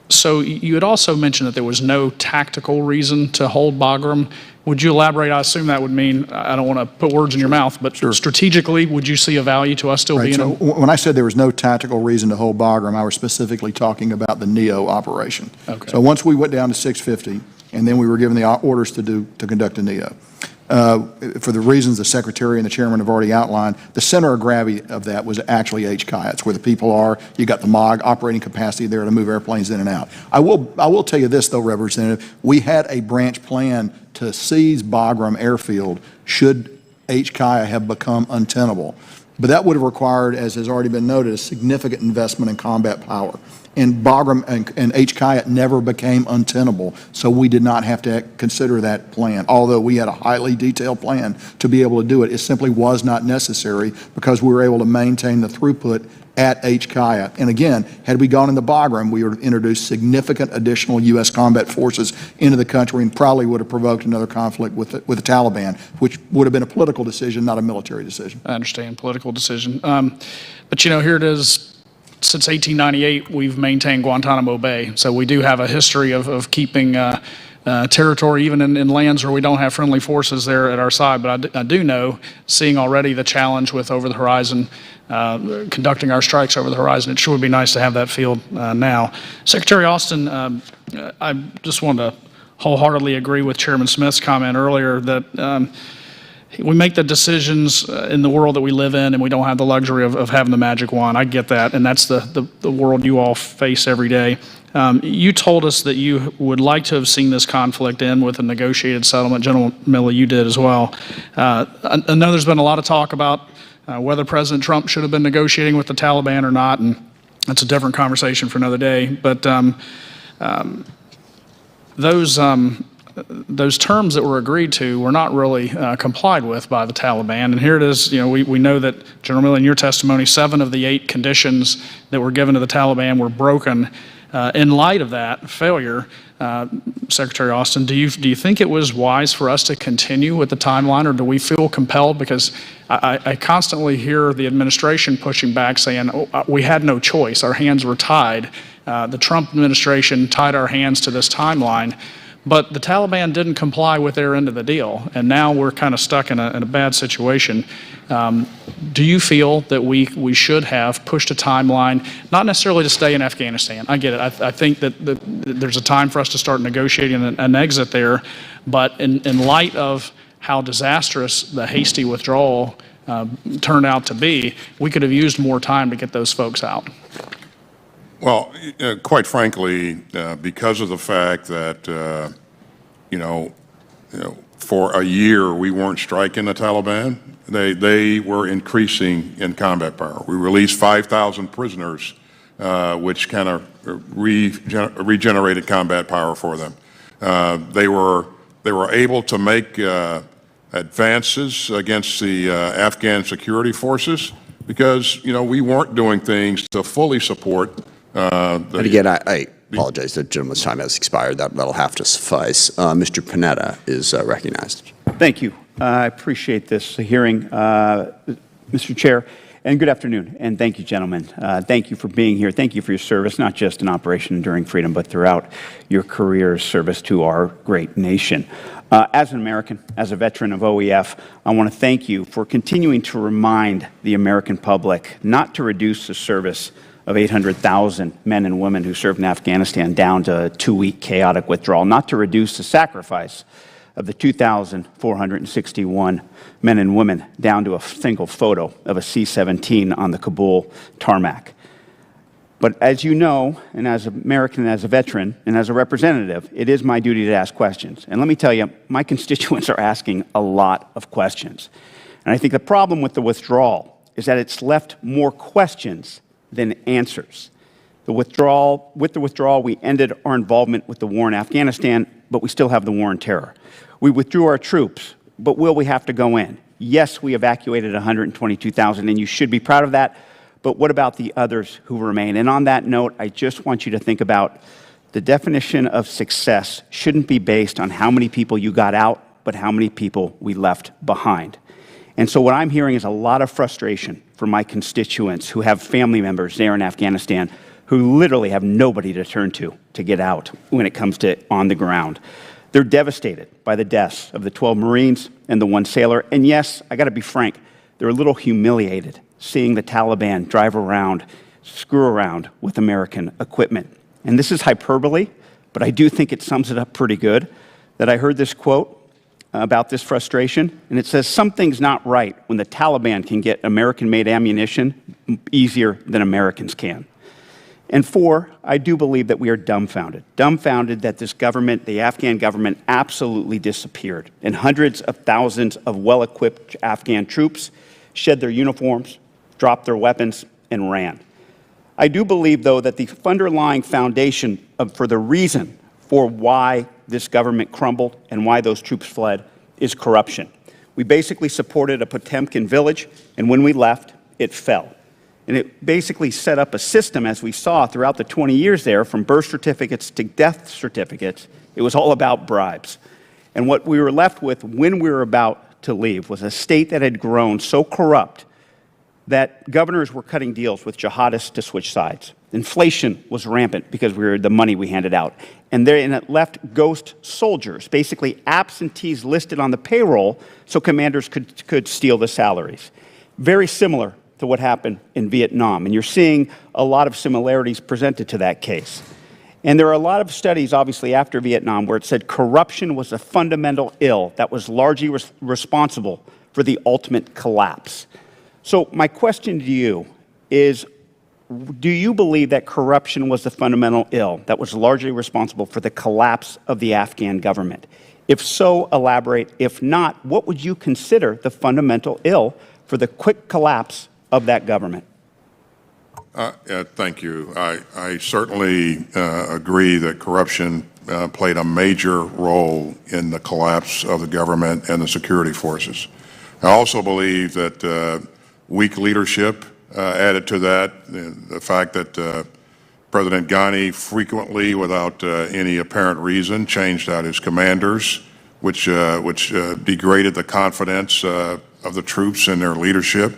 So you had also mentioned that there was no tactical reason to hold Bagram. Would you elaborate? I assume that would mean, I don't want to put words in your mouth, but strategically, would you see a value to us still being so when I said there was no tactical reason to hold Bagram, I was specifically talking about the NEO operation. Okay. So once we went down to 650, and then we were given the orders to conduct a NEO. For the reasons the Secretary and the Chairman have already outlined, the center of gravity of that was actually HCI. It's where the people are. You got the MOG operating capacity there to move airplanes in and out. I will tell you this, though, Representative. We had a branch plan to seize Bagram Airfield should HCI have become untenable. But that would have required, as has already been noted, a significant investment in combat power. And Bagram and HCI never became untenable, so we did not have to consider that plan. Although we had a highly detailed plan to be able to do it, it simply was not necessary because we were able to maintain the throughput at HCI. And again, had we gone into Bagram, we would have introduced significant additional U.S. combat forces into the country and probably would have provoked another conflict with the Taliban, which would have been a political decision, not a military decision. I understand, political decision. But here it is. Since 1898, we've maintained Guantanamo Bay. So we do have a history of keeping territory even in lands where we don't have friendly forces there at our side. But I do know, seeing already the challenge with over the horizon, conducting our strikes over the horizon, it sure would be nice to have that field now. Secretary Austin, I just want to wholeheartedly agree with Chairman Smith's comment earlier that we make the decisions in the world that we live in, and we don't have the luxury of having the magic wand. I get that, and that's the world you all face every day. You told us that you would like to have seen this conflict end with a negotiated settlement. General Milley, you did as well. I know there's been a lot of talk about whether President Trump should have been negotiating with the Taliban or not, and that's a different conversation for another day. But those terms that were agreed to were not really complied with by the Taliban. And here it is, we know that, General Milley, in your testimony, 7 of the 8 conditions that were given to the Taliban were broken. In light of that failure, Secretary Austin, do you think it was wise for us to continue with the timeline, or do we feel compelled? Because I constantly hear the administration pushing back, saying, we had no choice, our hands were tied. The Trump administration tied our hands to this timeline. But the Taliban didn't comply with their end of the deal, and now we're kind of stuck in a bad situation. Do you feel that we should have pushed a timeline, not necessarily to stay in Afghanistan? I get it. I think that there's a time for us to start negotiating an exit there, but in light of how disastrous the hasty withdrawal turned out to be, we could have used more time to get those folks out. Well, quite frankly, because of the fact that, for a year we weren't striking the Taliban, they were increasing in combat power. We released 5,000 prisoners, which kind of regenerated combat power for them. They were able to make advances against the Afghan security forces because, we weren't doing things to fully support and again, I apologize, the gentleman's time has expired. That'll have to suffice. Mr. Panetta is recognized. Thank you. I appreciate this hearing, Mr. Chair, and good afternoon. And thank you, gentlemen. Thank you for being here. Thank you for your service, not just in Operation Enduring Freedom, but throughout your career's service to our great nation. As an American, as a veteran of OEF, I want to thank you for continuing to remind the American public not to reduce the service of 800,000 men and women who served in Afghanistan down to a 2-week chaotic withdrawal, not to reduce the sacrifice of the 2,461 men and women down to a single photo of a C-17 on the Kabul tarmac. But as you know, and as an American, as a veteran, and as a representative, it is my duty to ask questions. And let me tell you, my constituents are asking a lot of questions. And I think the problem with the withdrawal is that it's left more questions than answers. With the withdrawal, we ended our involvement with the war in Afghanistan, but we still have the war on terror. We withdrew our troops, but will we have to go in? Yes, we evacuated 122,000, and you should be proud of that, but what about the others who remain? And on that note, I just want you to think about the definition of success shouldn't be based on how many people you got out, but how many people we left behind. And so what I'm hearing is a lot of frustration from my constituents who have family members there in Afghanistan who literally have nobody to turn to get out when it comes to on the ground. They're devastated by the deaths of the 12 Marines and the 1 sailor. And yes, I got to be frank, they're a little humiliated seeing the Taliban drive around, screw around with American equipment. And this is hyperbole, but I do think it sums it up pretty good, that I heard this quote about this frustration, and it says, something's not right when the Taliban can get American-made ammunition easier than Americans can. And 4, I do believe that we are dumbfounded that this government, the Afghan government, absolutely disappeared, and hundreds of thousands of well-equipped Afghan troops shed their uniforms, dropped their weapons, and ran. I do believe, though, that the underlying foundation for the reason for why this government crumbled and why those troops fled is corruption. We basically supported a Potemkin village, and when we left, it fell. And it basically set up a system, as we saw throughout the 20 years there, from birth certificates to death certificates. It was all about bribes. And what we were left with when we were about to leave was a state that had grown so corrupt that governors were cutting deals with jihadists to switch sides. Inflation was rampant because the money we handed out. And it left ghost soldiers, basically absentees listed on the payroll so commanders could steal the salaries. Very similar to what happened in Vietnam. And you're seeing a lot of similarities presented to that case. And there are a lot of studies, obviously, after Vietnam where it said corruption was a fundamental ill that was largely responsible for the ultimate collapse. So my question to you is, do you believe that corruption was the fundamental ill that was largely responsible for the collapse of the Afghan government? If so, elaborate. If not, what would you consider the fundamental ill for the quick collapse of that government? Thank you. I certainly agree that corruption played a major role in the collapse of the government and the security forces. I also believe that weak leadership added to that, the fact that President Ghani frequently, without any apparent reason, changed out his commanders, which degraded the confidence of the troops in their leadership.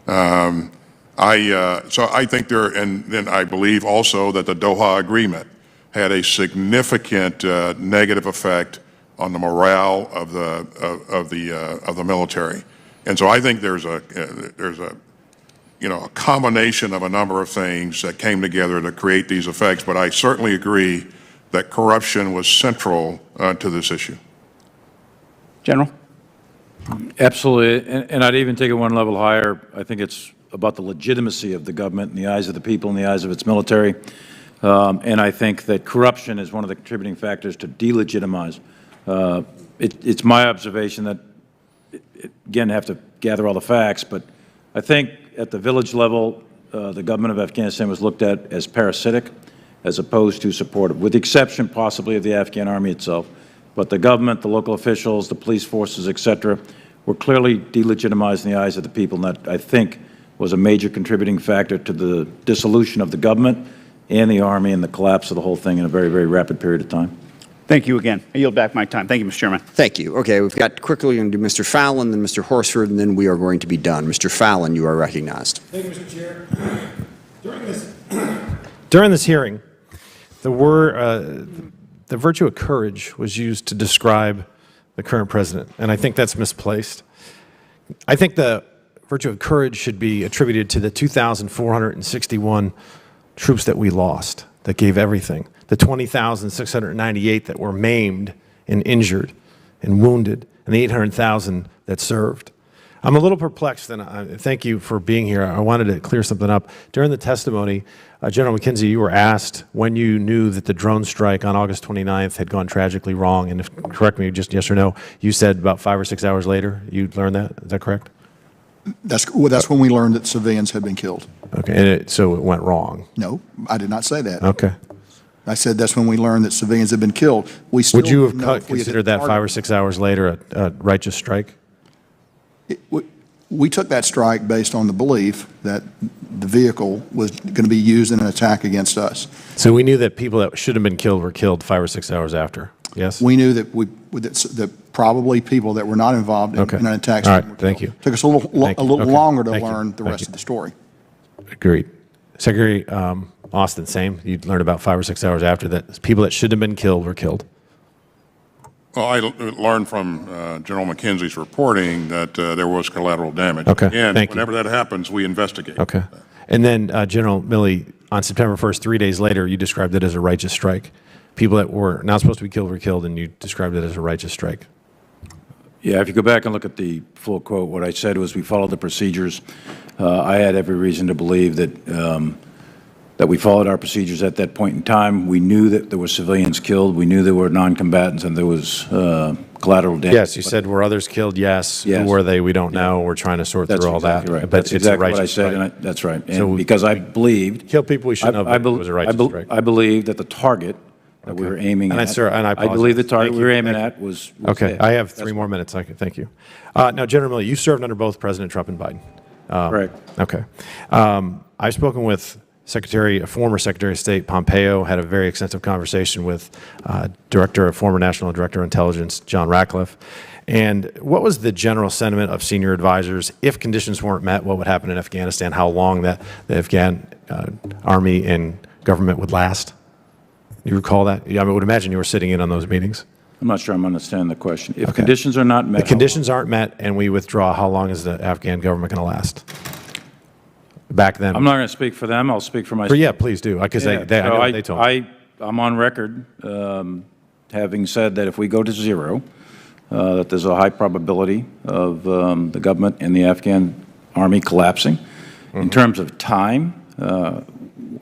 So I think and then I believe also that the Doha Agreement had a significant negative effect on the morale of the military, and so I think there's a combination of a number of things that came together to create these effects. But I certainly agree that corruption was central to this issue. General? Absolutely, and I'd even take it one level higher. I think it's about the legitimacy of the government in the eyes of the people, in the eyes of its military. And I think that corruption is one of the contributing factors to delegitimize. It's my observation that, again, I have to gather all the facts, but I think at the village level, the government of Afghanistan was looked at as parasitic as opposed to supportive, with the exception possibly of the Afghan army itself. But the government, the local officials, the police forces, et cetera, were clearly delegitimized in the eyes of the people, and that, I think, was a major contributing factor to the dissolution of the government and the army and the collapse of the whole thing in a very, very rapid period of time. Thank you again. I yield back my time. Thank you, Mr. Chairman. Thank you. Okay, we've got quickly going to do Mr. Fallon, then Mr. Horsford, and then we are going to be done. Mr. Fallon, you are recognized. Thank you, Mr. Chair. During this hearing, the virtue of courage was used to describe the current president, and I think that's misplaced. I think the virtue of courage should be attributed to the 2,461 troops that we lost, that gave everything, the 20,698 that were maimed and injured and wounded and the 800,000 that served. I'm a little perplexed, and thank you for being here. I wanted to clear something up. During the testimony, General McKenzie, you were asked when you knew that the drone strike on August 29th had gone tragically wrong, and if, correct me, just yes or no, you said about 5 or 6 hours later you learned that. Is that correct? That's when we learned that civilians had been killed. Okay, and so it went wrong. No, I did not say that. Okay. I said that's when we learned that civilians had been killed. We still Would you have know if we had considered that 5 or 6 hours later a righteous strike? We took that strike based on the belief that the vehicle was going to be used in an attack against us. So we knew that people that should have been killed were killed 5 or 6 hours after, yes? We knew that that probably people that were not involved in an attack. All right, thank you. Took us a little longer to learn the rest you. of the story. Agreed. Secretary Austin, same. You learned about 5 or 6 hours after that people that should have been killed were killed. Well, I learned from General McKenzie's reporting that there was collateral damage. Okay, And thank you. whenever that happens, we investigate. Okay. And then General Milley, on September 1st, 3 days later, you described it as a righteous strike. People that were not supposed to be killed were killed, and you described it as a righteous strike. Yeah, if you go back and look at the full quote, what I said was we followed the procedures. I had every reason to believe that that we followed our procedures at that point in time. We knew that there were civilians killed. We knew there were non-combatants, and there was collateral damage. Yes, you said were others killed? Yes. Yes. Who were they? We don't know. We're trying to sort through all that. Right. But That's it's a exactly what I righteous said, strike. and that's right. And So because I believed kill people we shouldn't have. It was a righteous strike. I believed that the target that we were aiming And at. I believe the target Thank we were you. aiming Thank at you. was Okay, dead. I have 3 more minutes. Thank you. Now, General Milley, you served under both President Trump and Biden. Correct. Okay. I've spoken with former Secretary of State Pompeo, had a very extensive conversation with former National Director of Intelligence John Ratcliffe. And what was the general sentiment of senior advisors? If conditions weren't met, what would happen in Afghanistan? How long the Afghan army and government would last? You recall that? I would imagine you were sitting in on those meetings. I'm not sure I'm understanding the question. If conditions are not met. The conditions aren't met and we withdraw, how long is the Afghan government going to last? Back then. I'm not going to speak for them. I'll speak for myself. Yeah, please do, because I know what they told me. I'm on record having said that if we go to zero, that there's a high probability of the government and the Afghan army collapsing. In terms of time,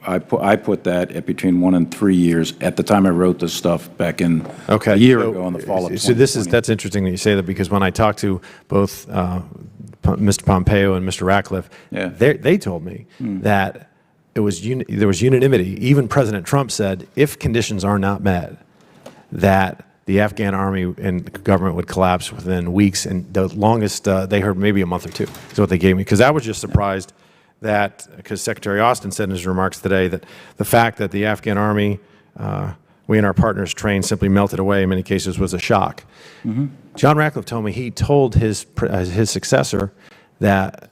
I put that at between 1 and 3 years at the time I wrote this stuff back in a year ago in the fall of 2020. So that's interesting that you say that, because when I talked to both Mr. Pompeo and Mr. Ratcliffe, they told me that there was unanimity. Even President Trump said if conditions are not met, that the Afghan army and government would collapse within weeks, and the longest they heard maybe a month or 2 is what they gave me. Because I was just surprised that, because Secretary Austin said in his remarks today that the fact that the Afghan army, we and our partners trained, simply melted away in many cases was a shock. John Ratcliffe told me he told his successor that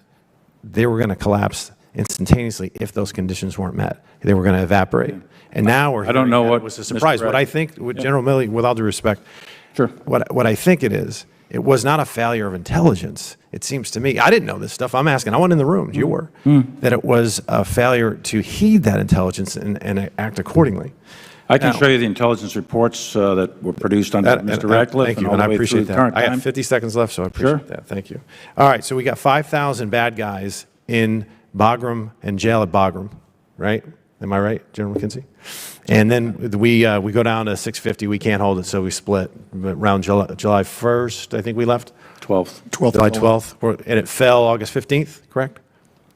they were going to collapse instantaneously if those conditions weren't met. They were going to evaporate. And now we're I don't know what was a surprise. What I think, General Milley, with all due respect, sure. What I think it is, it was not a failure of intelligence. It seems to me, I didn't know this stuff. I'm asking. I wasn't in the room. You were. That it was a failure to heed that intelligence and act accordingly. I can show you the intelligence reports that were produced under Mr. Ratcliffe. Thank you, all and the I way appreciate through the that. current I time. have 50 seconds left, so I appreciate that. Thank you. All right, so we got 5,000 bad guys in Bagram and jail at Bagram, right? Am I right, General McKenzie? And then we go down to 650. We can't hold it, so we split. But around July 1st, I think we left. 12th. July 12th, and it fell August 15th, correct?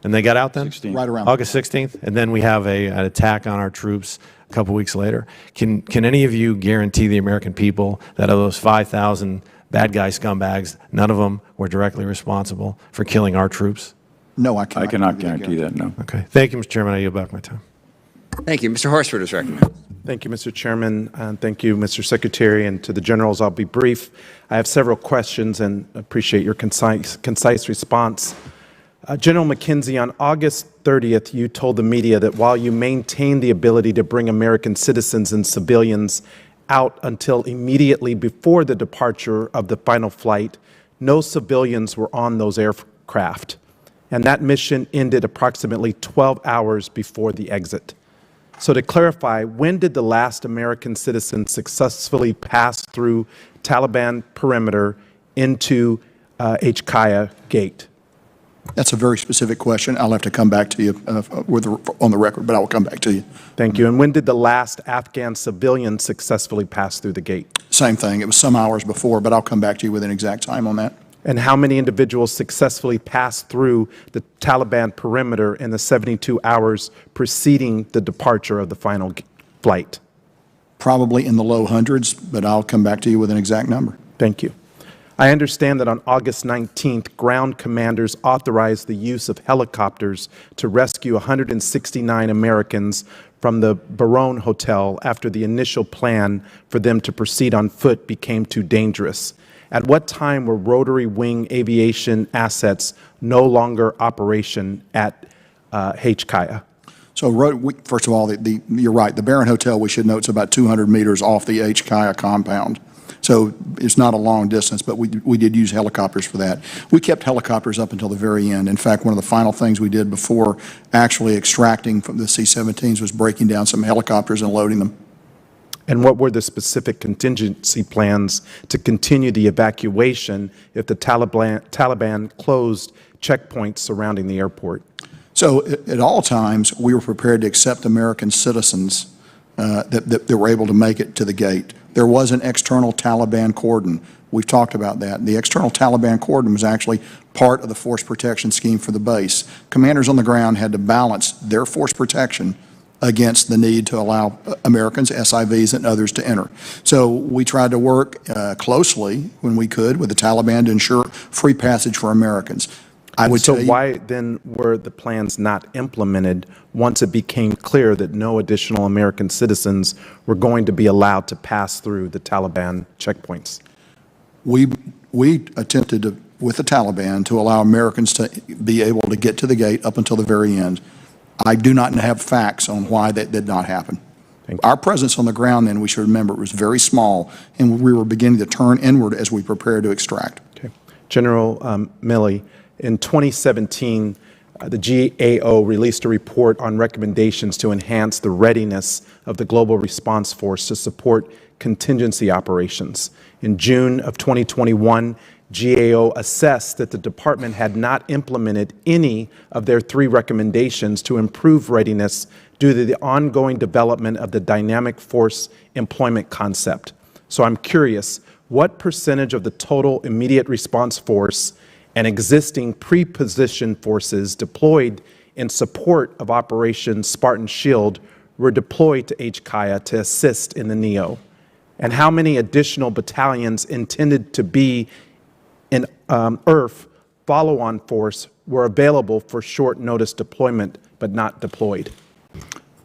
And they got out then? 16th. Right around August 16th, and then we have an attack on our troops a couple weeks later. Can any of you guarantee the American people that of those 5,000 bad guy scumbags, none of them were directly responsible for killing our troops? No, I cannot guarantee that, no. Okay. Thank you, Mr. Chairman. I yield back my time. Thank you. Mr. Horsford is recognized. Thank you, Mr. Chairman, and thank you, Mr. Secretary, and to the generals. I'll be brief. I have several questions and appreciate your concise response. General McKenzie, on August 30th, you told the media that while you maintain the ability to bring American citizens and civilians out until immediately before the departure of the final flight, no civilians were on those aircraft, and that mission ended approximately 12 hours before the exit. So to clarify, when did the last American citizen successfully pass through Taliban perimeter into HKIA gate? That's a very specific question. I'll have to come back to you on the record, but I will come back to you. Thank you. And when did the last Afghan civilian successfully pass through the gate? Same thing. It was some hours before, but I'll come back to you with an exact time on that. And how many individuals successfully passed through the Taliban perimeter in the 72 hours preceding the departure of the final flight? Probably in the low hundreds, but I'll come back to you with an exact number. Thank you. I understand that on August 19th, ground commanders authorized the use of helicopters to rescue 169 Americans from the Barone Hotel after the initial plan for them to proceed on foot became too dangerous. At what time were rotary wing aviation assets no longer operation at HKIA? So, first of all, you're right. The Barron Hotel, we should note, is about 200 meters off the HKIA compound. So it's not a long distance, but we did use helicopters for that. We kept helicopters up until the very end. In fact, one of the final things we did before actually extracting from the C-17s was breaking down some helicopters and loading them. And what were the specific contingency plans to continue the evacuation if the Taliban closed checkpoints surrounding the airport? So at all times, we were prepared to accept American citizens that were able to make it to the gate. There was an external Taliban cordon. We've talked about that. The external Taliban cordon was actually part of the force protection scheme for the base. Commanders on the ground had to balance their force protection against the need to allow Americans, SIVs, and others to enter. So we tried to work closely when we could with the Taliban to ensure free passage for Americans. So why then were the plans not implemented once it became clear that no additional American citizens were going to be allowed to pass through the Taliban checkpoints? We attempted with the Taliban to allow Americans to be able to get to the gate up until the very end. I do not have facts on why that did not happen. Our presence on the ground then, we should remember, was very small, and we were beginning to turn inward as we prepared to extract. Okay. General Milley, in 2017, the GAO released a report on recommendations to enhance the readiness of the Global Response Force to support contingency operations. In June of 2021, GAO assessed that the department had not implemented any of their 3 recommendations to improve readiness due to the ongoing development of the dynamic force employment concept. So I'm curious, what percentage of the total immediate response force and existing pre-positioned forces deployed in support of Operation Spartan Shield were deployed to HKIA to assist in the NEO? And how many additional battalions intended to be in IRF follow-on force were available for short notice deployment but not deployed?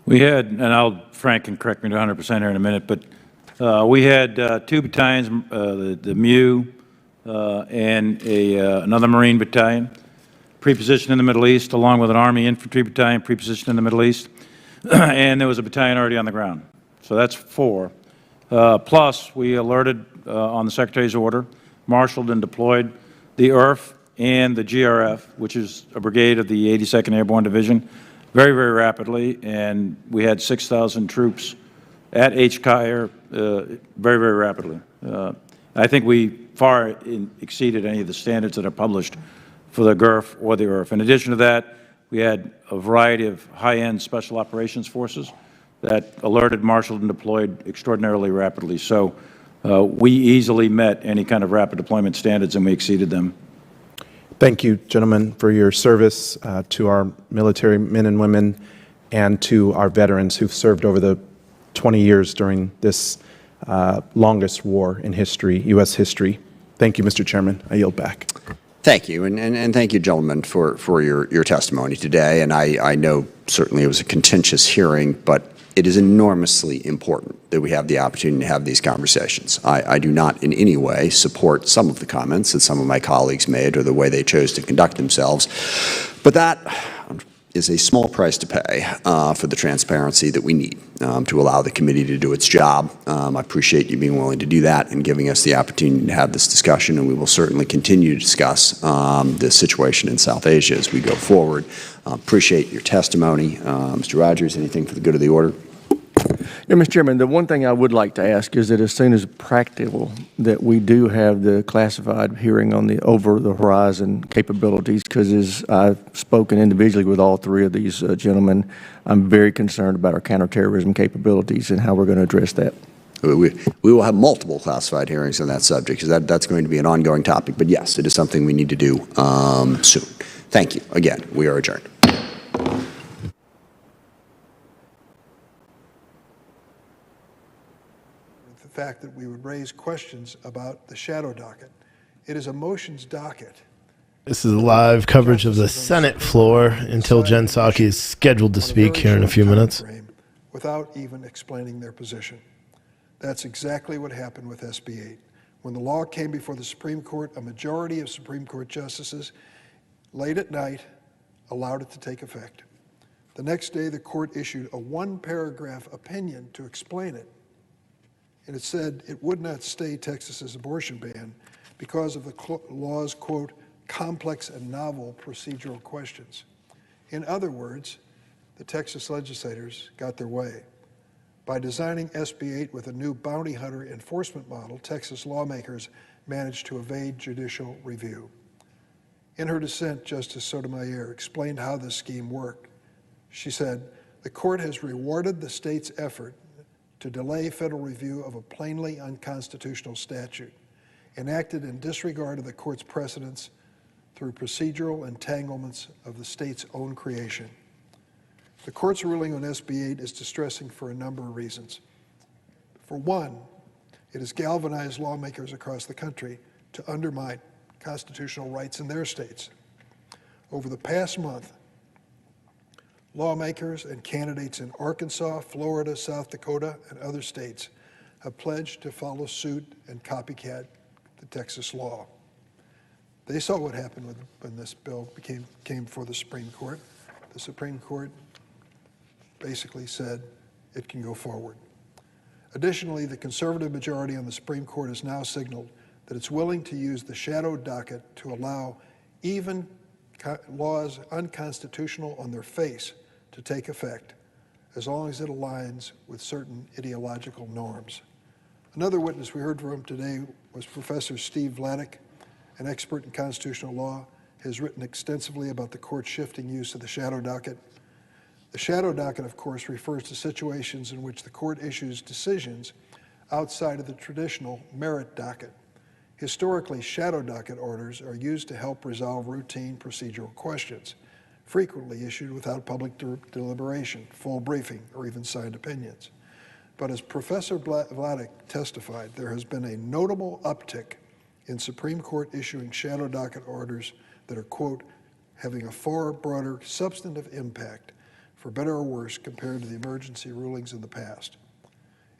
We had, and Frank can correct me to 100% here in a minute, but we had 2 battalions, the MU, and another Marine battalion pre-positioned in the Middle East, along with an Army infantry battalion pre-positioned in the Middle East, and there was a battalion already on the ground. So that's 4. Plus, we alerted on the Secretary's order, marshaled and deployed the IRF and the GRF, which is a brigade of the 82nd Airborne Division, very, very rapidly, and we had 6,000 troops at HKIA very, very rapidly. I think we far exceeded any of the standards that are published for the GRF or the IRF. In addition to that, we had a variety of high-end special operations forces that alerted, marshaled, and deployed extraordinarily rapidly. So we easily met any kind of rapid deployment standards, and we exceeded them. Thank you, gentlemen, for your service to our military men and women and to our veterans who've served over the 20 years during this longest war in history, U.S. history. Thank you, Mr. Chairman. I yield back. Thank you, and thank you, gentlemen, for your testimony today. And I know certainly it was a contentious hearing, but it is enormously important that we have the opportunity to have these conversations. I do not in any way support some of the comments that some of my colleagues made or the way they chose to conduct themselves, but that is a small price to pay for the transparency that we need to allow the committee to do its job. I appreciate you being willing to do that and giving us the opportunity to have this discussion, and we will certainly continue to discuss the situation in South Asia as we go forward. Appreciate your testimony. Mr. Rogers, anything for the good of the order? Yeah, Mr. Chairman, the one thing I would like to ask is that as soon as practical, that we do have the classified hearing on the over-the-horizon capabilities, because as I've spoken individually with all three of these gentlemen, I'm very concerned about our counterterrorism capabilities and how we're going to address that. We will have multiple classified hearings on that subject, because that's going to be an ongoing topic. But yes, it is something we need to do soon. Thank you. Again, we are adjourned. The fact that we would raise questions about the shadow docket. It is a motions docket. This is live coverage of the Senate floor until Jen Psaki is scheduled to speak here in a few minutes. Without even explaining their position. That's exactly what happened with SB 8. When the law came before the Supreme Court, a majority of Supreme Court justices, late at night, allowed it to take effect. The next day, the court issued a one-paragraph opinion to explain it. And it said it would not stay Texas's abortion ban because of the law's, quote, complex and novel procedural questions. In other words, the Texas legislators got their way. By designing SB 8 with a new bounty hunter enforcement model, Texas lawmakers managed to evade judicial review. In her dissent, Justice Sotomayor explained how this scheme worked. She said, the court has rewarded the state's effort to delay federal review of a plainly unconstitutional statute, enacted in disregard of the court's precedents through procedural entanglements of the state's own creation. The court's ruling on SB 8 is distressing for a number of reasons. For one, it has galvanized lawmakers across the country to undermine constitutional rights in their states. Over the past month, lawmakers and candidates in Arkansas, Florida, South Dakota, and other states have pledged to follow suit and copycat the Texas law. They saw what happened when this bill came before the Supreme Court. The Supreme Court basically said it can go forward. Additionally, the conservative majority on the Supreme Court has now signaled that it's willing to use the shadow docket to allow even laws unconstitutional on their face to take effect, as long as it aligns with certain ideological norms. Another witness we heard from today was Professor Steve Vladeck, an expert in constitutional law, has written extensively about the court's shifting use of the shadow docket. The shadow docket, of course, refers to situations in which the court issues decisions outside of the traditional merit docket. Historically, shadow docket orders are used to help resolve routine procedural questions, frequently issued without public deliberation, full briefing, or even signed opinions. But as Professor Vladeck testified, there has been a notable uptick in Supreme Court issuing shadow docket orders that are, quote, having a far broader substantive impact, for better or worse, compared to the emergency rulings in the past.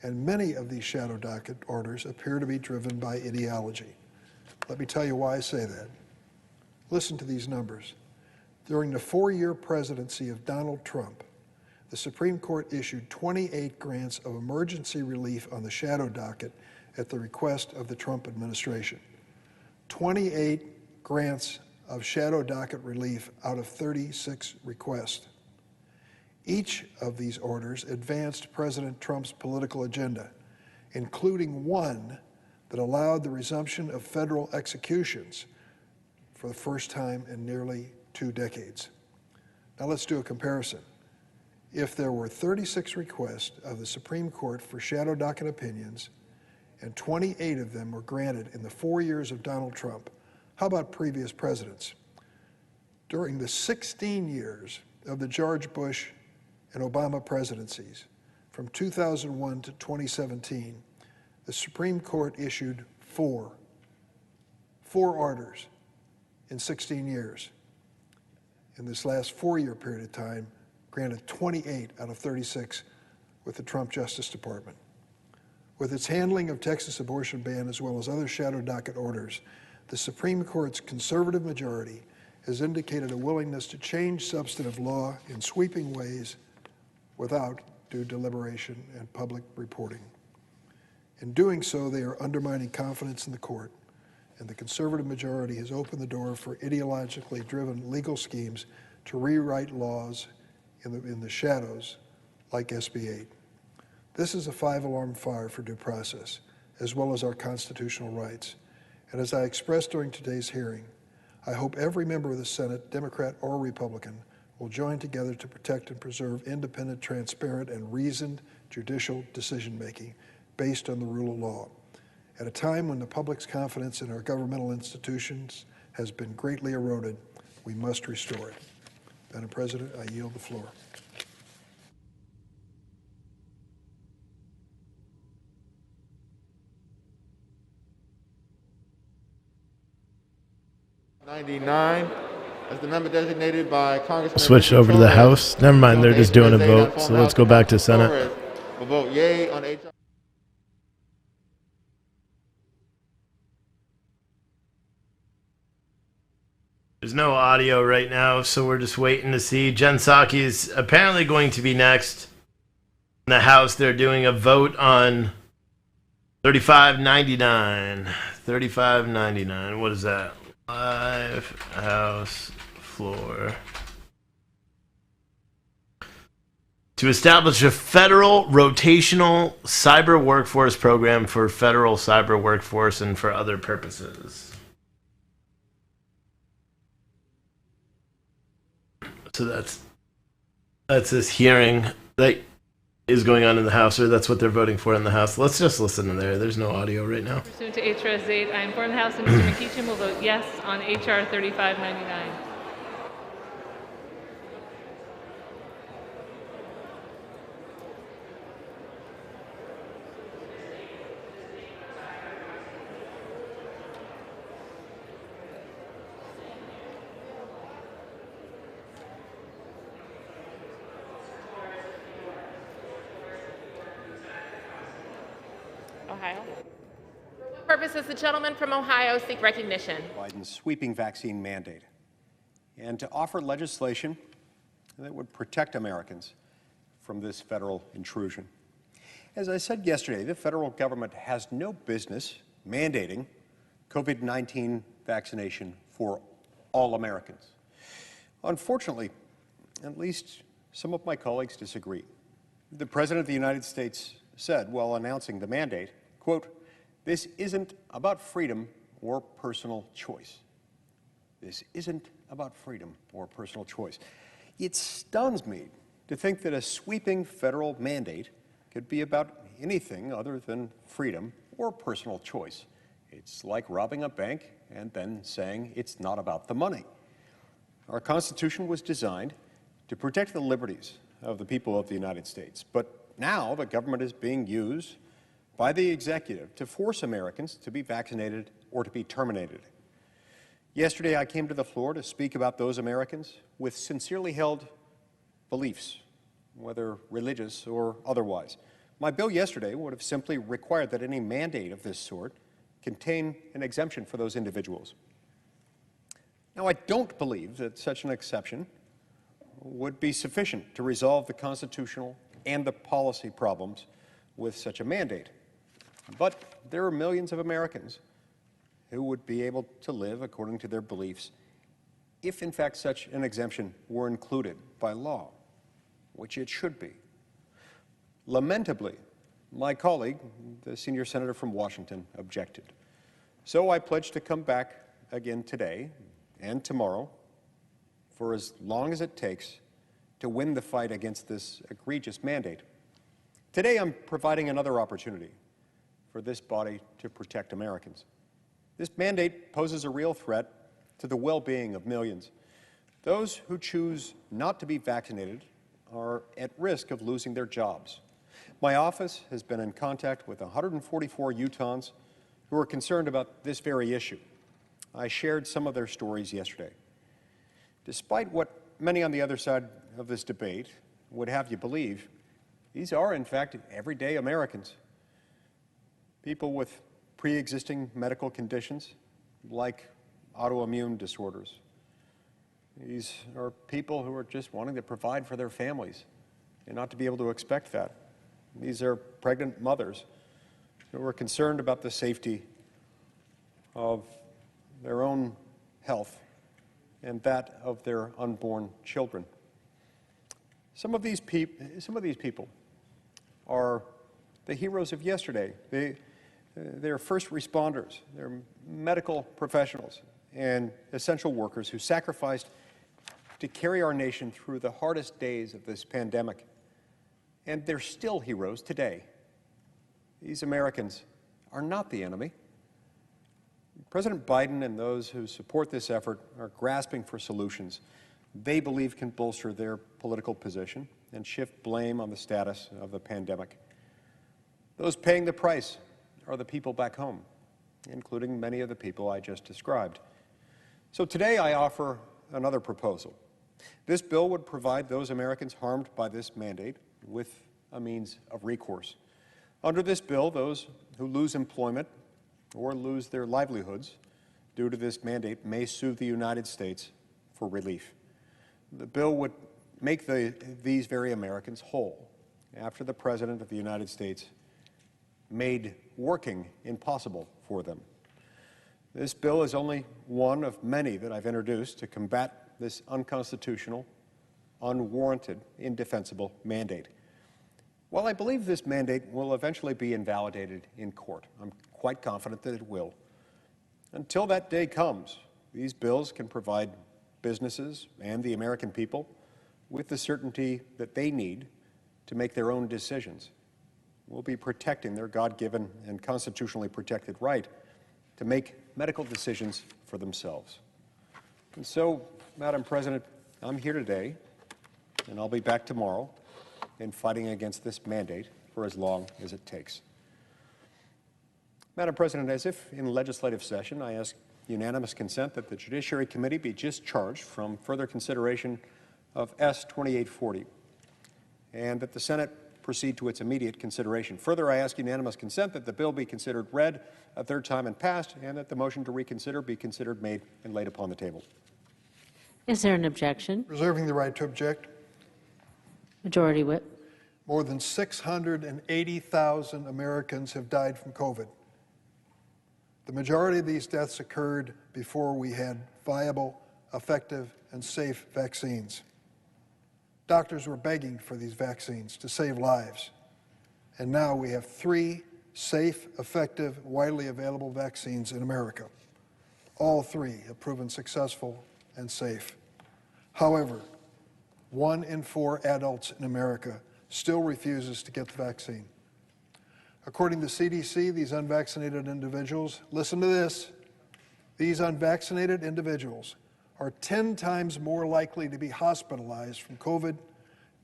And many of these shadow docket orders appear to be driven by ideology. Let me tell you why I say that. Listen to these numbers. During the 4-year presidency of Donald Trump, the Supreme Court issued 28 grants of emergency relief on the shadow docket at the request of the Trump administration. 28 grants of shadow docket relief out of 36 requests. Each of these orders advanced President Trump's political agenda, including one that allowed the resumption of federal executions for the first time in nearly 2 decades. Now let's do a comparison. If there were 36 requests of the Supreme Court for shadow docket opinions, and 28 of them were granted in the 4 years of Donald Trump, how about previous presidents? During the 16 years of the George Bush and Obama presidencies, from 2001 to 2017, the Supreme Court issued four orders in 16 years. In this last 4-year period of time, granted 28 out of 36 with the Trump Justice Department. With its handling of Texas abortion ban as well as other shadow docket orders, the Supreme Court's conservative majority has indicated a willingness to change substantive law in sweeping ways without due deliberation and public reporting. In doing so, they are undermining confidence in the court, and the conservative majority has opened the door for ideologically driven legal schemes to rewrite laws in the shadows, like SB 8. This is a five-alarm fire for due process, as well as our constitutional rights. And as I expressed during today's hearing, I hope every member of the Senate, Democrat or Republican, will join together to protect and preserve independent, transparent, and reasoned judicial decision-making based on the rule of law. At a time when the public's confidence in our governmental institutions has been greatly eroded, we must restore it. Madam President, I yield the floor. #99, as the member designated by Congressman. Switched over to the House. Never mind, they're just doing a vote. So let's go back to Senate. Will vote yea on HR. There's no audio right now, so we're just waiting to see. Jen Psaki is apparently going to be next. In the House, they're doing a vote on 3599. 3599. What is that? Live House floor. To establish a federal rotational cyber workforce program for federal cyber workforce and for other purposes. So that's this hearing that is going on in the House, or that's what they're voting for in the House. Let's just listen to there. There's no audio right now. Pursuant to HRS 8, I inform the House that Mr. McKeacham will vote yes on HR 3599. Ohio. For what purpose does the gentleman from Ohio seek recognition? Biden's sweeping vaccine mandate, and to offer legislation that would protect Americans from this federal intrusion. As I said yesterday, the federal government has no business mandating COVID-19 vaccination for all Americans. Unfortunately, at least some of my colleagues disagree. The President of the United States said while announcing the mandate, quote, "This isn't about freedom or personal choice." This isn't about freedom or personal choice. It stuns me to think that a sweeping federal mandate could be about anything other than freedom or personal choice. It's like robbing a bank and then saying it's not about the money. Our Constitution was designed to protect the liberties of the people of the United States, but now the government is being used by the executive to force Americans to be vaccinated or to be terminated. Yesterday, I came to the floor to speak about those Americans with sincerely held beliefs, whether religious or otherwise. My bill yesterday would have simply required that any mandate of this sort contain an exemption for those individuals. Now, I don't believe that such an exception would be sufficient to resolve the constitutional and the policy problems with such a mandate. But there are millions of Americans who would be able to live according to their beliefs if, in fact, such an exemption were included by law, which it should be. Lamentably, my colleague, the senior senator from Washington, objected. So I pledged to come back again today and tomorrow for as long as it takes to win the fight against this egregious mandate. Today, I'm providing another opportunity for this body to protect Americans. This mandate poses a real threat to the well-being of millions. Those who choose not to be vaccinated are at risk of losing their jobs. My office has been in contact with 144 Utahns who are concerned about this very issue. I shared some of their stories yesterday. Despite what many on the other side of this debate would have you believe, these are, in fact, everyday Americans. People with pre-existing medical conditions like autoimmune disorders, These are people who are just wanting to provide for their families and not to be able to expect that. These are pregnant mothers who are concerned about the safety of their own health and that of their unborn children. Some of these people are the heroes of yesterday. They're first responders, they're medical professionals and essential workers who sacrificed to carry our nation through the hardest days of this pandemic. And they're still heroes today. These Americans are not the enemy. President Biden and those who support this effort are grasping for solutions they believe can bolster their political position and shift blame on the status of the pandemic. Those paying the price are the people back home, including many of the people I just described. So today I offer another proposal. This bill would provide those Americans harmed by this mandate with a means of recourse. Under this bill, those who lose employment or lose their livelihoods due to this mandate may sue the United States for relief. The bill would make these very Americans whole after the President of the United States made working impossible for them. This bill is only one of many that I've introduced to combat this unconstitutional, unwarranted, indefensible mandate. While I believe this mandate will eventually be invalidated in court, I'm quite confident that it will. Until that day comes, these bills can provide businesses and the American people with the certainty that they need to make their own decisions. We'll be protecting their God-given and constitutionally protected right to make medical decisions for themselves. And so, Madam President, I'm here today, and I'll be back tomorrow in fighting against this mandate for as long as it takes. Madam President, as if in legislative session, I ask unanimous consent that the Judiciary Committee be discharged from further consideration of S. 2840, and that the Senate proceed to its immediate consideration. Further, I ask unanimous consent that the bill be considered read a third time and passed, and that the motion to reconsider be considered made and laid upon the table. Is there an objection? Reserving the right to object. Majority Whip. More than 680,000 Americans have died from COVID. The majority of these deaths occurred before we had viable, effective, and safe vaccines. Doctors were begging for these vaccines to save lives. And now we have 3 safe, effective, widely available vaccines in America. All 3 have proven successful and safe. However, 1 in 4 adults in America still refuses to get the vaccine. According to CDC, these unvaccinated individuals, listen to this, these unvaccinated individuals are 10 times more likely to be hospitalized from COVID,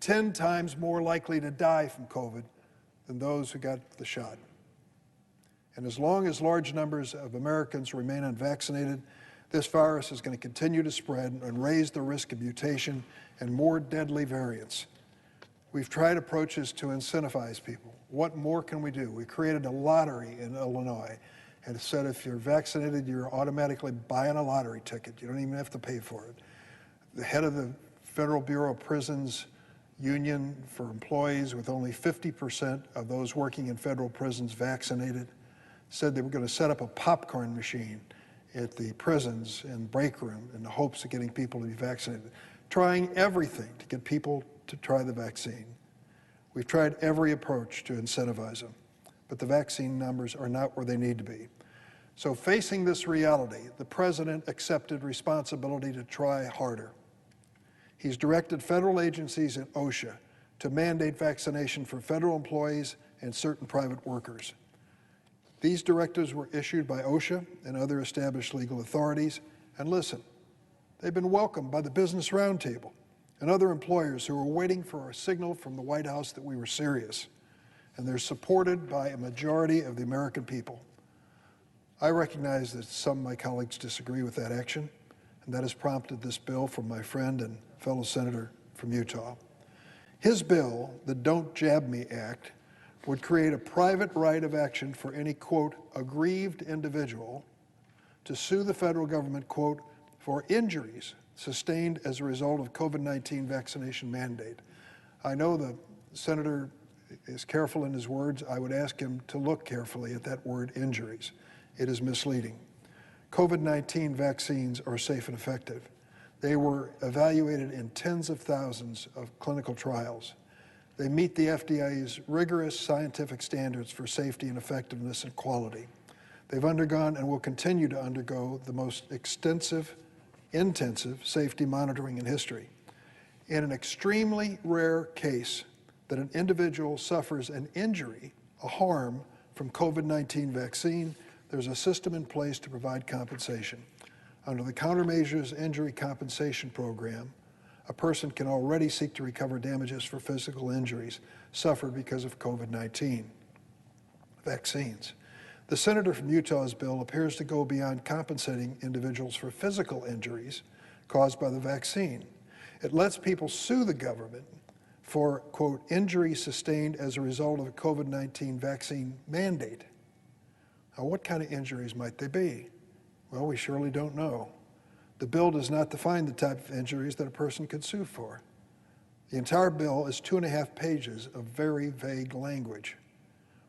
10 times more likely to die from COVID than those who got the shot. And as long as large numbers of Americans remain unvaccinated, this virus is going to continue to spread and raise the risk of mutation and more deadly variants. We've tried approaches to incentivize people. What more can we do? We created a lottery in Illinois and said if you're vaccinated, you're automatically buying a lottery ticket. You don't even have to pay for it. The head of the Federal Bureau of Prisons union for employees with only 50% of those working in federal prisons vaccinated said they were going to set up a popcorn machine at the prisons and break room in the hopes of getting people to be vaccinated, trying everything to get people to try the vaccine. We've tried every approach to incentivize them, but the vaccine numbers are not where they need to be. So facing this reality, the President accepted responsibility to try harder. He's directed federal agencies and OSHA to mandate vaccination for federal employees and certain private workers. These directives were issued by OSHA and other established legal authorities, and listen, they've been welcomed by the Business Roundtable and other employers who were waiting for a signal from the White House that we were serious, and they're supported by a majority of the American people. I recognize that some of my colleagues disagree with that action, and that has prompted this bill from my friend and fellow senator from Utah. His bill, the Don't Jab Me Act, would create a private right of action for any, quote, aggrieved individual to sue the federal government, quote, for injuries sustained as a result of COVID-19 vaccination mandate. I know the senator is careful in his words. I would ask him to look carefully at that word injuries. It is misleading. COVID-19 vaccines are safe and effective. They were evaluated in tens of thousands of clinical trials. They meet the FDA's rigorous scientific standards for safety and effectiveness and quality. They've undergone and will continue to undergo the most extensive, intensive safety monitoring in history. In an extremely rare case that an individual suffers an injury, a harm from COVID-19 vaccine, there's a system in place to provide compensation. Under the Countermeasures Injury Compensation Program, a person can already seek to recover damages for physical injuries suffered because of COVID-19 vaccines. The senator from Utah's bill appears to go beyond compensating individuals for physical injuries caused by the vaccine. It lets people sue the government for, quote, injury sustained as a result of a COVID-19 vaccine mandate. Now, what kind of injuries might they be? Well, we surely don't know. The bill does not define the type of injuries that a person could sue for. The entire bill is 2.5 pages of very vague language.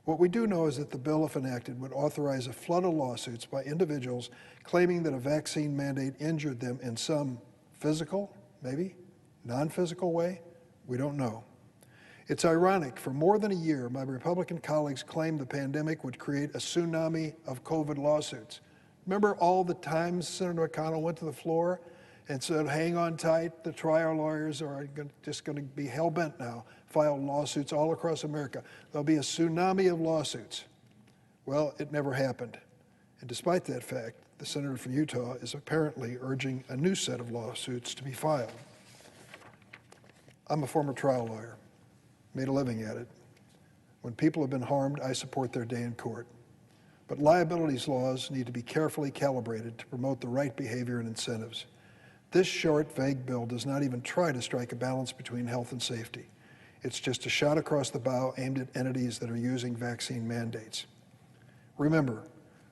What we do know is that the bill, if enacted, would authorize a flood of lawsuits by individuals claiming that a vaccine mandate injured them in some physical, maybe, non-physical way. We don't know. It's ironic, for more than a year, my Republican colleagues claimed the pandemic would create a tsunami of COVID lawsuits. Remember all the times Senator McConnell went to the floor and said, hang on tight, the trial lawyers are just going to be hell-bent now, file lawsuits all across America. There'll be a tsunami of lawsuits. Well, it never happened. And despite that fact, the senator from Utah is apparently urging a new set of lawsuits to be filed. I'm a former trial lawyer, made a living at it. When people have been harmed, I support their day in court. But liabilities laws need to be carefully calibrated to promote the right behavior and incentives. This short, vague bill does not even try to strike a balance between health and safety. It's just a shot across the bow aimed at entities that are using vaccine mandates. Remember,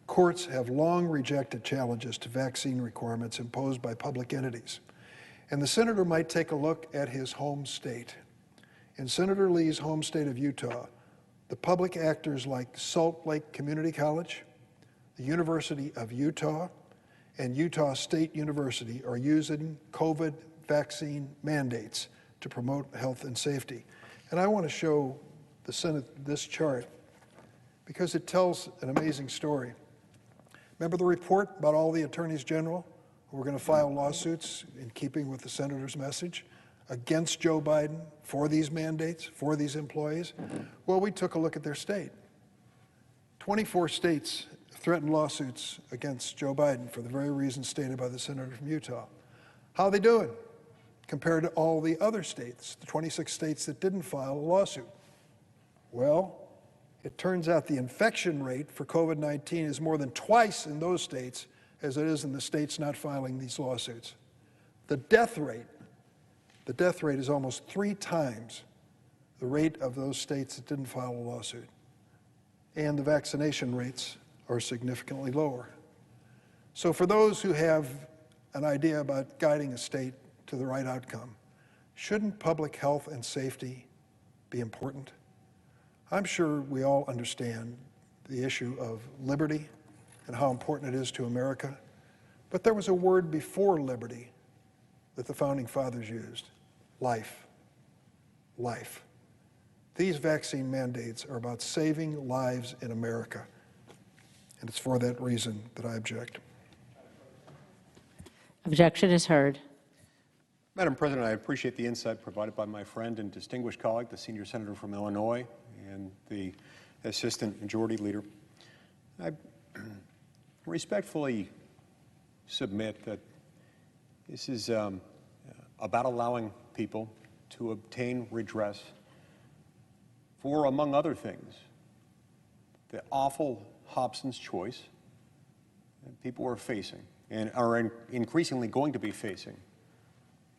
courts have long rejected challenges to vaccine requirements imposed by public entities. And the senator might take a look at his home state. In Senator Lee's home state of Utah, the public actors like Salt Lake Community College, the University of Utah, and Utah State University are using COVID vaccine mandates to promote health and safety. And I want to show the Senate this chart because it tells an amazing story. Remember the report about all the attorneys general who were going to file lawsuits in keeping with the senator's message against Joe Biden for these mandates, for these employees? Well, we took a look at their state. 24 states threatened lawsuits against Joe Biden for the very reasons stated by the senator from Utah. How are they doing compared to all the other states, the 26 states that didn't file a lawsuit? Well, it turns out the infection rate for COVID-19 is more than twice in those states as it is in the states not filing these lawsuits. The death rate is almost 3 times the rate of those states that didn't file a lawsuit. And the vaccination rates are significantly lower. So for those who have an idea about guiding a state to the right outcome, shouldn't public health and safety be important? I'm sure we all understand the issue of liberty and how important it is to America, but there was a word before liberty that the Founding Fathers used: life. Life. These vaccine mandates are about saving lives in America, and it's for that reason that I object. Objection is heard. Madam President, I appreciate the insight provided by my friend and distinguished colleague, the senior senator from Illinois, and the assistant majority leader. I respectfully submit that this is about allowing people to obtain redress for, among other things, the awful Hobson's choice that people are facing and are increasingly going to be facing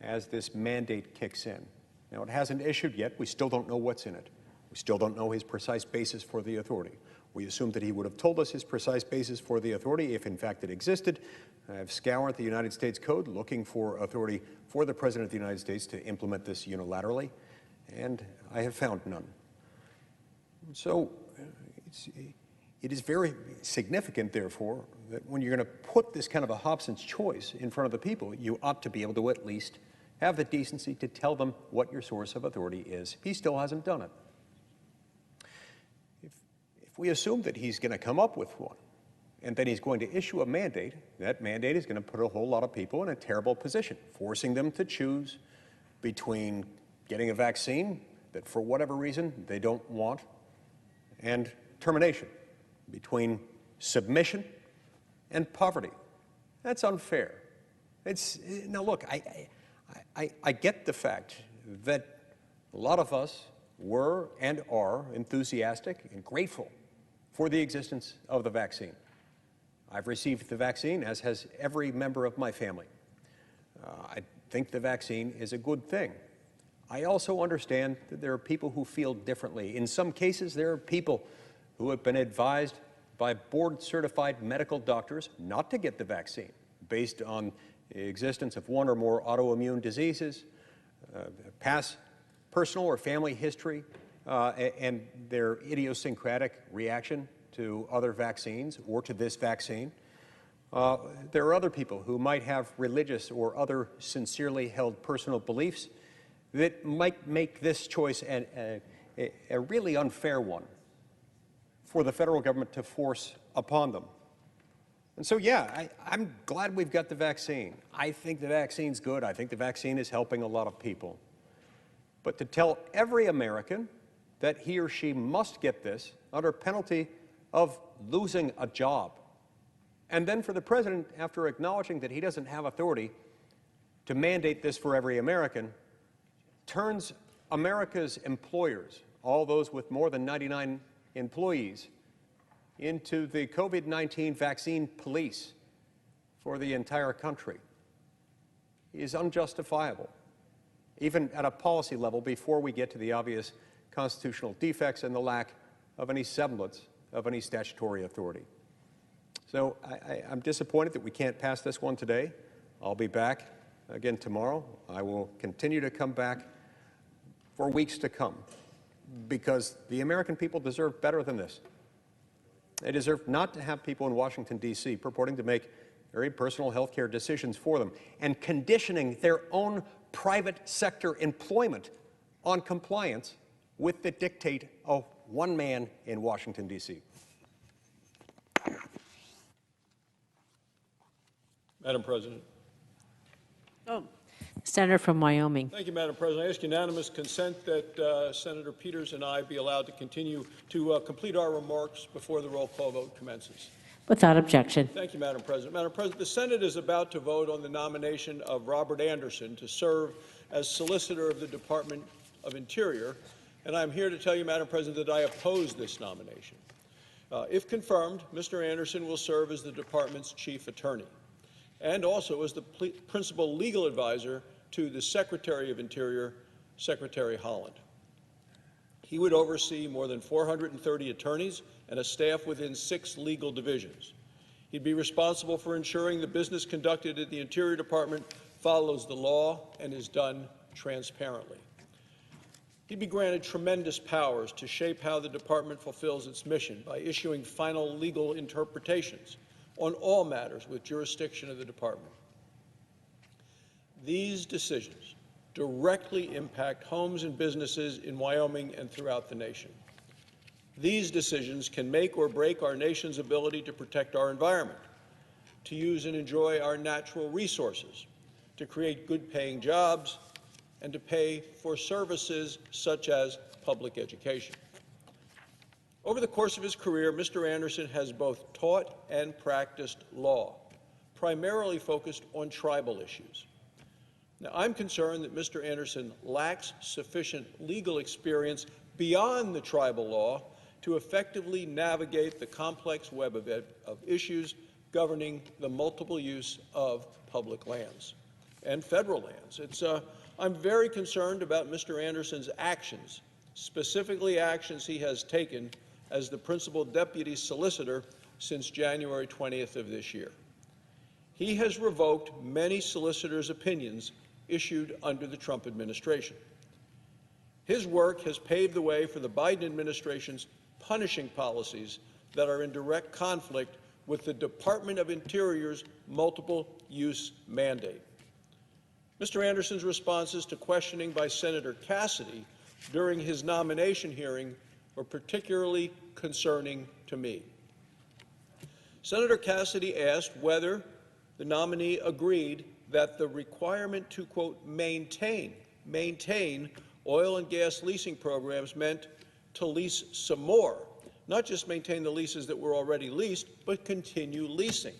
as this mandate kicks in. Now, it hasn't issued yet. We still don't know what's in it. We still don't know his precise basis for the authority. We assume that he would have told us his precise basis for the authority if in fact it existed. I have scoured the United States Code looking for authority for the President of the United States to implement this unilaterally, and I have found none. So it is very significant, therefore, that when you're going to put this kind of a Hobson's choice in front of the people, you ought to be able to at least have the decency to tell them what your source of authority is. He still hasn't done it. If we assume that he's going to come up with one, and then he's going to issue a mandate, that mandate is going to put a whole lot of people in a terrible position, forcing them to choose between getting a vaccine that for whatever reason they don't want and termination, between submission and poverty. That's unfair. Now look, I get the fact that a lot of us were and are enthusiastic and grateful for the existence of the vaccine. I've received the vaccine, as has every member of my family. I think the vaccine is a good thing. I also understand that there are people who feel differently. In some cases, there are people who have been advised by board-certified medical doctors not to get the vaccine based on the existence of one or more autoimmune diseases, past personal or family history, and their idiosyncratic reaction to other vaccines or to this vaccine. There are other people who might have religious or other sincerely held personal beliefs that might make this choice a really unfair one for the federal government to force upon them. And so, yeah, I'm glad we've got the vaccine. I think the vaccine's good. I think the vaccine is helping a lot of people. But to tell every American that he or she must get this under penalty of losing a job, and then for the president, after acknowledging that he doesn't have authority to mandate this for every American, turns America's employers, all those with more than 99 employees, into the COVID-19 vaccine police for the entire country is unjustifiable, even at a policy level, before we get to the obvious constitutional defects and the lack of any semblance of any statutory authority. So I'm disappointed that we can't pass this one today. I'll be back again tomorrow. I will continue to come back for weeks to come, because the American people deserve better than this. They deserve not to have people in Washington, D.C. purporting to make very personal health care decisions for them and conditioning their own private sector employment on compliance with the dictate of one man in Washington, D.C. Madam President. Senator from Wyoming. Thank you, Madam President. I ask unanimous consent that Senator Peters and I be allowed to continue to complete our remarks before the roll call vote commences. Without objection. Thank you, Madam President. Madam President, the Senate is about to vote on the nomination of Robert Anderson to serve as Solicitor of the Department of Interior, and I'm here to tell you, Madam President, that I oppose this nomination. If confirmed, Mr. Anderson will serve as the Department's Chief Attorney and also as the Principal Legal Advisor to the Secretary of Interior, Secretary Holland. He would oversee more than 430 attorneys and a staff within 6 legal divisions. He'd be responsible for ensuring the business conducted at the Interior Department follows the law and is done transparently. He'd be granted tremendous powers to shape how the department fulfills its mission by issuing final legal interpretations on all matters with jurisdiction of the department. These decisions directly impact homes and businesses in Wyoming and throughout the nation. These decisions can make or break our nation's ability to protect our environment, to use and enjoy our natural resources, to create good-paying jobs, and to pay for services such as public education. Over the course of his career, Mr. Anderson has both taught and practiced law, primarily focused on tribal issues. Now, I'm concerned that Mr. Anderson lacks sufficient legal experience beyond the tribal law to effectively navigate the complex web of issues governing the multiple use of public lands and federal lands. I'm very concerned about Mr. Anderson's actions specifically actions he has taken as the principal deputy solicitor since January 20th of this year. He has revoked many solicitors' opinions issued under the Trump administration. His work has paved the way for the Biden administration's punishing policies that are in direct conflict with the Department of Interior's multiple-use mandate. Mr. Anderson's responses to questioning by Senator Cassidy during his nomination hearing were particularly concerning to me. Senator Cassidy asked whether the nominee agreed that the requirement to, quote, maintain oil and gas leasing programs meant to lease some more, not just maintain the leases that were already leased, but continue leasing.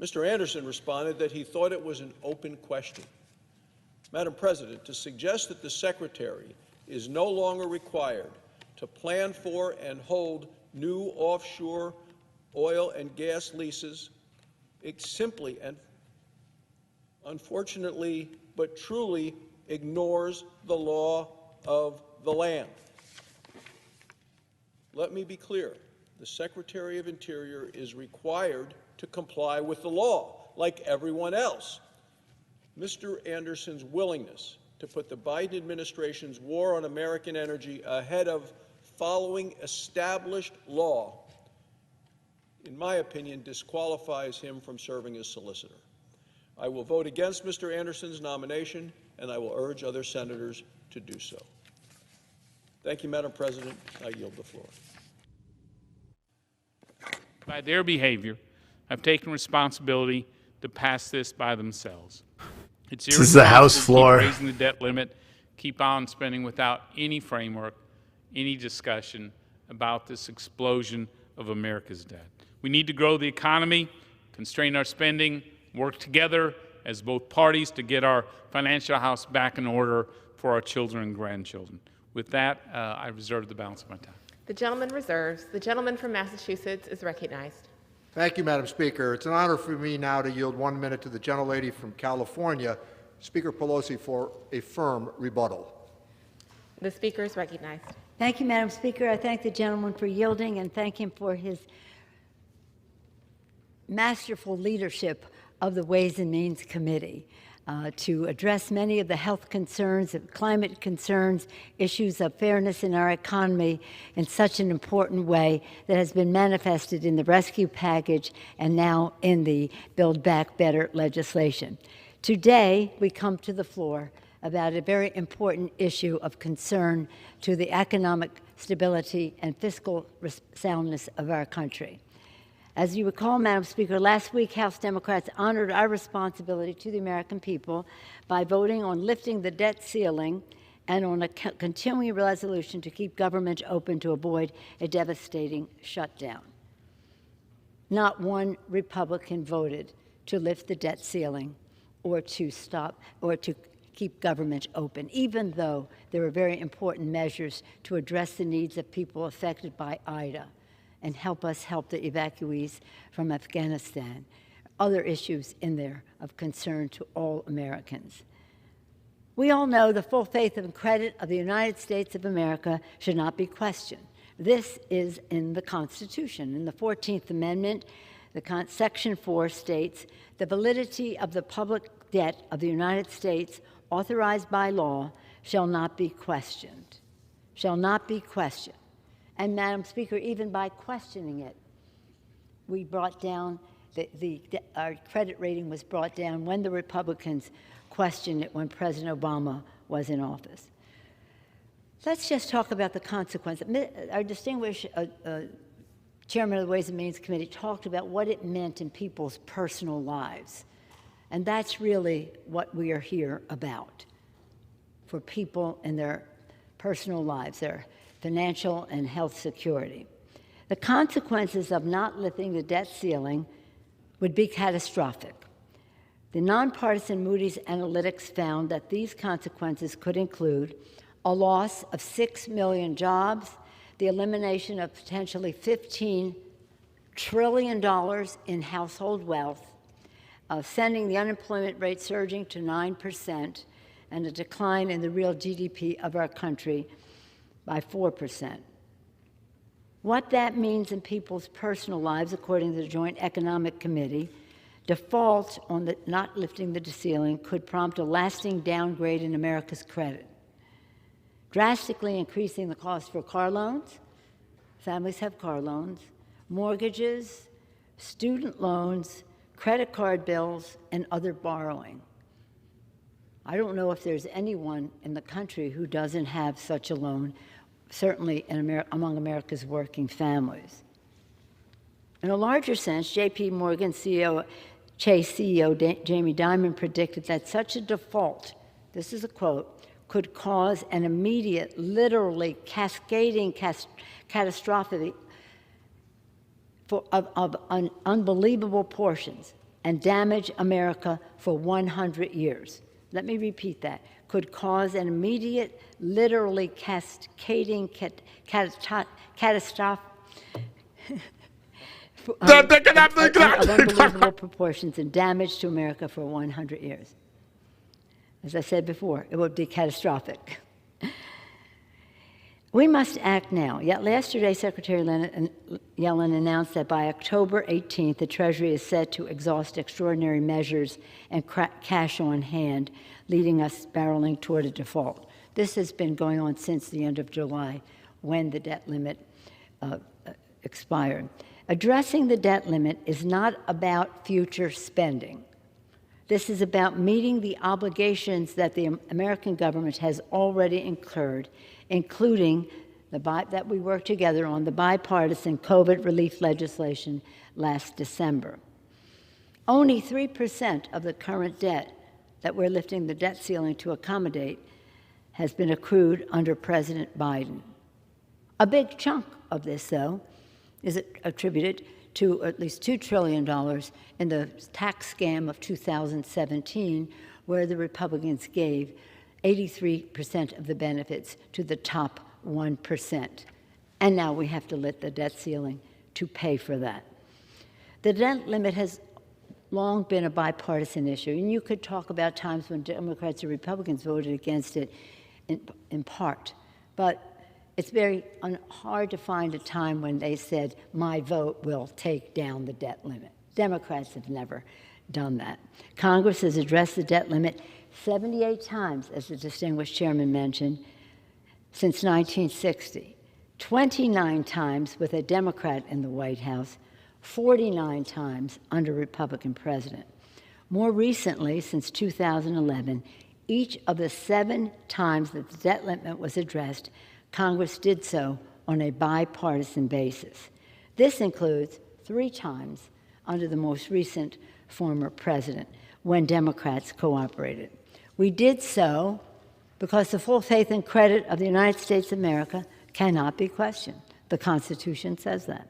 Mr. Anderson responded that he thought it was an open question. Madam President, to suggest that the Secretary is no longer required to plan for and hold new offshore oil and gas leases, it simply and unfortunately but truly ignores the law of the land. Let me be clear. The Secretary of Interior is required to comply with the law, like everyone else. Mr. Anderson's willingness to put the Biden administration's war on American energy ahead of following established law, in my opinion, disqualifies him from serving as solicitor. I will vote against Mr. Anderson's nomination, and I will urge other senators to do so. Thank you, Madam President. I yield the floor. By their behavior, have taken responsibility to pass this by themselves. It's This is the House irresponsible to floor. keep raising the debt limit, keep on spending without any framework, any discussion about this explosion of America's debt. We need to grow the economy, constrain our spending, work together as both parties to get our financial house back in order for our children and grandchildren. With that, I reserve the balance of my time. The gentleman reserves. The gentleman from Massachusetts is recognized. Thank you, Madam Speaker. It's an honor for me now to yield 1 minute to the gentlelady from California, Speaker Pelosi, for a firm rebuttal. The speaker is recognized. Thank you, Madam Speaker. I thank the gentleman for yielding and thank him for his masterful leadership of the Ways and Means Committee to address many of the health concerns, of climate concerns, issues of fairness in our economy in such an important way that has been manifested in the rescue package and now in the Build Back Better legislation. Today, we come to the floor about a very important issue of concern to the economic stability and fiscal soundness of our country. As you recall, Madam Speaker, last week House Democrats honored our responsibility to the American people by voting on lifting the debt ceiling and on a continuing resolution to keep government open to avoid a devastating shutdown. Not one Republican voted to lift the debt ceiling or to stop or to keep government open, even though there are very important measures to address the needs of people affected by Ida and help us help the evacuees from Afghanistan. Other issues in there of concern to all Americans. We all know the full faith and credit of the United States of America should not be questioned. This is in the Constitution. In the 14th Amendment, Section 4 states, the validity of the public debt of the United States authorized by law shall not be questioned. Shall not be questioned. And Madam Speaker, even by questioning it, we brought down, our credit rating was brought down when the Republicans questioned it when President Obama was in office. Let's just talk about the consequence. Our distinguished chairman of the Ways and Means Committee talked about what it meant in people's personal lives. And that's really what we are here about, for people in their personal lives, their financial and health security. The consequences of not lifting the debt ceiling would be catastrophic. The nonpartisan Moody's Analytics found that these consequences could include a loss of 6 million jobs, the elimination of potentially $15 trillion in household wealth, sending the unemployment rate surging to 9%, and a decline in the real GDP of our country, by 4%. What that means in people's personal lives, according to the Joint Economic Committee, default on not lifting the debt ceiling could prompt a lasting downgrade in America's credit, drastically increasing the cost for car loans. Families have car loans, mortgages, student loans, credit card bills, and other borrowing. I don't know if there's anyone in the country who doesn't have such a loan, certainly among America's working families. In a larger sense, J.P. Morgan Chase CEO Jamie Dimon predicted that such a default, this is a quote, could cause an immediate, literally cascading catastrophe of unbelievable portions and damage America for 100 years. Let me repeat that. Could cause an immediate, literally cascading catastrophe of unbelievable proportions and damage to America for 100 years. As I said before, it would be catastrophic. We must act now. Yet yesterday, Secretary Yellen announced that by October 18th, the Treasury is set to exhaust extraordinary measures and cash on hand, leading us barreling toward a default. This has been going on since the end of July, when the debt limit expired. Addressing the debt limit is not about future spending. This is about meeting the obligations that the American government has already incurred, including that we worked together on the bipartisan COVID relief legislation last December. Only 3% of the current debt that we're lifting the debt ceiling to accommodate has been accrued under President Biden. A big chunk of this, though, is attributed to at least $2 trillion in the tax scam of 2017, where the Republicans gave 83% of the benefits to the top 1%. And now we have to lift the debt ceiling to pay for that. The debt limit has long been a bipartisan issue, and you could talk about times when Democrats or Republicans voted against it in part, but it's very hard to find a time when they said, my vote will take down the debt limit. Democrats have never done that. Congress has addressed the debt limit 78 times, as the distinguished chairman mentioned, since 1960. 29 times with a Democrat in the White House, 49 times under Republican president. More recently, since 2011, each of the 7 times that the debt limit was addressed, Congress did so on a bipartisan basis. This includes 3 times under the most recent former president, when Democrats cooperated. We did so because the full faith and credit of the United States of America cannot be questioned. The Constitution says that.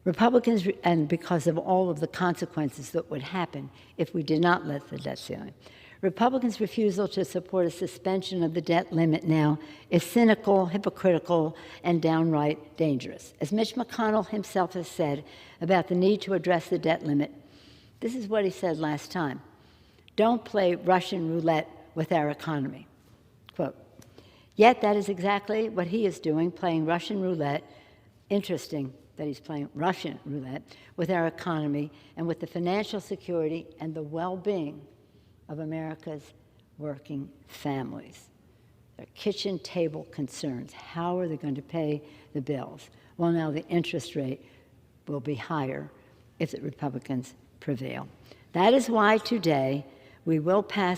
Republicans, and because of all of the consequences that would happen if we did not lift the debt ceiling. Republicans' refusal to support a suspension of the debt limit now is cynical, hypocritical, and downright dangerous. As Mitch McConnell himself has said about the need to address the debt limit, this is what he said last time: don't play Russian roulette with our economy. Quote. Yet that is exactly what he is doing, playing Russian roulette. Interesting that he's playing Russian roulette with our economy and with the financial security and the well-being of America's working families. Their kitchen table concerns. How are they going to pay the bills? Well, now the interest rate will be higher if the Republicans prevail. That is why today we will pass